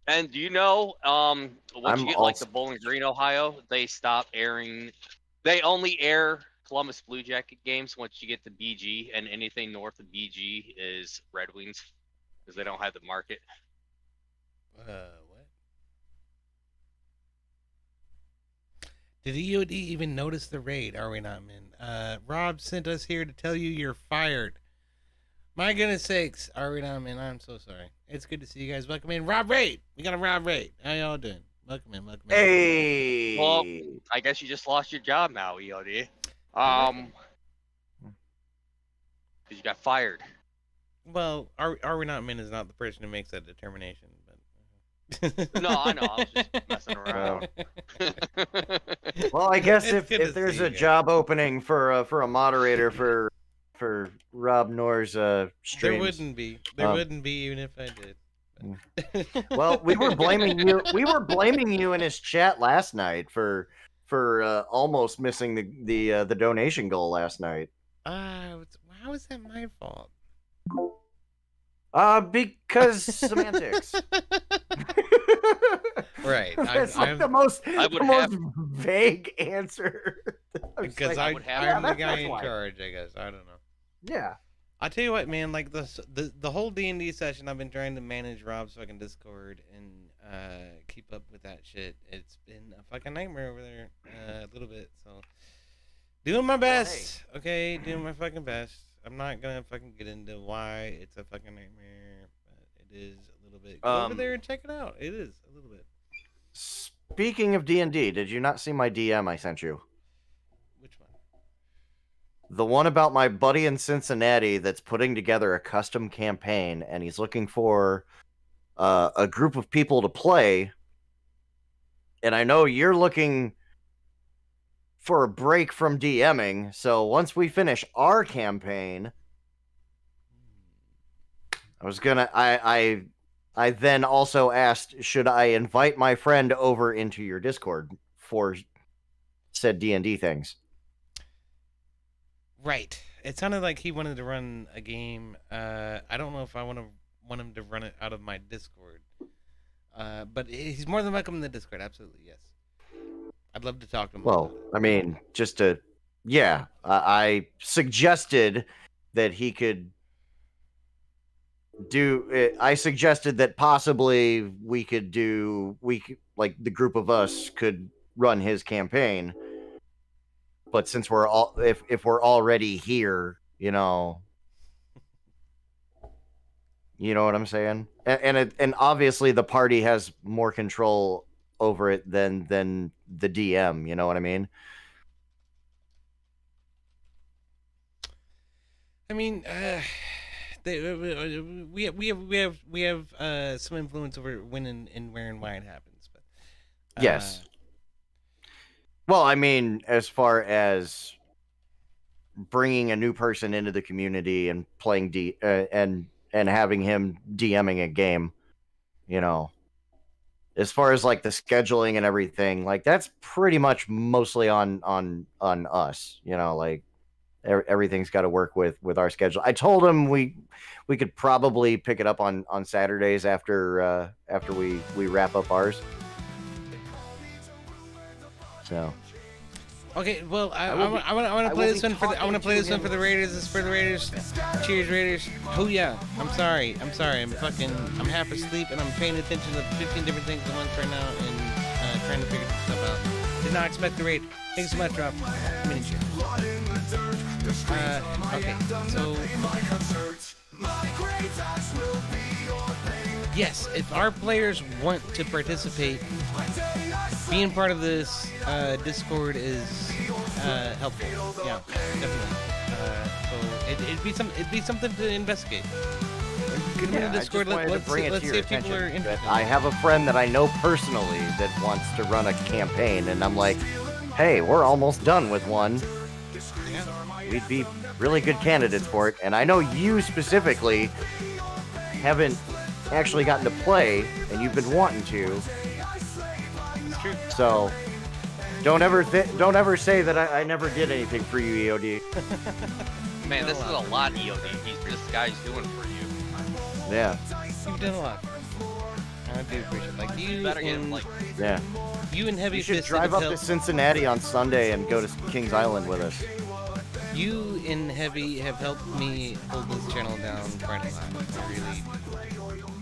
And do you know, once you get like the Bowling Green, Ohio, they stop airing. They only air Columbus Blue Jacket games once you get to BG, and anything north of BG is Red Wings because they don't have the market. What? Did EOD even notice the raid? Are we not, man? Rob sent us here to tell you you're fired. My goodness sakes, are we not, man? I'm so sorry. It's good to see you guys. Welcome in. Rob Raid. We got a Rob Raid. How y'all doing? Welcome in. Hey. Well, I guess you just lost your job now, EOD. Because you got fired. Well, are we not men is not the person who makes that determination. But No, I know. I was just messing around. Well, I guess It's good if to there's see you a guys. job opening for a moderator for Rob Nor's there streams, wouldn't be. There wouldn't be even if I did. well, we were blaming you. We were blaming you in his chat last night for almost missing the donation goal last night. How is that my fault? Because semantics. Right. That's like I'm the most I would the most vague answer. because like, I'm the guy that's in why. charge. I guess I don't know. Yeah. I tell you what, man. Like the whole D&D session, I've been trying to manage Rob's fucking Discord and keep up with that shit. It's been a fucking nightmare over there a little bit. So doing my best. Okay, doing my fucking best. I'm not gonna fucking get into why it's a fucking nightmare, but it is a little bit. Go over there and check it out. It is a little bit. Speaking of D&D, did you not see my DM I sent you? Which one? The one about my buddy in Cincinnati that's putting together a custom campaign, and he's looking for a group of people to play. And I know you're looking for a break from DMing, so once we finish our campaign, I then also asked, should I invite my friend over into your Discord for said D&D things? Right. It sounded like he wanted to run a game. I don't know if I want him to run it out of my Discord. But he's more than welcome in the Discord. Absolutely, yes. I'd love to talk to him. Well, I mean, I suggested that he could do it. I suggested that possibly like the group of us could run his campaign. But since we're if we're already here, you know what I'm saying? And obviously the party has more control over it than the DM, you know what I mean? I mean, we have some influence over when and where and why it happens, but yes. Well, I mean, as far as bringing a new person into the community and playing and having him DMing a game, you know, as far as like the scheduling and everything, like that's pretty much mostly on us, you know, like everything's got to work with our schedule. I told him we could probably pick it up on Saturdays after we wrap up ours. So. Okay, well, I want to play this one for the Raiders. This is for the Raiders. Cheers, Raiders. Oh yeah, I'm sorry. I'm half asleep and I'm paying attention to 15 different things at once right now and trying to figure stuff out. Did not expect the raid. Thanks so much, Rob. Miniature. Okay, so yes, if our players want to participate, being part of this Discord is helpful. Yeah, definitely. So it'd be something to investigate. Get them in the Discord. Let's see if people are interested. I have a friend that I know personally that wants to run a campaign, and I'm like, hey, we're almost done with one. We'd be really good candidates for it, and I know you specifically haven't actually gotten to play, and you've been wanting to. It's true. So don't ever say that I never did anything for you, EOD. Man, this is a lot, EOD. This guy's doing for you. Yeah. You've done a lot. I do appreciate it. Like you better get and like Yeah. you and Heavyfisted You should drive up to Cincinnati on Sunday and go to Kings Island with us. You and Heavy have helped me hold this channel down quite a lot.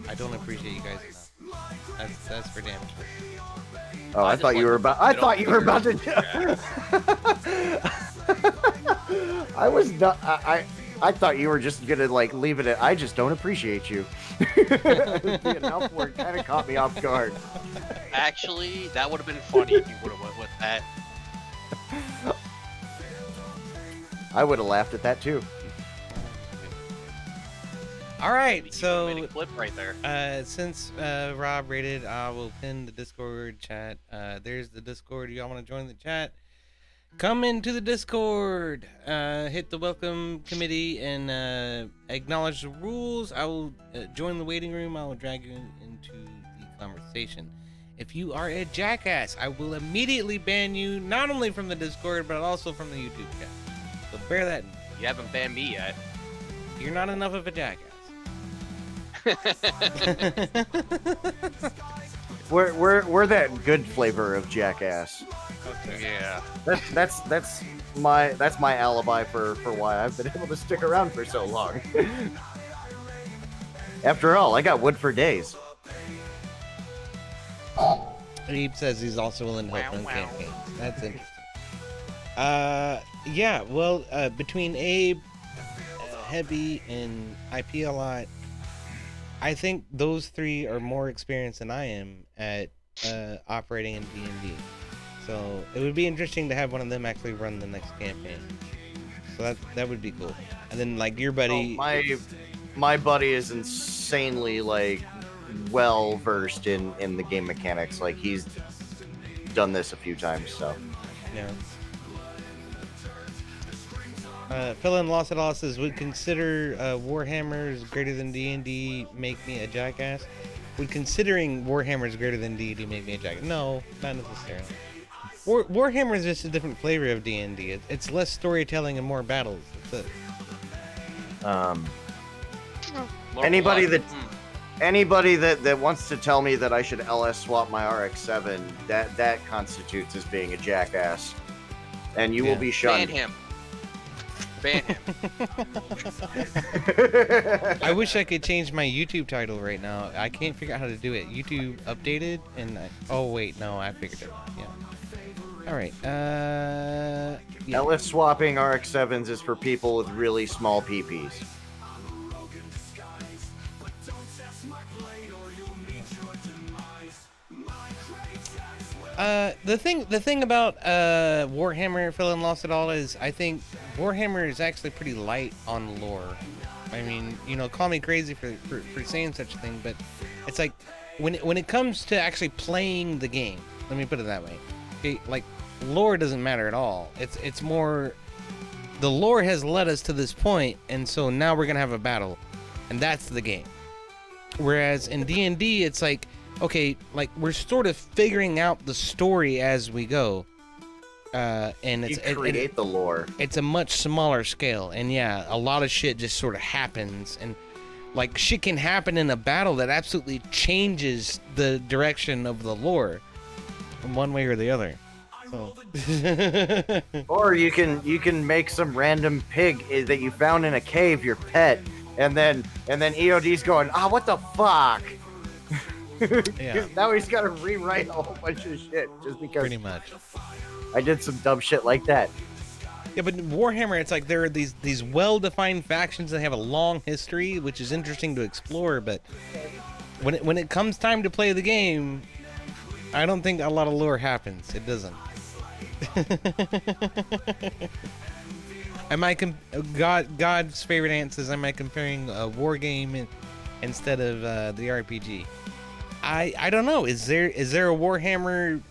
I don't appreciate you guys enough. That's for damn sure. Oh, I thought you were about. I thought you were about to. I was not. I thought you were just gonna like leave it at. I just don't appreciate you. The announcement kind of caught me off guard. Actually, that would have been funny if you would have went with that. I would have laughed at that too. All right, Made so a clip right there. since Rob rated, I will pin the Discord chat. There's the Discord. Y'all want to join the chat? Come into the Discord. Hit the welcome committee and acknowledge the rules. I will join the waiting room. I will drag you into the conversation. If you are a jackass, I will immediately ban you, not only from the Discord, but also from the YouTube chat. So bear that in mind. You haven't banned me yet. You're not enough of a jackass. We're that good flavor of jackass. Yeah. That's my alibi for why I've been able to stick around for so long. After all, I got wood for days. Abe says he's also willing to help run campaigns. That's interesting. Yeah, well, between Abe, Heavy, and IP a lot, I think those three are more experienced than I am at operating in D&D. So it would be interesting to have one of them actually run the next campaign. So that would be cool. And then like your buddy, my buddy is insanely like well versed in the game mechanics. Like he's done this a few times. So yeah. Phil and Lost at All says, would consider Warhammer's greater than D&D make me a jackass? Would considering Warhammer's greater than D&D make me a jackass? No, not necessarily. Warhammer is just a different flavor of D&D. It's less storytelling and more battles. That's it. Anybody that wants to tell me that I should LS swap my RX-7, that constitutes as being a jackass, and you will be shunned. Ban him. Ban him. I wish I could change my YouTube title right now. I can't figure out how to do it. YouTube updated, and oh wait, no, I figured it out. Yeah. All right. Yeah. LS swapping RX-7s is for people with really small PPs. The thing about Warhammer, Phil and Lost at All, is I think Warhammer is actually pretty light on lore. I mean, you know, call me crazy for saying such a thing, but it's like when it comes to actually playing the game, let me put it that way. Okay, like lore doesn't matter at all. It's more the lore has led us to this point, and so now we're gonna have a battle, and that's the game. Whereas in D&D, it's like, okay, like we're sort of figuring out the story as we go, and it's create the lore. It's a much smaller scale, and yeah, a lot of shit just sort of happens, and like shit can happen in a battle that absolutely changes the direction of the lore, in one way or the other. So. Or you can make some random pig that you found in a cave your pet, and then EOD's going, what the fuck? Yeah. Now he's got to rewrite a whole bunch of shit just because. Pretty much. I did some dumb shit like that. Yeah, but Warhammer, it's like there are these well-defined factions that have a long history, which is interesting to explore. But when it comes time to play the game, I don't think a lot of lore happens. It doesn't. God's favorite ant says, am I comparing a war game instead of the RPG? I don't know. Is there a Warhammer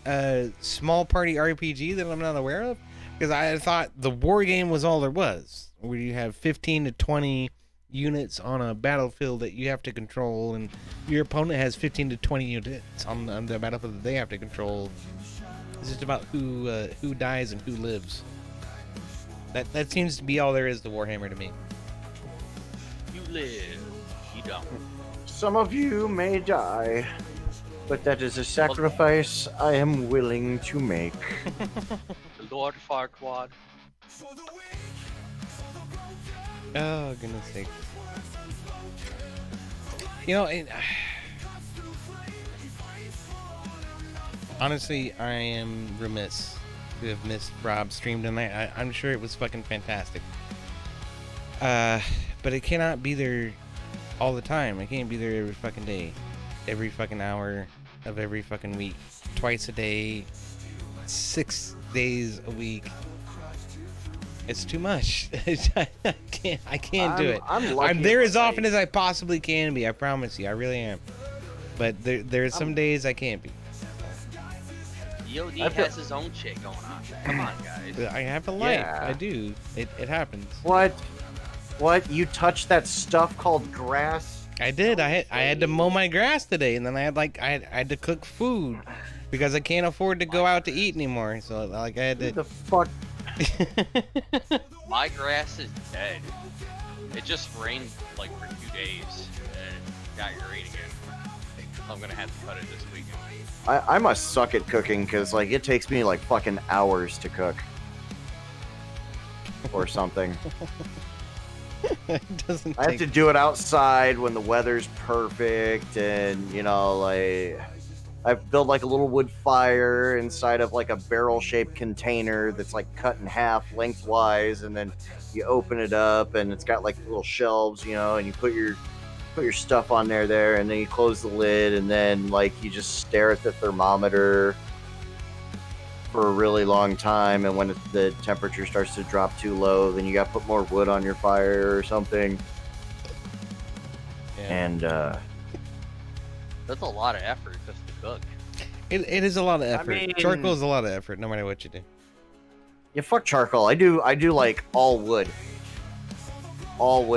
small party RPG that I'm not aware of? Because I thought the war game was all there was, where you have 15 to 20 units on a battlefield that you have to control, and your opponent has 15 to 20 units on the battlefield that they have to control. It's just about who dies and who lives. That seems to be all there is to Warhammer to me. You live, you don't. Some of you may die, but that is a sacrifice I am willing to make. Lord Farquaad. Oh, goodness sake. You know, honestly, I am remiss to have missed Rob's stream tonight. I'm sure it was fucking fantastic. But it cannot be there all the time. I can't be there every fucking day, every fucking hour, of every fucking week, twice a day, 6 days a week. It's too much. I can't do it. I'm there as often as I possibly can be. I promise you, I really am. But there's some days I can't be. EOD has his own shit going on. Come on, guys. I have a life. Yeah. I do. It happens. What? You touched that stuff called grass? I did. I had to mow my grass today, and then I had to cook food because I can't afford to go out to eat anymore. So like I had to. What the fuck? My grass is dead. It just rained like for 2 days and it got great again. I'm gonna have to cut it this weekend. I must suck at cooking because like it takes me like fucking hours to cook or something. It doesn't. I have to do it outside when the weather's perfect, and you know, like I've built like a little wood fire inside of like a barrel-shaped container that's like cut in half lengthwise, and then you open it up, and it's got like little shelves, you know, and you put your stuff on there, and then you close the lid, and then like you just stare at the thermometer for a really long time, and when the temperature starts to drop too low, then you got to put more wood on your fire or something. Yeah. And that's a lot of effort just to cook. It is a lot of effort. mean- Charcoal is a lot of effort, no matter what you do. yeah, fuck charcoal. I do like all wood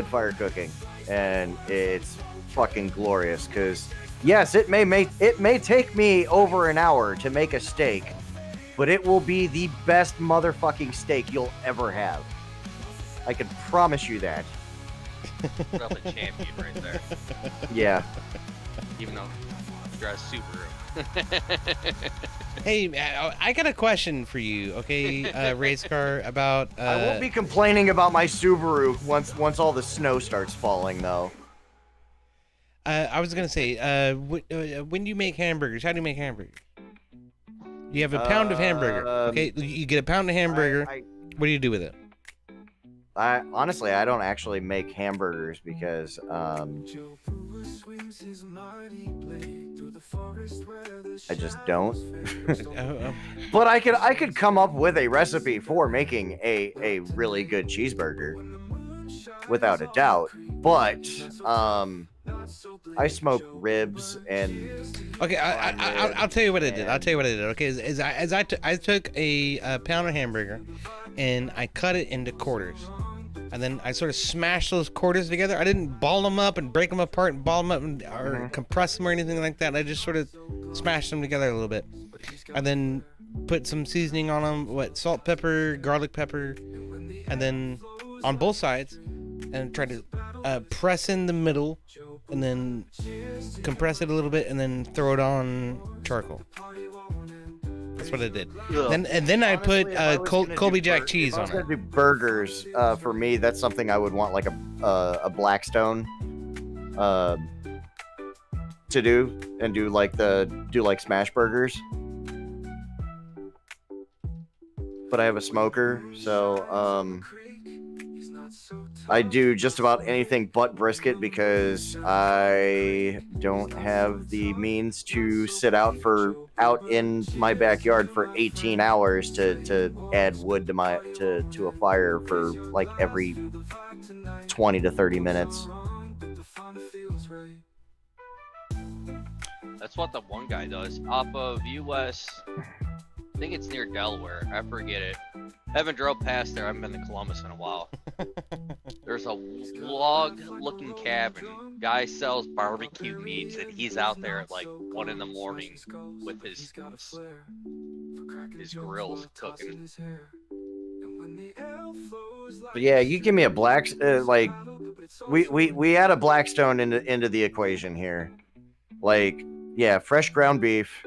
fire cooking, and it's fucking glorious. Because yes, it may take me over an hour to make a steak, but it will be the best motherfucking steak you'll ever have. I can promise you that. Put up a champion right there. Yeah. Even though he drives Subaru. Hey, I got a question for you, okay, race car, about. I won't be complaining about my Subaru once all the snow starts falling, though. I was gonna say, when you make hamburgers, how do you make hamburgers? You have a pound of hamburger, okay? You get a pound of hamburger. What do you do with it? Honestly, I don't actually make hamburgers because I just don't. But I could come up with a recipe for making a really good cheeseburger, without a doubt. But I smoke ribs and. Okay, I'll tell you what I did. Okay, I took a pound of hamburger, and I cut it into quarters, and then I sort of smashed those quarters together. I didn't ball them up and break them apart and ball them up or compress them or anything like that. I just sort of smashed them together a little bit, and then put some seasoning on them. Salt, pepper, garlic pepper, and then on both sides, and tried to press in the middle, and then compress it a little bit, and then throw it on charcoal. That's what I did. Then I put Colby Jack cheese on it. If I was gonna do burgers, for me, that's something I would want like a Blackstone to do, and do like smash burgers. But I have a smoker, so I do just about anything but brisket because I don't have the means to sit out in my backyard for 18 hours to add wood to a fire for like every 20 to 30 minutes. That's what the one guy does. Off of US, I think it's near Delaware. I forget it. Haven't drove past there. I haven't been to Columbus in a while. There's a log-looking cabin. Guy sells barbecue meats, and he's out there at like 1 in the morning with his grills cooking. But yeah, you give me a we add a Blackstone into the equation here. Like, yeah, fresh ground beef.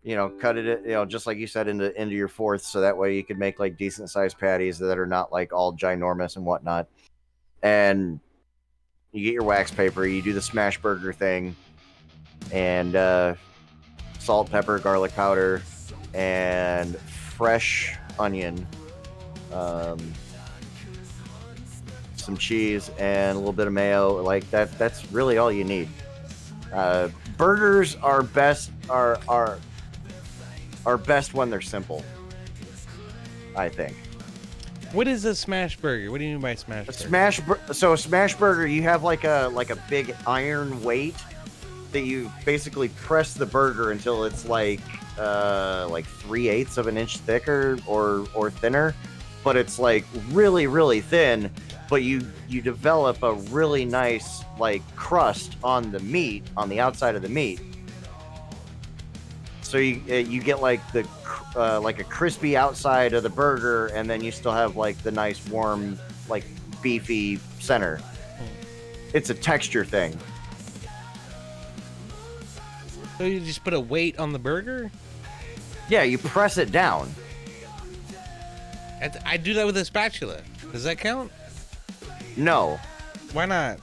You know, cut it, you know, just like you said, into your fourths, so that way you could make like decent sized patties that are not like all ginormous and whatnot. And you get your wax paper, you do the smash burger thing, and salt, pepper, garlic powder, and fresh onion, some cheese, and a little bit of mayo. Like that's really all you need. Burgers are best are best when they're simple. I think. What is a smash burger? What do you mean by smash burger? So a smash burger, you have like a big iron weight that you basically press the burger until it's like 3/8 of an inch thicker or thinner, but it's like really thin. But you develop a really nice like crust on the meat, on the outside of the meat. So you get like like a crispy outside of the burger, and then you still have like the nice warm like beefy center. It's a texture thing. So you just put a weight on the burger? Yeah, you press it down. I do that with a spatula. Does that count? No. Why not?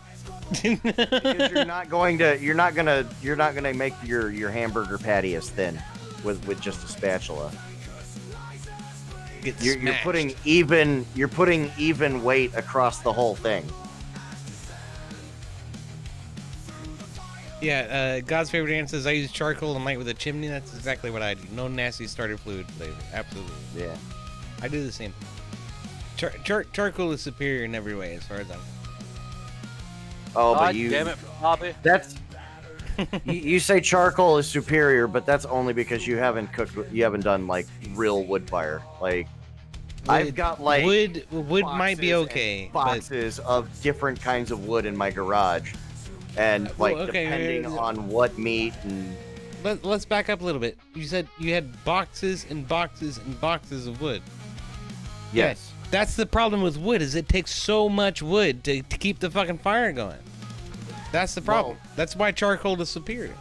Because you're not gonna make your hamburger patty as thin with just a spatula. You're putting even weight across the whole thing. Yeah, God's favorite Dan says I use charcoal and light with a chimney. That's exactly what I do. No nasty starter fluid flavor. Absolutely. Yeah. I do the same. Charcoal is superior in every way, as far as I'm. Oh, God but you. damn it, Bobby. That's. you say charcoal is superior, but that's only because you haven't done like real wood fire. Like, I've got like wood might be okay. Boxes of different kinds of wood in my garage, and like depending on what meat and. Let's back up a little bit. You said you had boxes and boxes and boxes of wood. Yes. Yeah, that's the problem with wood, is it takes so much wood to keep the fucking fire going. That's the problem. Well, that's why charcoal is superior.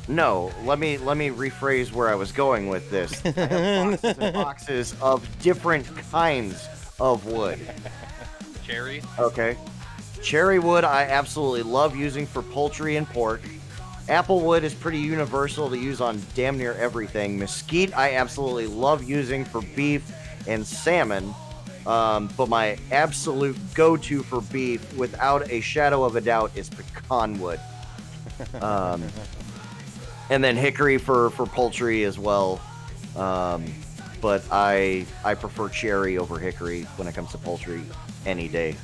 No, let me rephrase where I was going with this. I have boxes and boxes of different kinds of wood. Cherry? Okay. Cherry wood I absolutely love using for poultry and pork. Applewood is pretty universal to use on damn near everything. Mesquite I absolutely love using for beef and salmon. But my absolute go-to for beef, without a shadow of a doubt, is pecan wood. And then hickory for poultry as well. But I prefer cherry over hickory when it comes to poultry any day.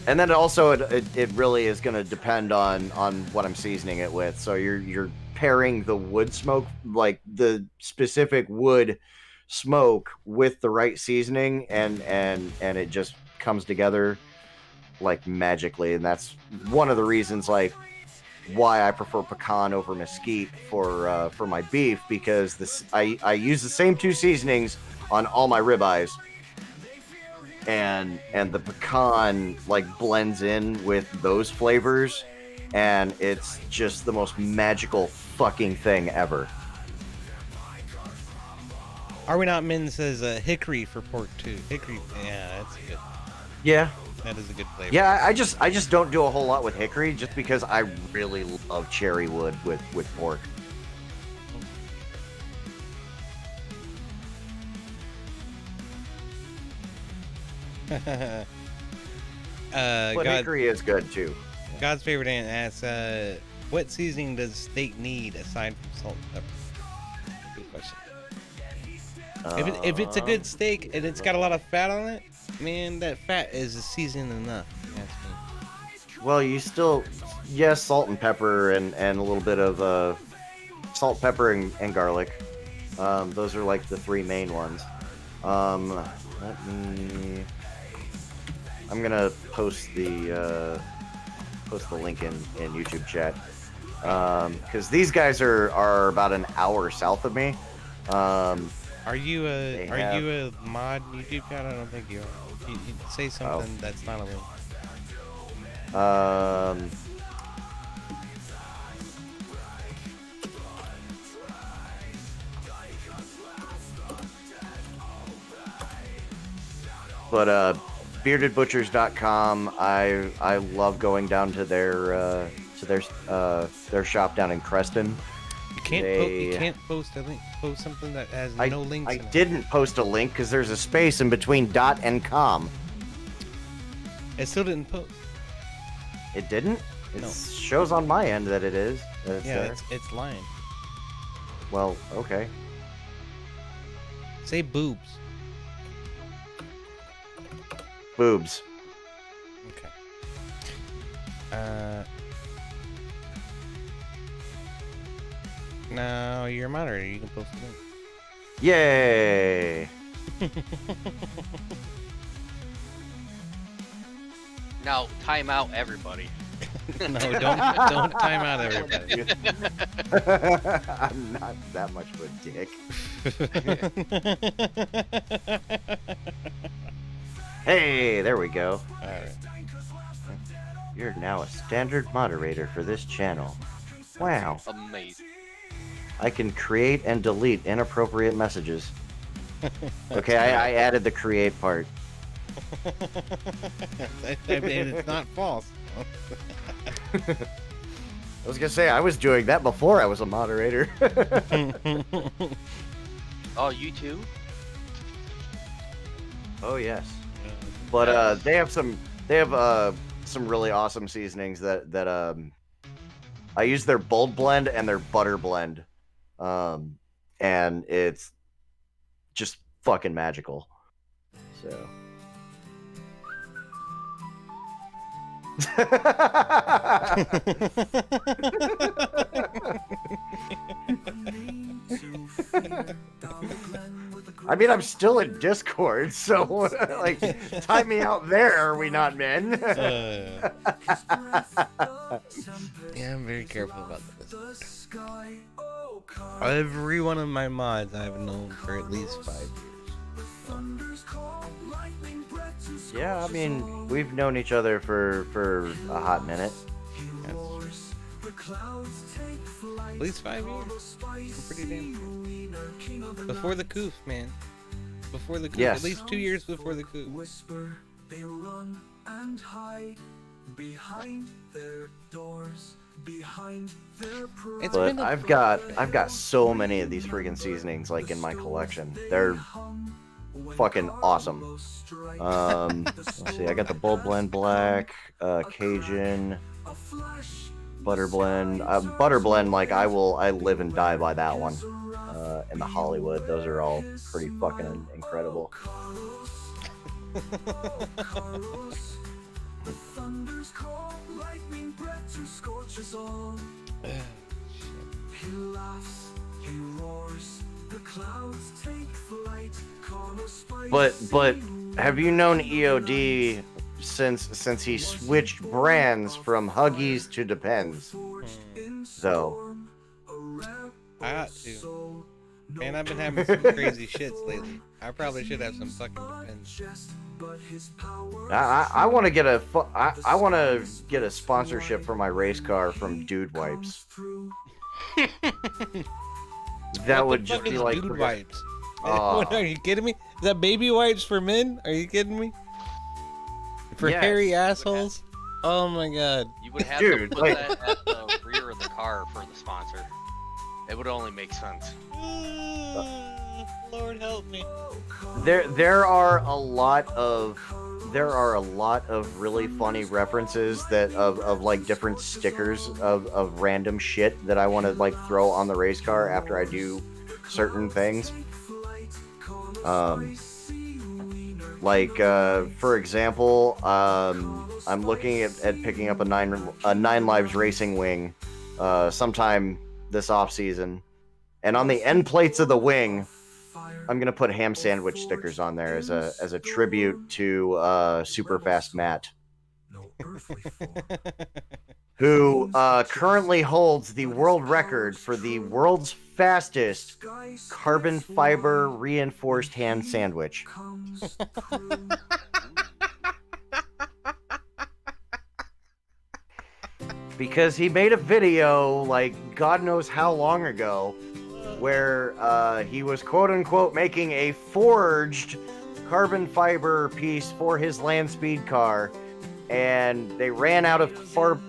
And then also it really is going to depend on what I'm seasoning it with. So you're pairing the wood smoke, like the specific wood smoke, with the right seasoning, and it just comes together like magically. And that's one of the reasons like why I prefer pecan over mesquite for my beef, because I use the same two seasonings on all my ribeyes. And the pecan like blends in with those flavors, and it's just the most magical fucking thing ever. Are We Not Men says hickory for pork too. Hickory, yeah, that's good. Yeah, that is a good flavor. Yeah, I just don't do a whole lot with hickory, just because I really love cherry wood with pork. But hickory is good too. God's favorite aunt asks, what seasoning does steak need aside from salt and pepper? Good question. If it's a good steak and it's got a lot of fat on it, man, that fat is seasoned enough. Well, you still, yes, salt and pepper and a little bit of salt, pepper, and garlic. Those are like the three main ones. I'm gonna post the link in YouTube chat, because these guys are about an hour south of me. Are you a mod YouTube channel? I don't think you are. You say something that's not a link. But beardedbutchers.com, I love going down to their shop down in Creston. You can't post a link. Post something that has no links. I didn't post a link because there's a space in between .and .com. It still didn't post. It didn't? It No. shows on my end that it is. That it's Yeah, there. it's lying. Well, okay. Say boobs. Boobs. Okay. Now you're a moderator. You can post the link. Yay! Now, time out, everybody. No, don't time out everybody. I'm not that much of a dick. Hey, there we go. Alright. You're now a standard moderator for this channel. Wow. Amazing. I can create and delete inappropriate messages. Okay, I added the create part. I mean, it's not false. I was gonna say, I was doing that before I was a moderator. Oh, you too? Oh, yes. But they have some really awesome seasonings that I use their bold blend and their butter blend. And it's just fucking magical. So I mean, I'm still in Discord, so like, tie me out there, are we not, men? Yeah, I'm very careful about this. Every one of my mods I've known for at least 5 years. Yeah, I mean, we've known each other for a hot minute. At least 5 years. Pretty damn cool. Before the coup, man. Before the coup. Yes. At least 2 years before the coup. Whisper, they run and hide behind their doors, behind their But I've got so many of these freaking seasonings like in my collection. They're fucking awesome. Let's see, I got the bold blend black, Cajun, butter blend. Butter blend, like I live and die by that one. And the Hollywood, those are all pretty fucking incredible. The thunder's call, lightning breath to scorches all. He laughs, he roars, the clouds take flight, call us by But have you known EOD since he switched brands from Huggies to Depends? So I ought to. Man, I've been having some crazy shits lately. I probably should have some fucking Depends. I want to get I want to get a sponsorship for my race car from Dude Wipes. That would just be like Dude Wipes. What, are you kidding me? Is that baby wipes for men? Are you kidding me? For Yes. hairy assholes? Oh my god. You would have Dude, to put wait. that at the rear of the car for the sponsor. It would only make sense. Lord help me. There are a lot of really funny references that of like different stickers of random shit that I want to like throw on the race car after I do certain things. Like for example, I'm looking at picking up a Nine Lives Racing wing sometime this off season, and on the end plates of the wing, I'm gonna put ham sandwich stickers on there as a tribute to Super Fast Matt, who currently holds the world record for the world's fastest carbon fiber reinforced ham sandwich. Because he made a video like God knows how long ago where he was quote-unquote making a forged carbon fiber piece for his land speed car, and they ran out of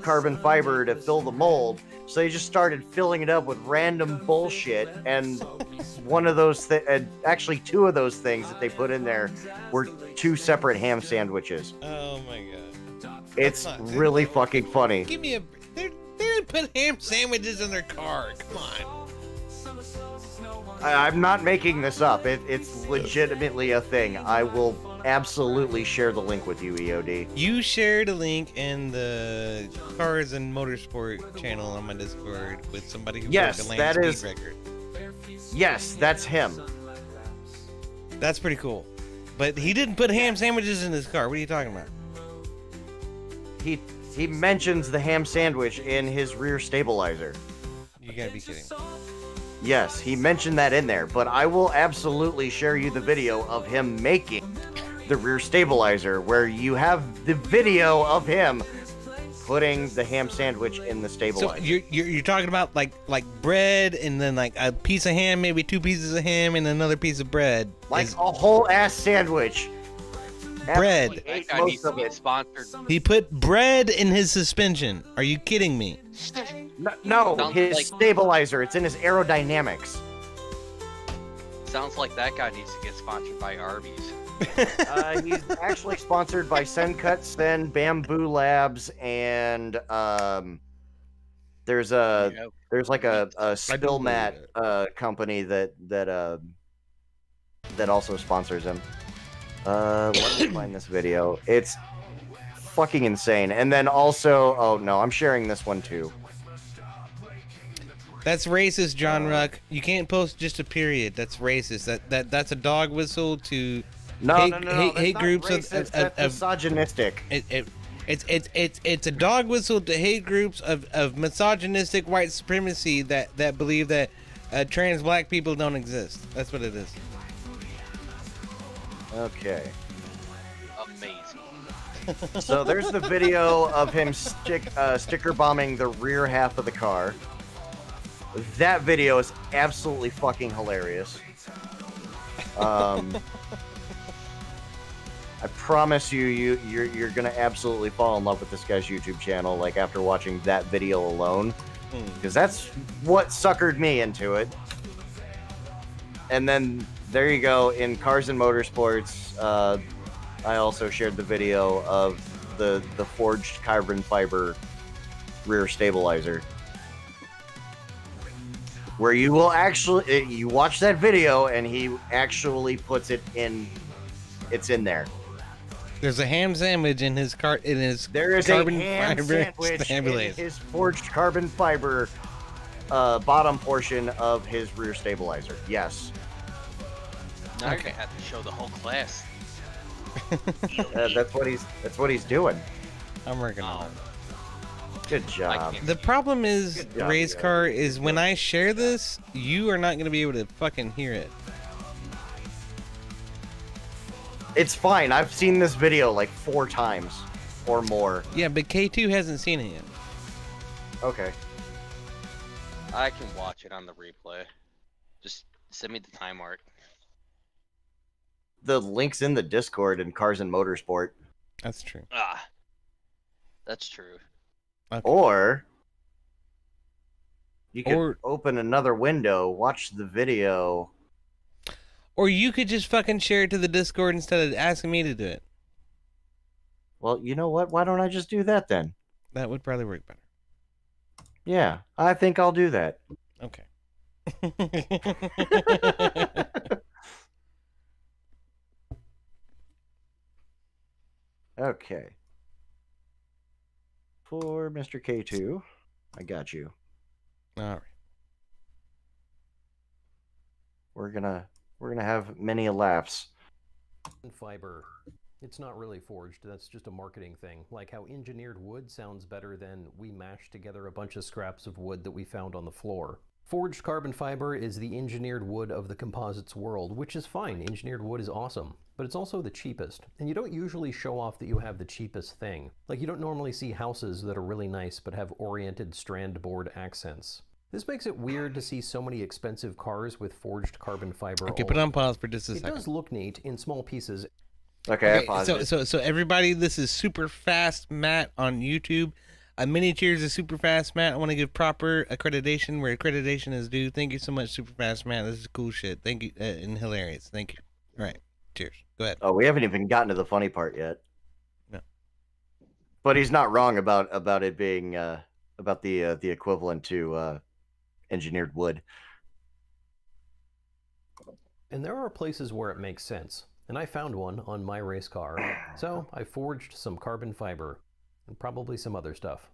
carbon fiber to fill the mold, so they just started filling it up with random bullshit, and one of those actually two of those things that they put in there were two separate ham sandwiches. Oh my god. It's Come on. really fucking funny. Give me a. They didn't put ham sandwiches in their car. Come on. I'm not making this up. It's legitimately a thing. I will absolutely share the link with you, EOD. You shared a link in the Cars and Motorsport channel on my Discord with somebody who Yes, broke a that land is- speed record. Yes, that's him. That's pretty cool. But he didn't put ham sandwiches in his car. What are you talking about? He mentions the ham sandwich in his rear stabilizer. You gotta be kidding. Yes, he mentioned that in there, but I will absolutely share you the video of him making the rear stabilizer, where you have the video of him putting the ham sandwich in the So stabilizer. you're talking about like bread and then like a piece of ham, maybe 2 pieces of ham and another piece of bread. Like a whole ass sandwich. Bread. Absolutely That ate guy most needs to of get it. sponsored. He put bread in his suspension. Are you kidding me? No, Sounds his like- stabilizer. It's in his aerodynamics. Sounds like that guy needs to get sponsored by Arby's. He's actually sponsored by Sencut, Sen, Bamboo Labs, and there's like a spill mat company that also sponsors him. Let me find this video. It's fucking insane. And then also, oh no, I'm sharing this one too. That's racist, John Ruck. You can't post just a period. That's racist. That's a dog whistle to No, hate, no, no, hate, that's hate not groups racist, that's misogynistic. It's a dog whistle to hate groups of misogynistic white supremacy that believe that trans black people don't exist. That's what it is. Okay. Amazing. So there's the video of him sticker bombing the rear half of the car. That video is absolutely fucking hilarious. I promise you're gonna absolutely fall in love with this guy's YouTube channel, like after watching that video alone, because that's what suckered me into it. And then there you go, in Cars and Motorsports, I also shared the video of the forged carbon fiber rear stabilizer, where you will actually you watch that video and he actually puts it in. It's in there. There's a ham sandwich in his car. There is carbon a ham fiber sandwich in stabilizer. his forged carbon fiber bottom portion of his rear stabilizer. Yes. Now you're gonna have to show the whole class. That's what he's doing. I'm working on it. Good job. The problem is, Good job, race yeah. car, is when I share this, you are not going to be able to fucking hear it. It's fine. I've seen this video like 4 times or more. Yeah, but K2 hasn't seen it yet. Okay. I can watch it on the replay. Just send me the time art. The link's in the Discord in Cars and Motorsport. That's true. Ah, that's true. Okay. Or you could open another window, watch the video. Or you could just fucking share it to the Discord instead of asking me to do it. Well, you know what? Why don't I just do that then? That would probably work better. Yeah, I think I'll do that. Okay. Okay. For Mr. K2, I got you. All right. We're gonna have many laughs. Fiber. It's not really forged, that's just a marketing thing. Like how engineered wood sounds better than we mashed together a bunch of scraps of wood that we found on the floor. Forged carbon fiber is the engineered wood of the composites world, which is fine. Engineered wood is awesome, but it's also the cheapest. And you don't usually show off that you have the cheapest thing. Like you don't normally see houses that are really nice but have oriented strand board accents. This makes it weird to see so many expensive cars with forged carbon fiber. Okay, put it on pause for just a It second. does look neat in small pieces. Okay, I paused it. So everybody, this is Super Fast Matt on YouTube. Miniatures is Super Fast Matt. I want to give proper accreditation where accreditation is due. Thank you so much, Super Fast Matt. This is cool shit. Thank you, and hilarious. Thank you. All right, cheers. Go ahead. Oh, we haven't even gotten to the funny part yet. No. But he's not wrong about it being about the equivalent to engineered wood. And there are places where it makes sense, and I found one on my race car. So I forged some carbon fiber and probably some other stuff.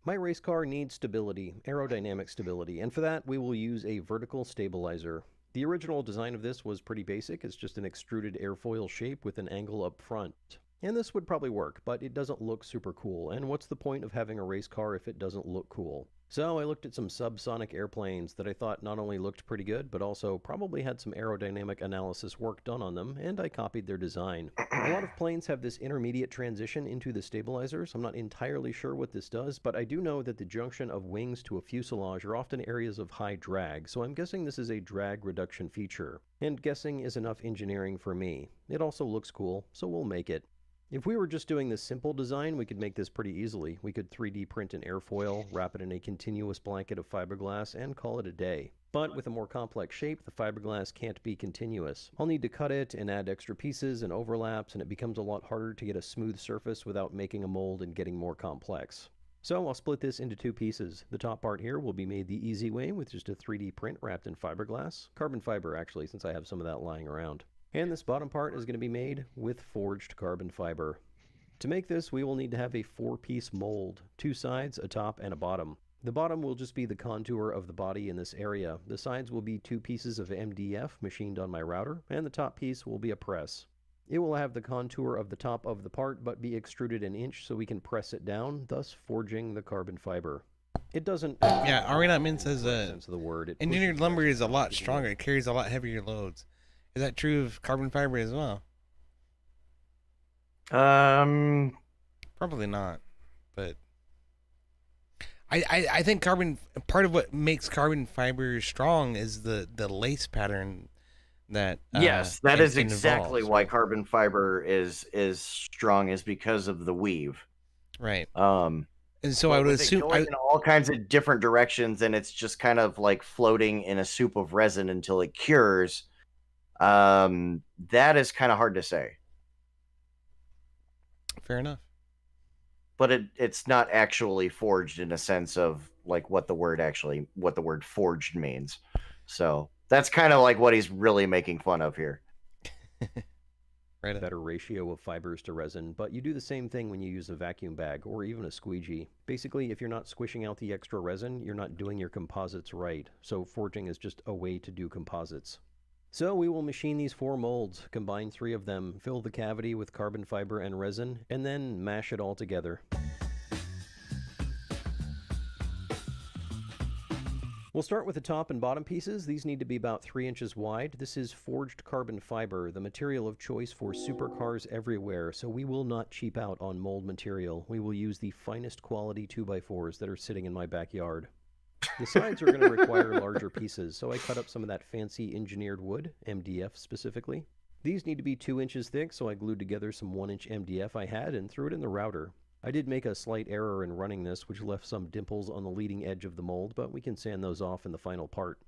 My race car needs stability, aerodynamic stability, and for that we will use a vertical stabilizer. The original design of this was pretty basic. It's just an extruded airfoil shape with an angle up front. And this would probably work, but it doesn't look super cool. And what's the point of having a race car if it doesn't look cool? So I looked at some subsonic airplanes that I thought not only looked pretty good, but also probably had some aerodynamic analysis work done on them, and I copied their design. A lot of planes have this intermediate transition into the stabilizers. I'm not entirely sure what this does, but I do know that the junction of wings to a fuselage are often areas of high drag, so I'm guessing this is a drag reduction feature. And guessing is enough engineering for me. It also looks cool, so we'll make it. If we were just doing this simple design, we could make this pretty easily. We could 3D print an airfoil, wrap it in a continuous blanket of fiberglass, and call it a day. But with a more complex shape, the fiberglass can't be continuous. I'll need to cut it and add extra pieces and overlaps, and it becomes a lot harder to get a smooth surface without making a mold and getting more complex. So I'll split this into two pieces. The top part here will be made the easy way with just a 3D print wrapped in fiberglass. Carbon fiber, actually, since I have some of that lying around. And this bottom part is going to be made with forged carbon fiber. To make this, we will need to have a 4-piece mold, 2 sides, a top, and a bottom. The bottom will just be the contour of the body in this area. The sides will be 2 pieces of MDF machined on my router, and the top piece will be a press. It will have the contour of the top of the part, but be extruded an inch so we can press it down, thus forging the carbon fiber. It doesn't... Yeah, Arena says sense of the word. engineered lumber is a lot stronger. It carries a lot heavier loads. Is that true of carbon fiber as well? Probably not, but I think part of what makes carbon fiber strong is the lace pattern that yes, that is exactly involves. why carbon fiber is strong, is because of the weave. Right. And so I would assume going in all kinds of different directions, and it's just kind of like floating in a soup of resin until it cures. That is kind of hard to say. Fair enough. But it's not actually forged in a sense of like what the word forged means. So that's kind of like what he's really making fun of here. Right. A better ratio of fibers to resin, but you do the same thing when you use a vacuum bag or even a squeegee. Basically, if you're not squishing out the extra resin, you're not doing your composites right. So forging is just a way to do composites. So we will machine these 4 molds, combine 3 of them, fill the cavity with carbon fiber and resin, and then mash it all together. We'll start with the top and bottom pieces. These need to be about 3 inches wide. This is forged carbon fiber, the material of choice for supercars everywhere, so we will not cheap out on mold material. We will use the finest quality 2x4s that are sitting in my backyard. The sides are going to require larger pieces, so I cut up some of that fancy engineered wood, MDF specifically. These need to be 2 inches thick, so I glued together some 1-inch MDF I had and threw it in the router. I did make a slight error in running this, which left some dimples on the leading edge of the mold, but we can sand those off in the final part.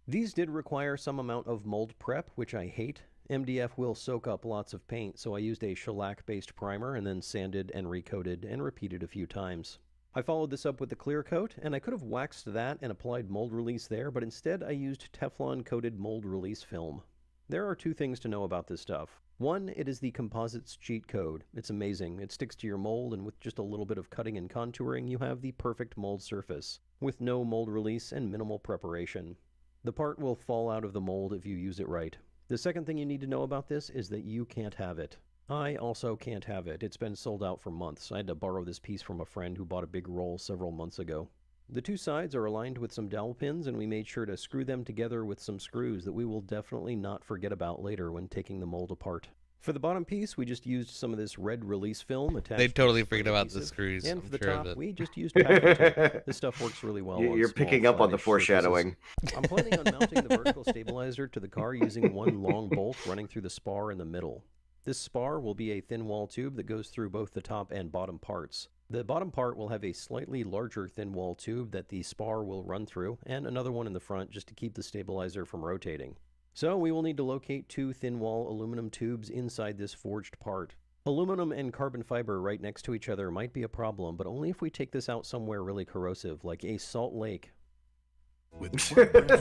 These did require some amount of mold prep, which I hate. MDF will soak up lots of paint, so I used a shellac-based primer and then sanded and recoated and repeated a few times. I followed this up with the clear coat, and I could have waxed that and applied mold release there, but instead I used Teflon-coated mold release film. There are 2 things to know about this stuff. One, it is the composites cheat code. It's amazing. It sticks to your mold, and with just a little bit of cutting and contouring, you have the perfect mold surface, with no mold release and minimal preparation. The part will fall out of the mold if you use it right. The second thing you need to know about this is that you can't have it. I also can't have it. It's been sold out for months. I had to borrow this piece from a friend who bought a big roll several months ago. The 2 sides are aligned with some dowel pins, and we made sure to screw them together with some screws that we will definitely not forget about later when taking the mold apart. For the bottom piece, we just used some of this red release film attached. They totally forget about the screws. And for the sure top, we just used packing tape. This stuff works really well. You're on picking small up on the flat-ish foreshadowing. surfaces. I'm planning on mounting the vertical stabilizer to the car using one long bolt running through the spar in the middle. This spar will be a thin wall tube that goes through both the top and bottom parts. The bottom part will have a slightly larger thin wall tube that the spar will run through, and another one in the front just to keep the stabilizer from rotating. So we will need to locate 2 thin-wall aluminum tubes inside this forged part. Aluminum and carbon fiber right next to each other might be a problem, but only if we take this out somewhere really corrosive, like a salt lake.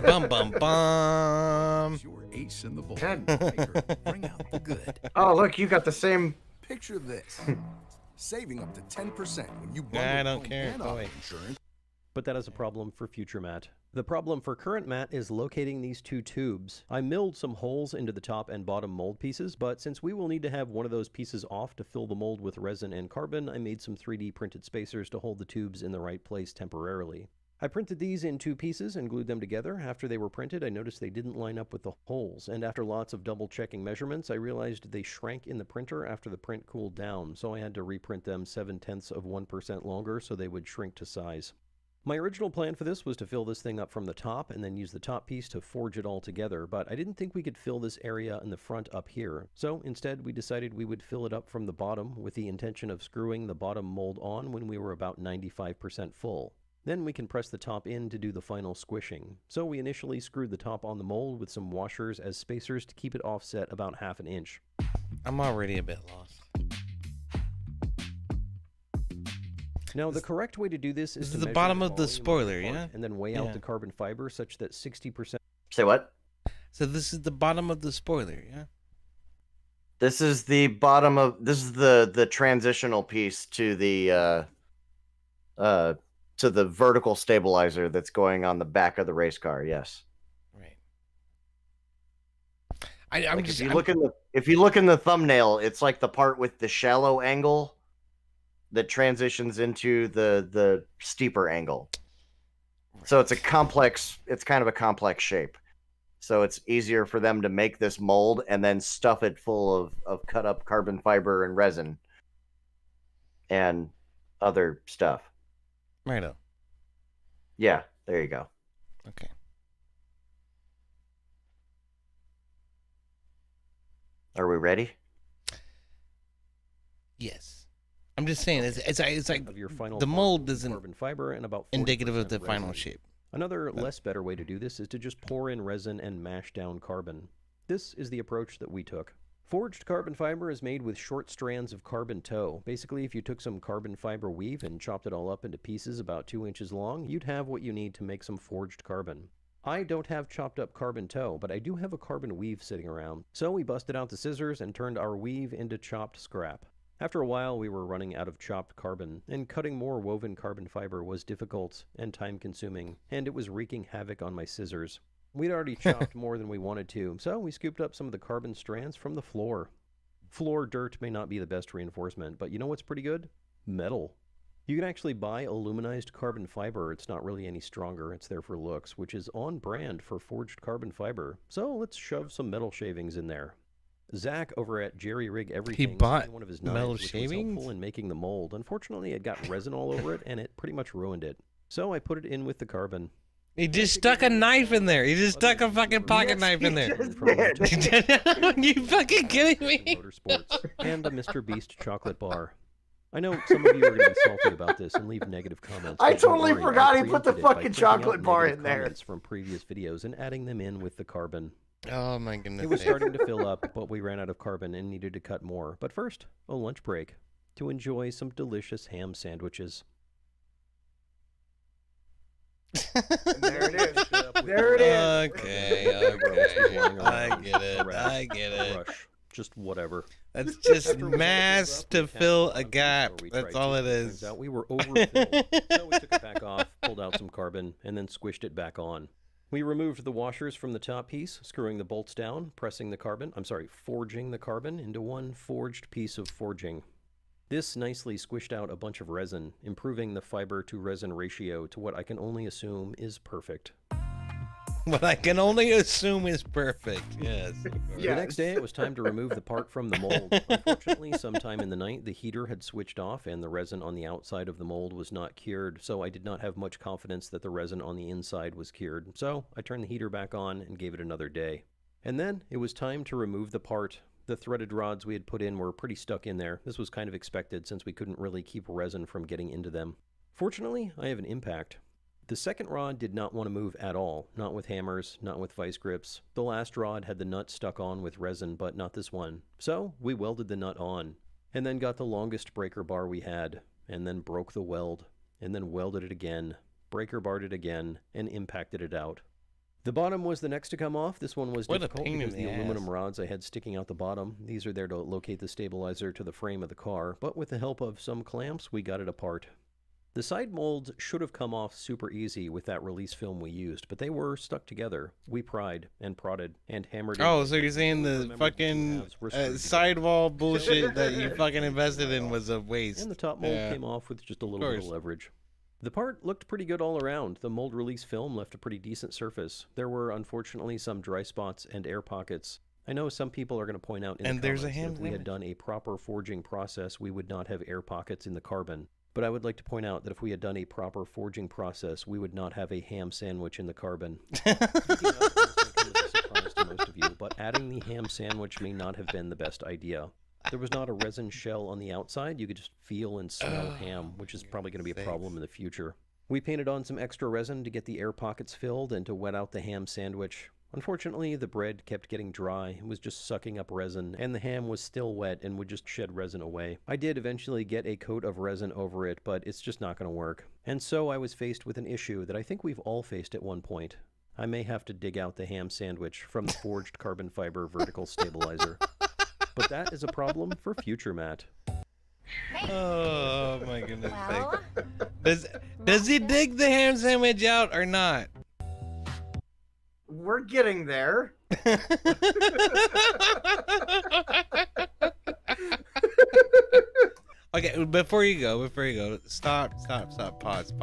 Bum bum bum. Your ace in the bowl. Bring out the good. Oh, look, you got the same. Picture this. Saving up to 10% when you bundle I don't home care. and Go auto away. insurance. But that is a problem for future Matt. The problem for current Matt is locating these 2 tubes. I milled some holes into the top and bottom mold pieces, but since we will need to have one of those pieces off to fill the mold with resin and carbon, I made some 3D printed spacers to hold the tubes in the right place temporarily. I printed these in 2 pieces and glued them together. After they were printed, I noticed they didn't line up with the holes, and after lots of double-checking measurements, I realized they shrank in the printer after the print cooled down, so I had to reprint them 0.7% longer so they would shrink to size. My original plan for this was to fill this thing up from the top and then use the top piece to forge it all together, but I didn't think we could fill this area in the front up here. So instead we decided we would fill it up from the bottom with the intention of screwing the bottom mold on when we were about 95% full. Then we can press the top in to do the final squishing. So we initially screwed the top on the mold with some washers as spacers to keep it offset about 1/2 inch. I'm already a bit lost. Now, the correct way to do this is This to is the measure bottom of the volume spoiler, part yeah? and then weigh Yeah. out the carbon fiber such that 60%. Say what? So this is the bottom of the spoiler, yeah? This is the bottom of. This is the transitional piece to the vertical stabilizer that's going on the back of the race car. Yes. Right. I'm Like just if you look in the thumbnail, it's like the part with the shallow angle that transitions into the steeper angle. So it's kind of a complex shape. So it's easier for them to make this mold and then stuff it full of cut up carbon fiber and resin and other stuff. Righto. Yeah, there you go. Okay. Are we ready? Yes. I'm just saying, it's like of your final the part mold with isn't carbon fiber and about 40% indicative of the resin. final shape. Another less better way to do this is to just pour in resin and mash down carbon. This is the approach that we took. Forged carbon fiber is made with short strands of carbon tow. Basically, if you took some carbon fiber weave and chopped it all up into pieces about 2 inches long, you'd have what you need to make some forged carbon. I don't have chopped up carbon tow, but I do have a carbon weave sitting around. So we busted out the scissors and turned our weave into chopped scrap. After a while, we were running out of chopped carbon, and cutting more woven carbon fiber was difficult and time-consuming, and it was wreaking havoc on my scissors. We'd already chopped more than we wanted to, so we scooped up some of the carbon strands from the floor. Floor dirt may not be the best reinforcement, but you know what's pretty good? Metal. You can actually buy aluminized carbon fiber. It's not really any stronger, it's there for looks, which is on brand for forged carbon fiber. So let's shove some metal shavings in there. Zach over at Jerry Rig Everything bought one of his metal knives, which shavings? was helpful in making the mold. Unfortunately, it got resin all over it, and it pretty much ruined it. So I put it in with the carbon. He just stuck a knife in there. He just stuck a fucking pocket knife in there. Are you fucking kidding me? Motorsports and a Mr. Beast chocolate bar. I know some of you are going to be salty about this and leave negative comments. I but don't totally worry, forgot I he put the preempted it by fucking printing out chocolate bar negative in there. comments from previous videos and adding them in with the carbon. Oh my goodness. It was starting to fill up, but we ran out of carbon and needed to cut more. But first, a lunch break to enjoy some delicious ham sandwiches. There it is. There it is. Okay. I get it. I get it. Rush. Just whatever. That's just After we mass salted it to up, we fill had a some gap. we That's tried all to. it is. Turns out we were overfilled. So we took it back off, pulled out some carbon, and then squished it back on. We removed the washers from the top piece, screwing the bolts down, forging the carbon into one forged piece of forging. This nicely squished out a bunch of resin, improving the fiber to resin ratio to what I can only assume is perfect. What I can only assume is perfect. Yes. The next day, it was time to remove the part from the mold. Unfortunately, sometime in the night, the heater had switched off and the resin on the outside of the mold was not cured, so I did not have much confidence that the resin on the inside was cured. So I turned the heater back on and gave it another day. And then it was time to remove the part. The threaded rods we had put in were pretty stuck in there. This was kind of expected since we couldn't really keep resin from getting into them. Fortunately, I have an impact. The second rod did not want to move at all, not with hammers, not with vice grips. The last rod had the nut stuck on with resin, but not this one. So we welded the nut on, and then got the longest breaker bar we had, and then broke the weld, and then welded it again, breaker barred it again, and impacted it out. The bottom was the next to come off. This one was difficult because the aluminum rods I had sticking out the bottom. These are there to locate the stabilizer to the frame of the car, but with the help of some clamps, we got it apart. The side molds should have come off super easy with that release film we used, but they were stuck together. We pried and prodded and hammered. Oh, so you're saying the fucking sidewall bullshit that you fucking invested in was a waste? And the top mold came off with just a little bit of leverage. The part looked pretty good all around. The mold release film left a pretty decent surface. There were unfortunately some dry spots and air pockets. I know some people are going to point out in the comments that if we had done a proper forging process, we would not have air pockets in the carbon. But I would like to point out that if we had done a proper forging process, we would not have a ham sandwich in the carbon. Speaking of, this may come as a surprise to most of you, but adding the ham sandwich may not have been the best idea. There was not a resin shell on the outside. You could just feel and smell ham, which is probably going to be a problem in the future. We painted on some extra resin to get the air pockets filled and to wet out the ham sandwich. Unfortunately, the bread kept getting dry, it was just sucking up resin, and the ham was still wet and would just shed resin away. I did eventually get a coat of resin over it, but it's just not going to work. And so I was faced with an issue that I think we've all faced at one point. I may have to dig out the ham sandwich from the forged carbon fiber vertical stabilizer. But that is a problem for future Matt. Oh my goodness. Does he dig the ham sandwich out or not? We're getting there. Okay, before you go, stop, pause.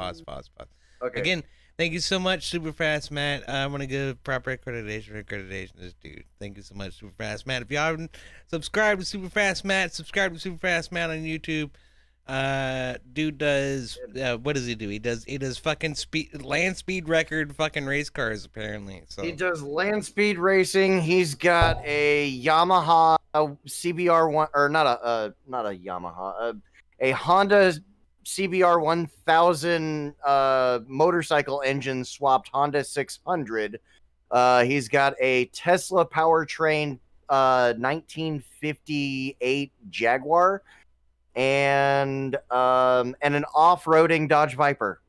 Okay. Again, thank you so much, Super Fast Matt. I want to give proper accreditation to this dude. Thank you so much, Super Fast Matt. If you haven't subscribed to Super Fast Matt, subscribe to Super Fast Matt on YouTube. Dude does what does he do? He does fucking land speed record fucking race cars apparently. So he does land speed racing. He's got a Yamaha CBR1 or not a Yamaha, a Honda CBR 1000 motorcycle engine swapped Honda 600. He's got a Tesla powertrain 1958 Jaguar. And an off-roading Dodge Viper.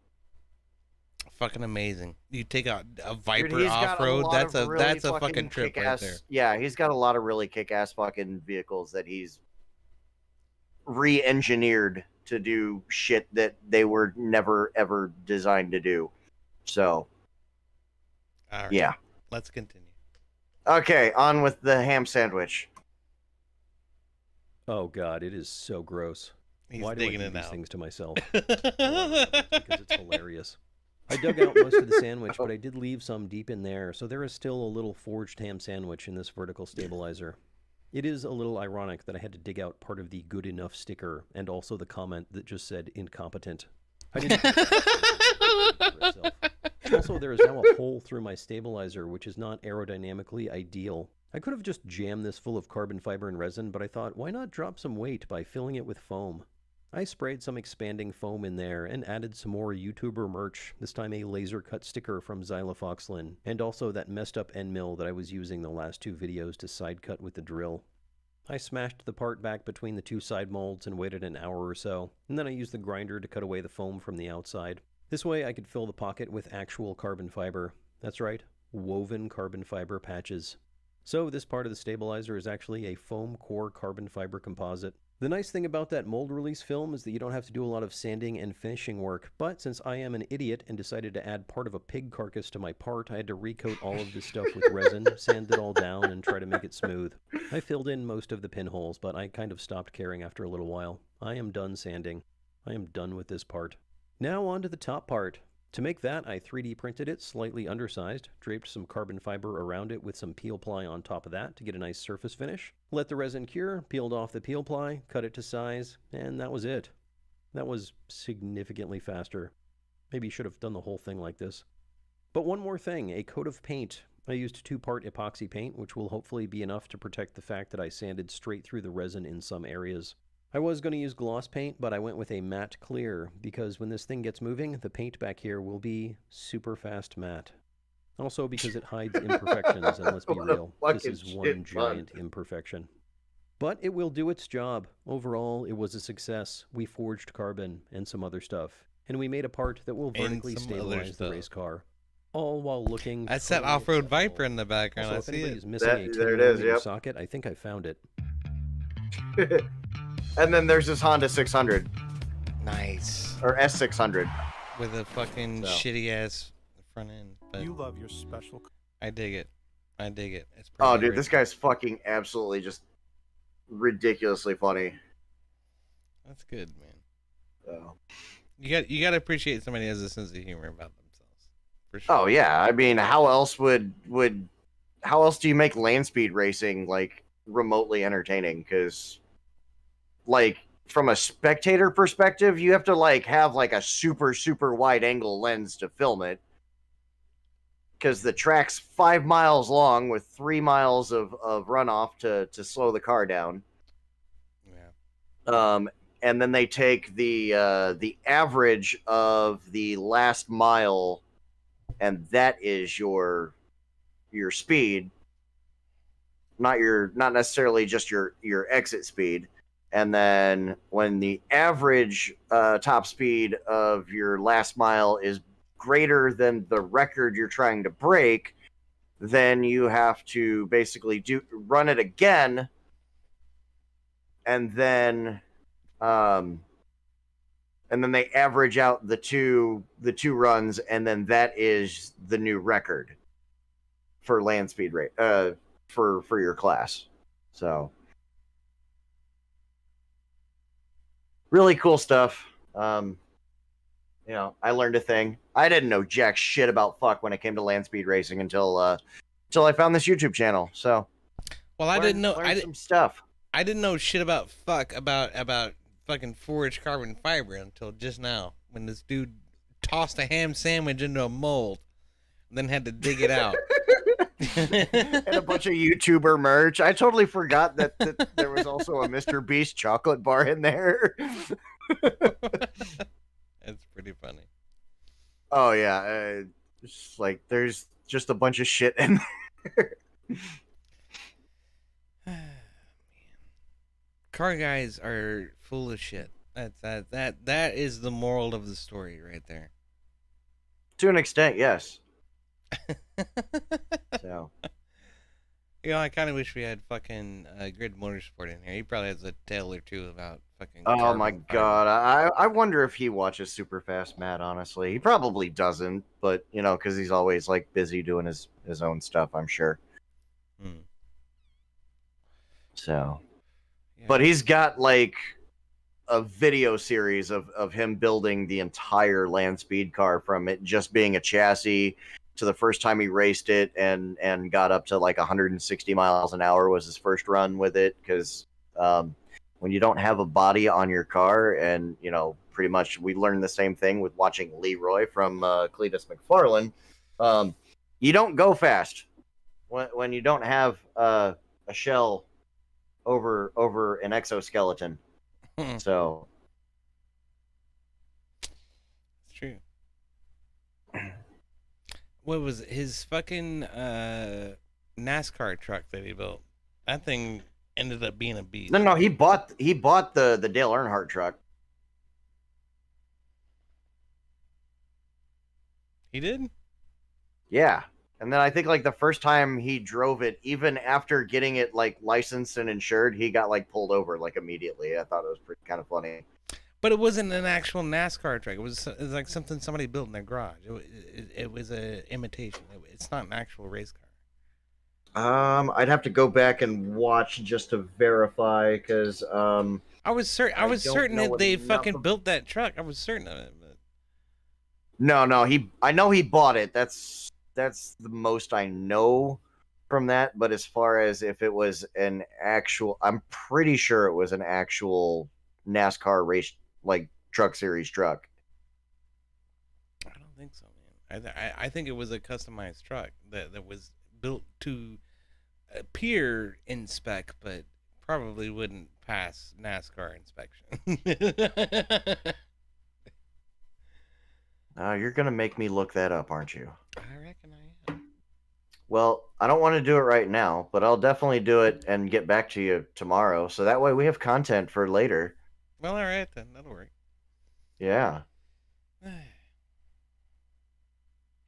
Fucking amazing! You take a Viper off-road. That's a fucking trip right there. Yeah, he's got a lot of really kick-ass fucking vehicles that he's re-engineered to do shit that they were never ever designed to do. So, all right, yeah. Let's continue. Okay, on with the ham sandwich. Oh god, it is so gross. Why do I do these things to myself? Because it's hilarious. I dug out most of the sandwich, but I did leave some deep in there, so there is still a little forged ham sandwich in this vertical stabilizer. It is a little ironic that I had to dig out part of the good enough sticker and also the comment that just said incompetent. I didn't for itself. Also, there is now a hole through my stabilizer, which is not aerodynamically ideal. I could have just jammed this full of carbon fiber and resin, but I thought, why not drop some weight by filling it with foam? I sprayed some expanding foam in there and added some more YouTuber merch, this time a laser cut sticker from Xylofoxlin, and also that messed up end mill that I was using the last two videos to side cut with the drill. I smashed the part back between the two side molds and waited an hour or so, and then I used the grinder to cut away the foam from the outside. This way I could fill the pocket with actual carbon fiber. That's right, woven carbon fiber patches. So this part of the stabilizer is actually a foam core carbon fiber composite. The nice thing about that mold release film is that you don't have to do a lot of sanding and finishing work, but since I am an idiot and decided to add part of a pig carcass to my part, I had to recoat all of this stuff with resin, sand it all down, and try to make it smooth. I filled in most of the pinholes, but I kind of stopped caring after a little while. I am done sanding. I am done with this part. Now on to the top part. To make that, I 3D printed it slightly undersized, draped some carbon fiber around it with some peel ply on top of that to get a nice surface finish, let the resin cure, peeled off the peel ply, cut it to size, and that was it. That was significantly faster. Maybe you should have done the whole thing like this. But one more thing, a coat of paint. I used 2-part epoxy paint, which will hopefully be enough to protect the fact that I sanded straight through the resin in some areas. I was going to use gloss paint, but I went with a matte clear because when this thing gets moving, the paint back here will be super fast matte. Also because it hides imperfections, and let's be real, this is one giant imperfection. But it will do its job. Overall, it was a success. We forged carbon and some other stuff, and we made a part that will vertically stabilize the race car. All while looking. That's that off-road Viper in the background. Also, I if see anybody's it. missing a 10mm socket, I think I found it. And then there's this Honda 600. Nice. Or S600. With a fucking shitty ass front end. But You love your special. I dig it. I dig it. It's Oh, pretty dude, great. this guy's fucking absolutely just ridiculously funny. That's good, man. So. You got to appreciate somebody who has a sense of humor about themselves. For sure. Oh yeah, I mean, how else do you make land speed racing like remotely entertaining? Because like from a spectator perspective, you have to like have like a super wide angle lens to film it. Because the track's 5 miles long with 3 miles of runoff to slow the car down. Yeah. And then they take the average of the last mile, and that is your speed, not necessarily just your exit speed. And then when the average top speed of your last mile is greater than the record you're trying to break, then you have to basically run it again, and then they average out the two runs, and then that is the new record for land speed rate for your class. So really cool stuff. You know, I learned a thing. I didn't know jack shit about fuck when it came to land speed racing until I found this YouTube channel. So, well, I didn't know. Some stuff. I didn't know shit about about fucking forged carbon fiber until just now, when this dude tossed a ham sandwich into a mold, and then had to dig it out. And a bunch of YouTuber merch. I totally forgot that there was also a Mr. Beast chocolate bar in there. That's pretty funny. Oh yeah, it's like there's just a bunch of shit in there. Car guys are full of shit. That is the moral of the story right there. To an extent, yes. So, you know, I kind of wish we had fucking Grid Motorsport in here. He probably has a tale or two about fucking. oh my god, I wonder if he watches Super Fast Matt. Honestly, he probably doesn't, but you know, because he's always like busy doing his own stuff. I'm sure. So, yeah. But he's got like a video series of him building the entire land speed car, from it just being a chassis to the first time he raced it and got up to like 160 miles an hour was his first run with it. Because when you don't have a body on your car, and you know, pretty much we learned the same thing with watching Leroy from Cletus McFarlane, you don't go fast when you don't have a shell over an exoskeleton. So it's true. What was it? His fucking NASCAR truck that he built? That thing ended up being a beast. No, he bought the Dale Earnhardt truck. He did? Yeah. And then I think like the first time he drove it, even after getting it like licensed and insured, he got like pulled over like immediately. I thought it was pretty kind of funny. But it wasn't an actual NASCAR truck. It was like something somebody built in their garage. It was an imitation. It's not an actual race car. I'd have to go back and watch just to verify, because I was certain that they fucking built that truck. I was certain of it. But... No, I know he bought it. That's the most I know from that. But as far as if it was an actual, I'm pretty sure it was an actual NASCAR race, like truck series truck. I don't think so, man. I think it was a customized truck that was built to appear in spec, but probably wouldn't pass NASCAR inspection. You're gonna make me look that up, aren't you? I reckon I am. Well, I don't want to do it right now, but I'll definitely do it and get back to you tomorrow, so that way we have content for later. Well, all right then. That'll work. Yeah.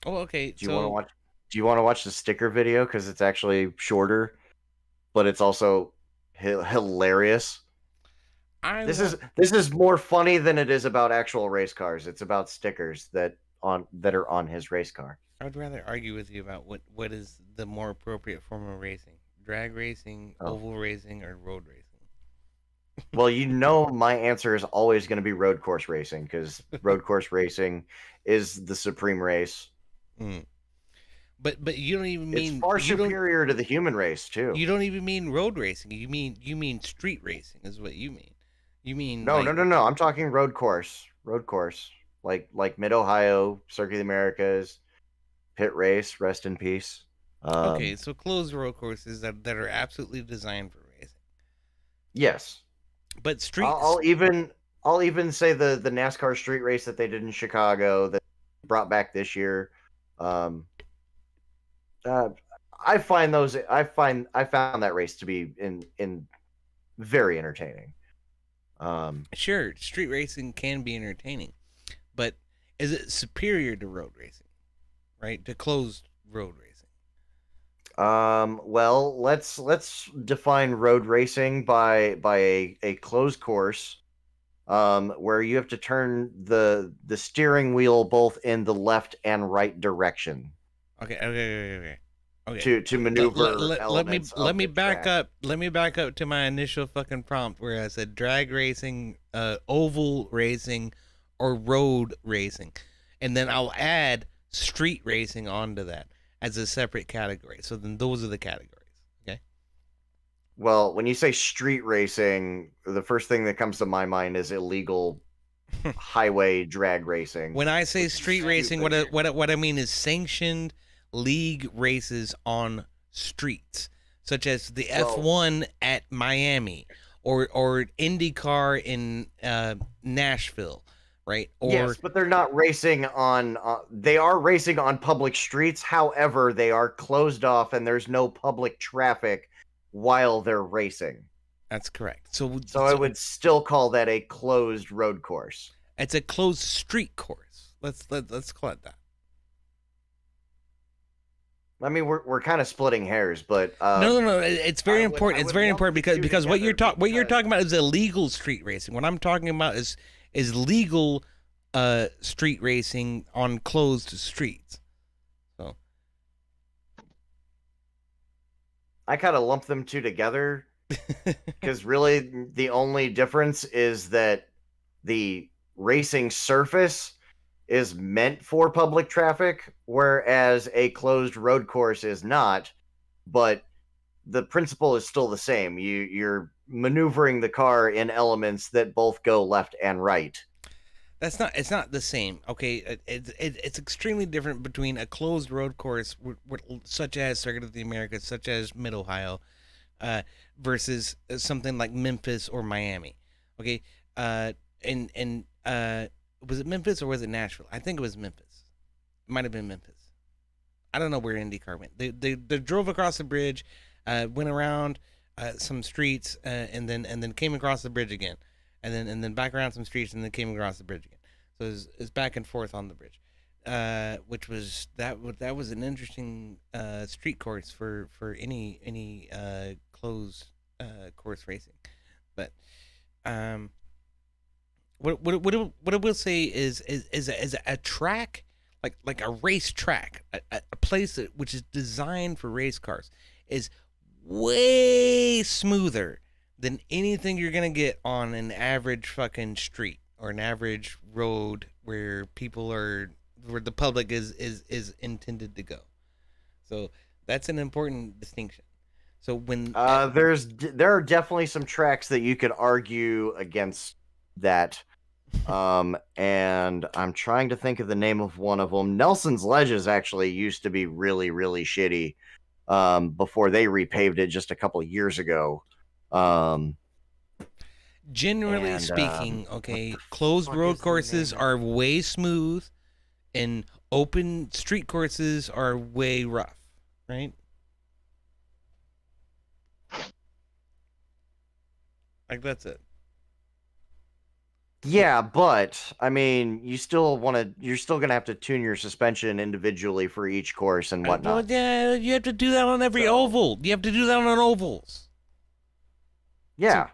Oh, okay. Do you want to watch? Do you want to watch the sticker video because it's actually shorter, but it's also hilarious? This is more funny than it is about actual race cars. It's about stickers that are on his race car. I'd rather argue with you about what is the more appropriate form of racing: drag racing, oval racing, or road racing. Well, you know my answer is always going to be road course racing because road course racing is the supreme race. Mm. But you don't even mean it's far superior to the human race too. You don't even mean road racing. You mean street racing is what you mean. You mean no. I'm talking road course, like Mid Ohio, Circuit of the Americas, pit race. Rest in peace. Okay, so closed road courses that are absolutely designed for racing. Yes, but street. I'll even say the NASCAR street race that they did in Chicago that brought back this year. I found that race to be in very entertaining. Sure, street racing can be entertaining, but is it superior to road racing? Right, to closed road racing. Well, let's define road racing by a closed course, where you have to turn the steering wheel both in the left and right direction. Okay. To maneuver. Let me back up. Let me back up to my initial fucking prompt where I said drag racing, oval racing, or road racing, and then I'll add street racing onto that as a separate category. So then those are the categories. Okay. Well, when you say street racing, the first thing that comes to my mind is illegal highway drag racing. When I say street racing, what I mean is sanctioned league races on streets, such as the F1 at Miami or IndyCar in Nashville, right? Or yes, but they're not racing on. They are racing on public streets. However, they are closed off, and there's no public traffic while they're racing. That's correct. So I would still call that a closed road course. It's a closed street course. Let's call it that. I mean, we're kind of splitting hairs, but no. It's very important. It's very important because what you're talking about is illegal street racing. What I'm talking about is legal street racing on closed streets. So I kind of lump them two together because really the only difference is that the racing surface is meant for public traffic, whereas a closed road course is not. But the principle is still the same. You're maneuvering the car in elements that both go left and right. It's not the same. Okay, it's extremely different between a closed road course, such as Circuit of the Americas, such as Mid Ohio, versus something like Memphis or Miami. Okay, was it Memphis or was it Nashville? I think it was Memphis. It might have been Memphis. I don't know where IndyCar went. They drove across the bridge, went around some streets, and then came across the bridge again, and then back around some streets, and then came across the bridge again. So it's back and forth on the bridge, which was that was an interesting street course for any closed course racing, but What I will say is a track like a race track, a place which is designed for race cars, is way smoother than anything you're gonna get on an average fucking street or an average road where the public is intended to go. So that's an important distinction. So when there are definitely some tracks that you could argue against that. And I'm trying to think of the name of one of them. Nelson's Ledges actually used to be really, really shitty before they repaved it just a couple of years ago. Generally And, speaking, what okay, the closed fuck road is the courses name? are way smooth, and open street courses are way rough, right? Like that's it. Yeah, but I mean, you're still gonna have to tune your suspension individually for each course and Well, whatnot. yeah, you have to do that on every oval. You have to do that on ovals. Yeah.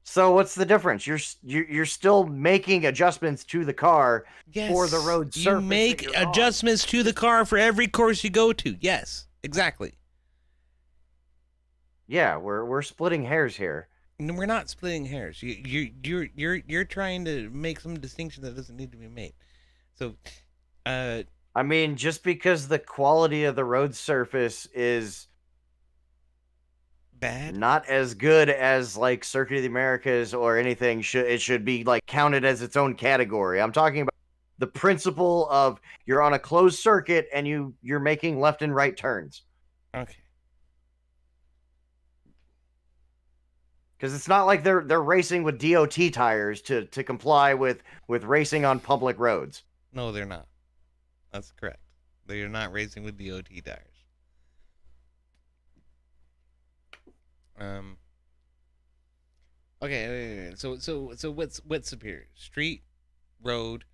So what's the difference? You're still making adjustments to the car for the road You surface. that make you're on. adjustments to the car for every course you go to. Yes, exactly. Yeah, we're splitting hairs here. No, we're not splitting hairs. You're trying to make some distinction that doesn't need to be made. So, I mean, just because the quality of the road surface is bad, not as good as like Circuit of the Americas or anything, it should be like counted as its own category. I'm talking about the principle of you're on a closed circuit and you're making left and right turns. Okay. Because it's not like they're racing with DOT tires to comply with racing on public roads. No, they're not. That's correct. They are not racing with DOT tires. Okay. So what's superior? Street, road,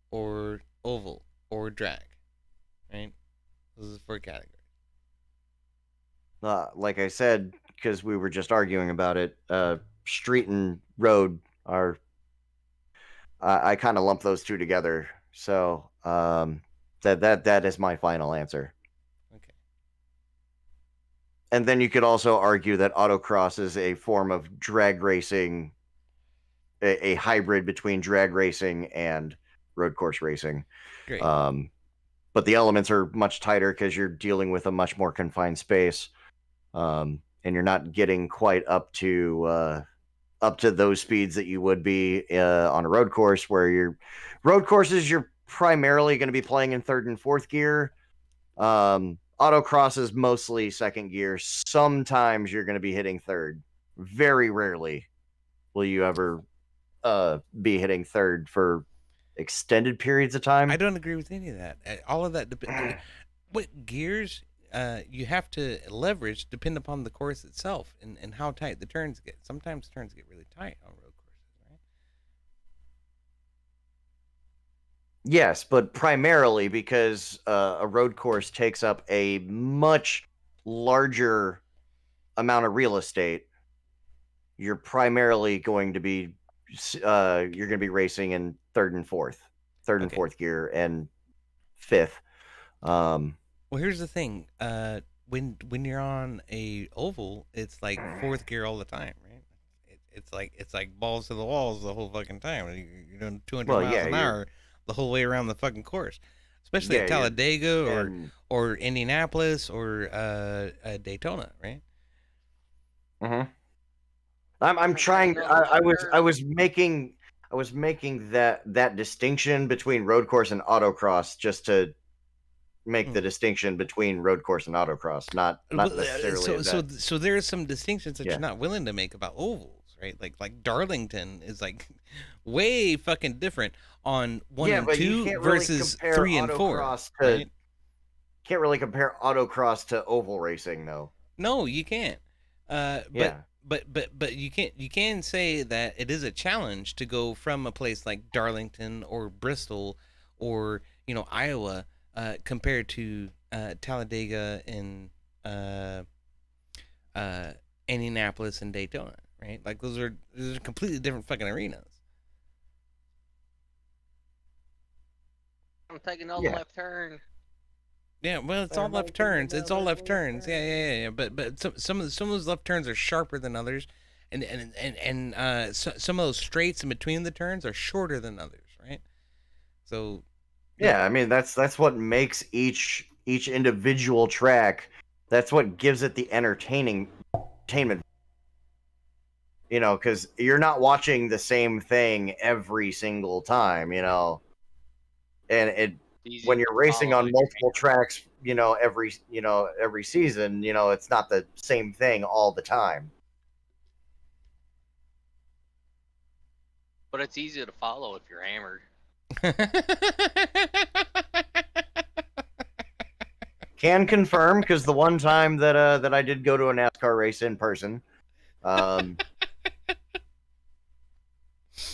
or oval, or drag? Right. This is for category. Like I said, because we were just arguing about it, street and road are. I kind of lump those two together. So that is my final answer. Okay. And then you could also argue that autocross is a form of drag racing, a hybrid between drag racing and road course racing. Great. But the elements are much tighter because you're dealing with a much more confined space, and you're not getting quite up to those speeds that you would be on a road course, where your road courses you're primarily going to be playing in third and fourth gear. Autocross is mostly second gear. Sometimes you're going to be hitting third. Very rarely will you ever be hitting third for extended periods of time. I don't agree with any of that. All of that depends. What gears you have to leverage depend upon the course itself and how tight the turns get. Sometimes turns get really tight on road courses, right? Yes, but primarily because a road course takes up a much larger amount of real estate. You're primarily going to be racing in third and fourth gear and fifth. Well, here's the thing. When you're on a oval, it's like fourth gear all the time, right? It's like balls to the walls the whole fucking time. You're doing 200 miles an hour the whole way around the fucking course, especially at Talladega or Indianapolis or Daytona, right? Mm-hmm. I'm trying. I was making that distinction between road course and autocross just to make the distinction between road course and autocross, not necessarily. So there are some distinctions that you're not willing to make about ovals, right? Like Darlington is like way fucking different on 1 and 2 versus 3 and 4. Right? Can't really compare autocross to oval racing, though. No, you can't. But you can say that it is a challenge to go from a place like Darlington or Bristol or Iowa compared to Talladega and Indianapolis and Daytona, right? Like those are completely different fucking arenas. I'm taking all the left turn. Yeah, well, it's all left turns. It's all left turns. Yeah. But some of those left turns are sharper than others, and some of those straights in between the turns are shorter than others, right? So. Yeah, I mean that's what makes each individual track. That's what gives it the entertainment. Because you're not watching the same thing every single time. And when you're racing on multiple tracks, every season, it's not the same thing all the time. But it's easy to follow if you're hammered. Can confirm, because the one time that I did go to a NASCAR race in person, I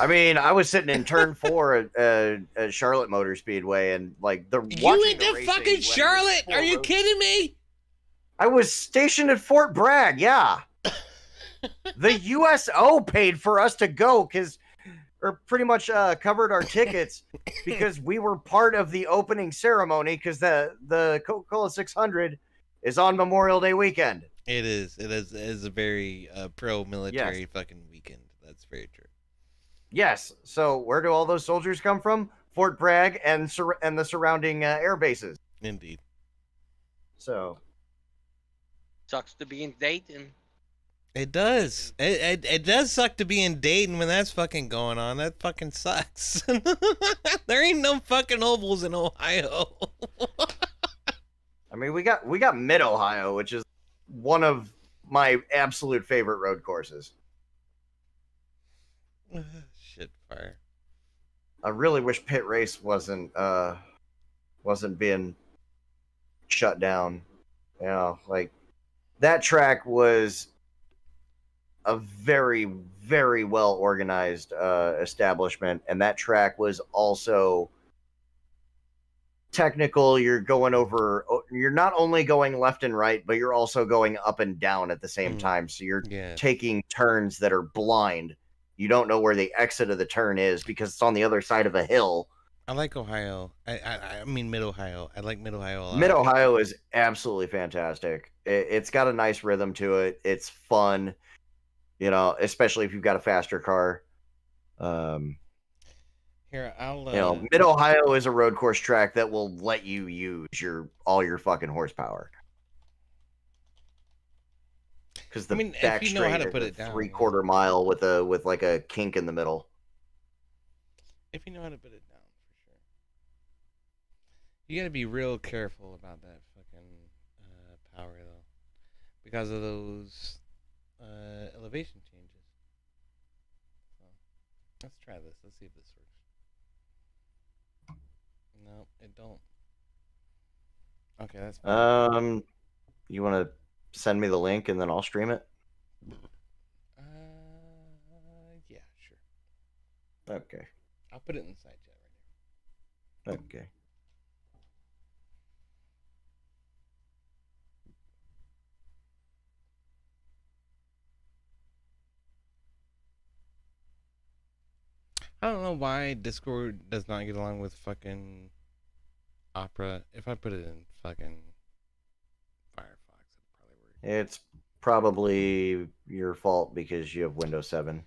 mean, I was sitting in turn 4 at Charlotte Motor Speedway, and like You went to fucking Charlotte? Are you kidding me? I was stationed at Fort Bragg. Yeah, the USO paid for us to go or pretty much covered our tickets because we were part of the opening ceremony because the Coca-Cola 600 is on Memorial Day weekend. It is. It is a very pro-military fucking weekend. That's very true. Yes. So where do all those soldiers come from? Fort Bragg and the surrounding air bases. Indeed. So. Sucks to be in Dayton. It does. It does suck to be in Dayton when that's fucking going on. That fucking sucks. There ain't no fucking ovals in Ohio. I mean, we got Mid Ohio, which is one of my absolute favorite road courses. Shit fire. I really wish Pit Race wasn't being shut down. You know, like that track was a very, very well organized establishment, and that track was also technical. You're not only going left and right, but you're also going up and down at the same time. So you're taking turns that are blind. You don't know where the exit of the turn is because it's on the other side of a hill. I like Ohio. I mean Mid Ohio. I like Mid Ohio a lot. Mid Ohio is absolutely fantastic. It's got a nice rhythm to it. It's fun. You know, especially if you've got a faster car. Here, I'll. Mid Ohio is a road course track that will let you use all your fucking horsepower. Because the back if you know how to straight put is it down, 3/4 mile with like a kink in the middle. If you know how to put it down, for sure. You gotta be real careful about that fucking power though, because of those elevation changes. So, let's try this. Let's see if this works. No, it don't. Okay, that's fine. You want to send me the link and then I'll stream it? Yeah, sure. Okay. I'll put it in the side chat right here. Okay. I don't know why Discord does not get along with fucking Opera. If I put it in fucking Firefox, it'll probably work. It's probably your fault because you have Windows 7.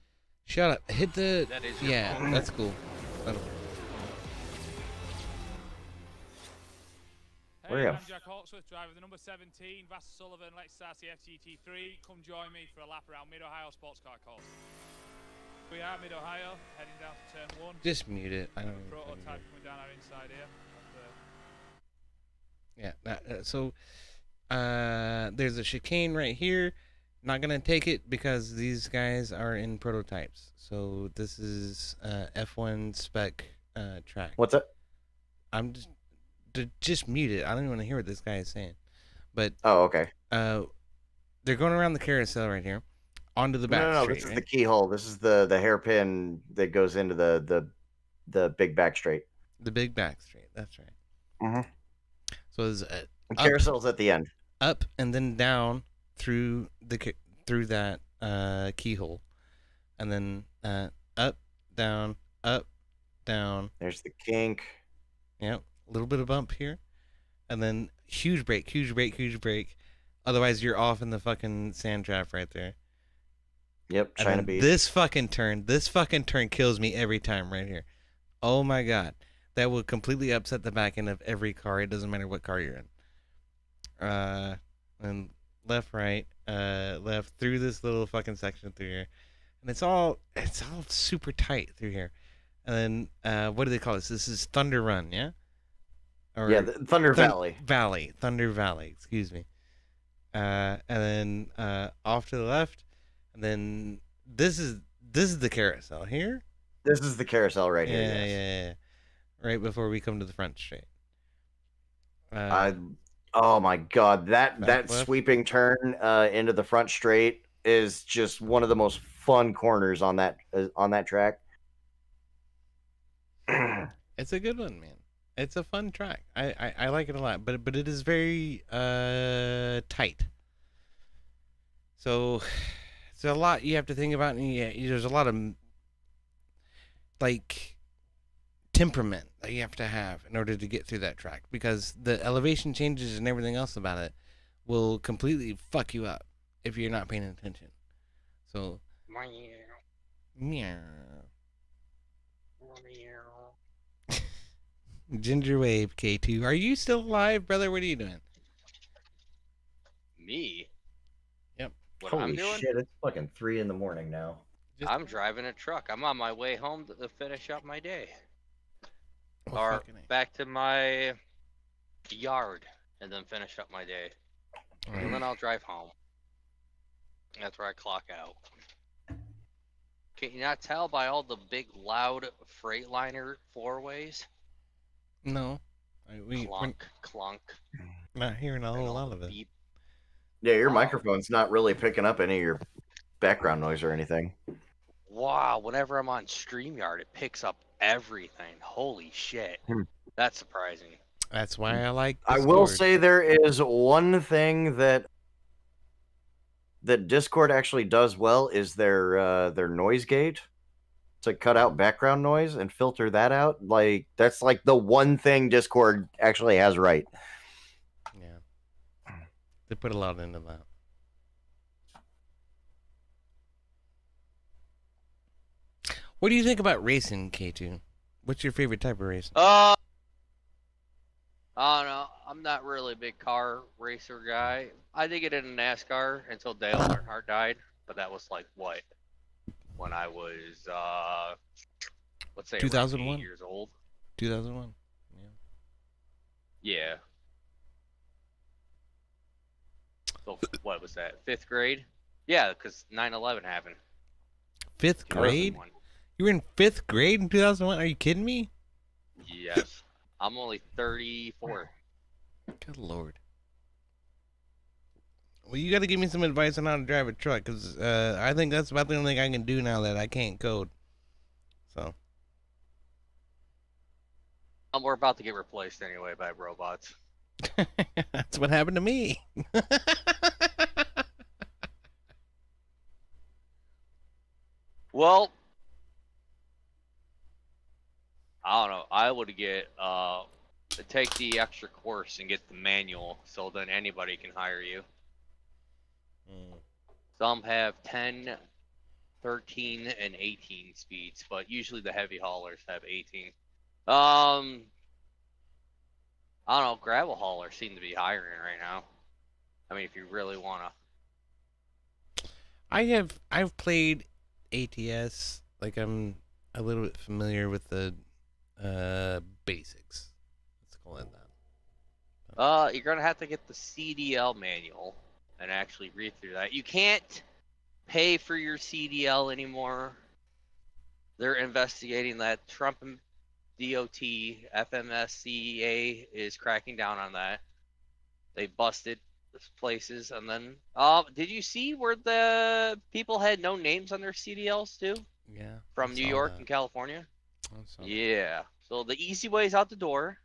Shut up. Hit the... That is your yeah, fault. that's cool. That'll... Where I'm Jack Hawksworth, driver of the number 17, Vass Sullivan, Lexus FGT3. Come join me for a lap around Mid-Ohio Sports Car Course. We are Mid-Ohio, heading down to turn 1. Just mute it. I don't even Prototype fucking coming down our inside here. Yeah, so there's a chicane right here. Not gonna take it because these guys are in prototypes. So this is F1 spec track. What's up? I'm just mute it. I don't even want to hear what this guy is saying. But oh, okay. They're going around the carousel right here, onto the back. No, straight, this is right? the keyhole. This is the hairpin that goes into the big back straight. The big back straight. That's right. Mm-hmm. So there's the carousel's at the end. Up and then down through that keyhole, and then up, down, up, down. There's the kink. Yep, a little bit of bump here, and then huge break, huge break, huge break. Otherwise, you're off in the fucking sand trap right there. Yep, And China then beast. This fucking turn kills me every time right here. Oh my god, that will completely upset the back end of every car. It doesn't matter what car you're in. And left, right, left through this little fucking section through here, and it's all super tight through here. And then what do they call this? This is Thunder Run, yeah? Or Yeah, Thunder Valley. Thunder Valley. Excuse me. And then off to the left, and then this is the carousel here. This is the carousel right here. Yeah, Yes. yeah. Right before we come to the front straight. Oh my god, that left? sweeping turn into the front straight is just one of the most fun corners on that track. It's a good one, man. It's a fun track. I like it a lot, but it is very tight. So it's a lot you have to think about, and there's a lot of like temperament that you have to have in order to get through that track, because the elevation changes and everything else about it will completely fuck you up if you're not paying attention. So meow. Ginger Wave K2, are you still alive, brother? What are you doing? Me? Yep. What Holy I'm doing? shit! It's fucking 3 in the morning now. I'm driving a truck. I'm on my way home to finish up my day. Well, Or fucking A. back to my yard and then finish up my day. And then I'll drive home. That's where I clock out. Can you not tell by all the big, loud Freightliner floorways? No. Clunk, clunk. Not hearing a whole lot of it. Beep. Yeah, your microphone's not really picking up any of your background noise or anything. Wow, whenever I'm on StreamYard, it picks up everything. Holy shit. That's surprising. That's why I like I Discord. will say there is one thing that Discord actually does well is their noise gate to cut out background noise and filter that out. Like that's like the one thing Discord actually has right. Yeah. They put a lot into that. What do you think about racing, K2? What's your favorite type of racing? I don't know. I'm not really a big car racer guy. I did get into NASCAR until Dale Earnhardt died, but that was like what? When I was let's say 2001 8 years old. 2001. Yeah. So what was that? 5th grade? Yeah, because 9/11 happened. 5th grade? You were in 5th grade in 2001? Are you kidding me? Yes. I'm only 34. Good lord. Well, you got to give me some advice on how to drive a truck, because I think that's about the only thing I can do now that I can't code. So. We're about to get replaced anyway by robots. That's what happened to me. Well, I don't know. I would get take the extra course and get the manual, so then anybody can hire you. Some have 10, 13, and 18 speeds, but usually the heavy haulers have 18. I don't know. Gravel haulers seem to be hiring right now. I mean, if you really wanna. I've played ATS. Like, I'm a little bit familiar with the basics. Let's call it that. You're gonna have to get the CDL manual and actually read through that. You can't pay for your CDL anymore. They're investigating that. Trump and DOT, FMSCA is cracking down on that. They busted places, and then did you see where the people had no names on their CDLs too? Yeah. From New York and California. Yeah. So the easy way is out the door.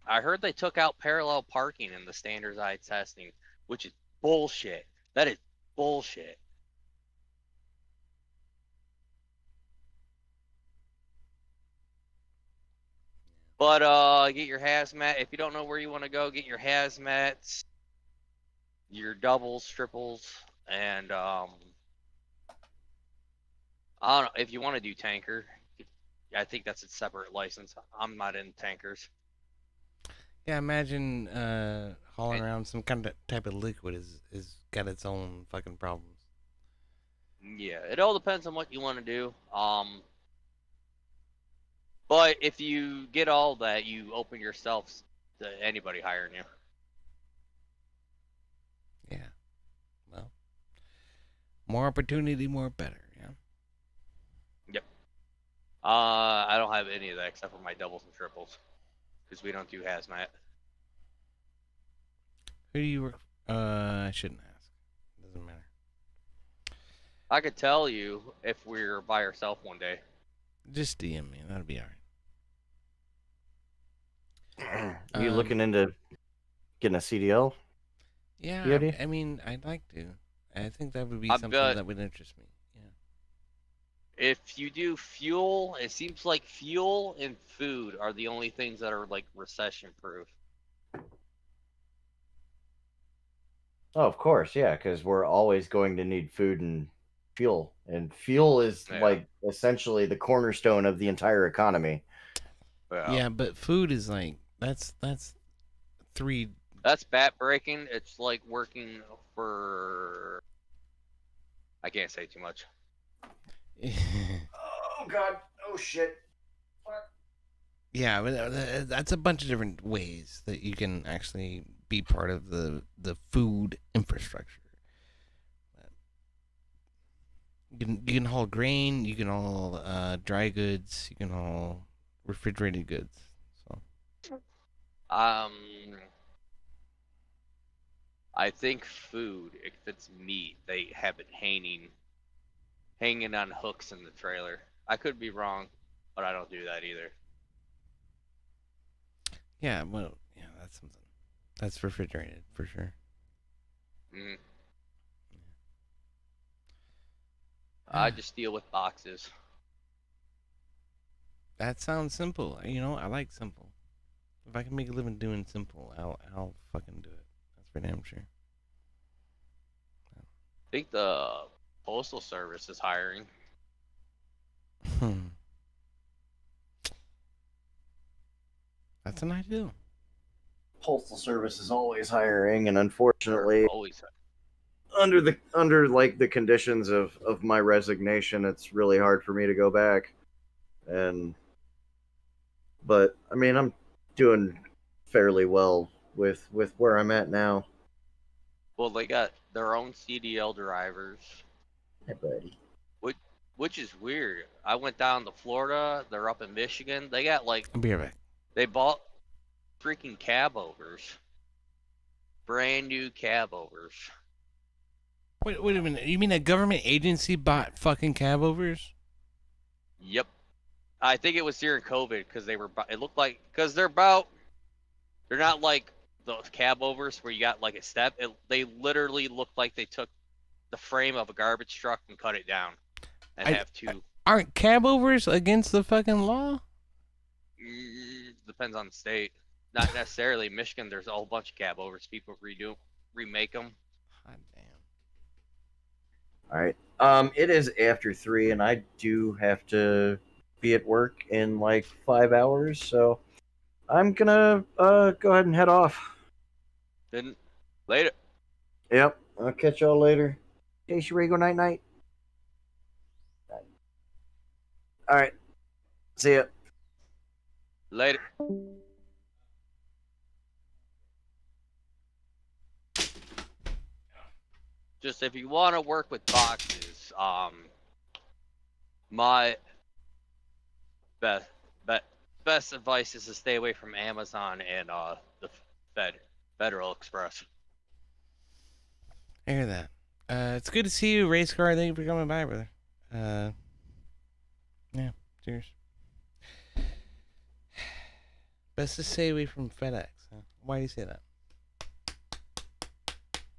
I heard they took out parallel parking in the standardized testing, which is bullshit. That is bullshit. But get your hazmat. If you don't know where you want to go, get your hazmats, your doubles, triples, and I don't know if you want to do tanker. I think that's a separate license. I'm not in tankers. Yeah, imagine hauling around some kind of type of liquid is got its own fucking problems. Yeah, it all depends on what you want to do. But if you get all that, you open yourself to anybody hiring you. Yeah. Well, More opportunity, more better. Yeah. Yep. I don't have any of that except for my doubles and triples, because we don't do hazmat. Who do you work? I shouldn't ask. Doesn't matter. I could tell you if we're by ourselves one day. Just DM me. That'll be alright. Are you looking into getting a CDL? Yeah, POD? I mean, I'd like to. I think that would be I something bet- that would interest me. If you do fuel, it seems like fuel and food are the only things that are like recession proof. Oh, of course, yeah, because we're always going to need food and fuel is like essentially the cornerstone of the entire economy. Yeah, but food is like that's 3. That's bat breaking. It's like working for. I can't say too much. Oh God! Oh shit! Yeah, but that's a bunch of different ways that you can actually be part of the food infrastructure. You can haul grain, you can haul dry goods, you can haul refrigerated goods. So I think food, if it's meat, they have it hanging on hooks in the trailer. I could be wrong, but I don't do that either. yeah, well, yeah, that's something. That's refrigerated for sure. Mm. I just deal with boxes. That sounds simple. You know, I like simple. If I can make a living doing simple, I'll fucking do it. That's for damn sure. I think the postal service is hiring. That's an idea. Postal Service is always hiring, and unfortunately, always under like the conditions of my resignation, it's really hard for me to go back. But I mean, I'm doing fairly well with where I'm at now. Well, they got their own CDL drivers. Hey, buddy. Which is weird. I went down to Florida. They're up in Michigan. They got like. I'll be right back. They bought freaking cab overs. Brand new cab overs. Wait a minute. You mean a government agency bought fucking cab overs? Yep. I think it was during COVID because they were. It looked like because they're not like those cab overs where you got like a step. They literally looked like they took the frame of a garbage truck and cut it down, and have two. Aren't cab overs against the fucking law? Depends on the state. Not necessarily. Michigan, there's a whole bunch of cab overs. People remake them. God damn. All right. It is after 3, and I do have to be at work in like 5 hours, so I'm gonna go ahead and head off. Then later. Yep. I'll catch y'all later. Hey, Shirego, night night. All right. See ya. Later. Just if you want to work with boxes, my best advice is to stay away from Amazon and the Federal Express. I hear that. It's good to see you, Race Car. Thank you for coming by, brother. Yeah, cheers. Best to stay away from FedEx. Huh? Why do you say that?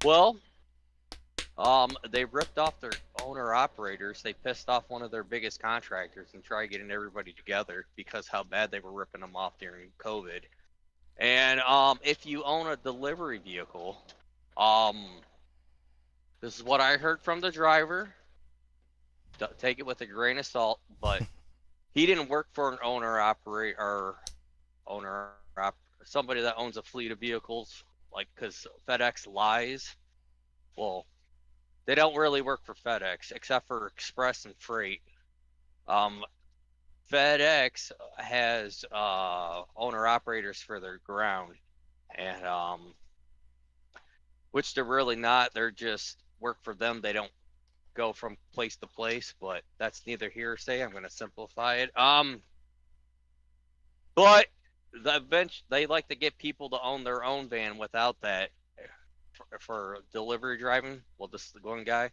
Well, they ripped off their owner-operators. They pissed off one of their biggest contractors and tried getting everybody together because how bad they were ripping them off during COVID. And if you own a delivery vehicle, this is what I heard from the driver. Take it with a grain of salt, but he didn't work for an owner-operator or somebody that owns a fleet of vehicles, like, because FedEx lies. Well, they don't really work for FedEx except for express and freight. FedEx has owner operators for their ground, and which they're really not. They're just work for them. They don't go from place to place, but that's neither here or there. I'm gonna simplify it. But the bench they like to get people to own their own van without that for delivery driving. Well, this is the one guy,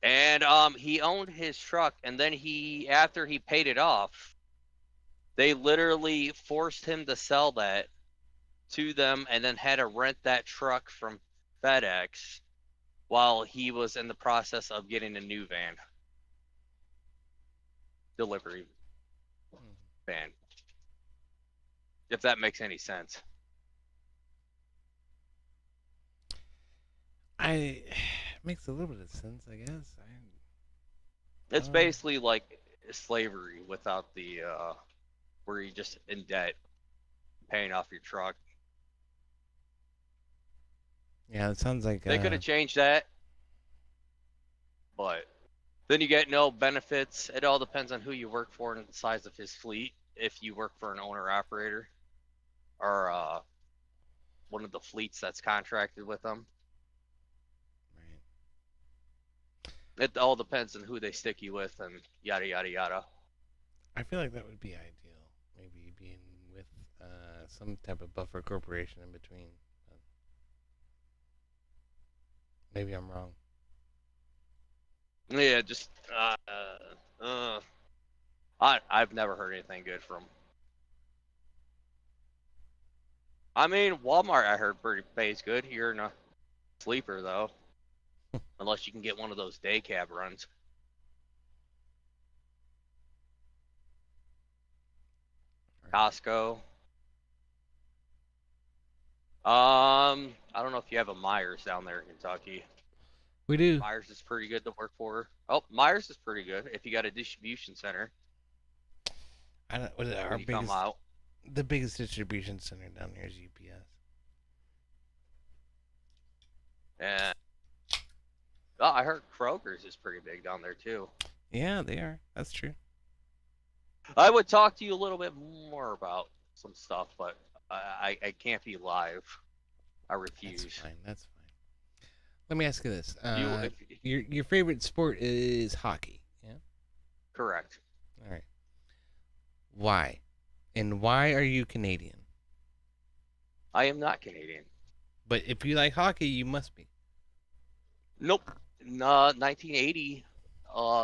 and he owned his truck, and then after he paid it off, they literally forced him to sell that to them, and then had to rent that truck from FedEx while he was in the process of getting a new van, delivery van. If that makes any sense. Makes a little bit of sense, I guess. It's basically like slavery without the where you're just in debt, paying off your truck. Yeah, it sounds like They could have changed that, but then you get no benefits. It all depends on who you work for and the size of his fleet. If you work for an owner-operator or one of the fleets that's contracted with them. It all depends on who they stick you with and yada, yada, yada. I feel like that would be ideal. Maybe being with some type of buffer corporation in between. Maybe I'm wrong. Yeah, just I've never heard anything good from. I mean, Walmart I heard pays good. You're in a sleeper though, unless you can get one of those day cab runs. Costco. I don't know if you have a Myers down there in Kentucky. We do. Myers is pretty good to work for. Oh, Myers is pretty good if you got a distribution center. I don't. What is our When you come biggest? out. The biggest distribution center down here is UPS. Yeah. Oh, I heard Kroger's is pretty big down there too. Yeah, they are. That's true. I would talk to you a little bit more about some stuff, but I can't be live. I refuse. That's fine. That's fine. Let me ask you this: if- your favorite sport is hockey, yeah? Correct. All right. Why? And why are you Canadian? I am not Canadian. But if you like hockey, you must be. Nope. 1980,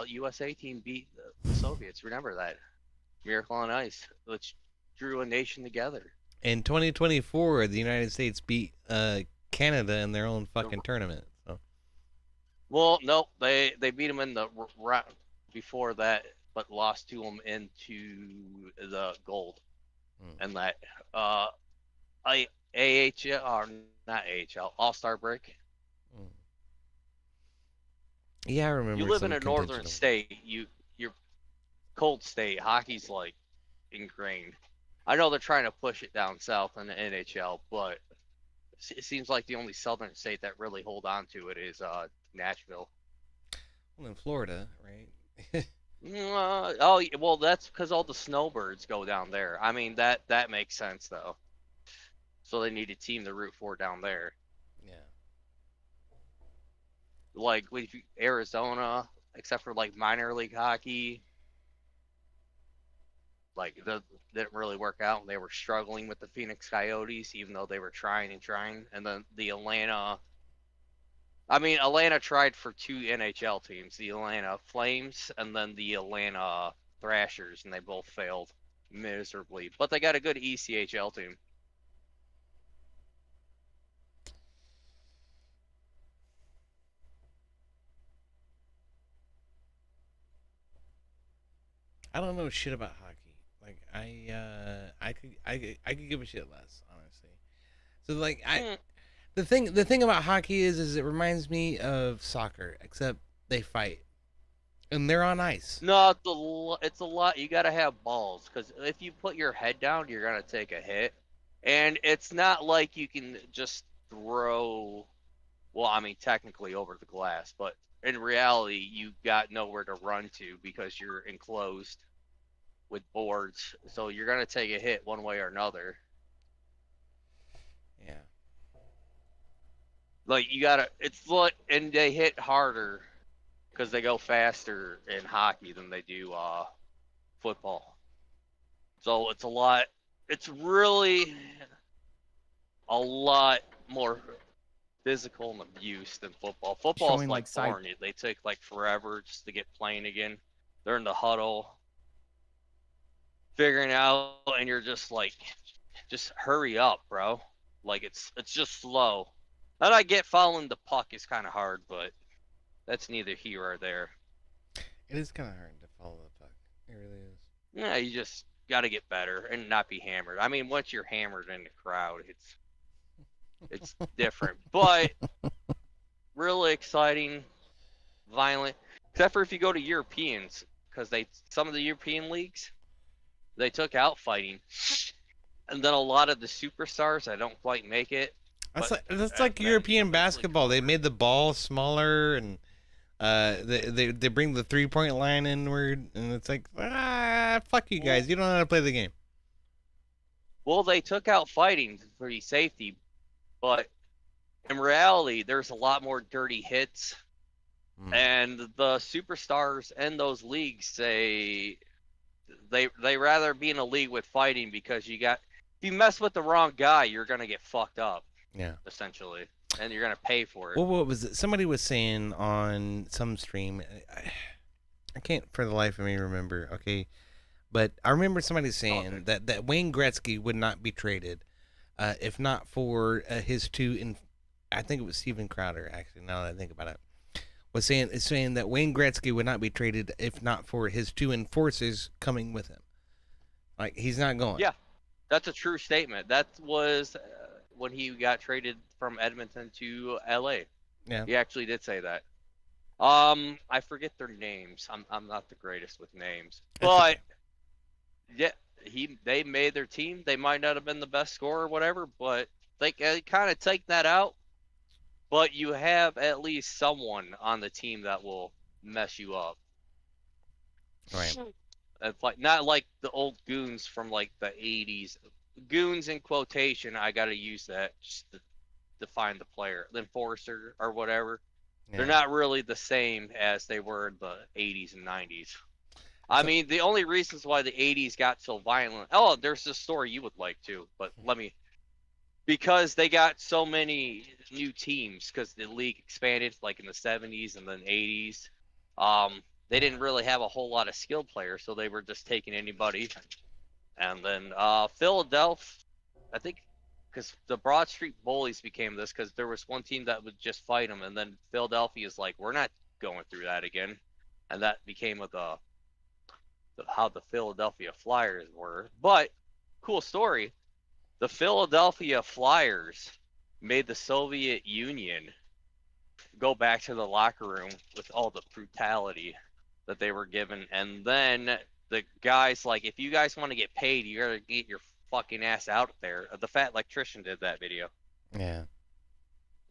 USA team beat the Soviets. Remember that? Miracle on Ice, which drew a nation together. In 2024, the United States beat Canada in their own fucking tournament. So. Well, no, they beat them in the round before that, but lost to them into the gold. And that AHL or not AHL All-Star break. Yeah, I remember. You live in some a northern conventional- state. You're cold state. Hockey's like ingrained. I know they're trying to push it down south in the NHL, but it seems like the only southern state that really hold on to it is Nashville. Well, in Florida, right? Oh, well, that's because all the snowbirds go down there. I mean, that makes sense, though. So they need a team to root for down there. Yeah. Like, with Arizona, except for, like, minor league hockey, like, that didn't really work out, and they were struggling with the Phoenix Coyotes, even though they were trying and trying. And then the Atlanta tried for 2 NHL teams, the Atlanta Flames and then the Atlanta Thrashers, and they both failed miserably. But they got a good ECHL team. I don't know shit about hockey. Like I could give a shit less, honestly. So like the thing about hockey is it reminds me of soccer, except they fight and they're on ice. No, it's a lot. You gotta have balls, because if you put your head down, you're gonna take a hit, and it's not like you can just throw. Well, I mean, technically over the glass, but in reality, you got nowhere to run to because you're enclosed with boards, so you're gonna take a hit one way or another. Yeah. Like, you gotta, it's like, and they hit harder because they go faster in hockey than they do football. So it's a lot. It's really a lot more physical and abuse than football. Football's Showing, like like, side- porn. They take like forever just to get playing again. They're in the huddle, figuring out, and you're just like, just hurry up, bro. Like it's just slow. And I get following the puck is kind of hard, but that's neither here or there. It is kind of hard to follow the puck. It really is. Yeah, you just got to get better and not be hammered. I mean, once you're hammered in the crowd, it's different. But really exciting, violent. Except for if you go to Europeans, because some of the European leagues, they took out fighting, and then a lot of the superstars that don't quite make it. That's like European basketball. They made the ball smaller, and they bring the 3-point line inward, and it's like, fuck you guys. You don't know how to play the game. Well, they took out fighting for the safety, but in reality, there's a lot more dirty hits, and the superstars in those leagues say they rather be in a league with fighting because if you mess with the wrong guy, you're gonna get fucked up. Yeah. Essentially, and you're gonna pay for it. Well, what was it? Somebody was saying on some stream. I can't for the life of me remember. Okay, but I remember somebody saying that Wayne Gretzky would not be traded if not for his two. I think it was Steven Crowder. Actually, now that I think about it, was saying that Wayne Gretzky would not be traded if not for his two enforcers coming with him. Like he's not going. Yeah, that's a true statement. That was when he got traded from Edmonton to LA. Yeah. He actually did say that. I forget their names. I'm not the greatest with names. But yeah, they made their team. They might not have been the best scorer or whatever, but they kind of take that out. But you have at least someone on the team that will mess you up. Right. It's like not like the old goons from like the 80s. Goons in quotation, I gotta use that just to define the player. The enforcer or whatever. Yeah. They're not really the same as they were in the 80s and 90s. I mean, the only reasons why the 80s got so violent. Oh, there's this story you would like to, but because they got so many new teams because the league expanded like in the 70s and then 80s. They didn't really have a whole lot of skilled players, so they were just taking anybody. And then Philadelphia, I think, because the Broad Street Bullies became this because there was one team that would just fight them, and then Philadelphia is like, we're not going through that again, and that became how the Philadelphia Flyers were. But cool story, the Philadelphia Flyers made the Soviet Union go back to the locker room with all the brutality that they were given, and then the guys like, if you guys want to get paid, you gotta get your fucking ass out there. The Fat Electrician did that video. Yeah.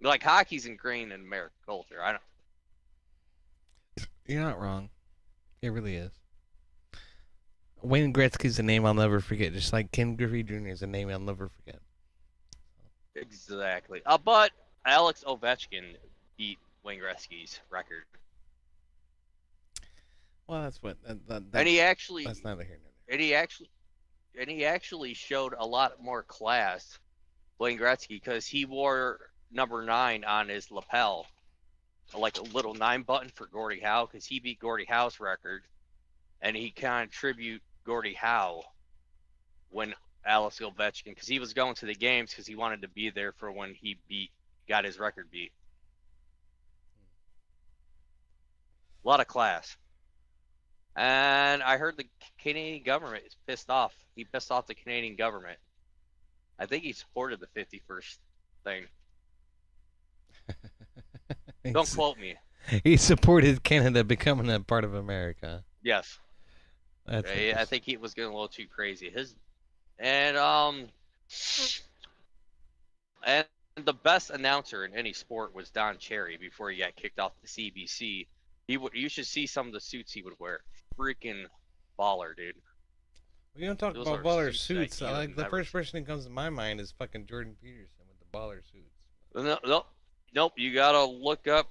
Like hockey's ingrained in American culture. You're not wrong. It really is. Wayne Gretzky's a name I'll never forget, just like Ken Griffey Jr. is a name I'll never forget. Exactly. But Alex Ovechkin beat Wayne Gretzky's record. Well, that's what. And he actually. That's neither here nor there. And he actually showed a lot more class, Wayne Gretzky, because he wore number 9 on his lapel, like a little 9 button for Gordie Howe, because he beat Gordie Howe's record, and he kind of tribute Gordie Howe when Alex Ovechkin, because he was going to the games because he wanted to be there for when he got his record beat. A lot of class. And I heard the Canadian government is pissed off. He pissed off the Canadian government. I think he supported the 51st thing. Don't quote me. He supported Canada becoming a part of America. Yes. I think he was getting a little too crazy. And the best announcer in any sport was Don Cherry before he got kicked off the CBC. You should see some of the suits he would wear. Freaking baller, dude. We don't talk about baller suits. Like the first person that comes to my mind is fucking Jordan Peterson with the baller suits. Nope. You gotta look up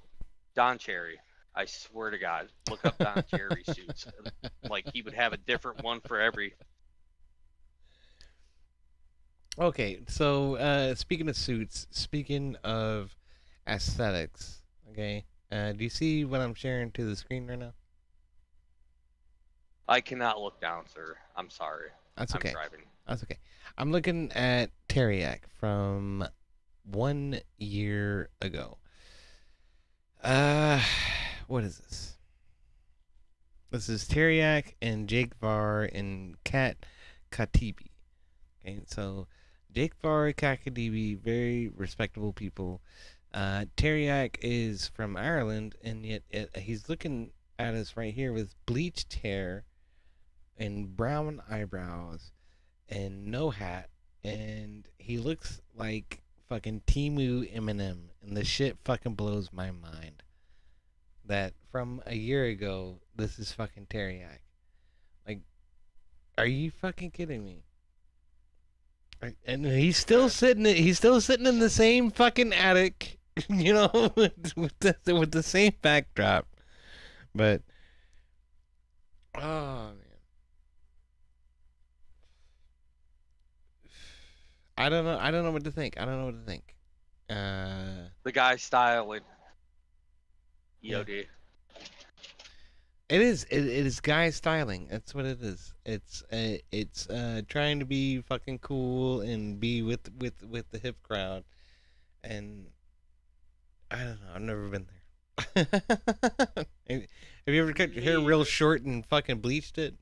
Don Cherry. I swear to God, look up Don Cherry suits. Like he would have a different one for every. Okay, so speaking of suits, speaking of aesthetics, okay, do you see what I'm sharing to the screen right now? I cannot look down, sir. I'm sorry. That's okay. I'm driving. That's okay. I'm looking at Teriak from 1 year ago. What is this? This is Teriak and Jake Var and Kat Katibi. Okay, so Jake Var, Kat Katibi, very respectable people. Teriak is from Ireland, and yet he's looking at us right here with bleached hair and brown eyebrows and no hat, and he looks like fucking Timu Eminem, and the shit fucking blows my mind. That from a year ago, this is fucking Teriak. Like, are you fucking kidding me? And he's still sitting. He's still sitting in the same fucking attic, you know, with the same backdrop. But oh man, I don't know. I don't know what to think. I don't know what to think. The guy styling. EOD. Yeah. It is. It is guy styling. That's what it is. It's trying to be fucking cool and be with the hip crowd, and I don't know. I've never been there. Have you ever cut your hair real short and fucking bleached it?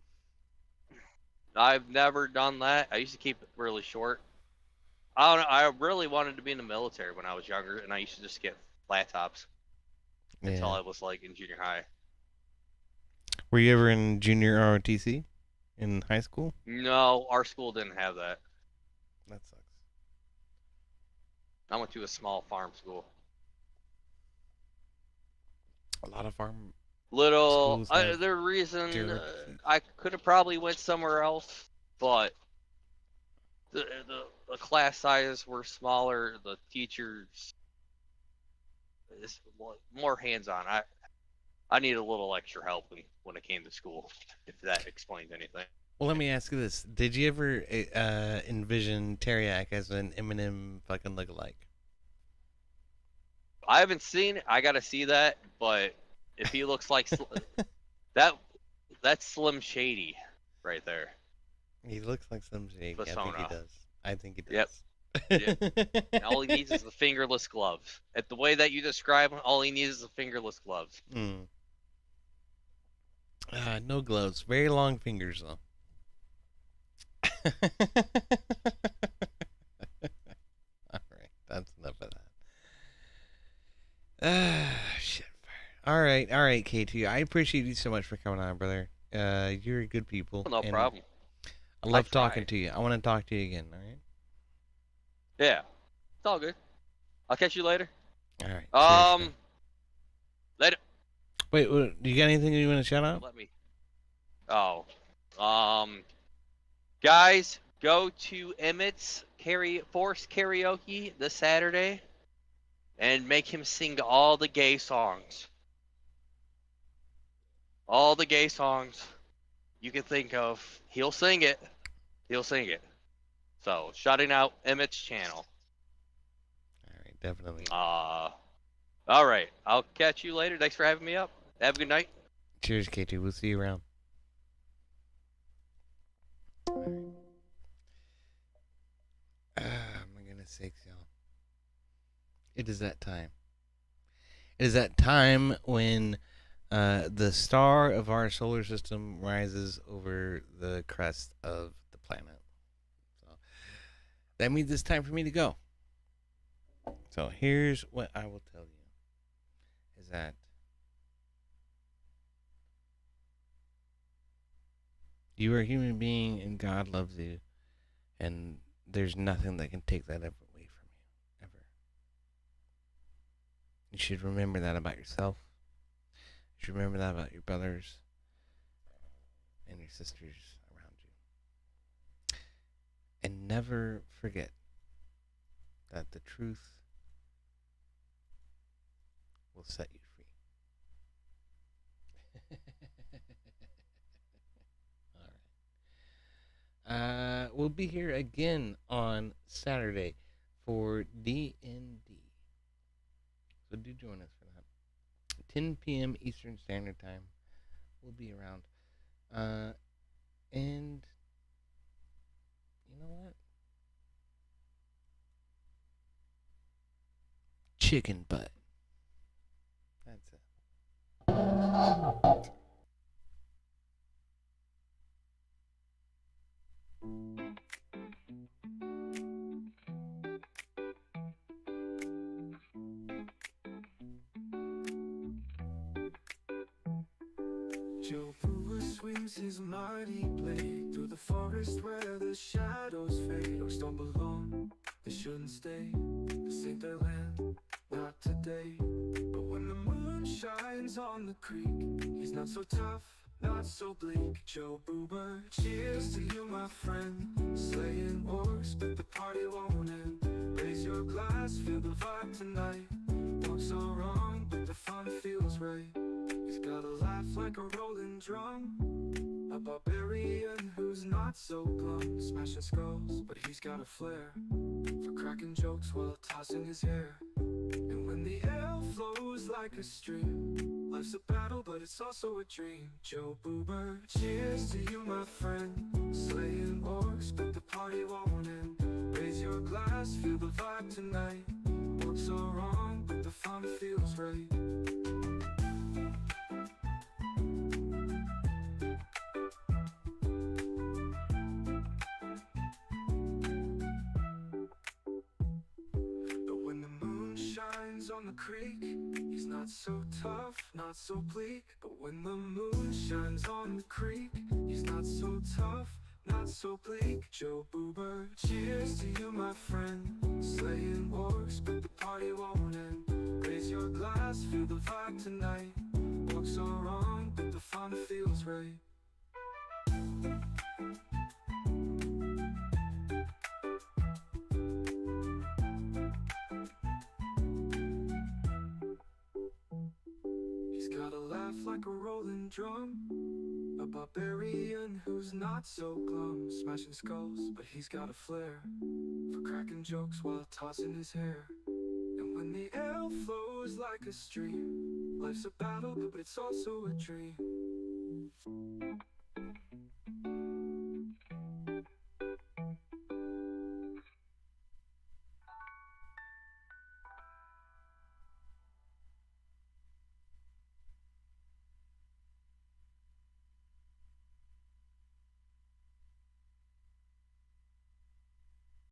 I've never done that. I used to keep it really short. I don't know. I really wanted to be in the military when I was younger, and I used to just get flat tops until I was like in junior high. Were you ever in junior ROTC in high school? No, our school didn't have that. That sucks. I went to a small farm school. A lot of farm. Little. schools have The reason zero- I could have probably went somewhere else, but the class sizes were smaller. The teachers is more hands-on. I need a little extra help when it came to school, if that explains anything. Well, let me ask you this: did you ever envision Teriak as an Eminem fucking lookalike? I haven't seen it. I gotta see that, but if he looks like that's Slim Shady right there. He looks like Slim Shady. I think he does. I think he does. Yep. And all he needs is the fingerless gloves. At the way that you describe him, all he needs is the fingerless gloves. No gloves. Very long fingers, though. Alright, that's enough of that. Shit. Alright, K2. I appreciate you so much for coming on, brother. You're good people. No problem. I love talking to you. I want to talk to you again, alright? Yeah. It's all good. I'll catch you later. Alright. Later. Wait, do you got anything you want to shout out? Let me. Oh. Guys, go to Emmet's Force Karaoke this Saturday and make him sing all the gay songs. All the gay songs you can think of. He'll sing it. He'll sing it. So, shouting out Emmet's channel. Alright, definitely. Alright. I'll catch you later. Thanks for having me up. Have a good night. Cheers, K2. We'll see you around. My goodness sakes, y'all. It is that time. It is that time when the star of our solar system rises over the crest of the planet. So that means it's time for me to go. So here's what I will tell you. Is that you are a human being and God loves you, and there's nothing that can take that ever away from you, ever. You should remember that about yourself. You should remember that about your brothers and your sisters around you. And never forget that the truth will set you free. We'll be here again on Saturday for DnD. So do join us for that. 10 p.m. Eastern Standard Time. We'll be around. And you know what? Chicken butt. That's it. Joe Brewer swings his mighty blade through the forest where the shadows fade. Oaks don't belong, they shouldn't stay. This ain't their land, not today. But when the moon shines on the creek, he's not so tough, not so bleak. Joe Brewer, cheers to you, my friend. Slaying orcs, but the party won't end. Raise your glass, feel the vibe tonight. Don't so wrong, but the fun feels right. He's got a laugh like a rolling drum, a barbarian who's not so glum. Smashing skulls, but he's got a flair for cracking jokes while tossing his hair. And when the air flows like a stream, life's a battle, but it's also a dream. Joe Boober, cheers to you, my friend. Slaying orcs, but the party won't end. Raise your glass, feel the vibe tonight. What's so wrong, but the fun feels right. On the creek, he's not so tough, not so bleak. But when the moon shines on the creek, he's not so tough, not so bleak. Joe Boober, cheers to you, my friend. Slaying orcs, but the party won't end. Raise your glass, feel the vibe tonight. Walk so wrong, but the fun feels right. He's got a laugh like a rolling drum, a barbarian who's not so glum. Smashing skulls, but he's got a flair for cracking jokes while tossing his hair. And when the air flows like a stream, life's a battle, but it's also a dream.